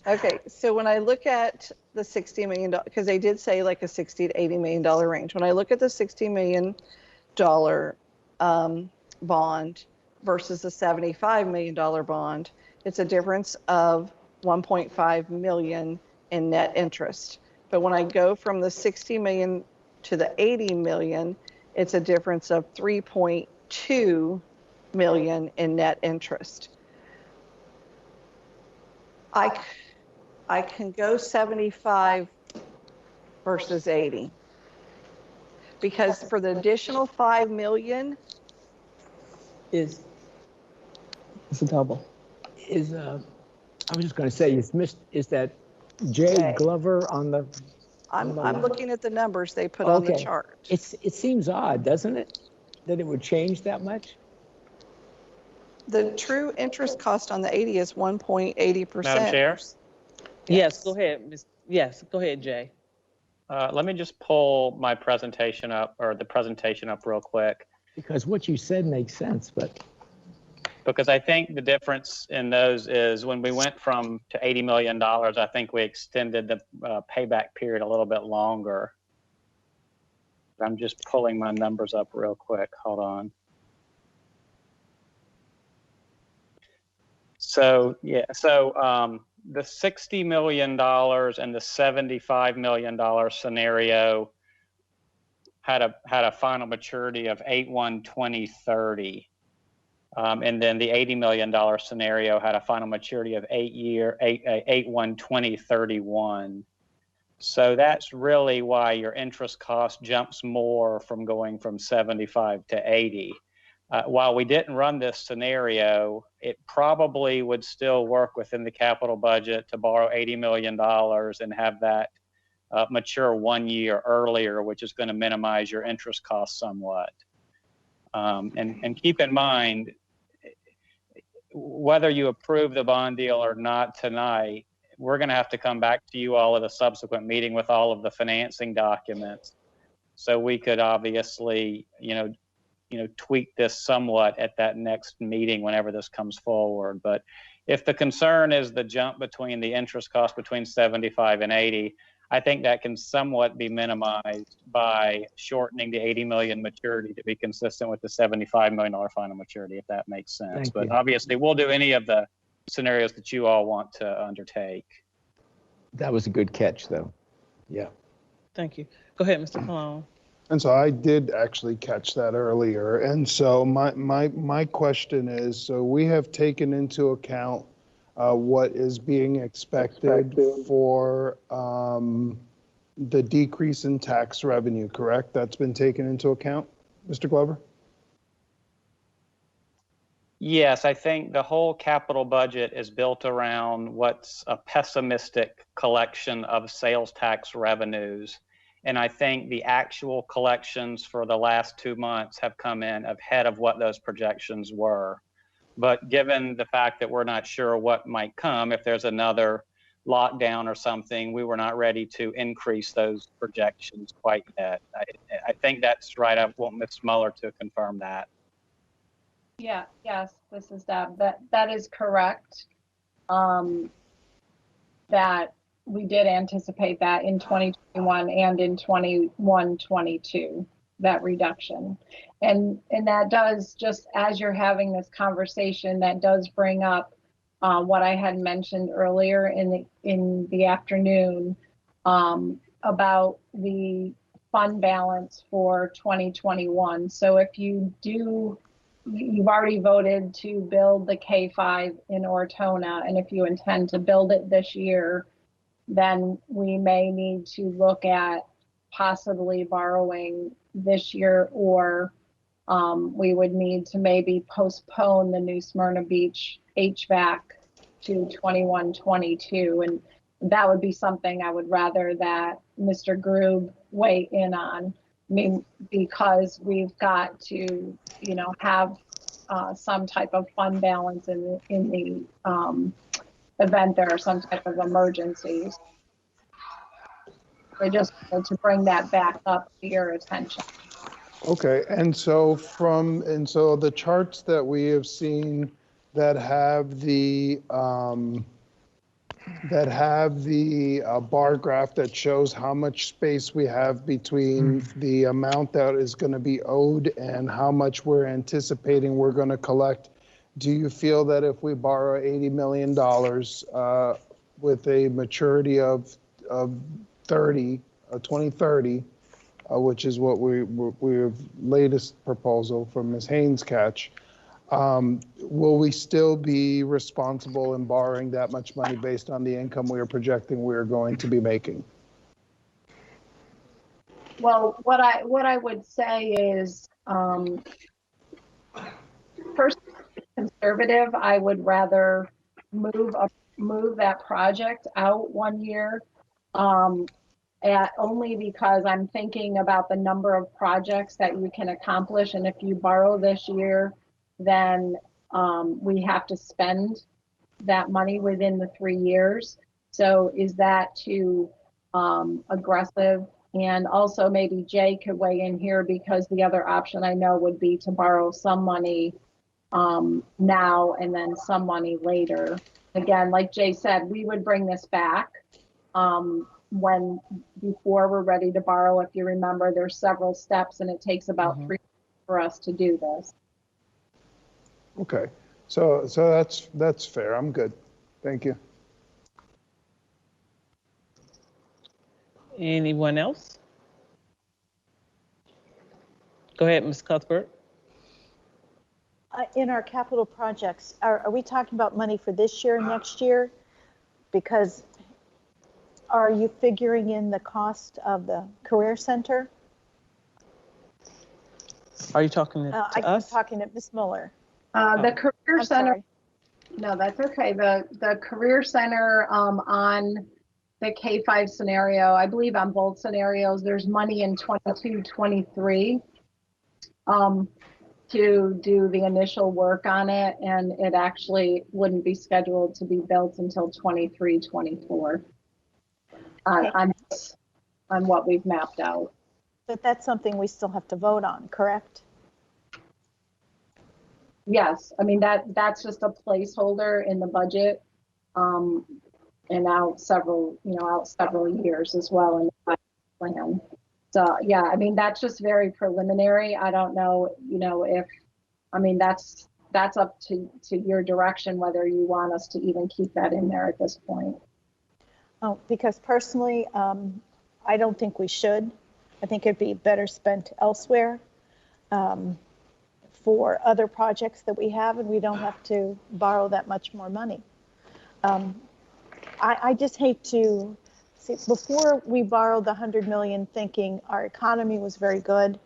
[SPEAKER 3] Okay, so when I look at the $60 million, because they did say like a $60 to $80 million range. When I look at the $60 million bond versus the $75 million bond, it's a difference of $1.5 million in net interest. But when I go from the $60 million to the $80 million, it's a difference of $3.2 million in net interest. I can go 75 versus 80, because for the additional $5 million
[SPEAKER 1] it's a double.
[SPEAKER 5] I was just going to say, is that Jay Glover on the?
[SPEAKER 3] I'm looking at the numbers they put on the chart.
[SPEAKER 5] It seems odd, doesn't it, that it would change that much?
[SPEAKER 3] The true interest cost on the 80 is 1.80%.
[SPEAKER 11] Madam Chair?
[SPEAKER 1] Yes, go ahead. Yes, go ahead, Jay.
[SPEAKER 11] Let me just pull my presentation up, or the presentation up real quick.
[SPEAKER 5] Because what you said makes sense, but.
[SPEAKER 11] Because I think the difference in those is when we went to $80 million, I think we extended the payback period a little bit longer. I'm just pulling my numbers up real quick. Hold on. So, yeah, the $60 million and the $75 million scenario had a final maturity of 8/1/2030. And then the $80 million scenario had a final maturity of 8/1/2031. So that's really why your interest cost jumps more from going from 75 to 80. While we didn't run this scenario, it probably would still work within the capital budget to borrow $80 million and have that mature 1 year earlier, which is going to minimize your interest costs somewhat. And keep in mind, whether you approve the bond deal or not tonight, we're going to have to come back to you all at a subsequent meeting with all of the financing documents. So we could obviously, tweak this somewhat at that next meeting whenever this comes forward. But if the concern is the jump between the interest cost between 75 and 80, I think that can somewhat be minimized by shortening the 80 million maturity to be consistent with the $75 million final maturity, if that makes sense. But obviously, we'll do any of the scenarios that you all want to undertake.
[SPEAKER 5] That was a good catch, though. Yeah.
[SPEAKER 1] Thank you. Go ahead, Mr. Colon.
[SPEAKER 2] And so I did actually catch that earlier. And so my question is, so we have taken into account what is being expected for the decrease in tax revenue, correct? That's been taken into account, Mr. Glover?
[SPEAKER 11] Yes, I think the whole capital budget is built around what's a pessimistic collection of sales tax revenues. And I think the actual collections for the last 2 months have come in ahead of what those projections were. But given the fact that we're not sure what might come, if there's another lockdown or something, we were not ready to increase those projections quite yet. I think that's right. I want Ms. Muller to confirm that.
[SPEAKER 13] Yes, this is Deb. That is correct. That we did anticipate that in 2021 and in 21-22, that reduction. And that does, just as you're having this conversation, that does bring up what I had mentioned earlier in the afternoon about the fund balance for 2021. So if you've already voted to build the K5 in Ortona, and if you intend to build it this year, then we may need to look at possibly borrowing this year, or we would need to maybe postpone the new Smyrna Beach HVAC to 21-22. And that would be something I would rather that Mr. Grube weigh in on. I mean, because we've got to, have some type of fund balance in the event there are some type of emergencies. I just wanted to bring that back up to your attention.
[SPEAKER 2] Okay, and so the charts that we have seen that have the bar graph that shows how much space we have between the amount that is going to be owed and how much we're anticipating we're going to collect. Do you feel that if we borrow $80 million with a maturity of 2030, which is what we've latest proposal from Ms. Haynes catch, will we still be responsible in borrowing that much money based on the income we are projecting we are going to be making?
[SPEAKER 13] Well, what I would say is, first, conservative, I would rather move that project out 1 year, only because I'm thinking about the number of projects that you can accomplish, and if you borrow this year, then we have to spend that money within the 3 years. So is that too aggressive? And also maybe Jay could weigh in here, because the other option I know would be to borrow some money now and then some money later. Again, like Jay said, we would bring this back before we're ready to borrow. If you remember, there's several steps and it takes about 3 for us to do this.
[SPEAKER 2] Okay, so that's fair. I'm good. Thank you.
[SPEAKER 1] Anyone else? Go ahead, Ms. Cuthbert.
[SPEAKER 4] In our capital projects, are we talking about money for this year and next year? Because are you figuring in the cost of the Career Center?
[SPEAKER 1] Are you talking to us?
[SPEAKER 4] I'm talking to Ms. Muller.
[SPEAKER 13] The Career Center.
[SPEAKER 4] Sorry.
[SPEAKER 13] No, that's okay. The Career Center on the K5 scenario, I believe on both scenarios, there's money in 22, 23. to do the initial work on it, and it actually wouldn't be scheduled to be built until 23, 24 on what we've mapped out.
[SPEAKER 4] But that's something we still have to vote on, correct?
[SPEAKER 13] Yes, I mean, that's just a placeholder in the budget, and out several years as well in the plan. So yeah, I mean, that's just very preliminary. I don't know, if, I mean, that's up to your direction, whether you want us to even keep that in there at this point.
[SPEAKER 4] Oh, because personally, I don't think we should. I think it'd be better spent elsewhere for other projects that we have, and we don't have to borrow that much more money. I just hate to see, before we borrowed the 100 million thinking our economy was very good,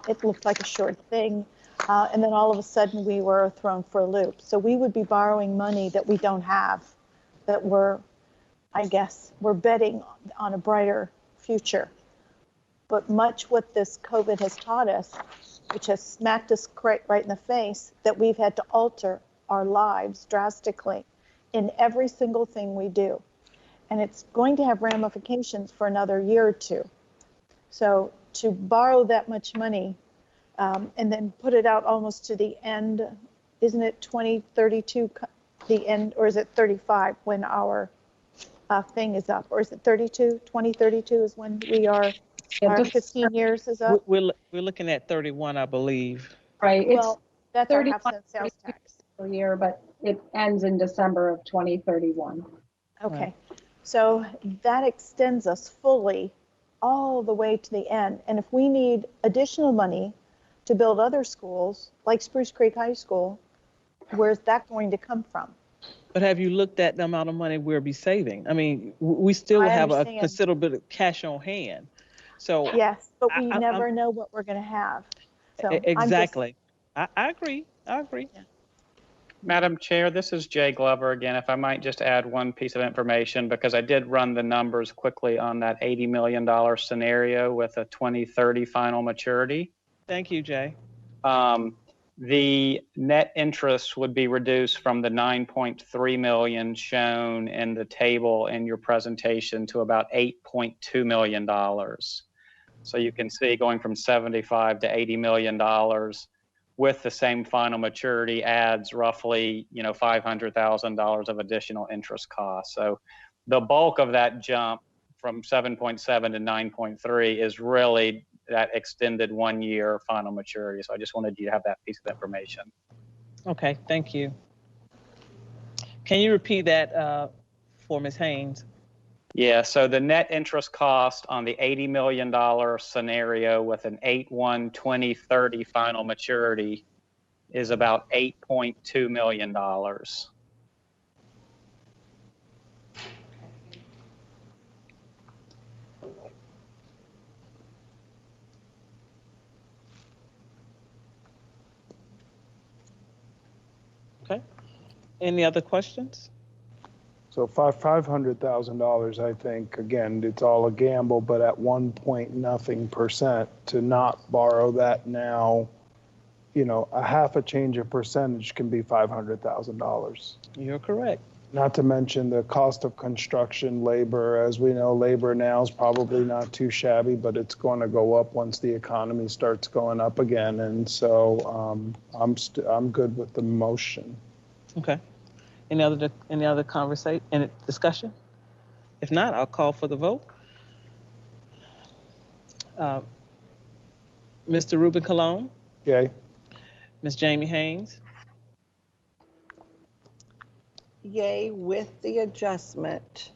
[SPEAKER 4] it looked like a sure thing, and then all of a sudden we were thrown for a loop. So we would be borrowing money that we don't have, that we're betting on a brighter future. But much what this COVID has taught us, which has smacked us right in the face, that we've had to alter our lives drastically in every single thing we do. And it's going to have ramifications for another year or two. So to borrow that much money and then put it out almost to the end, isn't it 2032, the end, or is it 35 when our thing is up? Or is it 32? 2032 is when our 15 years is up?
[SPEAKER 1] We're looking at 31, I believe.
[SPEAKER 13] Right.
[SPEAKER 4] Well, that's our
[SPEAKER 13] 31
[SPEAKER 4] half-cent sales tax
[SPEAKER 13] per year, but it ends in December of 2031.
[SPEAKER 4] Okay.
[SPEAKER 1] Right.
[SPEAKER 4] So that extends us fully all the way to the end. And if we need additional money to build other schools, like Spruce Creek High School, where's that going to come from?
[SPEAKER 1] But have you looked at the amount of money we'll be saving? I mean, we still
[SPEAKER 4] I
[SPEAKER 1] have a
[SPEAKER 4] understand.
[SPEAKER 1] considerable bit of cash on hand. So
[SPEAKER 4] Yes, but we never know what we're going to have. So
[SPEAKER 1] exactly. I agree. I agree.
[SPEAKER 4] Yeah.
[SPEAKER 11] Madam Chair, this is Jay Glover again. If I might just add one piece of information, because I did run the numbers quickly on that $80 million scenario with a 2030 final maturity.
[SPEAKER 1] Thank you, Jay.
[SPEAKER 11] The net interest would be reduced from the 9.3 million shown in the table in your presentation to about $8.2 million. So you can see going from 75 to $80 million with the same final maturity adds roughly, $500,000 of additional interest costs. So the bulk of that jump from 7.7 to 9.3 is really that extended 1 year final maturity. So I just wanted you to have that piece of information.
[SPEAKER 1] Okay, thank you. Can you repeat that for Ms. Haynes?
[SPEAKER 11] Yeah, so the net interest cost on the $80 million scenario with an 8/1/2030 final maturity is about $8.2 million.
[SPEAKER 1] Okay. Any other questions?
[SPEAKER 2] So $500,000, I think, again, it's all a gamble, but at 1% to not borrow that now, a half a change of percentage can be $500,000.
[SPEAKER 1] You're correct.
[SPEAKER 2] Not to mention the cost of construction, labor. As we know, labor now is probably not too shabby, but it's going to go up once the economy starts going up again. And so I'm good with the motion.
[SPEAKER 1] Okay. Any other conversation, any discussion? If not, I'll call for the vote. Mr. Ruben Colon?
[SPEAKER 2] Yay.
[SPEAKER 1] Ms. Jamie Haynes?
[SPEAKER 3] Yay, with the adjustment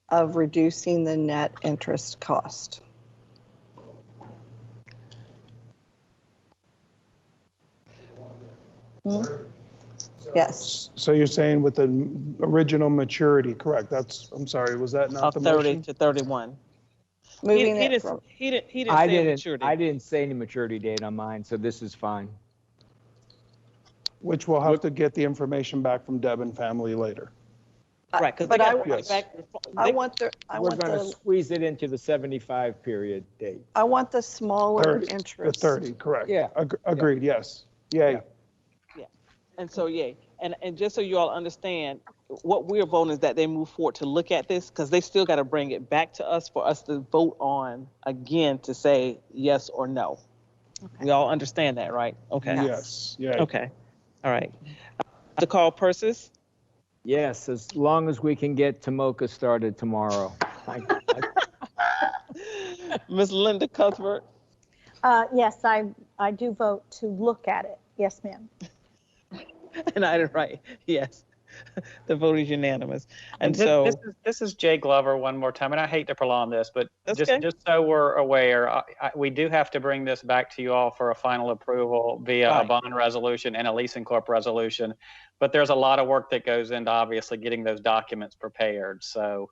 [SPEAKER 3] of reducing the net interest cost. Yes.
[SPEAKER 2] So you're saying with the original maturity, correct? I'm sorry, was that not the
[SPEAKER 1] 30
[SPEAKER 2] motion?
[SPEAKER 1] to 31.
[SPEAKER 3] Moving
[SPEAKER 1] He
[SPEAKER 3] it
[SPEAKER 1] didn't
[SPEAKER 3] from,
[SPEAKER 1] say maturity.
[SPEAKER 5] I didn't say any maturity date on mine, so this is fine.
[SPEAKER 2] Which we'll have to get the information back from Deb and family later.
[SPEAKER 1] Right, because
[SPEAKER 3] But
[SPEAKER 1] they
[SPEAKER 3] I,
[SPEAKER 1] got to
[SPEAKER 3] yes.
[SPEAKER 1] back.
[SPEAKER 3] I want the, I
[SPEAKER 5] We're
[SPEAKER 3] want
[SPEAKER 5] going to
[SPEAKER 3] the,
[SPEAKER 5] squeeze it into the 75 period date.
[SPEAKER 3] I want the smaller
[SPEAKER 2] 30, the
[SPEAKER 3] interest.
[SPEAKER 2] 30, correct.
[SPEAKER 5] Yeah.
[SPEAKER 2] Agreed, yes. Yay.
[SPEAKER 1] Yeah. And so, yay. And just so you all understand, what we're voting is that they move forward to look at this, because they still got to bring it back to us for us to vote on again to say yes or no. Okay. We all understand that, right? Okay.
[SPEAKER 2] Yes. Yay.
[SPEAKER 1] Okay. All right. To call Persis.
[SPEAKER 5] Yes, as long as we can get Tomoka started tomorrow.
[SPEAKER 1] Ms. Linda Cuthbert.
[SPEAKER 4] Yes, I do vote to look at it. Yes, ma'am.
[SPEAKER 1] And I did right. Yes. The vote is unanimous. And
[SPEAKER 11] this,
[SPEAKER 1] so
[SPEAKER 11] this is Jay Glover one more time, and I hate to prolong this, but just
[SPEAKER 1] okay.
[SPEAKER 11] just so we're aware, we do have to bring this back to you all for a final approval via a bond resolution and a leasing corp resolution. But there's a lot of work that goes into obviously getting those documents prepared. So,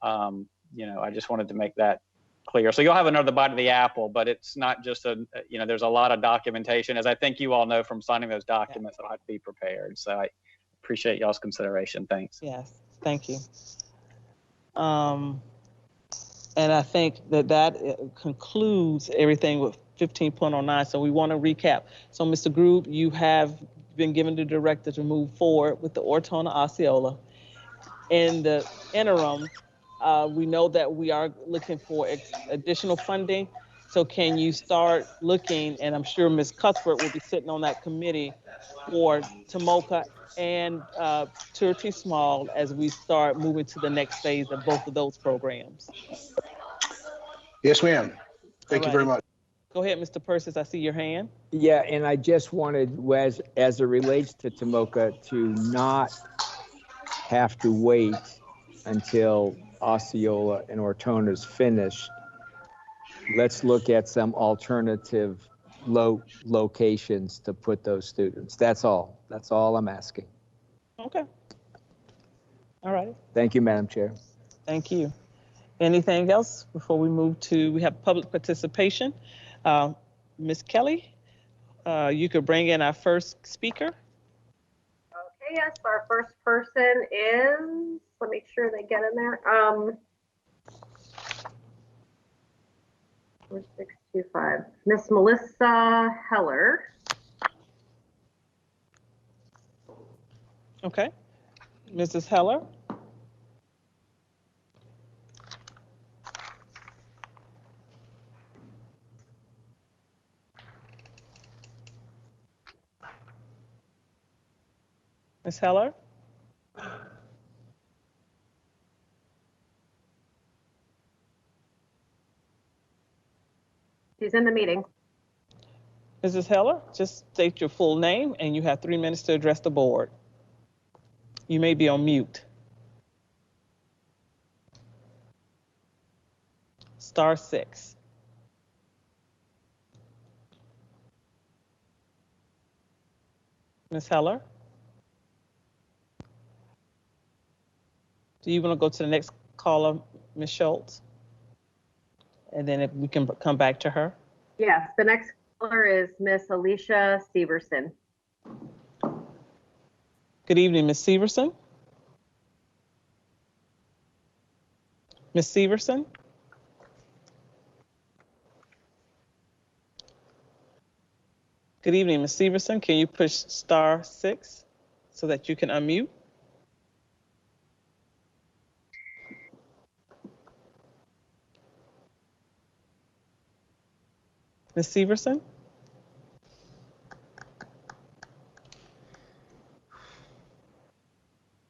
[SPEAKER 11] you know, I just wanted to make that clear. So you'll have another bite of the apple, but it's not just there's a lot of documentation, as I think you all know from signing those documents, that'll have to be prepared. So I appreciate y'all's consideration. Thanks.
[SPEAKER 1] Yes, thank you. And I think that concludes everything with 15.09. So we want to recap. So Mr. Grube, you have been given the directive to move forward with the Ortona Osceola. In the interim, we know that we are looking for additional funding. So can you start looking, and I'm sure Ms. Cuthbert will be sitting on that committee for Tomoka and Turkey Small as we start moving to the next phase of both of those programs.
[SPEAKER 20] Yes, ma'am. Thank you very much.
[SPEAKER 1] Go ahead, Mr. Persis, I see your hand.
[SPEAKER 5] Yeah, and I just wanted, as it relates to Tomoka, to not have to wait until Osceola and Ortona is finished. Let's look at some alternative locations to put those students. That's all. That's all I'm asking.
[SPEAKER 1] Okay. All right.
[SPEAKER 5] Thank you, Madam Chair.
[SPEAKER 1] Thank you. Anything else before we move to, we have public participation. Ms. Kelly, you could bring in our first speaker.
[SPEAKER 21] Okay, yes, our first person is, let me make sure they get in there. 4625, Miss Melissa Heller.
[SPEAKER 1] Okay. Mrs. Heller. Ms. Heller?
[SPEAKER 21] She's in the meeting.
[SPEAKER 1] Mrs. Heller, just state your full name and you have 3 minutes to address the board. You may be on mute. *6. Ms. Heller? Do you want to go to the next caller, Ms. Schultz? And then if we can come back to her.
[SPEAKER 21] Yes, the next caller is Miss Alicia Severson.
[SPEAKER 1] Good evening, Ms. Severson. Ms. Severson? Good evening, Ms. Severson. Can you push *6 so that you can unmute? Ms. Severson?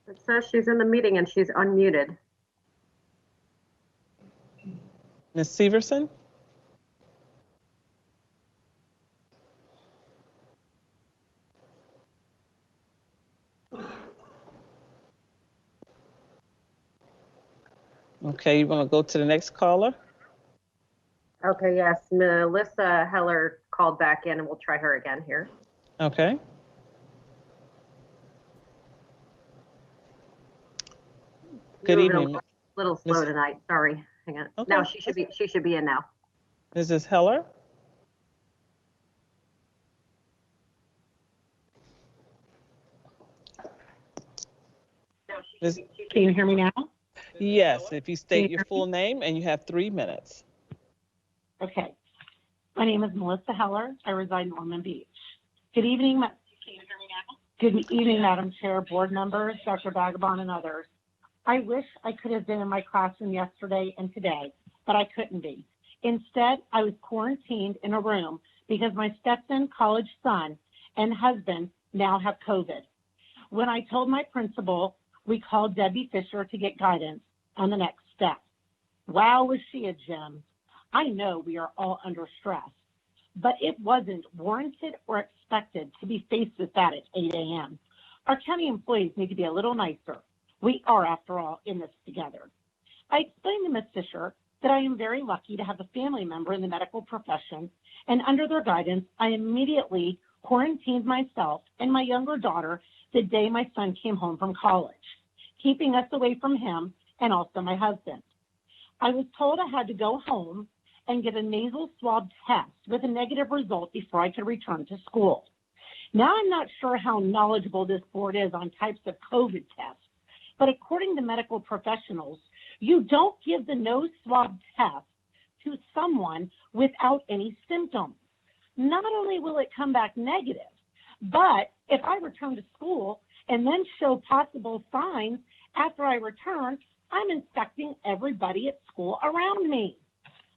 [SPEAKER 21] It says she's in the meeting and she's unmuted.
[SPEAKER 1] Ms. Severson? Okay, you want to go to the next caller?
[SPEAKER 21] Okay, yes, Melissa Heller called back in and we'll try her again here.
[SPEAKER 1] Okay. Good evening.
[SPEAKER 21] A little slow tonight, sorry. Hang on.
[SPEAKER 1] Okay.
[SPEAKER 21] No, she should be in now.
[SPEAKER 1] Mrs. Heller?
[SPEAKER 21] No, she
[SPEAKER 8] Can you hear me now?
[SPEAKER 1] Yes, if you state your full name, and you have 3 minutes.
[SPEAKER 8] Okay. My name is Melissa Heller. I reside in Ormond Beach. Good evening. Can you hear me now? Good evening, Madam Chair, board members, Dr. Vagabond, and others. I wish I could have been in my classroom yesterday and today, but I couldn't be. Instead, I was quarantined in a room because my stepson, college son, and husband now have COVID. When I told my principal, we called Debbie Fisher to get guidance on the next step. Wow, was she a gem. I know we are all under stress, but it wasn't warranted or expected to be faced with that at 8 a.m. Our county employees need to be a little nicer. We are, after all, in this together. I explained to Ms. Fisher that I am very lucky to have a family member in the medical profession, and under their guidance, I immediately quarantined myself and my younger daughter the day my son came home from college, keeping us away from him and also my husband. I was told I had to go home and get a nasal swab test with a negative result before I could return to school. Now, I'm not sure how knowledgeable this board is on types of COVID tests, but according to medical professionals, you don't give the nose swab test to someone without any symptoms. Not only will it come back negative, but if I return to school and then show possible signs after I return, I'm infecting everybody at school around me.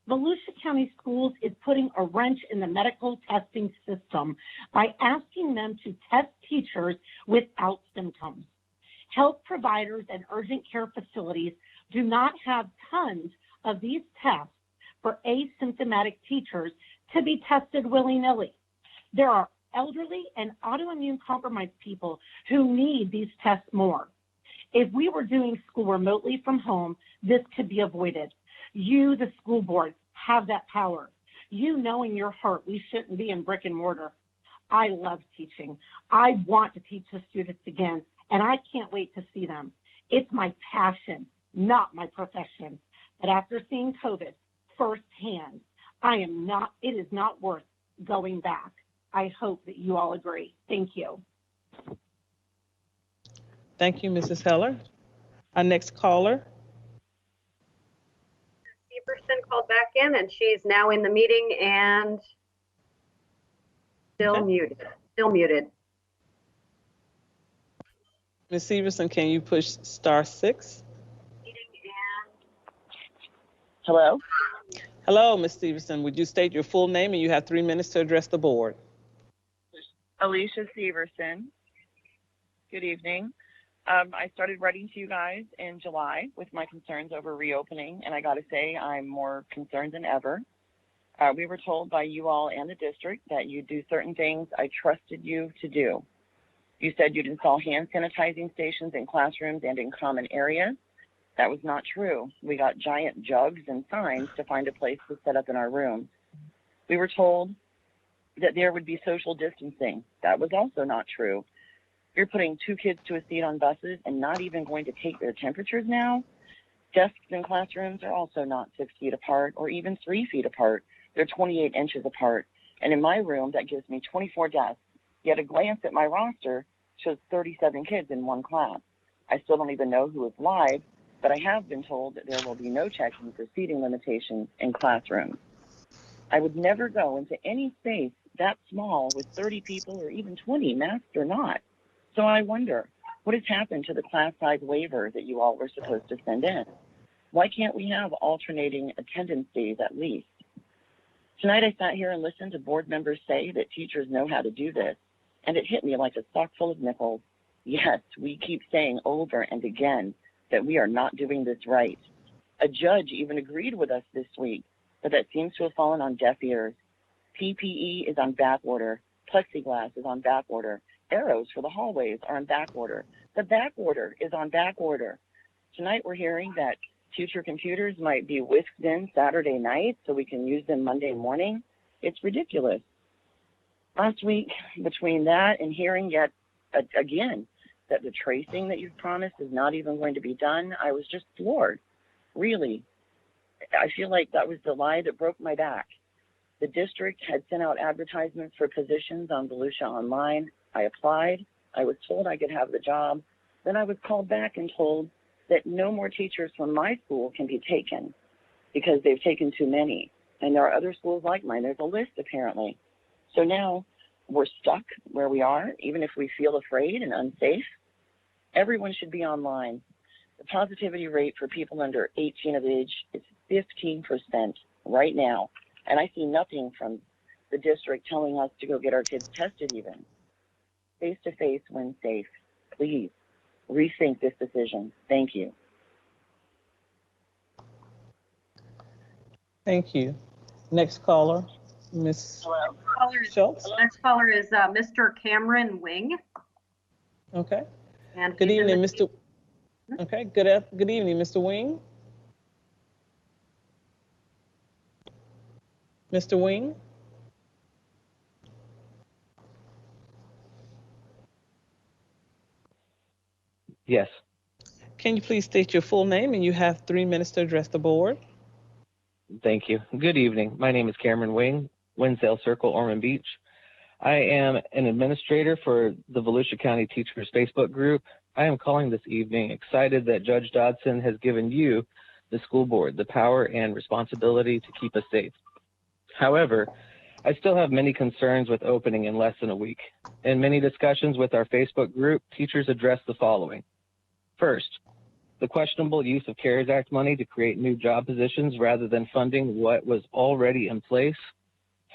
[SPEAKER 8] Volusia County Schools is putting a wrench in the medical testing system by asking them to test teachers without symptoms. Health providers and urgent care facilities do not have tons of these tests for asymptomatic teachers to be tested willy-nilly. There are elderly and autoimmune compromised people who need these tests more. If we were doing school remotely from home, this could be avoided. You, the school board, have that power. You know in your heart we shouldn't be in brick and mortar. I love teaching. I want to teach the students again, and I can't wait to see them. It's my passion, not my profession. But after seeing COVID firsthand, it is not worth going back. I hope that you all agree. Thank you.
[SPEAKER 1] Thank you, Mrs. Heller. Our next caller.
[SPEAKER 21] Severson called back in, and she's now in the meeting and still muted. Still muted.
[SPEAKER 1] Ms. Severson, can you push *6?
[SPEAKER 12] Hello?
[SPEAKER 1] Hello, Ms. Severson. Would you state your full name, and you have 3 minutes to address the board.
[SPEAKER 12] Alicia Severson. Good evening. I started writing to you guys in July with my concerns over reopening, and I got to say I'm more concerned than ever. We were told by you all and the district that you do certain things I trusted you to do. You said you'd install hand sanitizing stations in classrooms and in common areas. That was not true. We got giant jugs and signs to find a place to set up in our rooms. We were told that there would be social distancing. That was also not true. You're putting 2 kids to a seat on buses and not even going to take their temperatures now. Desks in classrooms are also not 6 feet apart or even 3 feet apart. They're 28 inches apart. And in my room, that gives me 24 desks. Yet a glance at my roster shows 37 kids in one class. I still don't even know who is live, but I have been told that there will be no checking for seating limitations in classrooms. I would never go into any space that small with 30 people or even 20, masked or not. So I wonder, what has happened to the class size waiver that you all were supposed to send in? Why can't we have alternating attendance days at least? Tonight I sat here and listened to board members say that teachers know how to do this, and it hit me like a sock full of nickels. Yes, we keep saying over and again that we are not doing this right. A judge even agreed with us this week, but that seems to have fallen on deaf ears. PPE is on back order. Plexiglass is on back order. Arrows for the hallways are on back order. The back order is on back order. Tonight we're hearing that future computers might be whisked in Saturday night so we can use them Monday morning. It's ridiculous. Last week, between that and hearing yet again that the tracing that you've promised is not even going to be done, I was just floored. Really, I feel like that was the lie that broke my back. The district had sent out advertisements for positions on Volusia Online. I applied. I was told I could have the job. Then I was called back and told
[SPEAKER 7] that no more teachers from my school can be taken because they've taken too many. And there are other schools like mine. There's a list apparently. So now we're stuck where we are, even if we feel afraid and unsafe. Everyone should be online. The positivity rate for people under 18 of age is 15% right now. And I see nothing from the district telling us to go get our kids tested even. Face-to-face when safe. Please rethink this decision. Thank you.
[SPEAKER 1] Thank you. Next caller, Ms. Schultz.
[SPEAKER 21] Next caller is Mr. Cameron Wing.
[SPEAKER 1] Okay.
[SPEAKER 21] And
[SPEAKER 1] good
[SPEAKER 21] he's in
[SPEAKER 1] evening,
[SPEAKER 21] the-
[SPEAKER 1] Mr. Okay. Good evening, Mr. Wing. Mr. Wing.
[SPEAKER 22] Yes.
[SPEAKER 1] Can you please state your full name, and you have 3 minutes to address the board.
[SPEAKER 22] Thank you. Good evening. My name is Cameron Wing, Winsdale Circle, Ormond Beach. I am an administrator for the Volusia County Teachers Facebook group. I am calling this evening excited that Judge Dodson has given you, the school board, the power and responsibility to keep us safe. However, I still have many concerns with opening in less than a week. In many discussions with our Facebook group, teachers address the following. First, the questionable use of CARES Act money to create new job positions rather than funding what was already in place.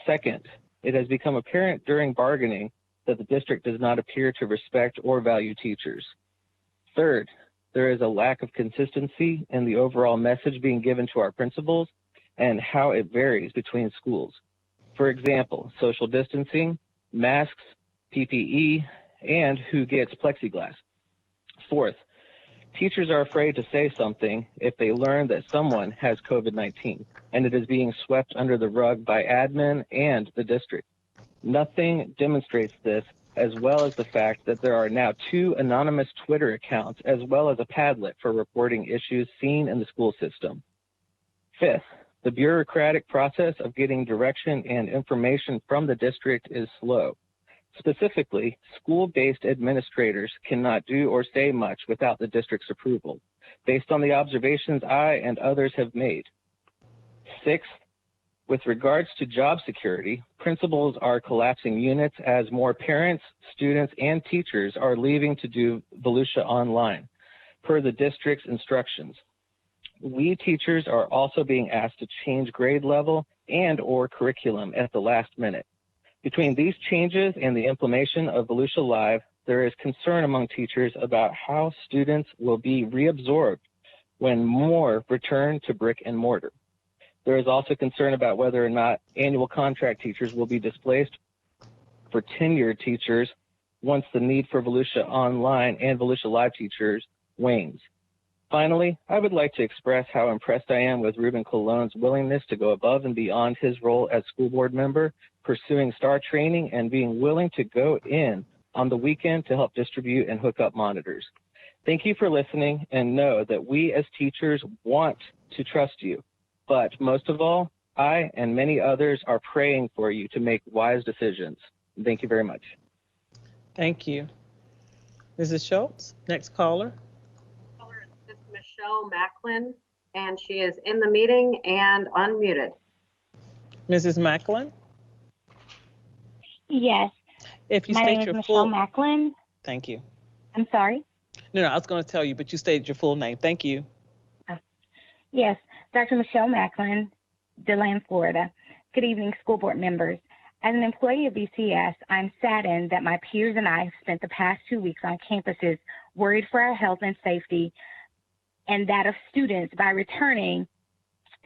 [SPEAKER 22] Second, it has become apparent during bargaining that the district does not appear to respect or value teachers. Third, there is a lack of consistency in the overall message being given to our principals and how it varies between schools. For example, social distancing, masks, PPE, and who gets plexiglass. Fourth, teachers are afraid to say something if they learn that someone has COVID-19, and it is being swept under the rug by admin and the district. Nothing demonstrates this, as well as the fact that there are now 2 anonymous Twitter accounts, as well as a Padlet for reporting issues seen in the school system. Fifth, the bureaucratic process of getting direction and information from the district is slow. Specifically, school-based administrators cannot do or say much without the district's approval, based on the observations I and others have made. Sixth, with regards to job security, principals are collapsing units as more parents, students, and teachers are leaving to do Volusia online, per the district's instructions. We teachers are also being asked to change grade level and or curriculum at the last minute. Between these changes and the implementation of Volusia Live, there is concern among teachers about how students will be reabsorbed when more return to brick and mortar. There is also concern about whether or not annual contract teachers will be displaced for tenured teachers once the need for Volusia Online and Volusia Live teachers wanes. Finally, I would like to express how impressed I am with Ruben Cologne's willingness to go above and beyond his role as school board member, pursuing STAR training and being willing to go in on the weekend to help distribute and hook up monitors. Thank you for listening, and know that we as teachers want to trust you. But most of all, I and many others are praying for you to make wise decisions. Thank you very much.
[SPEAKER 1] Thank you. Mrs. Schultz, next caller.
[SPEAKER 21] This is Michelle Macklin, and she is in the meeting and unmuted.
[SPEAKER 1] Mrs. Macklin?
[SPEAKER 23] Yes.
[SPEAKER 1] If you
[SPEAKER 23] My
[SPEAKER 1] state
[SPEAKER 23] name is
[SPEAKER 1] your
[SPEAKER 23] Michelle
[SPEAKER 1] full...
[SPEAKER 23] Macklin.
[SPEAKER 1] Thank you.
[SPEAKER 23] I'm sorry?
[SPEAKER 1] No, I was going to tell you, but you stated your full name. Thank you.
[SPEAKER 23] Yes, Dr. Michelle Macklin, DeLand, Florida. Good evening, school board members. As an employee of BCS, I'm saddened that my peers and I have spent the past 2 weeks on campuses worried for our health and safety and that of students by returning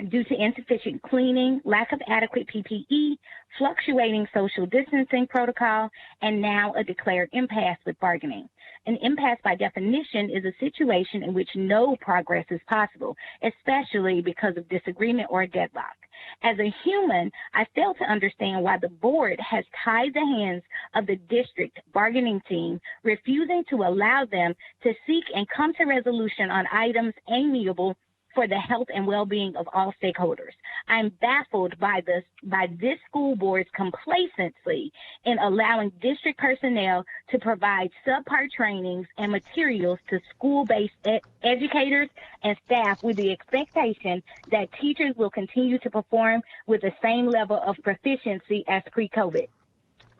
[SPEAKER 23] due to insufficient cleaning, lack of adequate PPE, fluctuating social distancing protocol, and now a declared impasse with bargaining. An impasse by definition is a situation in which no progress is possible, especially because of disagreement or deadlock. As a human, I fail to understand why the board has tied the hands of the district bargaining team, refusing to allow them to seek and come to resolution on items amiable for the health and well-being of all stakeholders. I'm baffled by this school board's complacency in allowing district personnel to provide subpar trainings and materials to school-based educators and staff with the expectation that teachers will continue to perform with the same level of proficiency as pre-COVID.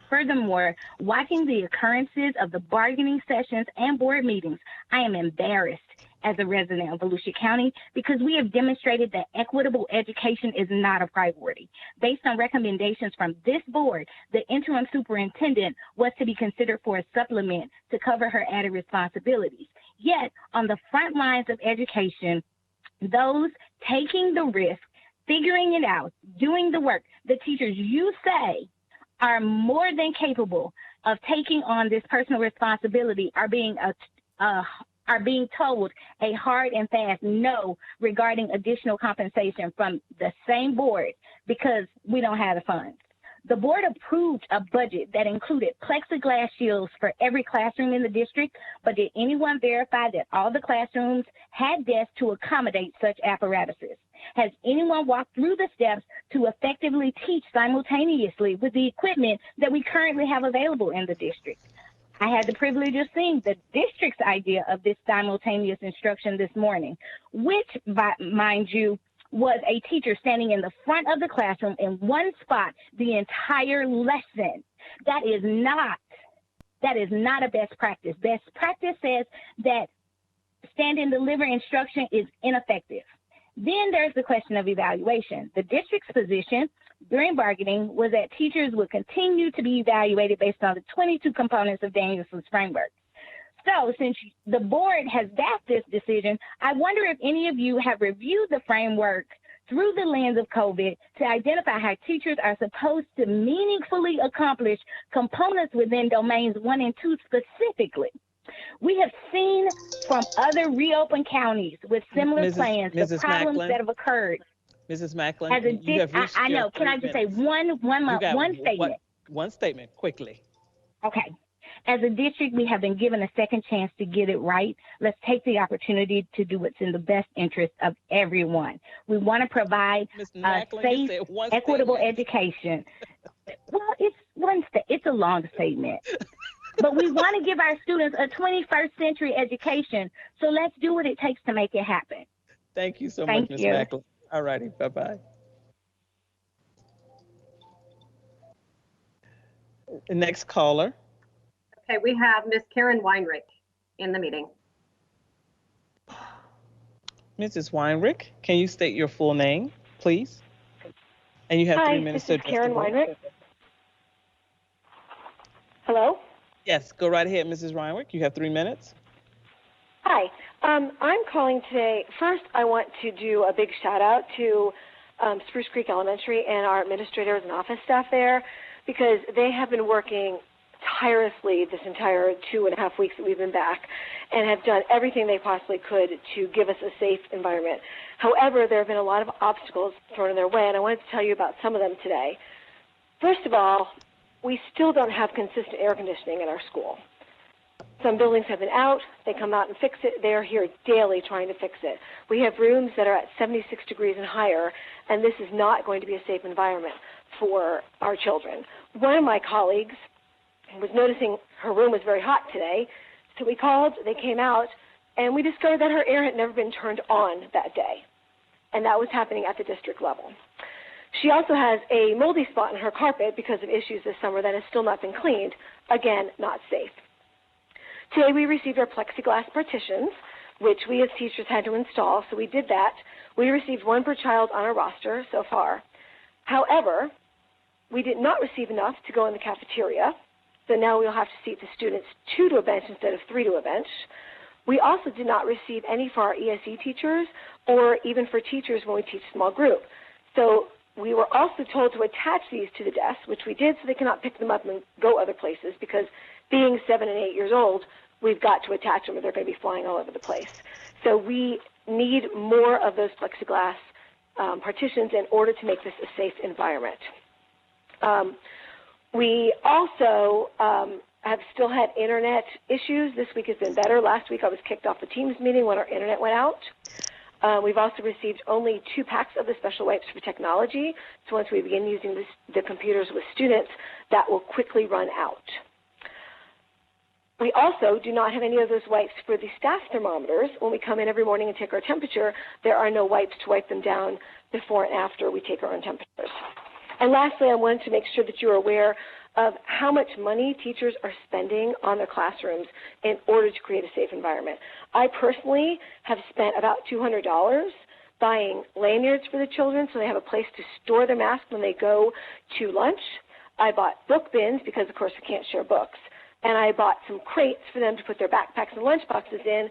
[SPEAKER 23] Furthermore, watching the occurrences of the bargaining sessions and board meetings, I am embarrassed as a resident of Volusia County because we have demonstrated that equitable education is not a priority. Based on recommendations from this board, the interim superintendent was to be considered for a supplement to cover her added responsibilities. Yet, on the front lines of education, those taking the risk, figuring it out, doing the work, the teachers you say are more than capable of taking on this personal responsibility are being told a hard and fast no regarding additional compensation from the same board because we don't have the funds. The board approved a budget that included plexiglass shields for every classroom in the district, but did anyone verify that all the classrooms had desks to accommodate such apparatuses? Has anyone walked through the steps to effectively teach simultaneously with the equipment that we currently have available in the district? I had the privilege of seeing the district's idea of this simultaneous instruction this morning, which, mind you, was a teacher standing in the front of the classroom in one spot the entire lesson. That is not a best practice. Best practice says that stand and deliver instruction is ineffective. Then there's the question of evaluation. The district's position during bargaining was that teachers would continue to be evaluated based on the 22 components of Danielson's framework. So since the board has backed this decision, I wonder if any of you have reviewed the framework through the lens of COVID to identify how teachers are supposed to meaningfully accomplish components within domains 1 and 2 specifically. We have seen from other reopened counties with similar plans the problems that have occurred.
[SPEAKER 1] Mrs. Macklin,
[SPEAKER 23] As I know. Can I just say one statement?
[SPEAKER 1] One statement, quickly.
[SPEAKER 23] Okay. As a district, we have been given a second chance to get it right. Let's take the opportunity to do what's in the best interest of everyone. We want to provide a safe, equitable education. Well, it's a long statement. But we want to give our students a 21st century education. So let's do what it takes to make it happen.
[SPEAKER 1] Thank you so much, Ms. Macklin. All righty. Bye-bye. Next caller.
[SPEAKER 21] Okay, we have Miss Karen Weinrich in the meeting.
[SPEAKER 1] Mrs. Weinrich, can you state your full name, please? And you have 3 minutes to address the board.
[SPEAKER 15] Hi, this is Karen Weinrich. Hello?
[SPEAKER 1] Yes, go right ahead, Mrs. Weinrich. You have 3 minutes.
[SPEAKER 15] Hi. I'm calling today. First, I want to do a big shout out to Spruce Creek Elementary and our administrators and office staff there because they have been working tirelessly this entire 2.5 weeks that we've been back and have done everything they possibly could to give us a safe environment. However, there have been a lot of obstacles thrown in their way, and I wanted to tell you about some of them today. First of all, we still don't have consistent air conditioning in our school. Some buildings have been out. They come out and fix it. They are here daily trying to fix it. We have rooms that are at 76 degrees and higher, and this is not going to be a safe environment for our children. One of my colleagues was noticing her room was very hot today, so we called, they came out, and we discovered that her air had never been turned on that day, and that was happening at the district level. She also has a moldy spot in her carpet because of issues this summer that has still not been cleaned. Again, not safe. Today we received our plexiglass partitions, which we as teachers had to install, so we did that. We received 1 per child on our roster so far. However, we did not receive enough to go in the cafeteria, so now we'll have to seat the students 2 to a bench instead of 3 to a bench. We also did not receive any for our ESE teachers or even for teachers when we teach small group. So we were also told to attach these to the desks, which we did so they cannot pick them up and go other places because being 7 and 8 years old, we've got to attach them or they're going to be flying all over the place. So we need more of those plexiglass partitions in order to make this a safe environment. We also have still had internet issues. This week has been better. Last week I was kicked off the Teams meeting when our internet went out. We've also received only 2 packs of the special wipes for technology. So once we begin using the computers with students, that will quickly run out. We also do not have any of those wipes for the staff thermometers. When we come in every morning and take our temperature, there are no wipes to wipe them down before and after we take our own temperatures. And lastly, I wanted to make sure that you are aware of how much money teachers are spending on their classrooms in order to create a safe environment. I personally have spent about $200 buying lanyards for the children so they have a place to store their masks when they go to lunch. I bought book bins because, of course, we can't share books. And I bought some crates for them to put their backpacks and lunch boxes in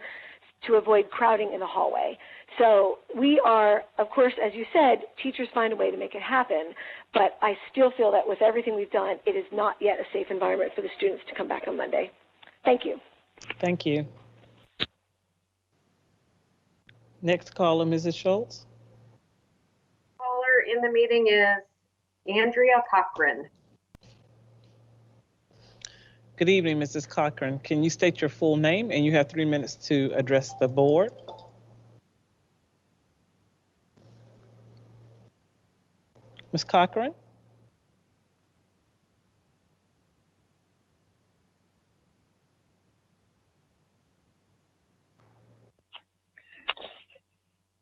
[SPEAKER 15] to avoid crowding in the hallway. So we are, of course, as you said, teachers find a way to make it happen, but I still feel that with everything we've done, it is not yet a safe environment for the students to come back on Monday. Thank you.
[SPEAKER 1] Thank you. Next caller, Mrs. Schultz.
[SPEAKER 21] Caller in the meeting is Andrea Cochran.
[SPEAKER 1] Good evening, Mrs. Cochran. Can you state your full name, and you have 3 minutes to address the board? Ms. Cochran?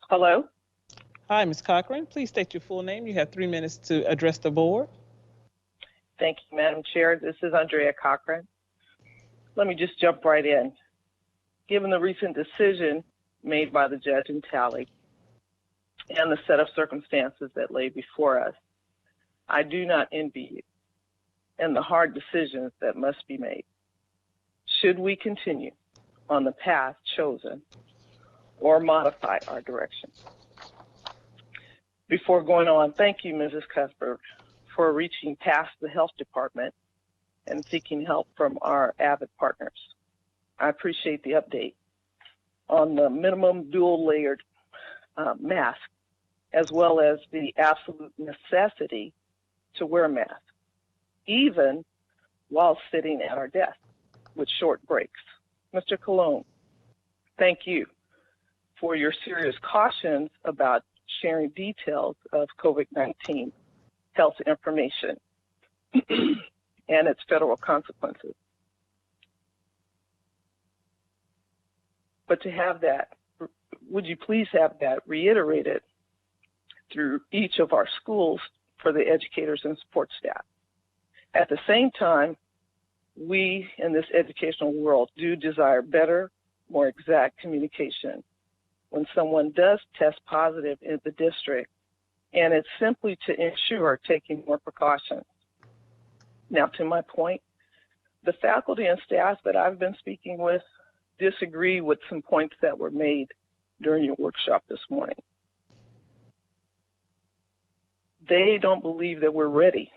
[SPEAKER 16] Hello?
[SPEAKER 1] Hi, Ms. Cochran. Please state your full name. You have 3 minutes to address the board.
[SPEAKER 16] Thank you, Madam Chair. This is Andrea Cochran. Let me just jump right in. Given the recent decision made by the judge in Talley and the set of circumstances that lay before us, I do not envy you and the hard decisions that must be made. Should we continue on the path chosen or modify our direction? Before going on, thank you, Mrs. Cuthbert, for reaching past the health department and seeking help from our AVID partners. I appreciate the update on the minimum dual-layered mask, as well as the absolute necessity to wear a mask, even while sitting at our desk with short breaks. Mr. Colon, thank you for your serious cautions about sharing details of COVID-19 health information and its federal consequences. But to have that, would you please have that reiterated through each of our schools for the educators and support staff? At the same time, we in this educational world do desire better, more exact communication when someone does test positive in the district, and it's simply to ensure taking more precautions. Now, to my point, the faculty and staff that I've been speaking with disagree with some points that were made during your workshop this morning. They don't believe that we're ready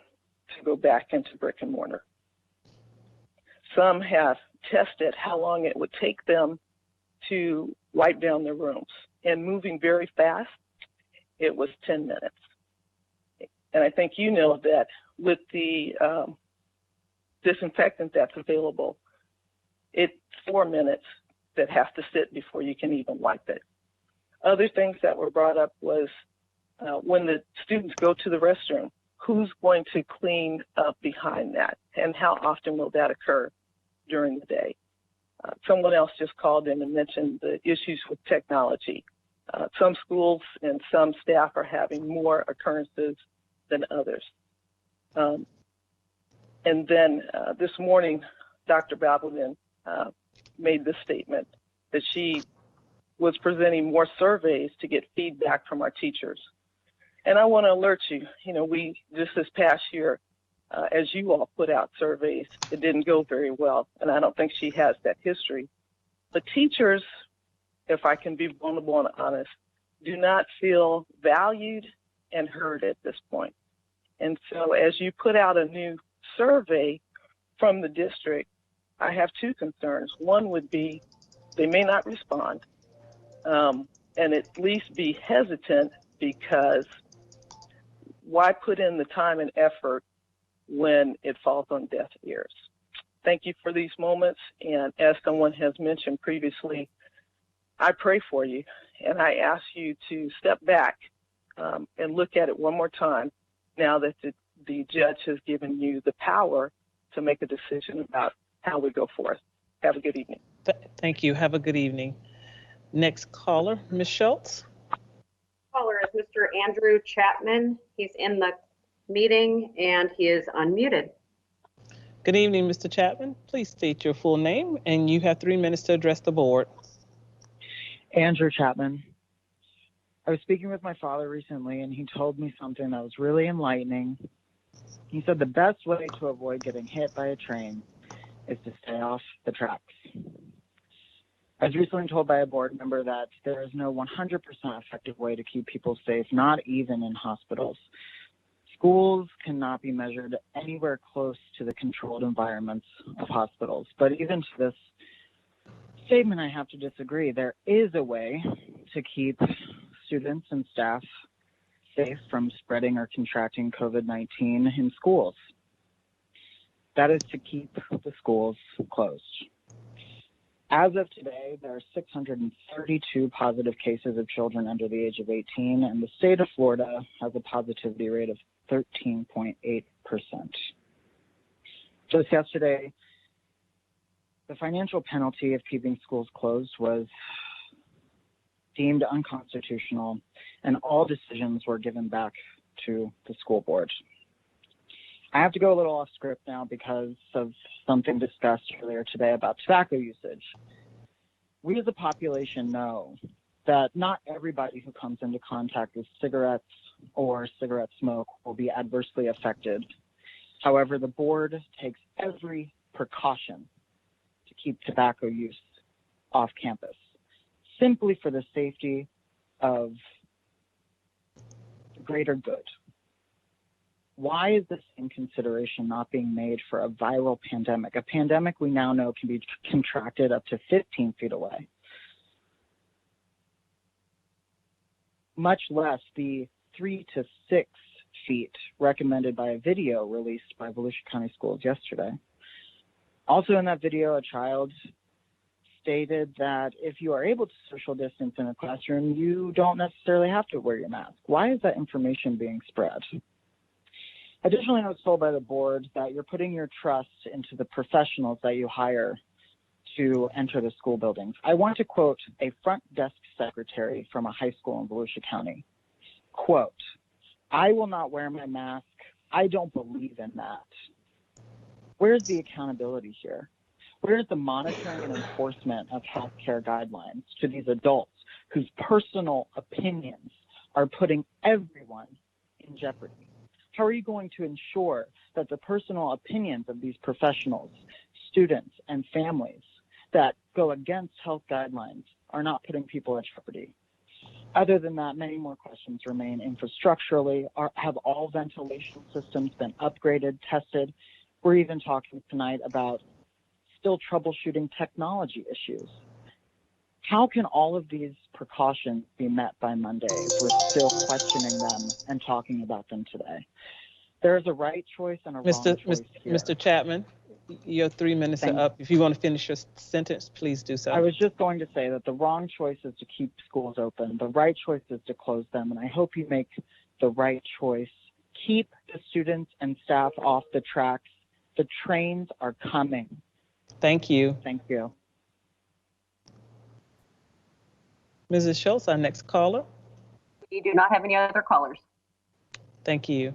[SPEAKER 16] to go back into brick and mortar. Some have tested how long it would take them to wipe down their rooms, and moving very fast, it was 10 minutes. And I think you know that with the disinfectant that's available, it's 4 minutes that have to sit before you can even wipe it. Other things that were brought up was when the students go to the restroom, who's going to clean up behind that, and how often will that occur during the day? Someone else just called in and mentioned the issues with technology. Some schools and some staff are having more occurrences than others. And then this morning, Dr. Babelman made the statement that she was presenting more surveys to get feedback from our teachers. And I want to alert you, we just this past year, as you all put out surveys, it didn't go very well, and I don't think she has that history. But teachers, if I can be vulnerable and honest, do not feel valued and heard at this point. And so as you put out a new survey from the district, I have 2 concerns. One would be they may not respond, and at least be hesitant, because why put in the time and effort when it falls on deaf ears? Thank you for these moments. And as someone has mentioned previously, I pray for you, and I ask you to step back and look at it one more time now that the judge has given you the power to make a decision about how we go forth. Have a good evening.
[SPEAKER 1] Thank you. Have a good evening. Next caller, Ms. Schultz.
[SPEAKER 6] Caller is Mr. Andrew Chapman. He's in the meeting and he is unmuted.
[SPEAKER 1] Good evening, Mr. Chapman. Please state your full name, and you have 3 minutes to address the board.
[SPEAKER 17] Andrew Chapman. I was speaking with my father recently, and he told me something that was really enlightening. He said the best way to avoid getting hit by a train is to stay off the tracks. I was recently told by a board member that there is no 100% effective way to keep people safe, not even in hospitals. Schools cannot be measured anywhere close to the controlled environments of hospitals. But even to this statement, I have to disagree. There is a way to keep students and staff safe from spreading or contracting COVID-19 in schools. That is to keep the schools closed. As of today, there are 632 positive cases of children under the age of 18, and the state of Florida has a positivity rate of 13.8%. Just yesterday, the financial penalty of keeping schools closed was deemed unconstitutional, and all decisions were given back to the school board. I have to go a little off script now because of something discussed earlier today about tobacco usage. We as a population know that not everybody who comes into contact with cigarettes or cigarette smoke will be adversely affected. However, the board takes every precaution to keep tobacco use off campus, simply for the safety of the greater good. Why is the same consideration not being made for a viral pandemic? A pandemic we now know can be contracted up to 15 feet away. Much less the 3 to 6 feet recommended by a video released by Volusia County Schools yesterday. Also in that video, a child stated that if you are able to social distance in a classroom, you don't necessarily have to wear your mask. Why is that information being spread? Additionally, I was told by the board that you're putting your trust into the professionals that you hire to enter the school buildings. I want to quote a front desk secretary from a high school in Volusia County. Quote, "I will not wear my mask. I don't believe in that." Where's the accountability here? Where's the monitoring and enforcement of healthcare guidelines to these adults whose personal opinions are putting everyone in jeopardy? How are you going to ensure that the personal opinions of these professionals, students, and families that go against health guidelines are not putting people at jeopardy? Other than that, many more questions remain infrastructurally. Have all ventilation systems been upgraded, tested? We're even talking tonight about still troubleshooting technology issues. How can all of these precautions be met by Monday if we're still questioning them and talking about them today? There is a right choice and a wrong choice here.
[SPEAKER 1] Mr. Chapman, your 3 minutes are up. If you want to finish your sentence, please do so.
[SPEAKER 17] I was just going to say that the wrong choice is to keep schools open. The right choice is to close them, and I hope you make the right choice. Keep the students and staff off the tracks. The trains are coming.
[SPEAKER 1] Thank you.
[SPEAKER 17] Thank you.
[SPEAKER 1] Mrs. Schultz, our next caller.
[SPEAKER 6] We do not have any other callers.
[SPEAKER 1] Thank you.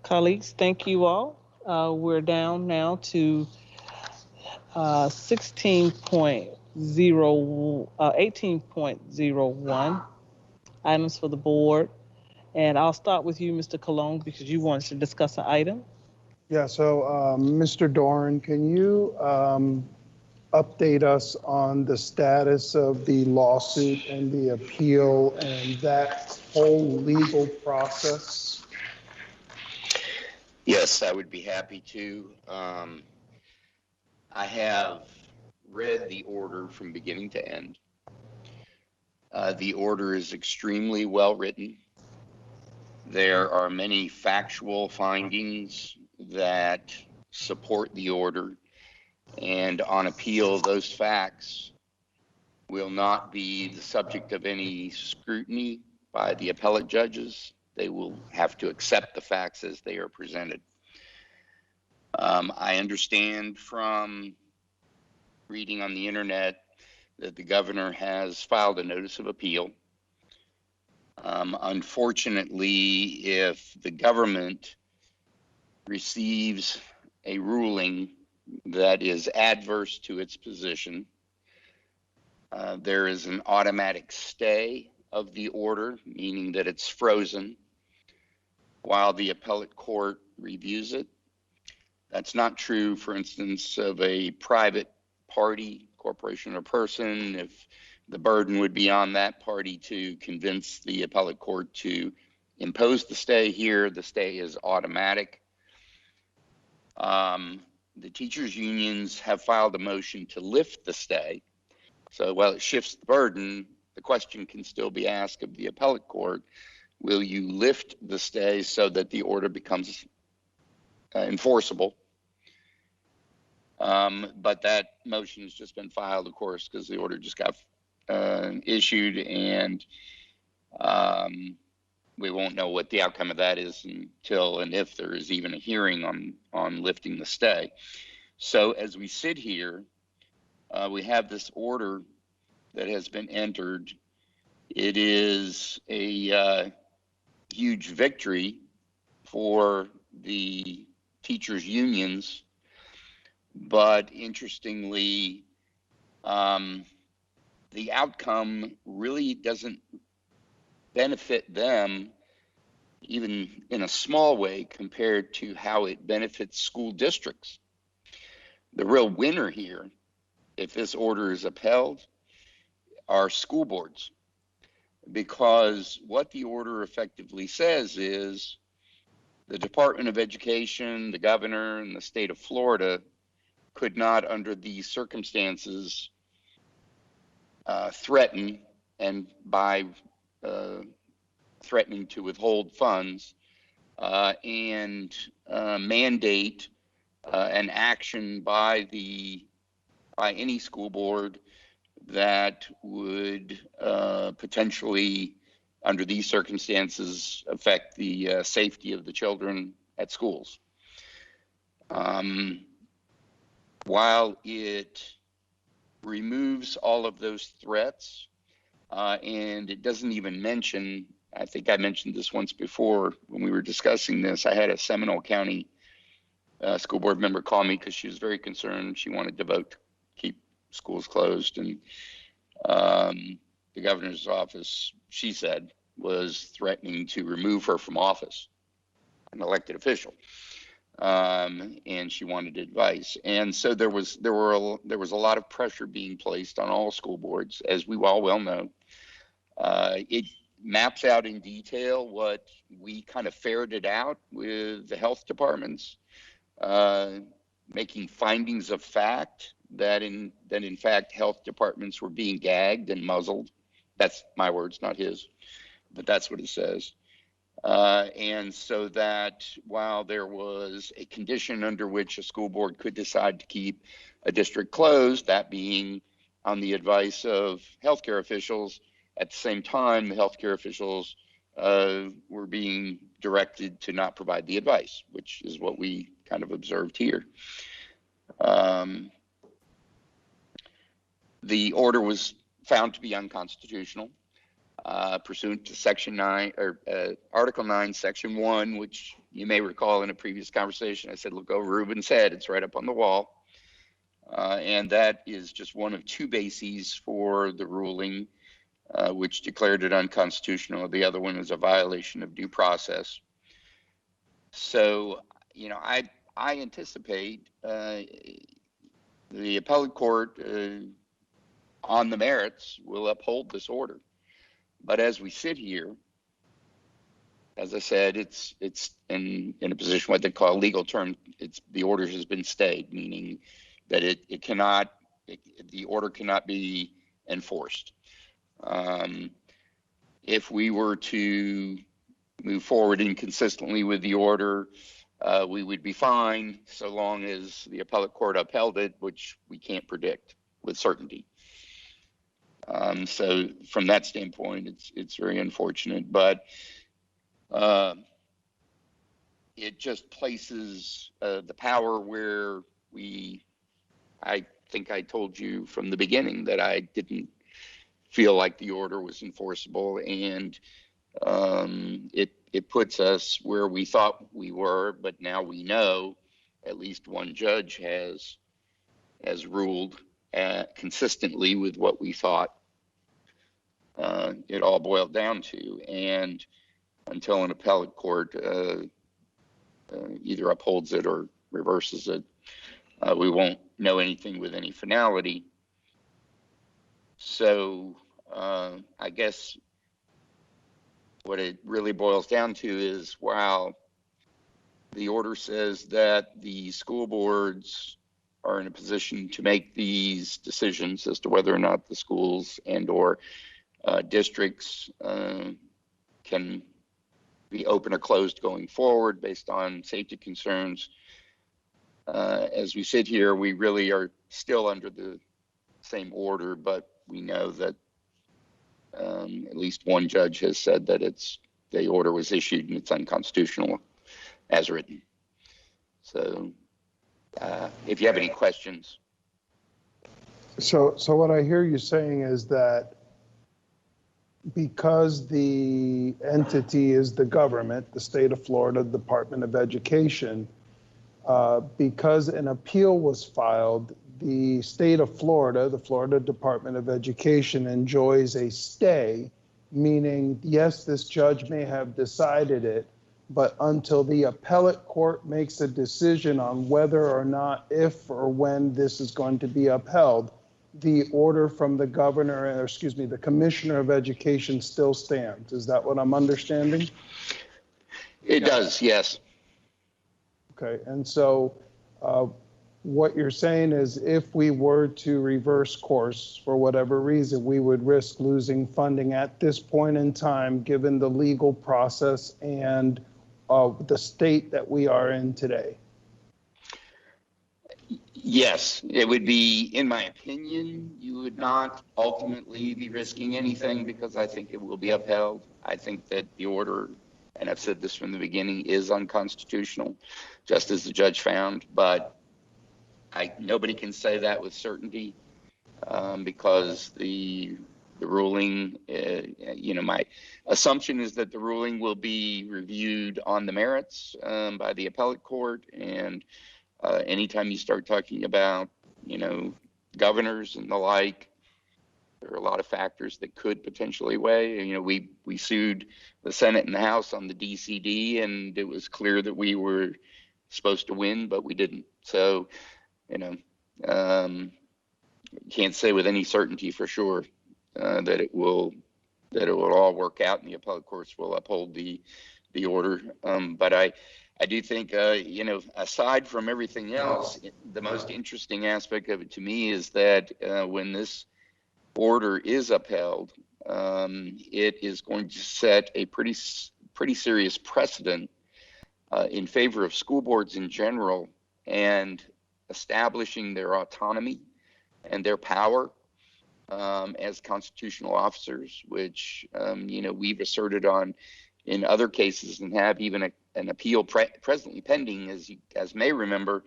[SPEAKER 1] Colleagues, thank you all. We're down now to 18.01 items for the board. And I'll start with you, Mr. Cologne, because you wanted to discuss an item.
[SPEAKER 2] Yeah, so Mr. Doran, can you update us on the status of the lawsuit and the appeal and that whole legal process?
[SPEAKER 10] Yes, I would be happy to. I have read the order from beginning to end. The order is extremely well written. There are many factual findings that support the order. And on appeal, those facts will not be the subject of any scrutiny by the appellate judges. They will have to accept the facts as they are presented. I understand from reading on the internet that the governor has filed a notice of appeal. Unfortunately, if the government receives a ruling that is adverse to its position, there is an automatic stay of the order, meaning that it's frozen while the appellate court reviews it. That's not true, for instance, of a private party, corporation, or person. If the burden would be on that party to convince the appellate court to impose the stay, here the stay is automatic. The teachers' unions have filed a motion to lift the stay. So while it shifts the burden, the question can still be asked of the appellate court, will you lift the stay so that the order becomes enforceable? But that motion has just been filed, of course, because the order just got issued, and we won't know what the outcome of that is until and if there is even a hearing on lifting the stay. So as we sit here, we have this order that has been entered. It is a huge victory for the teachers' unions, but interestingly, the outcome really doesn't benefit them, even in a small way, compared to how it benefits school districts. The real winner here, if this order is upheld, are school boards, because what the order effectively says is the Department of Education, the governor, and the state of Florida could not, under these circumstances, threaten, and by threatening to withhold funds and mandate an action by any school board that would potentially, under these circumstances, affect the safety of the children at schools. While it removes all of those threats, and it doesn't even mention, I think I mentioned this once before when we were discussing this, I had a Seminole County school board member call me because she was very concerned. She wanted to vote to keep schools closed, and the governor's office, she said, was threatening to remove her from office, an elected official. And she wanted advice, and so there was a lot of pressure being placed on all school boards, as we all well know. It maps out in detail what we kind of ferreted out with the health departments, making findings of fact that in fact health departments were being gagged and muzzled. That's my words, not his, but that's what it says. And so that while there was a condition under which a school board could decide to keep a district closed, that being on the advice of healthcare officials, at the same time, the healthcare officials were being directed to not provide the advice, which is what we kind of observed here. The order was found to be unconstitutional. Pursuant to Section 9 or Article 9, Section 1, which you may recall in a previous conversation, I said, look over Ruben's head, it's right up on the wall. And that is just one of two bases for the ruling, which declared it unconstitutional. The other one is a violation of due process. So, I anticipate the appellate court on the merits will uphold this order. But as we sit here, as I said, it's in a position, what they call a legal term, the order has been stayed, meaning that the order cannot be enforced. If we were to move forward inconsistently with the order, we would be fine so long as the appellate court upheld it, which we can't predict with certainty. So from that standpoint, it's very unfortunate, but it just places the power where I think I told you from the beginning that I didn't feel like the order was enforceable, and it puts us where we thought we were, but now we know at least one judge has ruled consistently with what we thought it all boiled down to. And until an appellate court either upholds it or reverses it, we won't know anything with any finality. So I guess what it really boils down to is, while the order says that the school boards are in a position to make these decisions as to whether or not the schools and or districts can be open or closed going forward based on safety concerns, as we sit here, we really are still under the same order, but we know that at least one judge has said that the order was issued and it's unconstitutional as written. So if you have any questions.
[SPEAKER 2] So what I hear you saying is that because the entity is the government, the state of Florida Department of Education, because an appeal was filed, the state of Florida, the Florida Department of Education, enjoys a stay, meaning, yes, this judge may have decided it, but until the appellate court makes a decision on whether or not, if or when this is going to be upheld, the order from the governor, or excuse me, the commissioner of education still stands. Is that what I'm understanding?
[SPEAKER 10] It does, yes.
[SPEAKER 2] Okay, and so what you're saying is, if we were to reverse course for whatever reason, we would risk losing funding at this point in time, given the legal process and the state that we are in today.
[SPEAKER 10] Yes, it would be, in my opinion, you would not ultimately be risking anything because I think it will be upheld. I think that the order, and I've said this from the beginning, is unconstitutional, just as the judge found, but nobody can say that with certainty because the ruling, my assumption is that the ruling will be reviewed on the merits by the appellate court, and anytime you start talking about, governors and the like, there are a lot of factors that could potentially weigh. We sued the Senate and the House on the DCD, and it was clear that we were supposed to win, but we didn't. So, can't say with any certainty for sure that it will all work out and the appellate courts will uphold the order. But I do think, aside from everything else, the most interesting aspect of it to me is that when this order is upheld, it is going to set a pretty serious precedent in favor of school boards in general and establishing their autonomy and their power as constitutional officers, which we've asserted on in other cases and have even an appeal presently pending, as you guys may remember,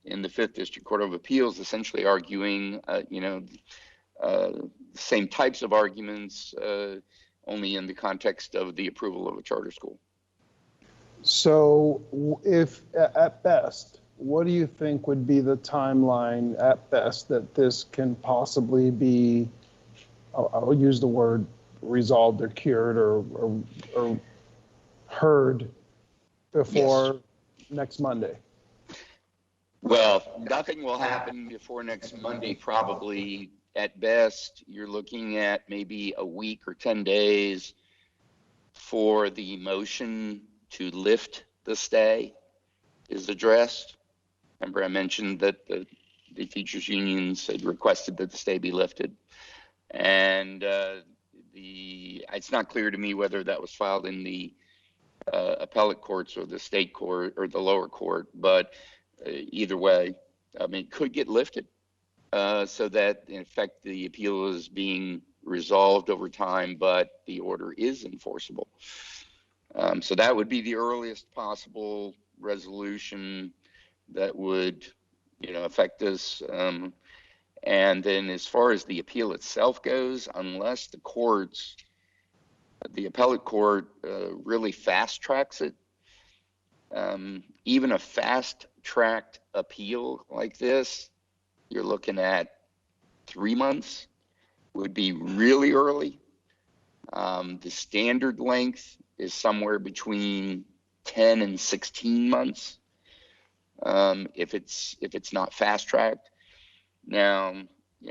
[SPEAKER 10] in the 5th District Court of Appeals, essentially arguing, the same types of arguments, only in the context of the approval of a charter school.
[SPEAKER 2] So if, at best, what do you think would be the timeline at best that this can possibly be, I'll use the word resolved or cured or heard before next Monday?
[SPEAKER 10] Well, nothing will happen before next Monday, probably. At best, you're looking at maybe a week or 10 days for the motion to lift the stay is addressed. Remember, I mentioned that the teachers' unions had requested that the stay be lifted. And it's not clear to me whether that was filed in the appellate courts or the state court or the lower court, but either way, I mean, it could get lifted so that in fact the appeal is being resolved over time, but the order is enforceable. So that would be the earliest possible resolution that would, affect this. And then as far as the appeal itself goes, unless the appellate court really fast tracks it, even a fast tracked appeal like this, you're looking at 3 months would be really early. The standard length is somewhere between 10 and 16 months if it's not fast tracked. Now,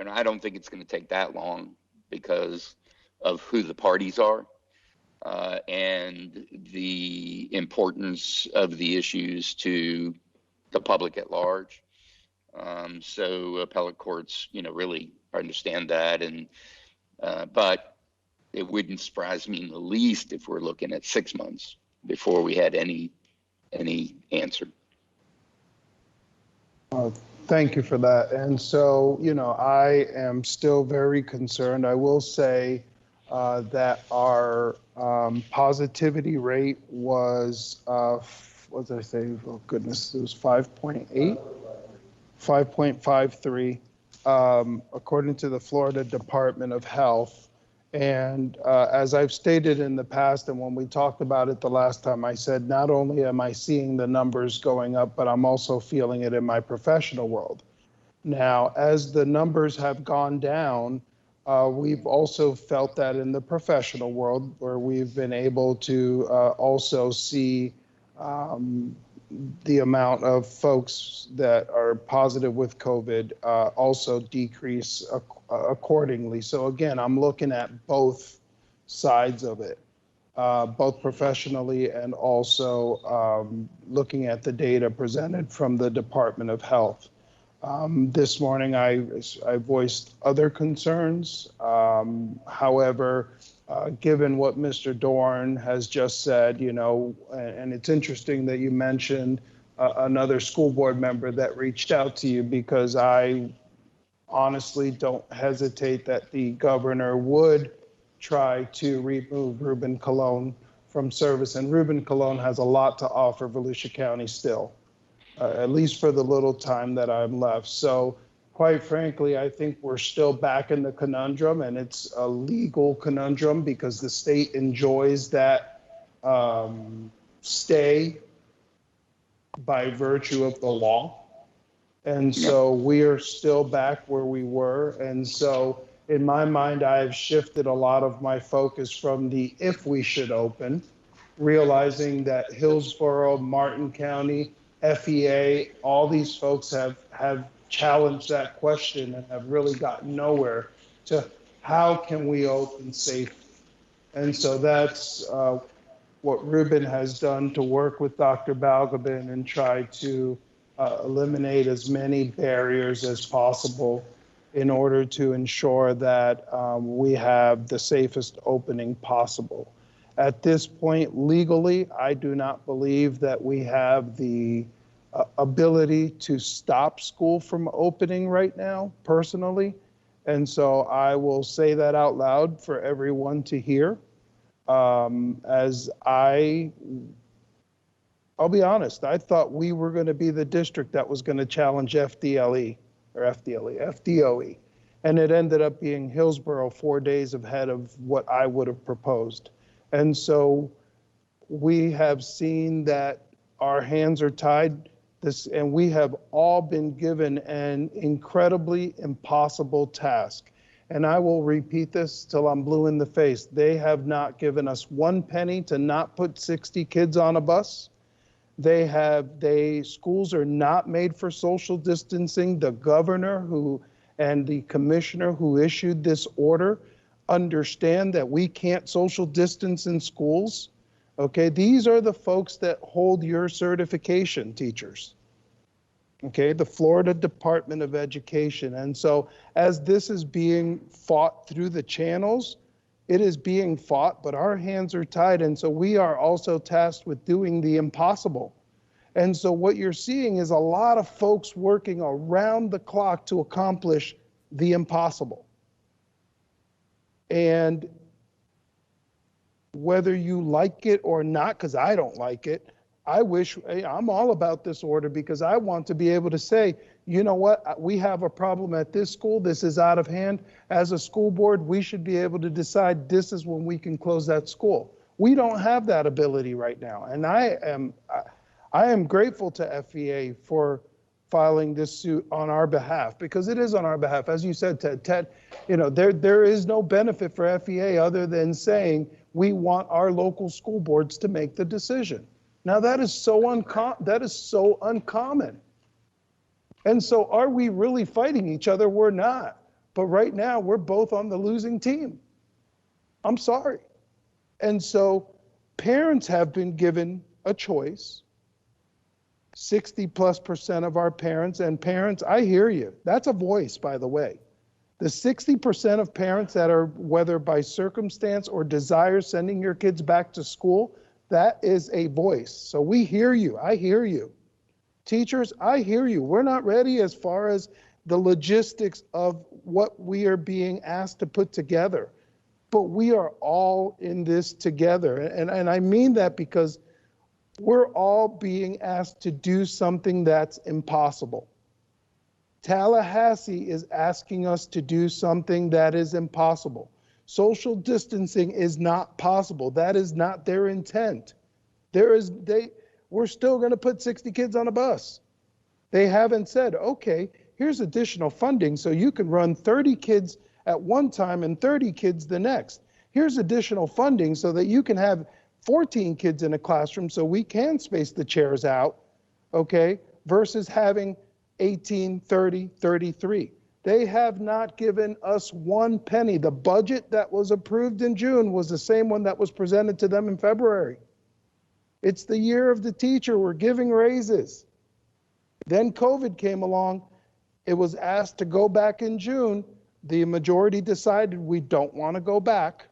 [SPEAKER 10] I don't think it's going to take that long because of who the parties are and the importance of the issues to the public at large. So appellate courts, really understand that, and but it wouldn't surprise me in the least if we're looking at 6 months before we had any answer.
[SPEAKER 2] Thank you for that. And so, I am still very concerned. I will say that our positivity rate was, what did I say? Oh, goodness, it was 5.8, 5.53, according to the Florida Department of Health. And as I've stated in the past, and when we talked about it the last time, I said, not only am I seeing the numbers going up, but I'm also feeling it in my professional world. Now, as the numbers have gone down, we've also felt that in the professional world, where we've been able to also see the amount of folks that are positive with COVID also decrease accordingly. So again, I'm looking at both sides of it, both professionally and also looking at the data presented from the Department of Health. This morning, I voiced other concerns. However, given what Mr. Dorn has just said, and it's interesting that you mentioned another school board member that reached out to you, because I honestly don't hesitate that the governor would try to remove Ruben Colon from service. And Ruben Colon has a lot to offer Volusia County still, at least for the little time that I'm left. So quite frankly, I think we're still back in the conundrum, and it's a legal conundrum because the state enjoys that stay by virtue of the law. And so we are still back where we were. And so in my mind, I've shifted a lot of my focus from the if we should open, realizing that Hillsborough, Martin County, FEA, all these folks have challenged that question and have really gotten nowhere to how can we open safely. And so that's what Ruben has done to work with Dr. Balgobin and try to eliminate as many barriers as possible in order to ensure that we have the safest opening possible. At this point, legally, I do not believe that we have the ability to stop school from opening right now, personally. And so I will say that out loud for everyone to hear. As I'll be honest, I thought we were going to be the district that was going to challenge FDOE. And it ended up being Hillsborough 4 days ahead of what I would have proposed. And so we have seen that our hands are tied, and we have all been given an incredibly impossible task. And I will repeat this till I'm blue in the face. They have not given us 1 penny to not put 60 kids on a bus. Schools are not made for social distancing. The governor and the commissioner who issued this order understand that we can't social distance in schools. Okay, these are the folks that hold your certification, teachers. Okay, the Florida Department of Education. And so as this is being fought through the channels, It is being fought, but our hands are tied. And so we are also tasked with doing the impossible. And so what you're seeing is a lot of folks working around the clock to accomplish the impossible. And whether you like it or not, because I don't like it, I'm all about this order because I want to be able to say, you know what, we have a problem at this school, this is out of hand. As a school board, we should be able to decide this is when we can close that school. We don't have that ability right now. And I am grateful to FEA for filing this suit on our behalf, because it is on our behalf. As you said, Ted, you know, there is no benefit for FEA other than saying we want our local school boards to make the decision. Now that is so uncommon. And so are we really fighting each other? We're not. But right now we're both on the losing team. I'm sorry. And so parents have been given a choice. 60+% of our parents, and parents, I hear you. That's a voice, by the way. The 60% of parents that are, whether by circumstance or desire, sending your kids back to school, that is a voice. So we hear you. I hear you. Teachers, I hear you. We're not ready as far as the logistics of what we are being asked to put together. But we are all in this together. And I mean that because we're all being asked to do something that's impossible. Tallahassee is asking us to do something that is impossible. Social distancing is not possible. That is not their intent. We're still going to put 60 kids on a bus. They haven't said, okay, here's additional funding so you can run 30 kids at one time and 30 kids the next. Here's additional funding so that you can have 14 kids in a classroom so we can space the chairs out, okay, versus having 18, 30, 33. They have not given us one penny. The budget that was approved in June was the same one that was presented to them in February. It's the year of the teacher. We're giving raises. Then COVID came along. It was asked to go back in June. The majority decided we don't want to go back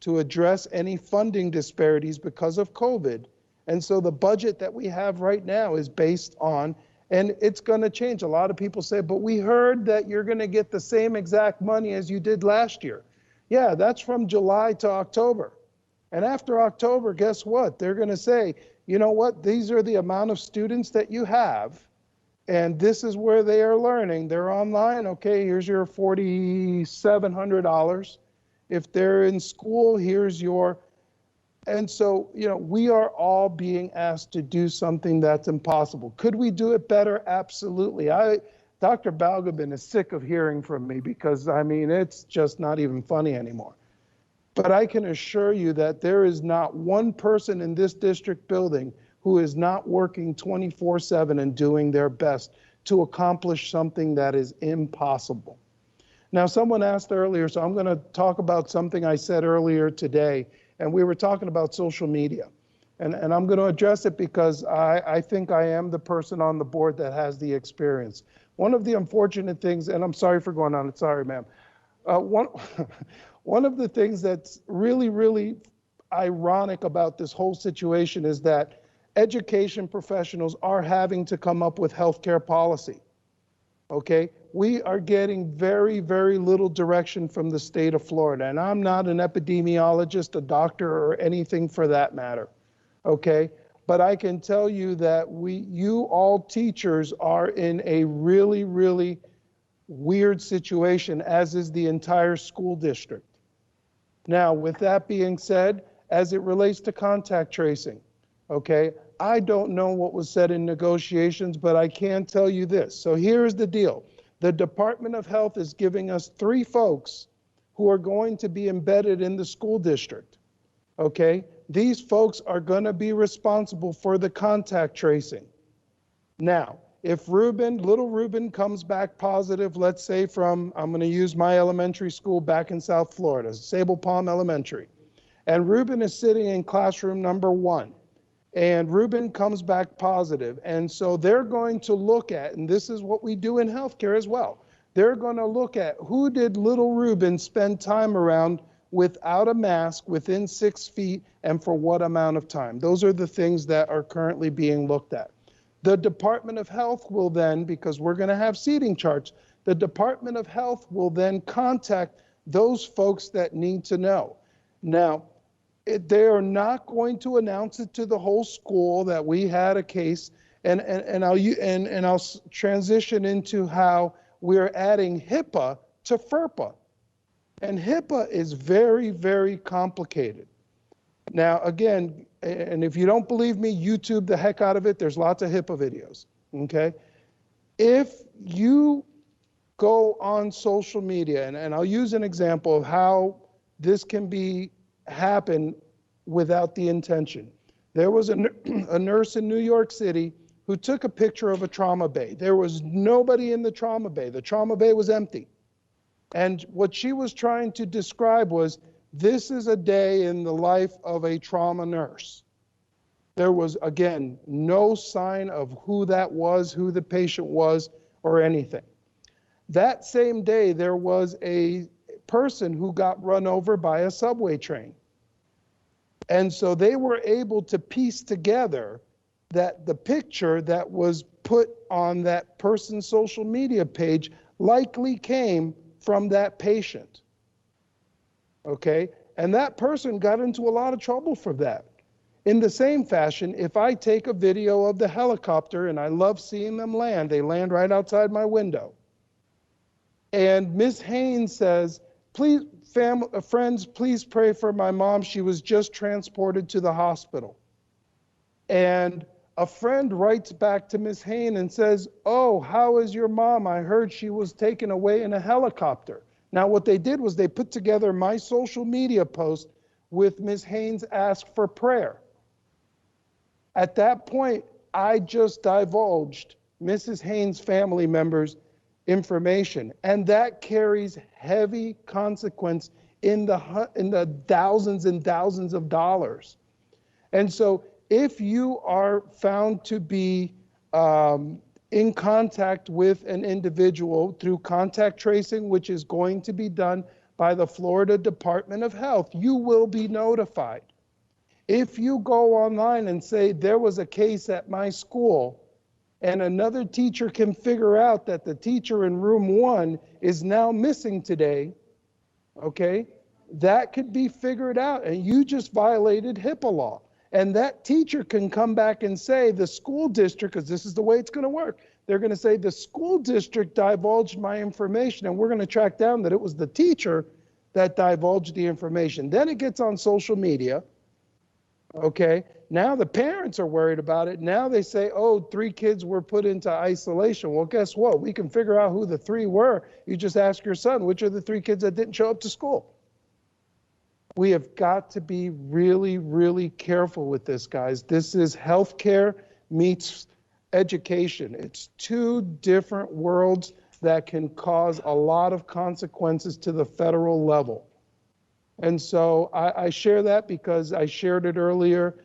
[SPEAKER 2] to address any funding disparities because of COVID. And so the budget that we have right now is based on, and it's going to change. A lot of people say, but we heard that you're going to get the same exact money as you did last year. Yeah, that's from July to October. And after October, guess what? They're going to say, you know what? These are the amount of students that you have, and this is where they are learning. They're online. Okay, here's your $4,700. If they're in school, here's your, and so, you know, we are all being asked to do something that's impossible. Could we do it better? Absolutely. Dr. Balgobin is sick of hearing from me because, I mean, it's just not even funny anymore. But I can assure you that there is not one person in this district building who is not working 24/7 and doing their best to accomplish something that is impossible. Now, someone asked earlier, so I'm going to talk about something I said earlier today, and we were talking about social media. And I'm going to address it because I think I am the person on the board that has the experience. One of the unfortunate things, and I'm sorry for going on, sorry, ma'am. One of the things that's really, really ironic about this whole situation is that education professionals are having to come up with healthcare policy. Okay, we are getting very, very little direction from the state of Florida. And I'm not an epidemiologist, a doctor, or anything for that matter. Okay, but I can tell you that you all teachers are in a really, really weird situation, as is the entire school district. Now, with that being said, as it relates to contact tracing, okay, I don't know what was said in negotiations, but I can tell you this. So here's the deal. The Department of Health is giving us 3 folks who are going to be embedded in the school district, okay? These folks are going to be responsible for the contact tracing. Now, if little Ruben comes back positive, let's say from, I'm going to use my elementary school back in South Florida, Sable Palm Elementary, and Ruben is sitting in classroom number 1, and Ruben comes back positive, and so they're going to look at, and this is what we do in healthcare as well, they're going to look at who did little Ruben spend time around without a mask within 6 feet and for what amount of time. Those are the things that are currently being looked at. The Department of Health will then, because we're going to have seating charts, the Department of Health will then contact those folks that need to know. Now, they are not going to announce it to the whole school that we had a case, and I'll transition into how we're adding HIPAA to FERPA. And HIPAA is very, very complicated. Now, again, and if you don't believe me, YouTube the heck out of it. There's lots of HIPAA videos, okay? If you go on social media, and I'll use an example of how this can happen without the intention. There was a nurse in New York City who took a picture of a trauma bay. There was nobody in the trauma bay. The trauma bay was empty. And what she was trying to describe was, this is a day in the life of a trauma nurse. There was, again, no sign of who that was, who the patient was, or anything. That same day, there was a person who got run over by a subway train. And so they were able to piece together that the picture that was put on that person's social media page likely came from that patient. Okay? And that person got into a lot of trouble for that. In the same fashion, if I take a video of the helicopter, and I love seeing them land, they land right outside my window. And Ms. Haynes says, please, friends, please pray for my mom. She was just transported to the hospital. And a friend writes back to Ms. Haynes and says, oh, how is your mom? I heard she was taken away in a helicopter. Now, what they did was they put together my social media post with Ms. Haynes ask for prayer. At that point, I just divulged Mrs. Haynes' family members' information, and that carries heavy consequence in the thousands and thousands of dollars. And so if you are found to be in contact with an individual through contact tracing, which is going to be done by the Florida Department of Health, you will be notified. If you go online and say there was a case at my school, and another teacher can figure out that the teacher in room 1 is now missing today, okay, that could be figured out, and you just violated HIPAA law. And that teacher can come back and say the school district, because this is the way it's going to work, they're going to say the school district divulged my information, and we're going to track down that it was the teacher that divulged the information. Then it gets on social media. Okay, now the parents are worried about it. Now they say, oh, 3 kids were put into isolation. Well, guess what? We can figure out who the 3 were. You just ask your son, which are the 3 kids that didn't show up to school? We have got to be really, really careful with this, guys. This is healthcare meets education. It's 2 different worlds that can cause a lot of consequences to the federal level. And so I share that because I shared it earlier.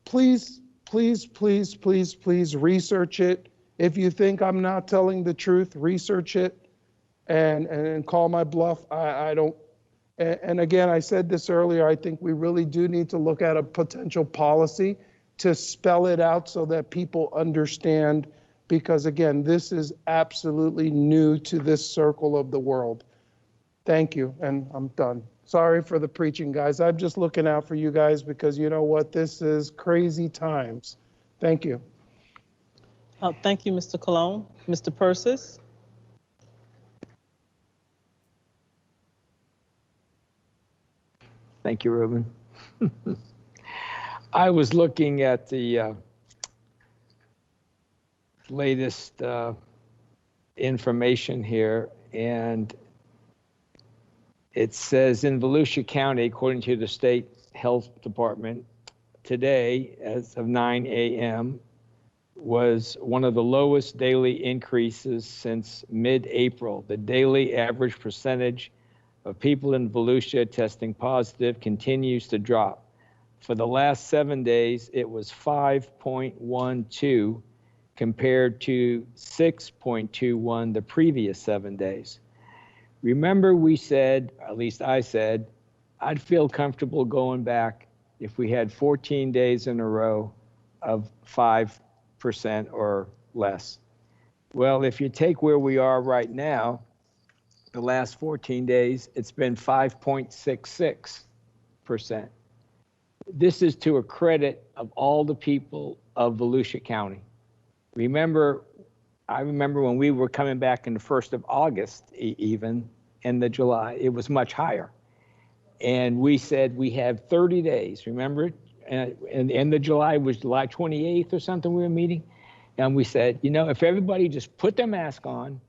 [SPEAKER 2] Please, please, please, please, please research it. If you think I'm not telling the truth, research it and call my bluff. I don't. And again, I said this earlier, I think we really do need to look at a potential policy to spell it out so that people understand, because again, this is absolutely new to this circle of the world. Thank you, and I'm done. Sorry for the preaching, guys. I'm just looking out for you guys because you know what? This is crazy times. Thank you.
[SPEAKER 1] Thank you, Mr. Colon. Mr. Persis?
[SPEAKER 5] Thank you, Ruben. I was looking at the latest information here, and it says in Volusia County, according to the state health department, today, as of 9 a.m., was one of the lowest daily increases since mid-April. The daily average percentage of people in Volusia testing positive continues to drop. For the last 7 days, it was 5.12 compared to 6.21 the previous 7 days. Remember we said, at least I said, I'd feel comfortable going back if we had 14 days in a row of 5% or less. Well, if you take where we are right now, the last 14 days, it's been 5.66%. This is to a credit of all the people of Volusia County. I remember when we were coming back in the 1st of August, even in the July, it was much higher. And we said we have 30 days, remember? And in the July was July 28th or something we were meeting. And we said, you know, if everybody just put their mask on,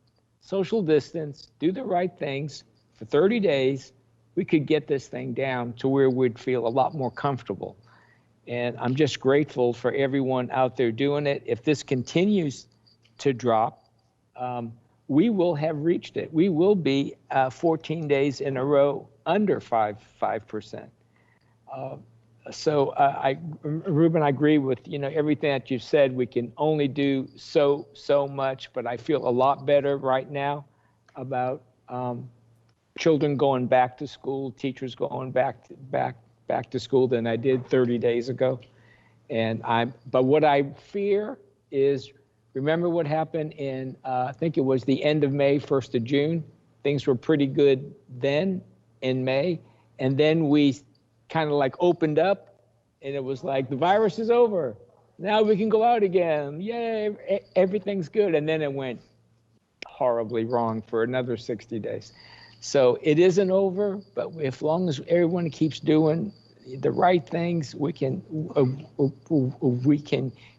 [SPEAKER 5] social distance, do the right things for 30 days, we could get this thing down to where we'd feel a lot more comfortable. And I'm just grateful for everyone out there doing it. If this continues to drop, we will have reached it. We will be 14 days in a row under 5%. So Ruben, I agree with everything that you've said. We can only do so much, but I feel a lot better right now about children going back to school, teachers going back to school than I did 30 days ago. But what I fear is, remember what happened in, I think it was the end of May, 1st of June. Things were pretty good then in May. And then we kind of like opened up and it was like, the virus is over. Now we can go out again. Yay, everything's good. And then it went horribly wrong for another 60 days. So it isn't over, but as long as everyone keeps doing the right things, we can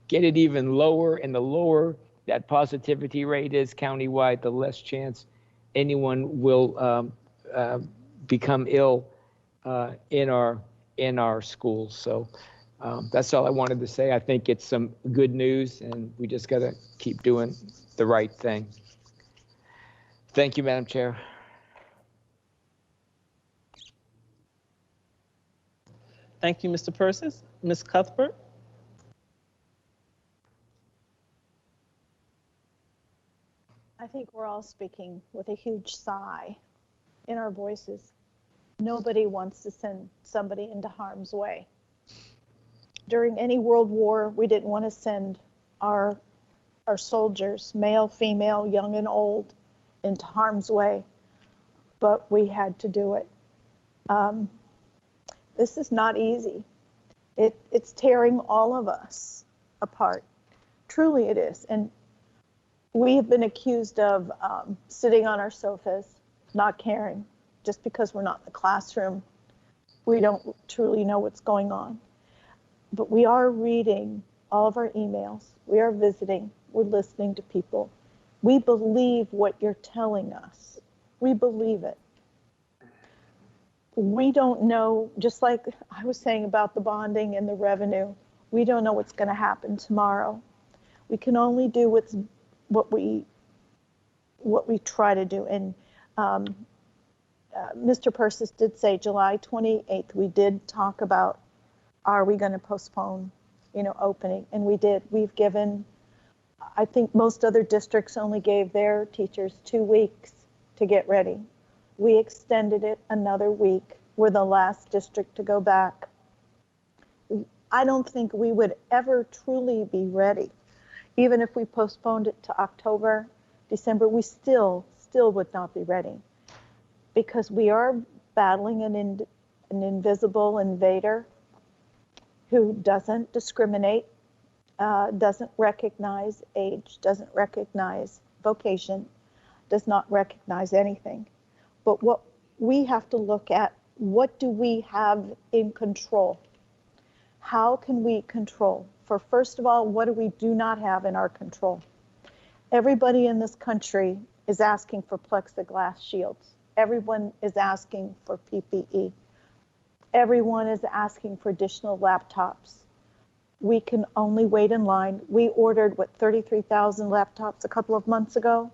[SPEAKER 5] get it even lower, and the lower that positivity rate is countywide, the less chance anyone will become ill in our schools. So that's all I wanted to say. I think it's some good news, and we just got to keep doing the right thing. Thank you, Madam Chair.
[SPEAKER 1] Thank you, Mr. Persis. Ms. Cuthbert?
[SPEAKER 4] I think we're all speaking with a huge sigh in our voices. Nobody wants to send somebody into harm's way. During any world war, we didn't want to send our soldiers, male, female, young and old, into harm's way, but we had to do it. This is not easy. It's tearing all of us apart. Truly it is. And we have been accused of sitting on our sofas, not caring. Just because we're not in the classroom, we don't truly know what's going on. But we are reading all of our emails. We are visiting. We're listening to people. We believe what you're telling us. We believe it. We don't know, just like I was saying about the bonding and the revenue, we don't know what's going to happen tomorrow. We can only do what we try to do. And Mr. Persis did say July 28th, we did talk about, are we going to postpone, opening? And we did. We've given, I think most other districts only gave their teachers 2 weeks to get ready. We extended it another week. We're the last district to go back. I don't think we would ever truly be ready. Even if we postponed it to October, December, we still would not be ready, because we are battling an invisible invader who doesn't discriminate, doesn't recognize age, doesn't recognize vocation, does not recognize anything. But what we have to look at, what do we have in control? How can we control? For first of all, what do we do not have in our control? Everybody in this country is asking for plexiglass shields. Everyone is asking for PPE. Everyone is asking for additional laptops. We can only wait in line. We ordered, 33,000 laptops a couple of months ago.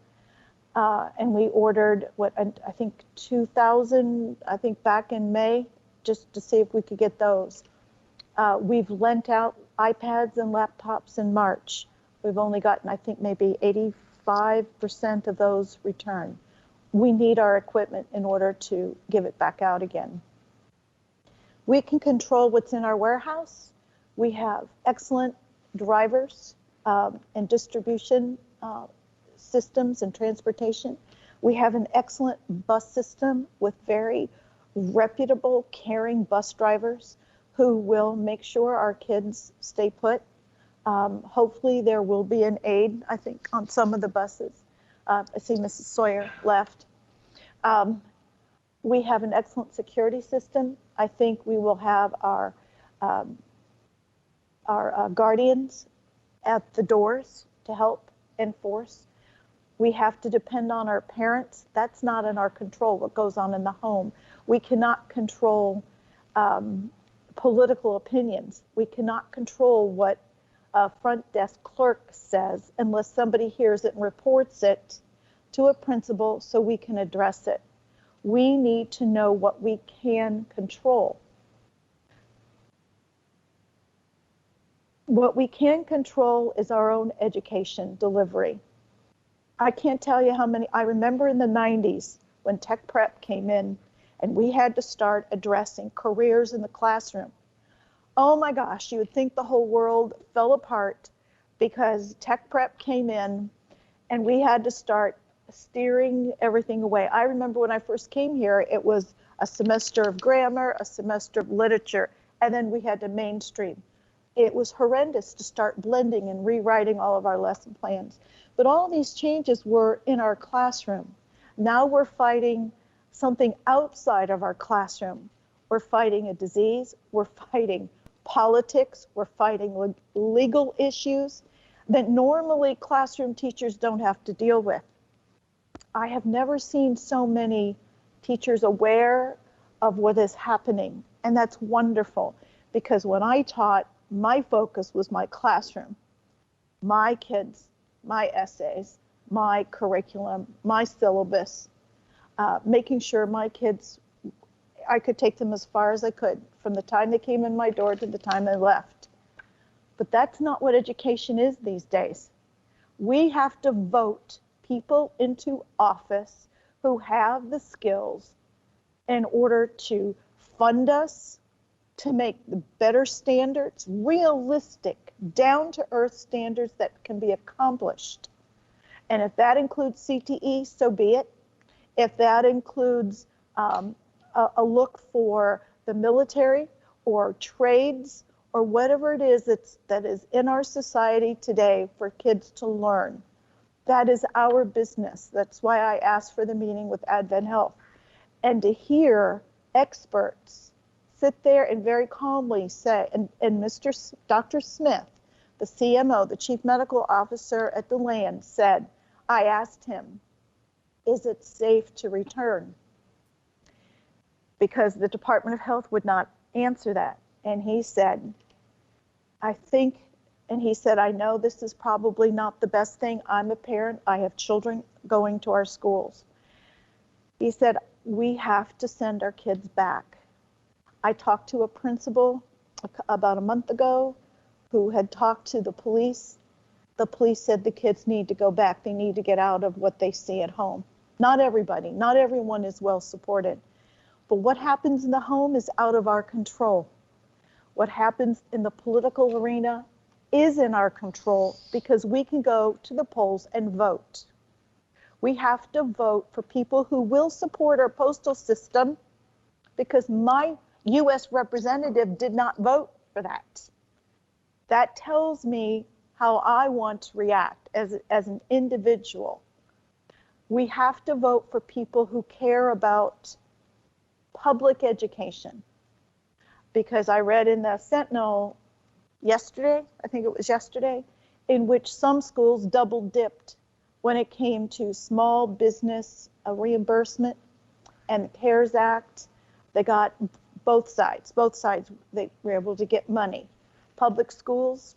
[SPEAKER 4] And we ordered, I think 2,000, back in May, just to see if we could get those. We've lent out iPads and laptops in March. We've only gotten, I think, maybe 85% of those returned. We need our equipment in order to give it back out again. We can control what's in our warehouse. We have excellent drivers and distribution systems and transportation. We have an excellent bus system with very reputable, caring bus drivers who will make sure our kids stay put. Hopefully there will be an aid, I think, on some of the buses. I see Mrs. Sawyer left. We have an excellent security system. I think we will have our guardians at the doors to help enforce. We have to depend on our parents. That's not in our control, what goes on in the home. We cannot control political opinions. We cannot control what a front desk clerk says unless somebody hears it and reports it to a principal so we can address it. We need to know what we can control. What we can control is our own education delivery. I can't tell you how many, I remember in the 90s when Tech Prep came in and we had to start addressing careers in the classroom. Oh my gosh, you would think the whole world fell apart because Tech Prep came in and we had to start steering everything away. I remember when I first came here, it was a semester of grammar, a semester of literature, and then we had to mainstream. It was horrendous to start blending and rewriting all of our lesson plans. But all these changes were in our classroom. Now we're fighting something outside of our classroom. We're fighting a disease, we're fighting politics, we're fighting legal issues that normally classroom teachers don't have to deal with. I have never seen so many teachers aware of what is happening, and that's wonderful, because when I taught, my focus was my classroom, my kids, my essays, my curriculum, my syllabus, making sure my kids, I could take them as far as I could from the time they came in my door to the time they left. But that's not what education is these days. We have to vote people into office who have the skills in order to fund us, to make the better standards, realistic, down-to-earth standards that can be accomplished. And if that includes CTE, so be it. If that includes a look for the military or trades or whatever it is that is in our society today for kids to learn, that is our business. That's why I asked for the meeting with Advent Health. And to hear experts sit there and very calmly say, and Dr. Smith, the CMO, the Chief Medical Officer at the land, said, I asked him, is it safe to return? Because the Department of Health would not answer that. And he said, I think, and he said, I know this is probably not the best thing. I'm a parent. I have children going to our schools. He said, we have to send our kids back. I talked to a principal about a month ago who had talked to the police. The police said the kids need to go back. They need to get out of what they see at home. Not everybody, not everyone is well supported. But what happens in the home is out of our control. What happens in the political arena is in our control because we can go to the polls and vote. We have to vote for people who will support our postal system because my U.S. representative did not vote for that. That tells me how I want to react as an individual. We have to vote for people who care about public education. Because I read in the Sentinel yesterday, I think it was yesterday, in which some schools double dipped when it came to small business reimbursement and the CARES Act. They got both sides, they were able to get money. Public schools,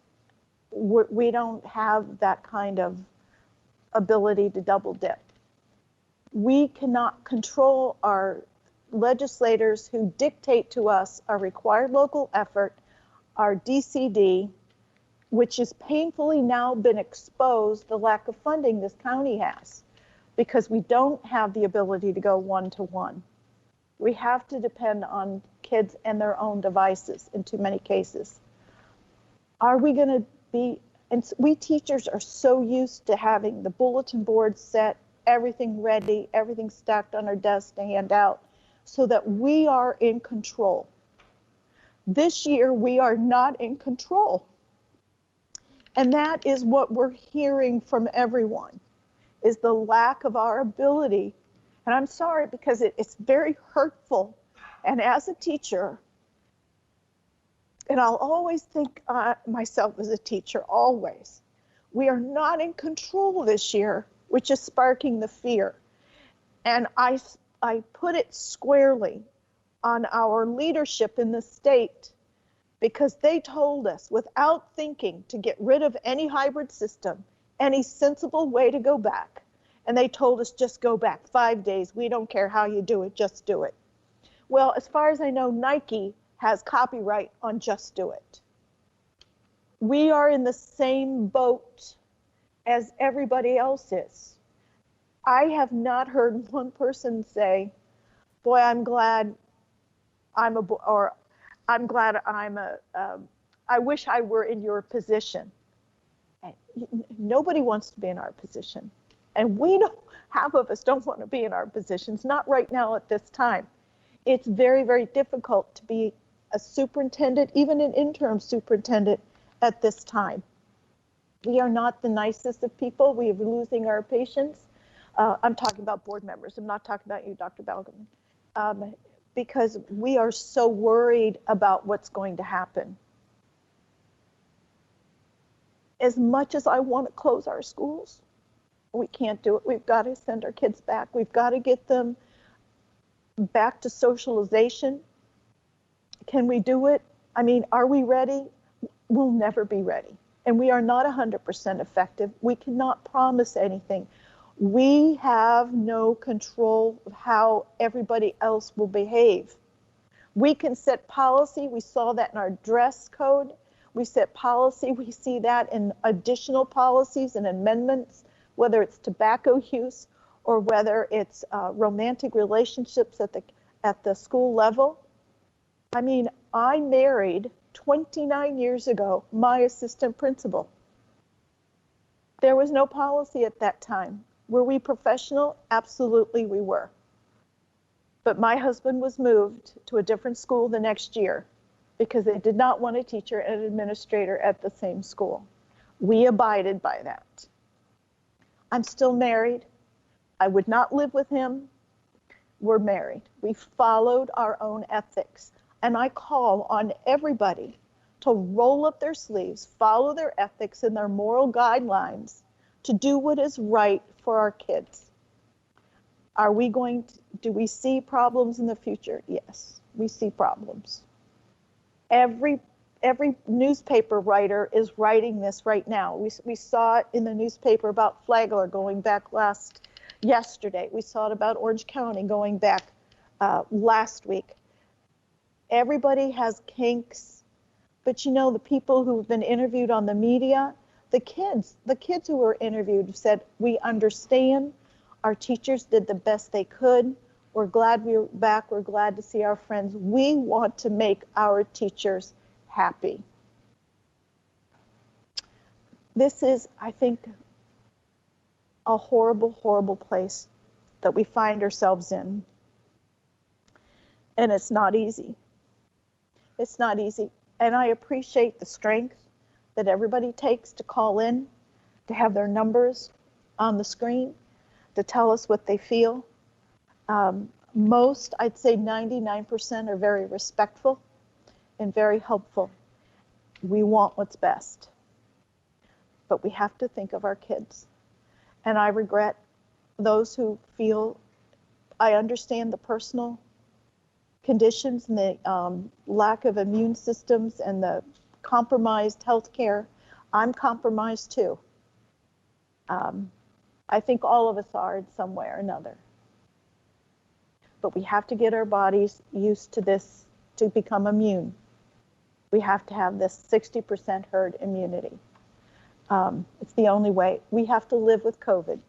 [SPEAKER 4] we don't have that kind of ability to double dip. We cannot control our legislators who dictate to us our required local effort, our DCD, which has painfully now been exposed, the lack of funding this county has, because we don't have the ability to go one-to-one. We have to depend on kids and their own devices in too many cases. Are we going to be, and we teachers are so used to having the bulletin board set, everything ready, everything stacked on our desk to hand out so that we are in control. This year, we are not in control. And that is what we're hearing from everyone, is the lack of our ability. And I'm sorry, because it's very hurtful. And as a teacher, and I'll always think myself as a teacher, always, we are not in control this year, which is sparking the fear. And I put it squarely on our leadership in the state, because they told us without thinking to get rid of any hybrid system, any sensible way to go back. And they told us, just go back 5 days. We don't care how you do it, just do it. Well, as far as I know, Nike has copyright on just do it. We are in the same boat as everybody else is. I have not heard one person say, boy, I'm glad I'm a, or I'm glad I'm a, I wish I were in your position. Nobody wants to be in our position. And we don't, half of us don't want to be in our positions, not right now at this time. It's very, very difficult to be a superintendent, even an interim superintendent at this time. We are not the nicest of people. We are losing our patience. I'm talking about board members. I'm not talking about you, Dr. Balgam, because we are so worried about what's going to happen. As much as I want to close our schools, we can't do it. We've got to send our kids back. We've got to get them back to socialization. Can we do it? I mean, are we ready? We'll never be ready. And we are not 100% effective. We cannot promise anything. We have no control of how everybody else will behave. We can set policy. We saw that in our dress code. We set policy. We see that in additional policies and amendments, whether it's tobacco use or whether it's romantic relationships at the school level. I mean, I married 29 years ago my assistant principal. There was no policy at that time. Were we professional? Absolutely we were. But my husband was moved to a different school the next year because they did not want a teacher and an administrator at the same school. We abided by that. I'm still married. I would not live with him. We're married. We followed our own ethics. And I call on everybody to roll up their sleeves, follow their ethics and their moral guidelines to do what is right for our kids. Are we going to, do we see problems in the future? Yes, we see problems. Every newspaper writer is writing this right now. We saw it in the newspaper about Flagler going back yesterday. We saw it about Orange County going back last week. Everybody has kinks, but you know, the people who've been interviewed on the media, the kids who were interviewed said, we understand, our teachers did the best they could. We're glad we're back. We're glad to see our friends. We want to make our teachers happy. This is, I think, a horrible, horrible place that we find ourselves in. And it's not easy. It's not easy. And I appreciate the strength that everybody takes to call in, to have their numbers on the screen, to tell us what they feel. Most, I'd say 99% are very respectful and very helpful. We want what's best, but we have to think of our kids. And I regret those who feel, I understand the personal conditions and the lack of immune systems and the compromised healthcare. I'm compromised too. I think all of us are in some way or another. But we have to get our bodies used to this to become immune. We have to have this 60% herd immunity. It's the only way. We have to live with COVID.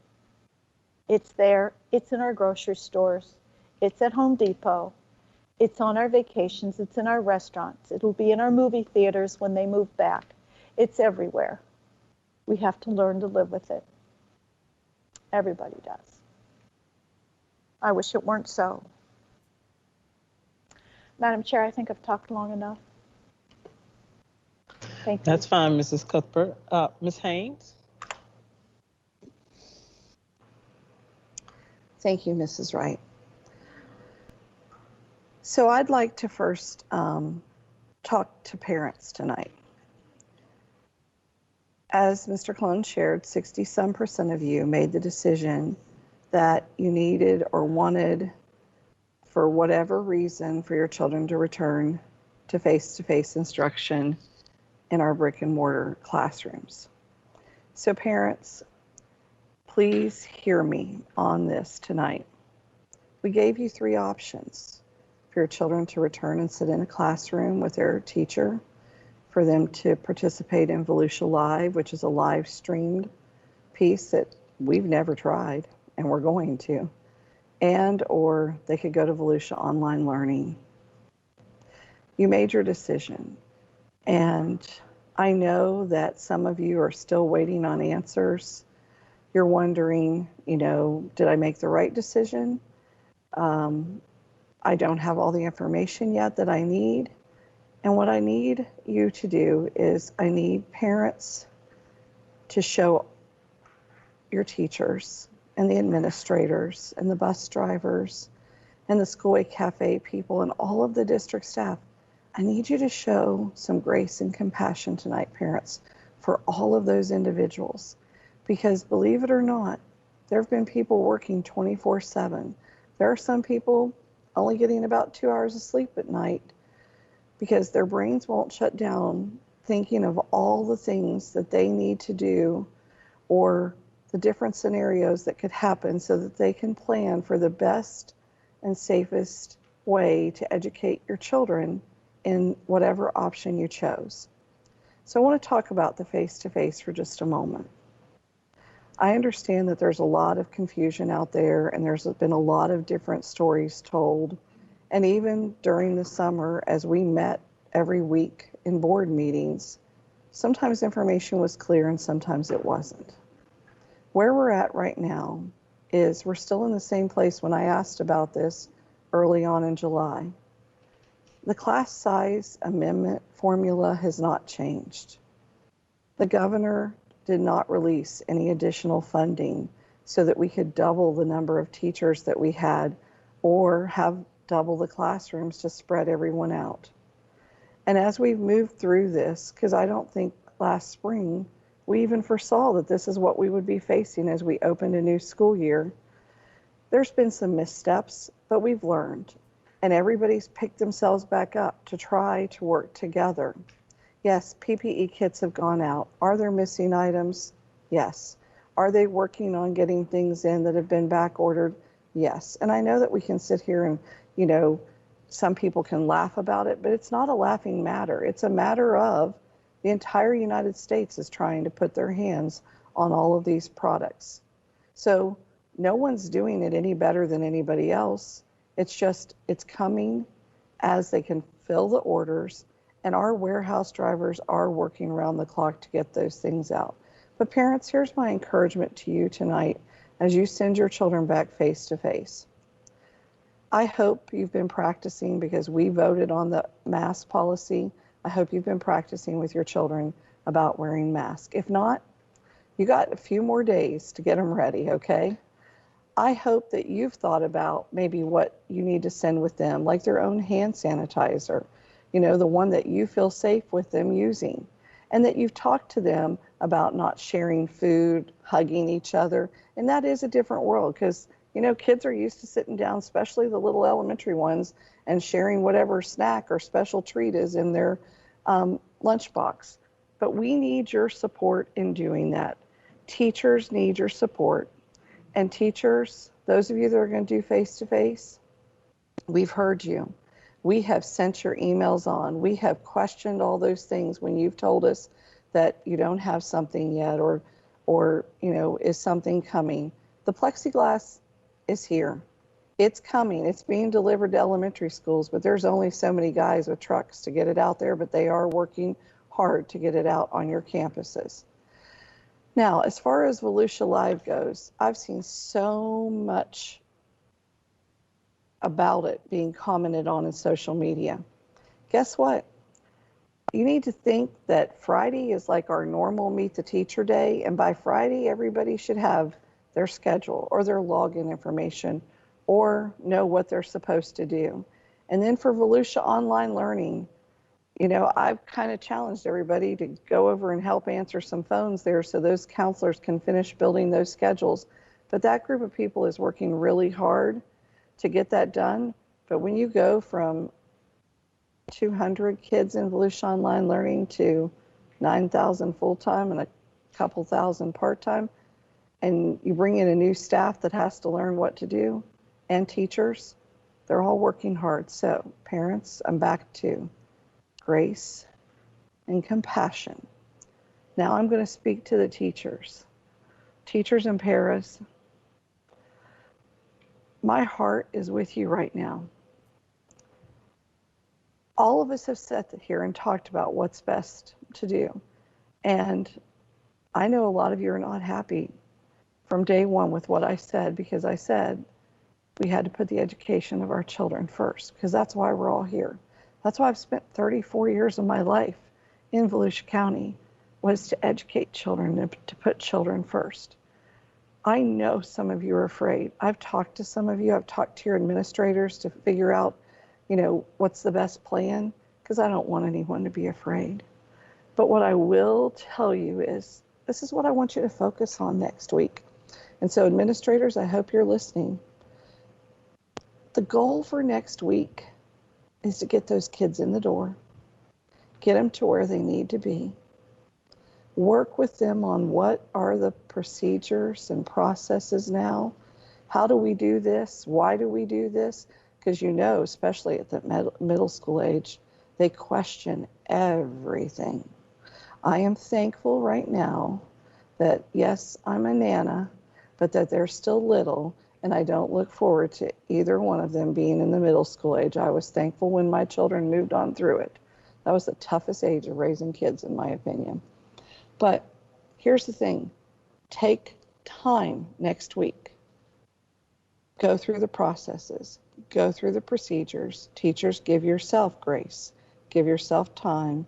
[SPEAKER 4] It's there. It's in our grocery stores. It's at Home Depot. It's on our vacations. It's in our restaurants. It'll be in our movie theaters when they move back. It's everywhere. We have to learn to live with it. Everybody does. I wish it weren't so. Madam Chair, I think I've talked long enough. Thank you.
[SPEAKER 1] That's fine, Mrs. Cuthbert. Ms. Haynes?
[SPEAKER 3] Thank you, Mrs. Wright. So I'd like to first talk to parents tonight. As Mr. Clone shared, 60-some% of you made the decision that you needed or wanted, for whatever reason, for your children to return to face-to-face instruction in our brick and mortar classrooms. So parents, please hear me on this tonight. We gave you 3 options: for your children to return and sit in a classroom with their teacher, for them to participate in Volusia Live, which is a live streamed piece that we've never tried and we're going to, and or they could go to Volusia Online Learning. You made your decision, and I know that some of you are still waiting on answers. You're wondering, did I make the right decision? I don't have all the information yet that I need. And what I need you to do is I need parents to show your teachers and the administrators and the bus drivers and the Schoolway Cafe people and all of the district staff. I need you to show some grace and compassion tonight, parents, for all of those individuals. Because believe it or not, there have been people working 24/7. There are some people only getting about 2 hours of sleep at night because their brains won't shut down thinking of all the things that they need to do or the different scenarios that could happen so that they can plan for the best and safest way to educate your children in whatever option you chose. So I want to talk about the face-to-face for just a moment. I understand that there's a lot of confusion out there and there's been a lot of different stories told. And even during the summer, as we met every week in board meetings, sometimes information was clear and sometimes it wasn't. Where we're at right now is we're still in the same place when I asked about this early on in July. The class size amendment formula has not changed. The governor did not release any additional funding so that we could double the number of teachers that we had or have double the classrooms to spread everyone out. And as we've moved through this, because I don't think last spring we even foresaw that this is what we would be facing as we opened a new school year, there's been some missteps, but we've learned. And everybody's picked themselves back up to try to work together. Yes, PPE kits have gone out. Are there missing items? Yes. Are they working on getting things in that have been back ordered? Yes. And I know that we can sit here and, some people can laugh about it, but it's not a laughing matter. It's a matter of the entire United States is trying to put their hands on all of these products. So no one's doing it any better than anybody else. It's coming as they can fill the orders, and our warehouse drivers are working around the clock to get those things out. But parents, here's my encouragement to you tonight as you send your children back face to face. I hope you've been practicing because we voted on the mask policy. I hope you've been practicing with your children about wearing masks. If not, you got a few more days to get them ready, okay? I hope that you've thought about maybe what you need to send with them, like their own hand sanitizer, the one that you feel safe with them using, and that you've talked to them about not sharing food, hugging each other. And that is a different world because, kids are used to sitting down, especially the little elementary ones, and sharing whatever snack or special treat is in their lunchbox. But we need your support in doing that. Teachers need your support. And teachers, those of you that are going to do face-to-face, we've heard you. We have sent your emails on. We have questioned all those things when you've told us that you don't have something yet or is something coming. The plexiglass is here. It's coming. It's being delivered to elementary schools, but there's only so many guys with trucks to get it out there, but they are working hard to get it out on your campuses. Now, as far as Volusia Live goes, I've seen so much about it being commented on in social media. Guess what? You need to think that Friday is like our normal Meet the Teacher day, and by Friday, everybody should have their schedule or their login information or know what they're supposed to do. And then for Volusia Online Learning, you know, I've kind of challenged everybody to go over and help answer some phones there so those counselors can finish building those schedules. But that group of people is working really hard to get that done. But when you go from 200 kids in Volusia Online Learning to 9,000 full-time and a couple thousand part-time, and you bring in a new staff that has to learn what to do, and teachers, they're all working hard. So parents, I'm back to grace and compassion. Now I'm going to speak to the teachers. Teachers and paras, my heart is with you right now. All of us have sat here and talked about what's best to do. And I know a lot of you are not happy from day one with what I said, because I said we had to put the education of our children first, because that's why we're all here. That's why I've spent 34 years of my life in Volusia County, was to educate children, to put children first. I know some of you are afraid. I've talked to some of you. I've talked to your administrators to figure out, you know, what's the best plan, because I don't want anyone to be afraid. But what I will tell you is, this is what I want you to focus on next week. And so administrators, I hope you're listening. The goal for next week is to get those kids in the door, get them to where they need to be, work with them on what are the procedures and processes now. How do we do this? Why do we do this? Because you know, especially at the middle school age, they question everything. I am thankful right now that, yes, I'm a Nana, but that they're still little, and I don't look forward to either one of them being in the middle school age. I was thankful when my children moved on through it. That was the toughest age of raising kids, in my opinion. But here's the thing. Take time next week. Go through the processes. Go through the procedures. Teachers, give yourself grace. Give yourself time,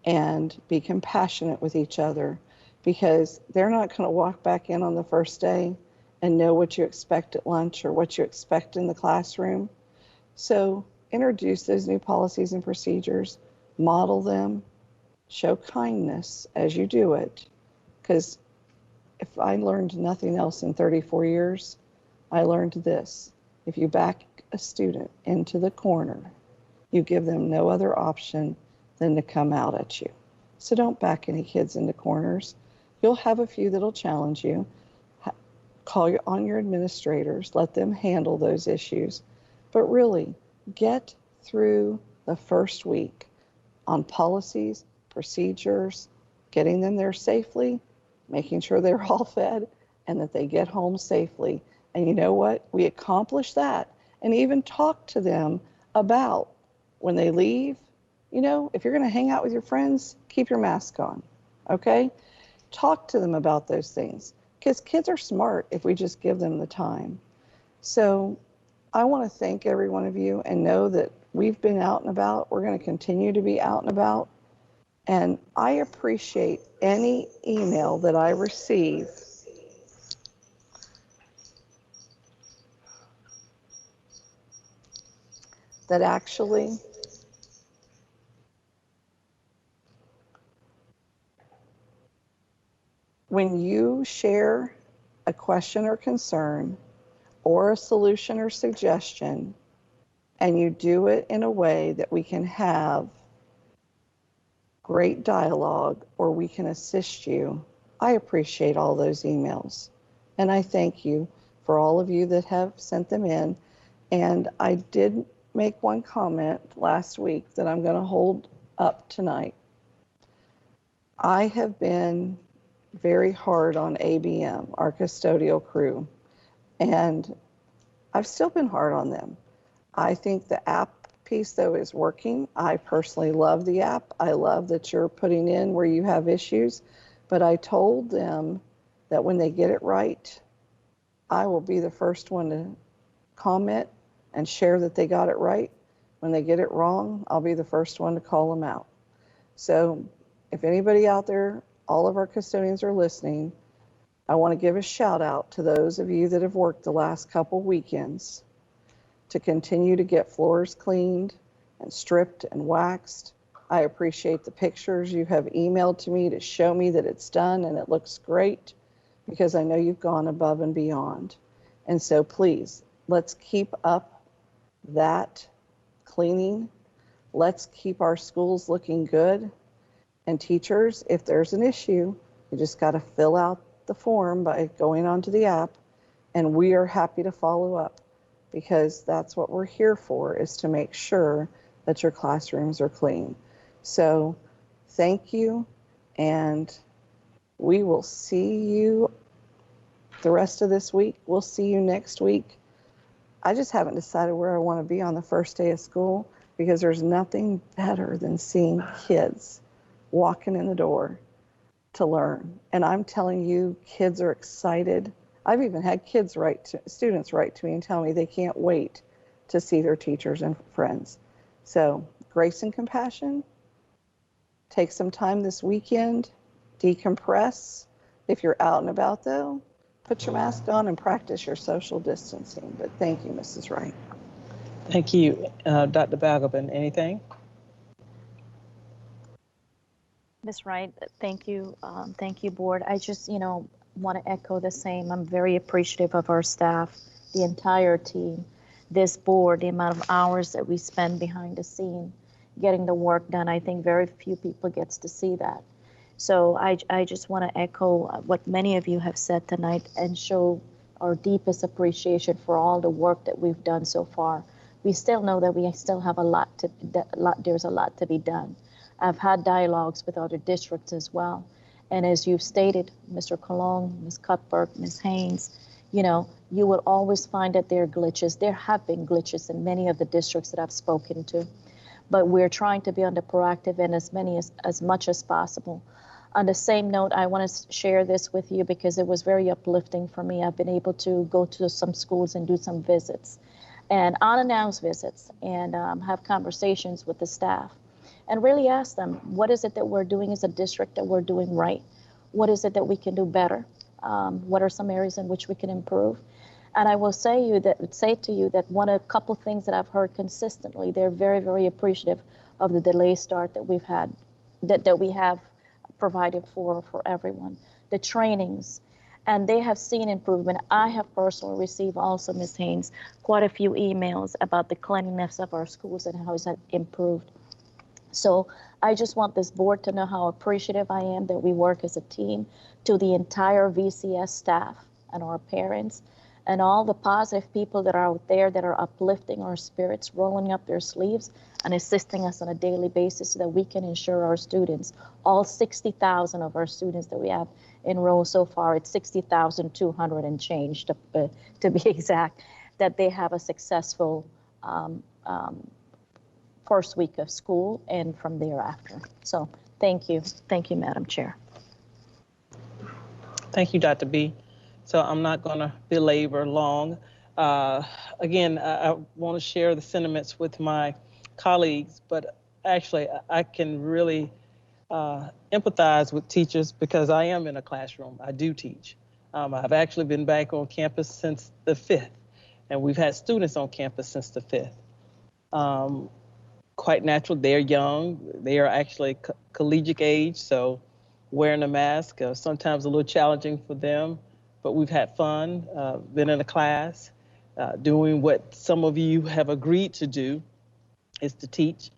[SPEAKER 3] and be compassionate with each other, because they're not going to walk back in on the first day and know what you expect at lunch or what you expect in the classroom. So introduce those new policies and procedures, model them, show kindness as you do it. Because if I learned nothing else in 34 years, I learned this. If you back a student into the corner, you give them no other option than to come out at you. So don't back any kids into corners. You'll have a few that'll challenge you. Call on your administrators, let them handle those issues. But really, get through the first week on policies, procedures, getting them there safely, making sure they're all fed, and that they get home safely. And you know what? We accomplished that, and even talk to them about when they leave. You know, if you're going to hang out with your friends, keep your mask on, okay? Talk to them about those things, because kids are smart if we just give them the time. So I want to thank every one of you, and know that we've been out and about. We're going to continue to be out and about. And I appreciate any email that I receive that actually when you share a question or concern or a solution or suggestion, and you do it in a way that we can have great dialogue or we can assist you, I appreciate all those emails. And I thank you for all of you that have sent them in. And I did make one comment last week that I'm going to hold up tonight. I have been very hard on ABM, our custodial crew. And I've still been hard on them. I think the app piece, though, is working. I personally love the app. I love that you're putting in where you have issues. But I told them that when they get it right, I will be the first one to comment and share that they got it right. When they get it wrong, I'll be the first one to call them out. So if anybody out there, all of our custodians are listening, I want to give a shout out to those of you that have worked the last couple weekends to continue to get floors cleaned and stripped and waxed. I appreciate the pictures you have emailed to me to show me that it's done and it looks great, because I know you've gone above and beyond. And so please, let's keep up that cleaning. Let's keep our schools looking good. And teachers, if there's an issue, you just got to fill out the form by going onto the app, and we are happy to follow up, because that's what we're here for, is to make sure that your classrooms are clean. So thank you, and we will see you the rest of this week. We'll see you next week. I just haven't decided where I want to be on the first day of school, because there's nothing better than seeing kids walking in the door to learn. And I'm telling you, kids are excited. I've even had students write to me and tell me they can't wait to see their teachers and friends. So grace and compassion. Take some time this weekend, decompress. If you're out and about, though, put your mask on and practice your social distancing. But thank you, Mrs. Wright.
[SPEAKER 1] Thank you. Dr. Balgobin, anything?
[SPEAKER 9] Ms. Wright, thank you. Thank you, board. I just, want to echo the same. I'm very appreciative of our staff, the entire team, this board, the amount of hours that we spend behind the scene getting the work done. I think very few people gets to see that. So I just want to echo what many of you have said tonight and show our deepest appreciation for all the work that we've done so far. We still know that we still have there's a lot to be done. I've had dialogues with other districts as well. And as you've stated, Mr. Cologne, Ms. Cuthbert, Ms. Haynes, you will always find that there are glitches. There have been glitches in many of the districts that I've spoken to. But we're trying to be on the proactive end as much as possible. On the same note, I want to share this with you because it was very uplifting for me. I've been able to go to some schools and do some visits, and unannounced visits, and have conversations with the staff and really ask them, what is it that we're doing as a district that we're doing right? What is it that we can do better? What are some areas in which we can improve? And I will say to you that a couple things that I've heard consistently, they're very, very appreciative of the delayed start that we've had, that we have provided for everyone, the trainings, and they have seen improvement. I have personally received also, Ms. Haynes, quite a few emails about the cleanliness of our schools and how it's improved. So I just want this board to know how appreciative I am that we work as a team, to the entire VCS staff and our parents and all the positive people that are out there that are uplifting our spirits, rolling up their sleeves and assisting us on a daily basis so that we can ensure our students, all 60,000 of our students that we have enrolled so far, it's 60,200 and change to be exact, that they have a successful first week of school and from thereafter. So thank you, Madam Chair.
[SPEAKER 1] Thank you, Dr. B. So I'm not going to belabor long. Again, I want to share the sentiments with my colleagues, but actually I can really empathize with teachers because I am in a classroom. I do teach. I've actually been back on campus since the 5th, and we've had students on campus since the 5th. Quite natural, they're young. They are actually collegiate age, so wearing a mask sometimes a little challenging for them, but we've had fun, been in a class, doing what some of you have agreed to do, is to teach.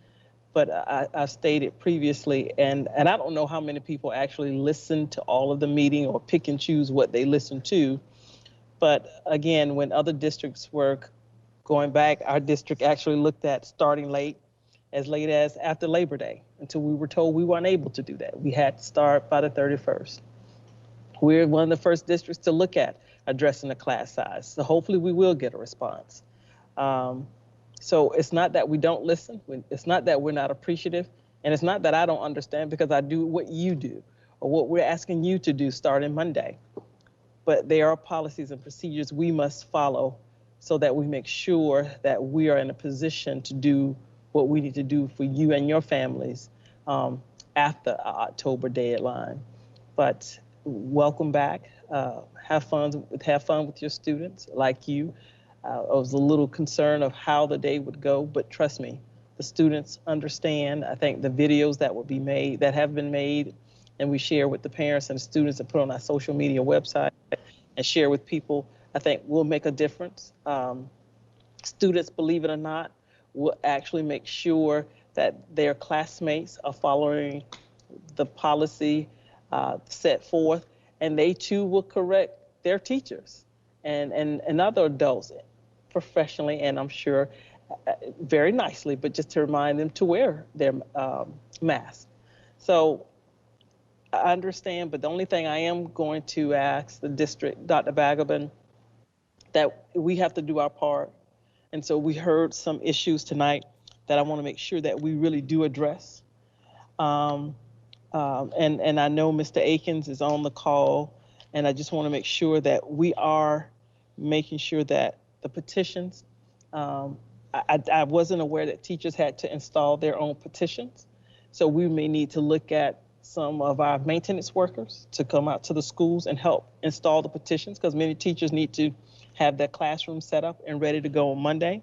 [SPEAKER 1] But I stated previously, and I don't know how many people actually listen to all of the meeting or pick and choose what they listen to. But again, when other districts were going back, our district actually looked at starting late as after Labor Day, until we were told we weren't able to do that. We had to start by the 31st. We're one of the first districts to look at addressing the class size. So hopefully we will get a response. So it's not that we don't listen. It's not that we're not appreciative. And it's not that I don't understand, because I do what you do or what we're asking you to do starting Monday. But there are policies and procedures we must follow so that we make sure that we are in a position to do what we need to do for you and your families after October deadline. But welcome back. Have fun with your students like you. I was a little concerned of how the day would go, but trust me, the students understand. I think the videos that will be made, that have been made, and we share with the parents and the students and put on our social media website and share with people, I think will make a difference. Students, believe it or not, will actually make sure that their classmates are following the policy set forth, and they too will correct their teachers and other adults professionally, and I'm sure very nicely, but just to remind them to wear their mask. So I understand, but the only thing I am going to ask the district, Dr. Bagabin, that we have to do our part. And so we heard some issues tonight that I want to make sure that we really do address. And I know Mr. Akins is on the call, and I just want to make sure that we are making sure that the petitions, I wasn't aware that teachers had to install their own petitions. So we may need to look at some of our maintenance workers to come out to the schools and help install the petitions, because many teachers need to have their classroom set up and ready to go on Monday.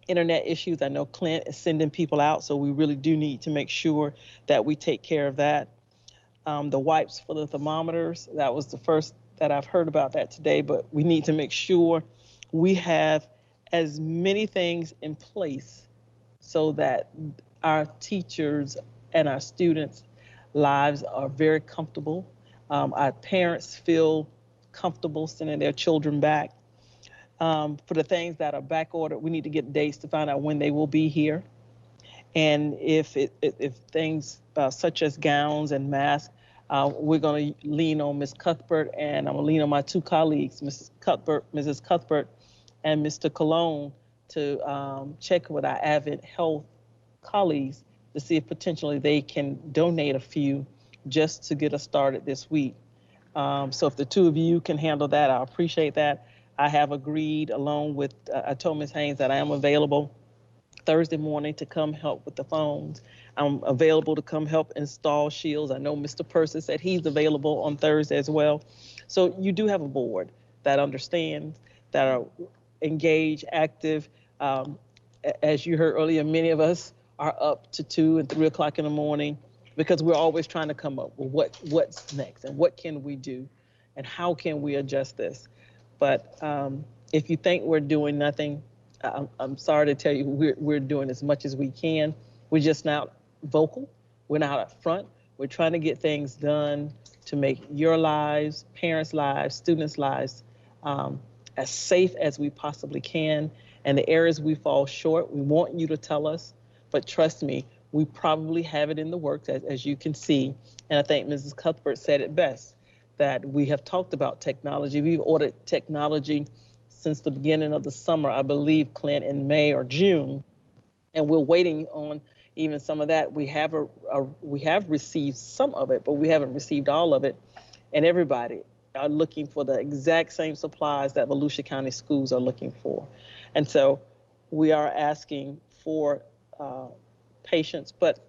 [SPEAKER 1] Internet issues, I know Clint is sending people out, so we really do need to make sure that we take care of that. The wipes for the thermometers, that was the first that I've heard about that today, but we need to make sure we have as many things in place so that our teachers and our students' lives are very comfortable. Our parents feel comfortable sending their children back. For the things that are back ordered, we need to get dates to find out when they will be here. And if things such as gowns and masks, we're going to lean on Ms. Cuthbert, and I'm going to lean on my two colleagues, Mrs. Cuthbert and Mr. Cologne, to check with our Advent Health colleagues to see if potentially they can donate a few just to get us started this week. So if the two of you can handle that, I appreciate that. I have agreed, along with, I told Ms. Haynes that I am available Thursday morning to come help with the phones. I'm available to come help install shields. I know Mr. Percy said he's available on Thursday as well. So you do have a board that understands, that are engaged, active. As you heard earlier, many of us are up to 2 and 3 o'clock in the morning because we're always trying to come up with what's next and what can we do and how can we adjust this. But if you think we're doing nothing, I'm sorry to tell you, we're doing as much as we can. We're just not vocal. We're not up front. We're trying to get things done to make your lives, parents' lives, students' lives as safe as we possibly can. And the areas we fall short, we want you to tell us. But trust me, we probably have it in the works, as you can see. And I think Mrs. Cuthbert said it best, that we have talked about technology. We've ordered technology since the beginning of the summer, I believe, Clint, in May or June, and we're waiting on even some of that. We have received some of it, but we haven't received all of it. And everybody are looking for the exact same supplies that Volusia County schools are looking for. And so we are asking for patience, but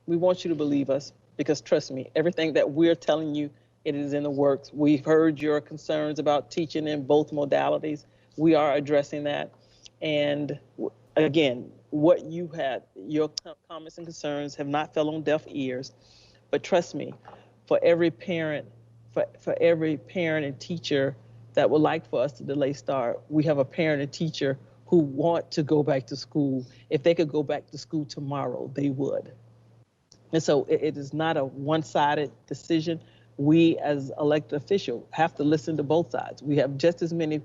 [SPEAKER 1] we want you to believe us, because trust me, everything that we're telling you, it is in the works. We've heard your concerns about teaching in both modalities. We are addressing that. And again, what you had, your comments and concerns have not fell on deaf ears. But trust me, for every parent, for every parent and teacher that would like for us to delay start, we have a parent and teacher who want to go back to school. If they could go back to school tomorrow, they would. And so it is not a one-sided decision. We as elected officials have to listen to both sides. We have just as many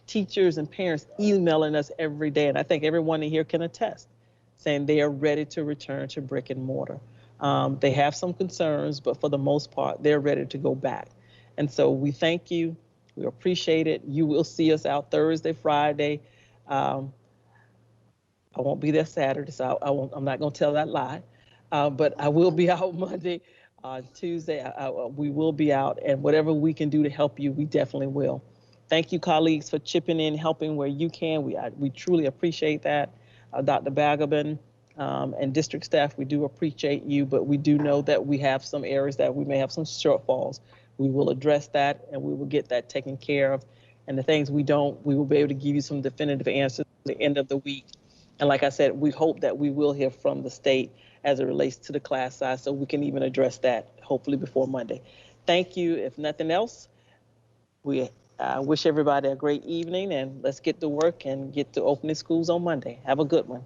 [SPEAKER 1] teachers and parents emailing us every day. And I think everyone in here can attest, saying they are ready to return to brick and mortar. They have some concerns, but for the most part, they're ready to go back. And so we thank you. We appreciate it. You will see us out Thursday, Friday. I won't be there Saturday, so I'm not going to tell that lie. But I will be out Monday, Tuesday. We will be out, and whatever we can do to help you, we definitely will. Thank you, colleagues, for chipping in, helping where you can. We truly appreciate that. Dr. Bagabin and district staff, we do appreciate you, but we do know that we have some areas that we may have some shortfalls. We will address that, and we will get that taken care of. And the things we don't, we will be able to give you some definitive answers at the end of the week. And like I said, we hope that we will hear from the state as it relates to the class size, so we can even address that hopefully before Monday. Thank you. If nothing else, we wish everybody a great evening, and let's get to work and get to opening schools on Monday. Have a good one.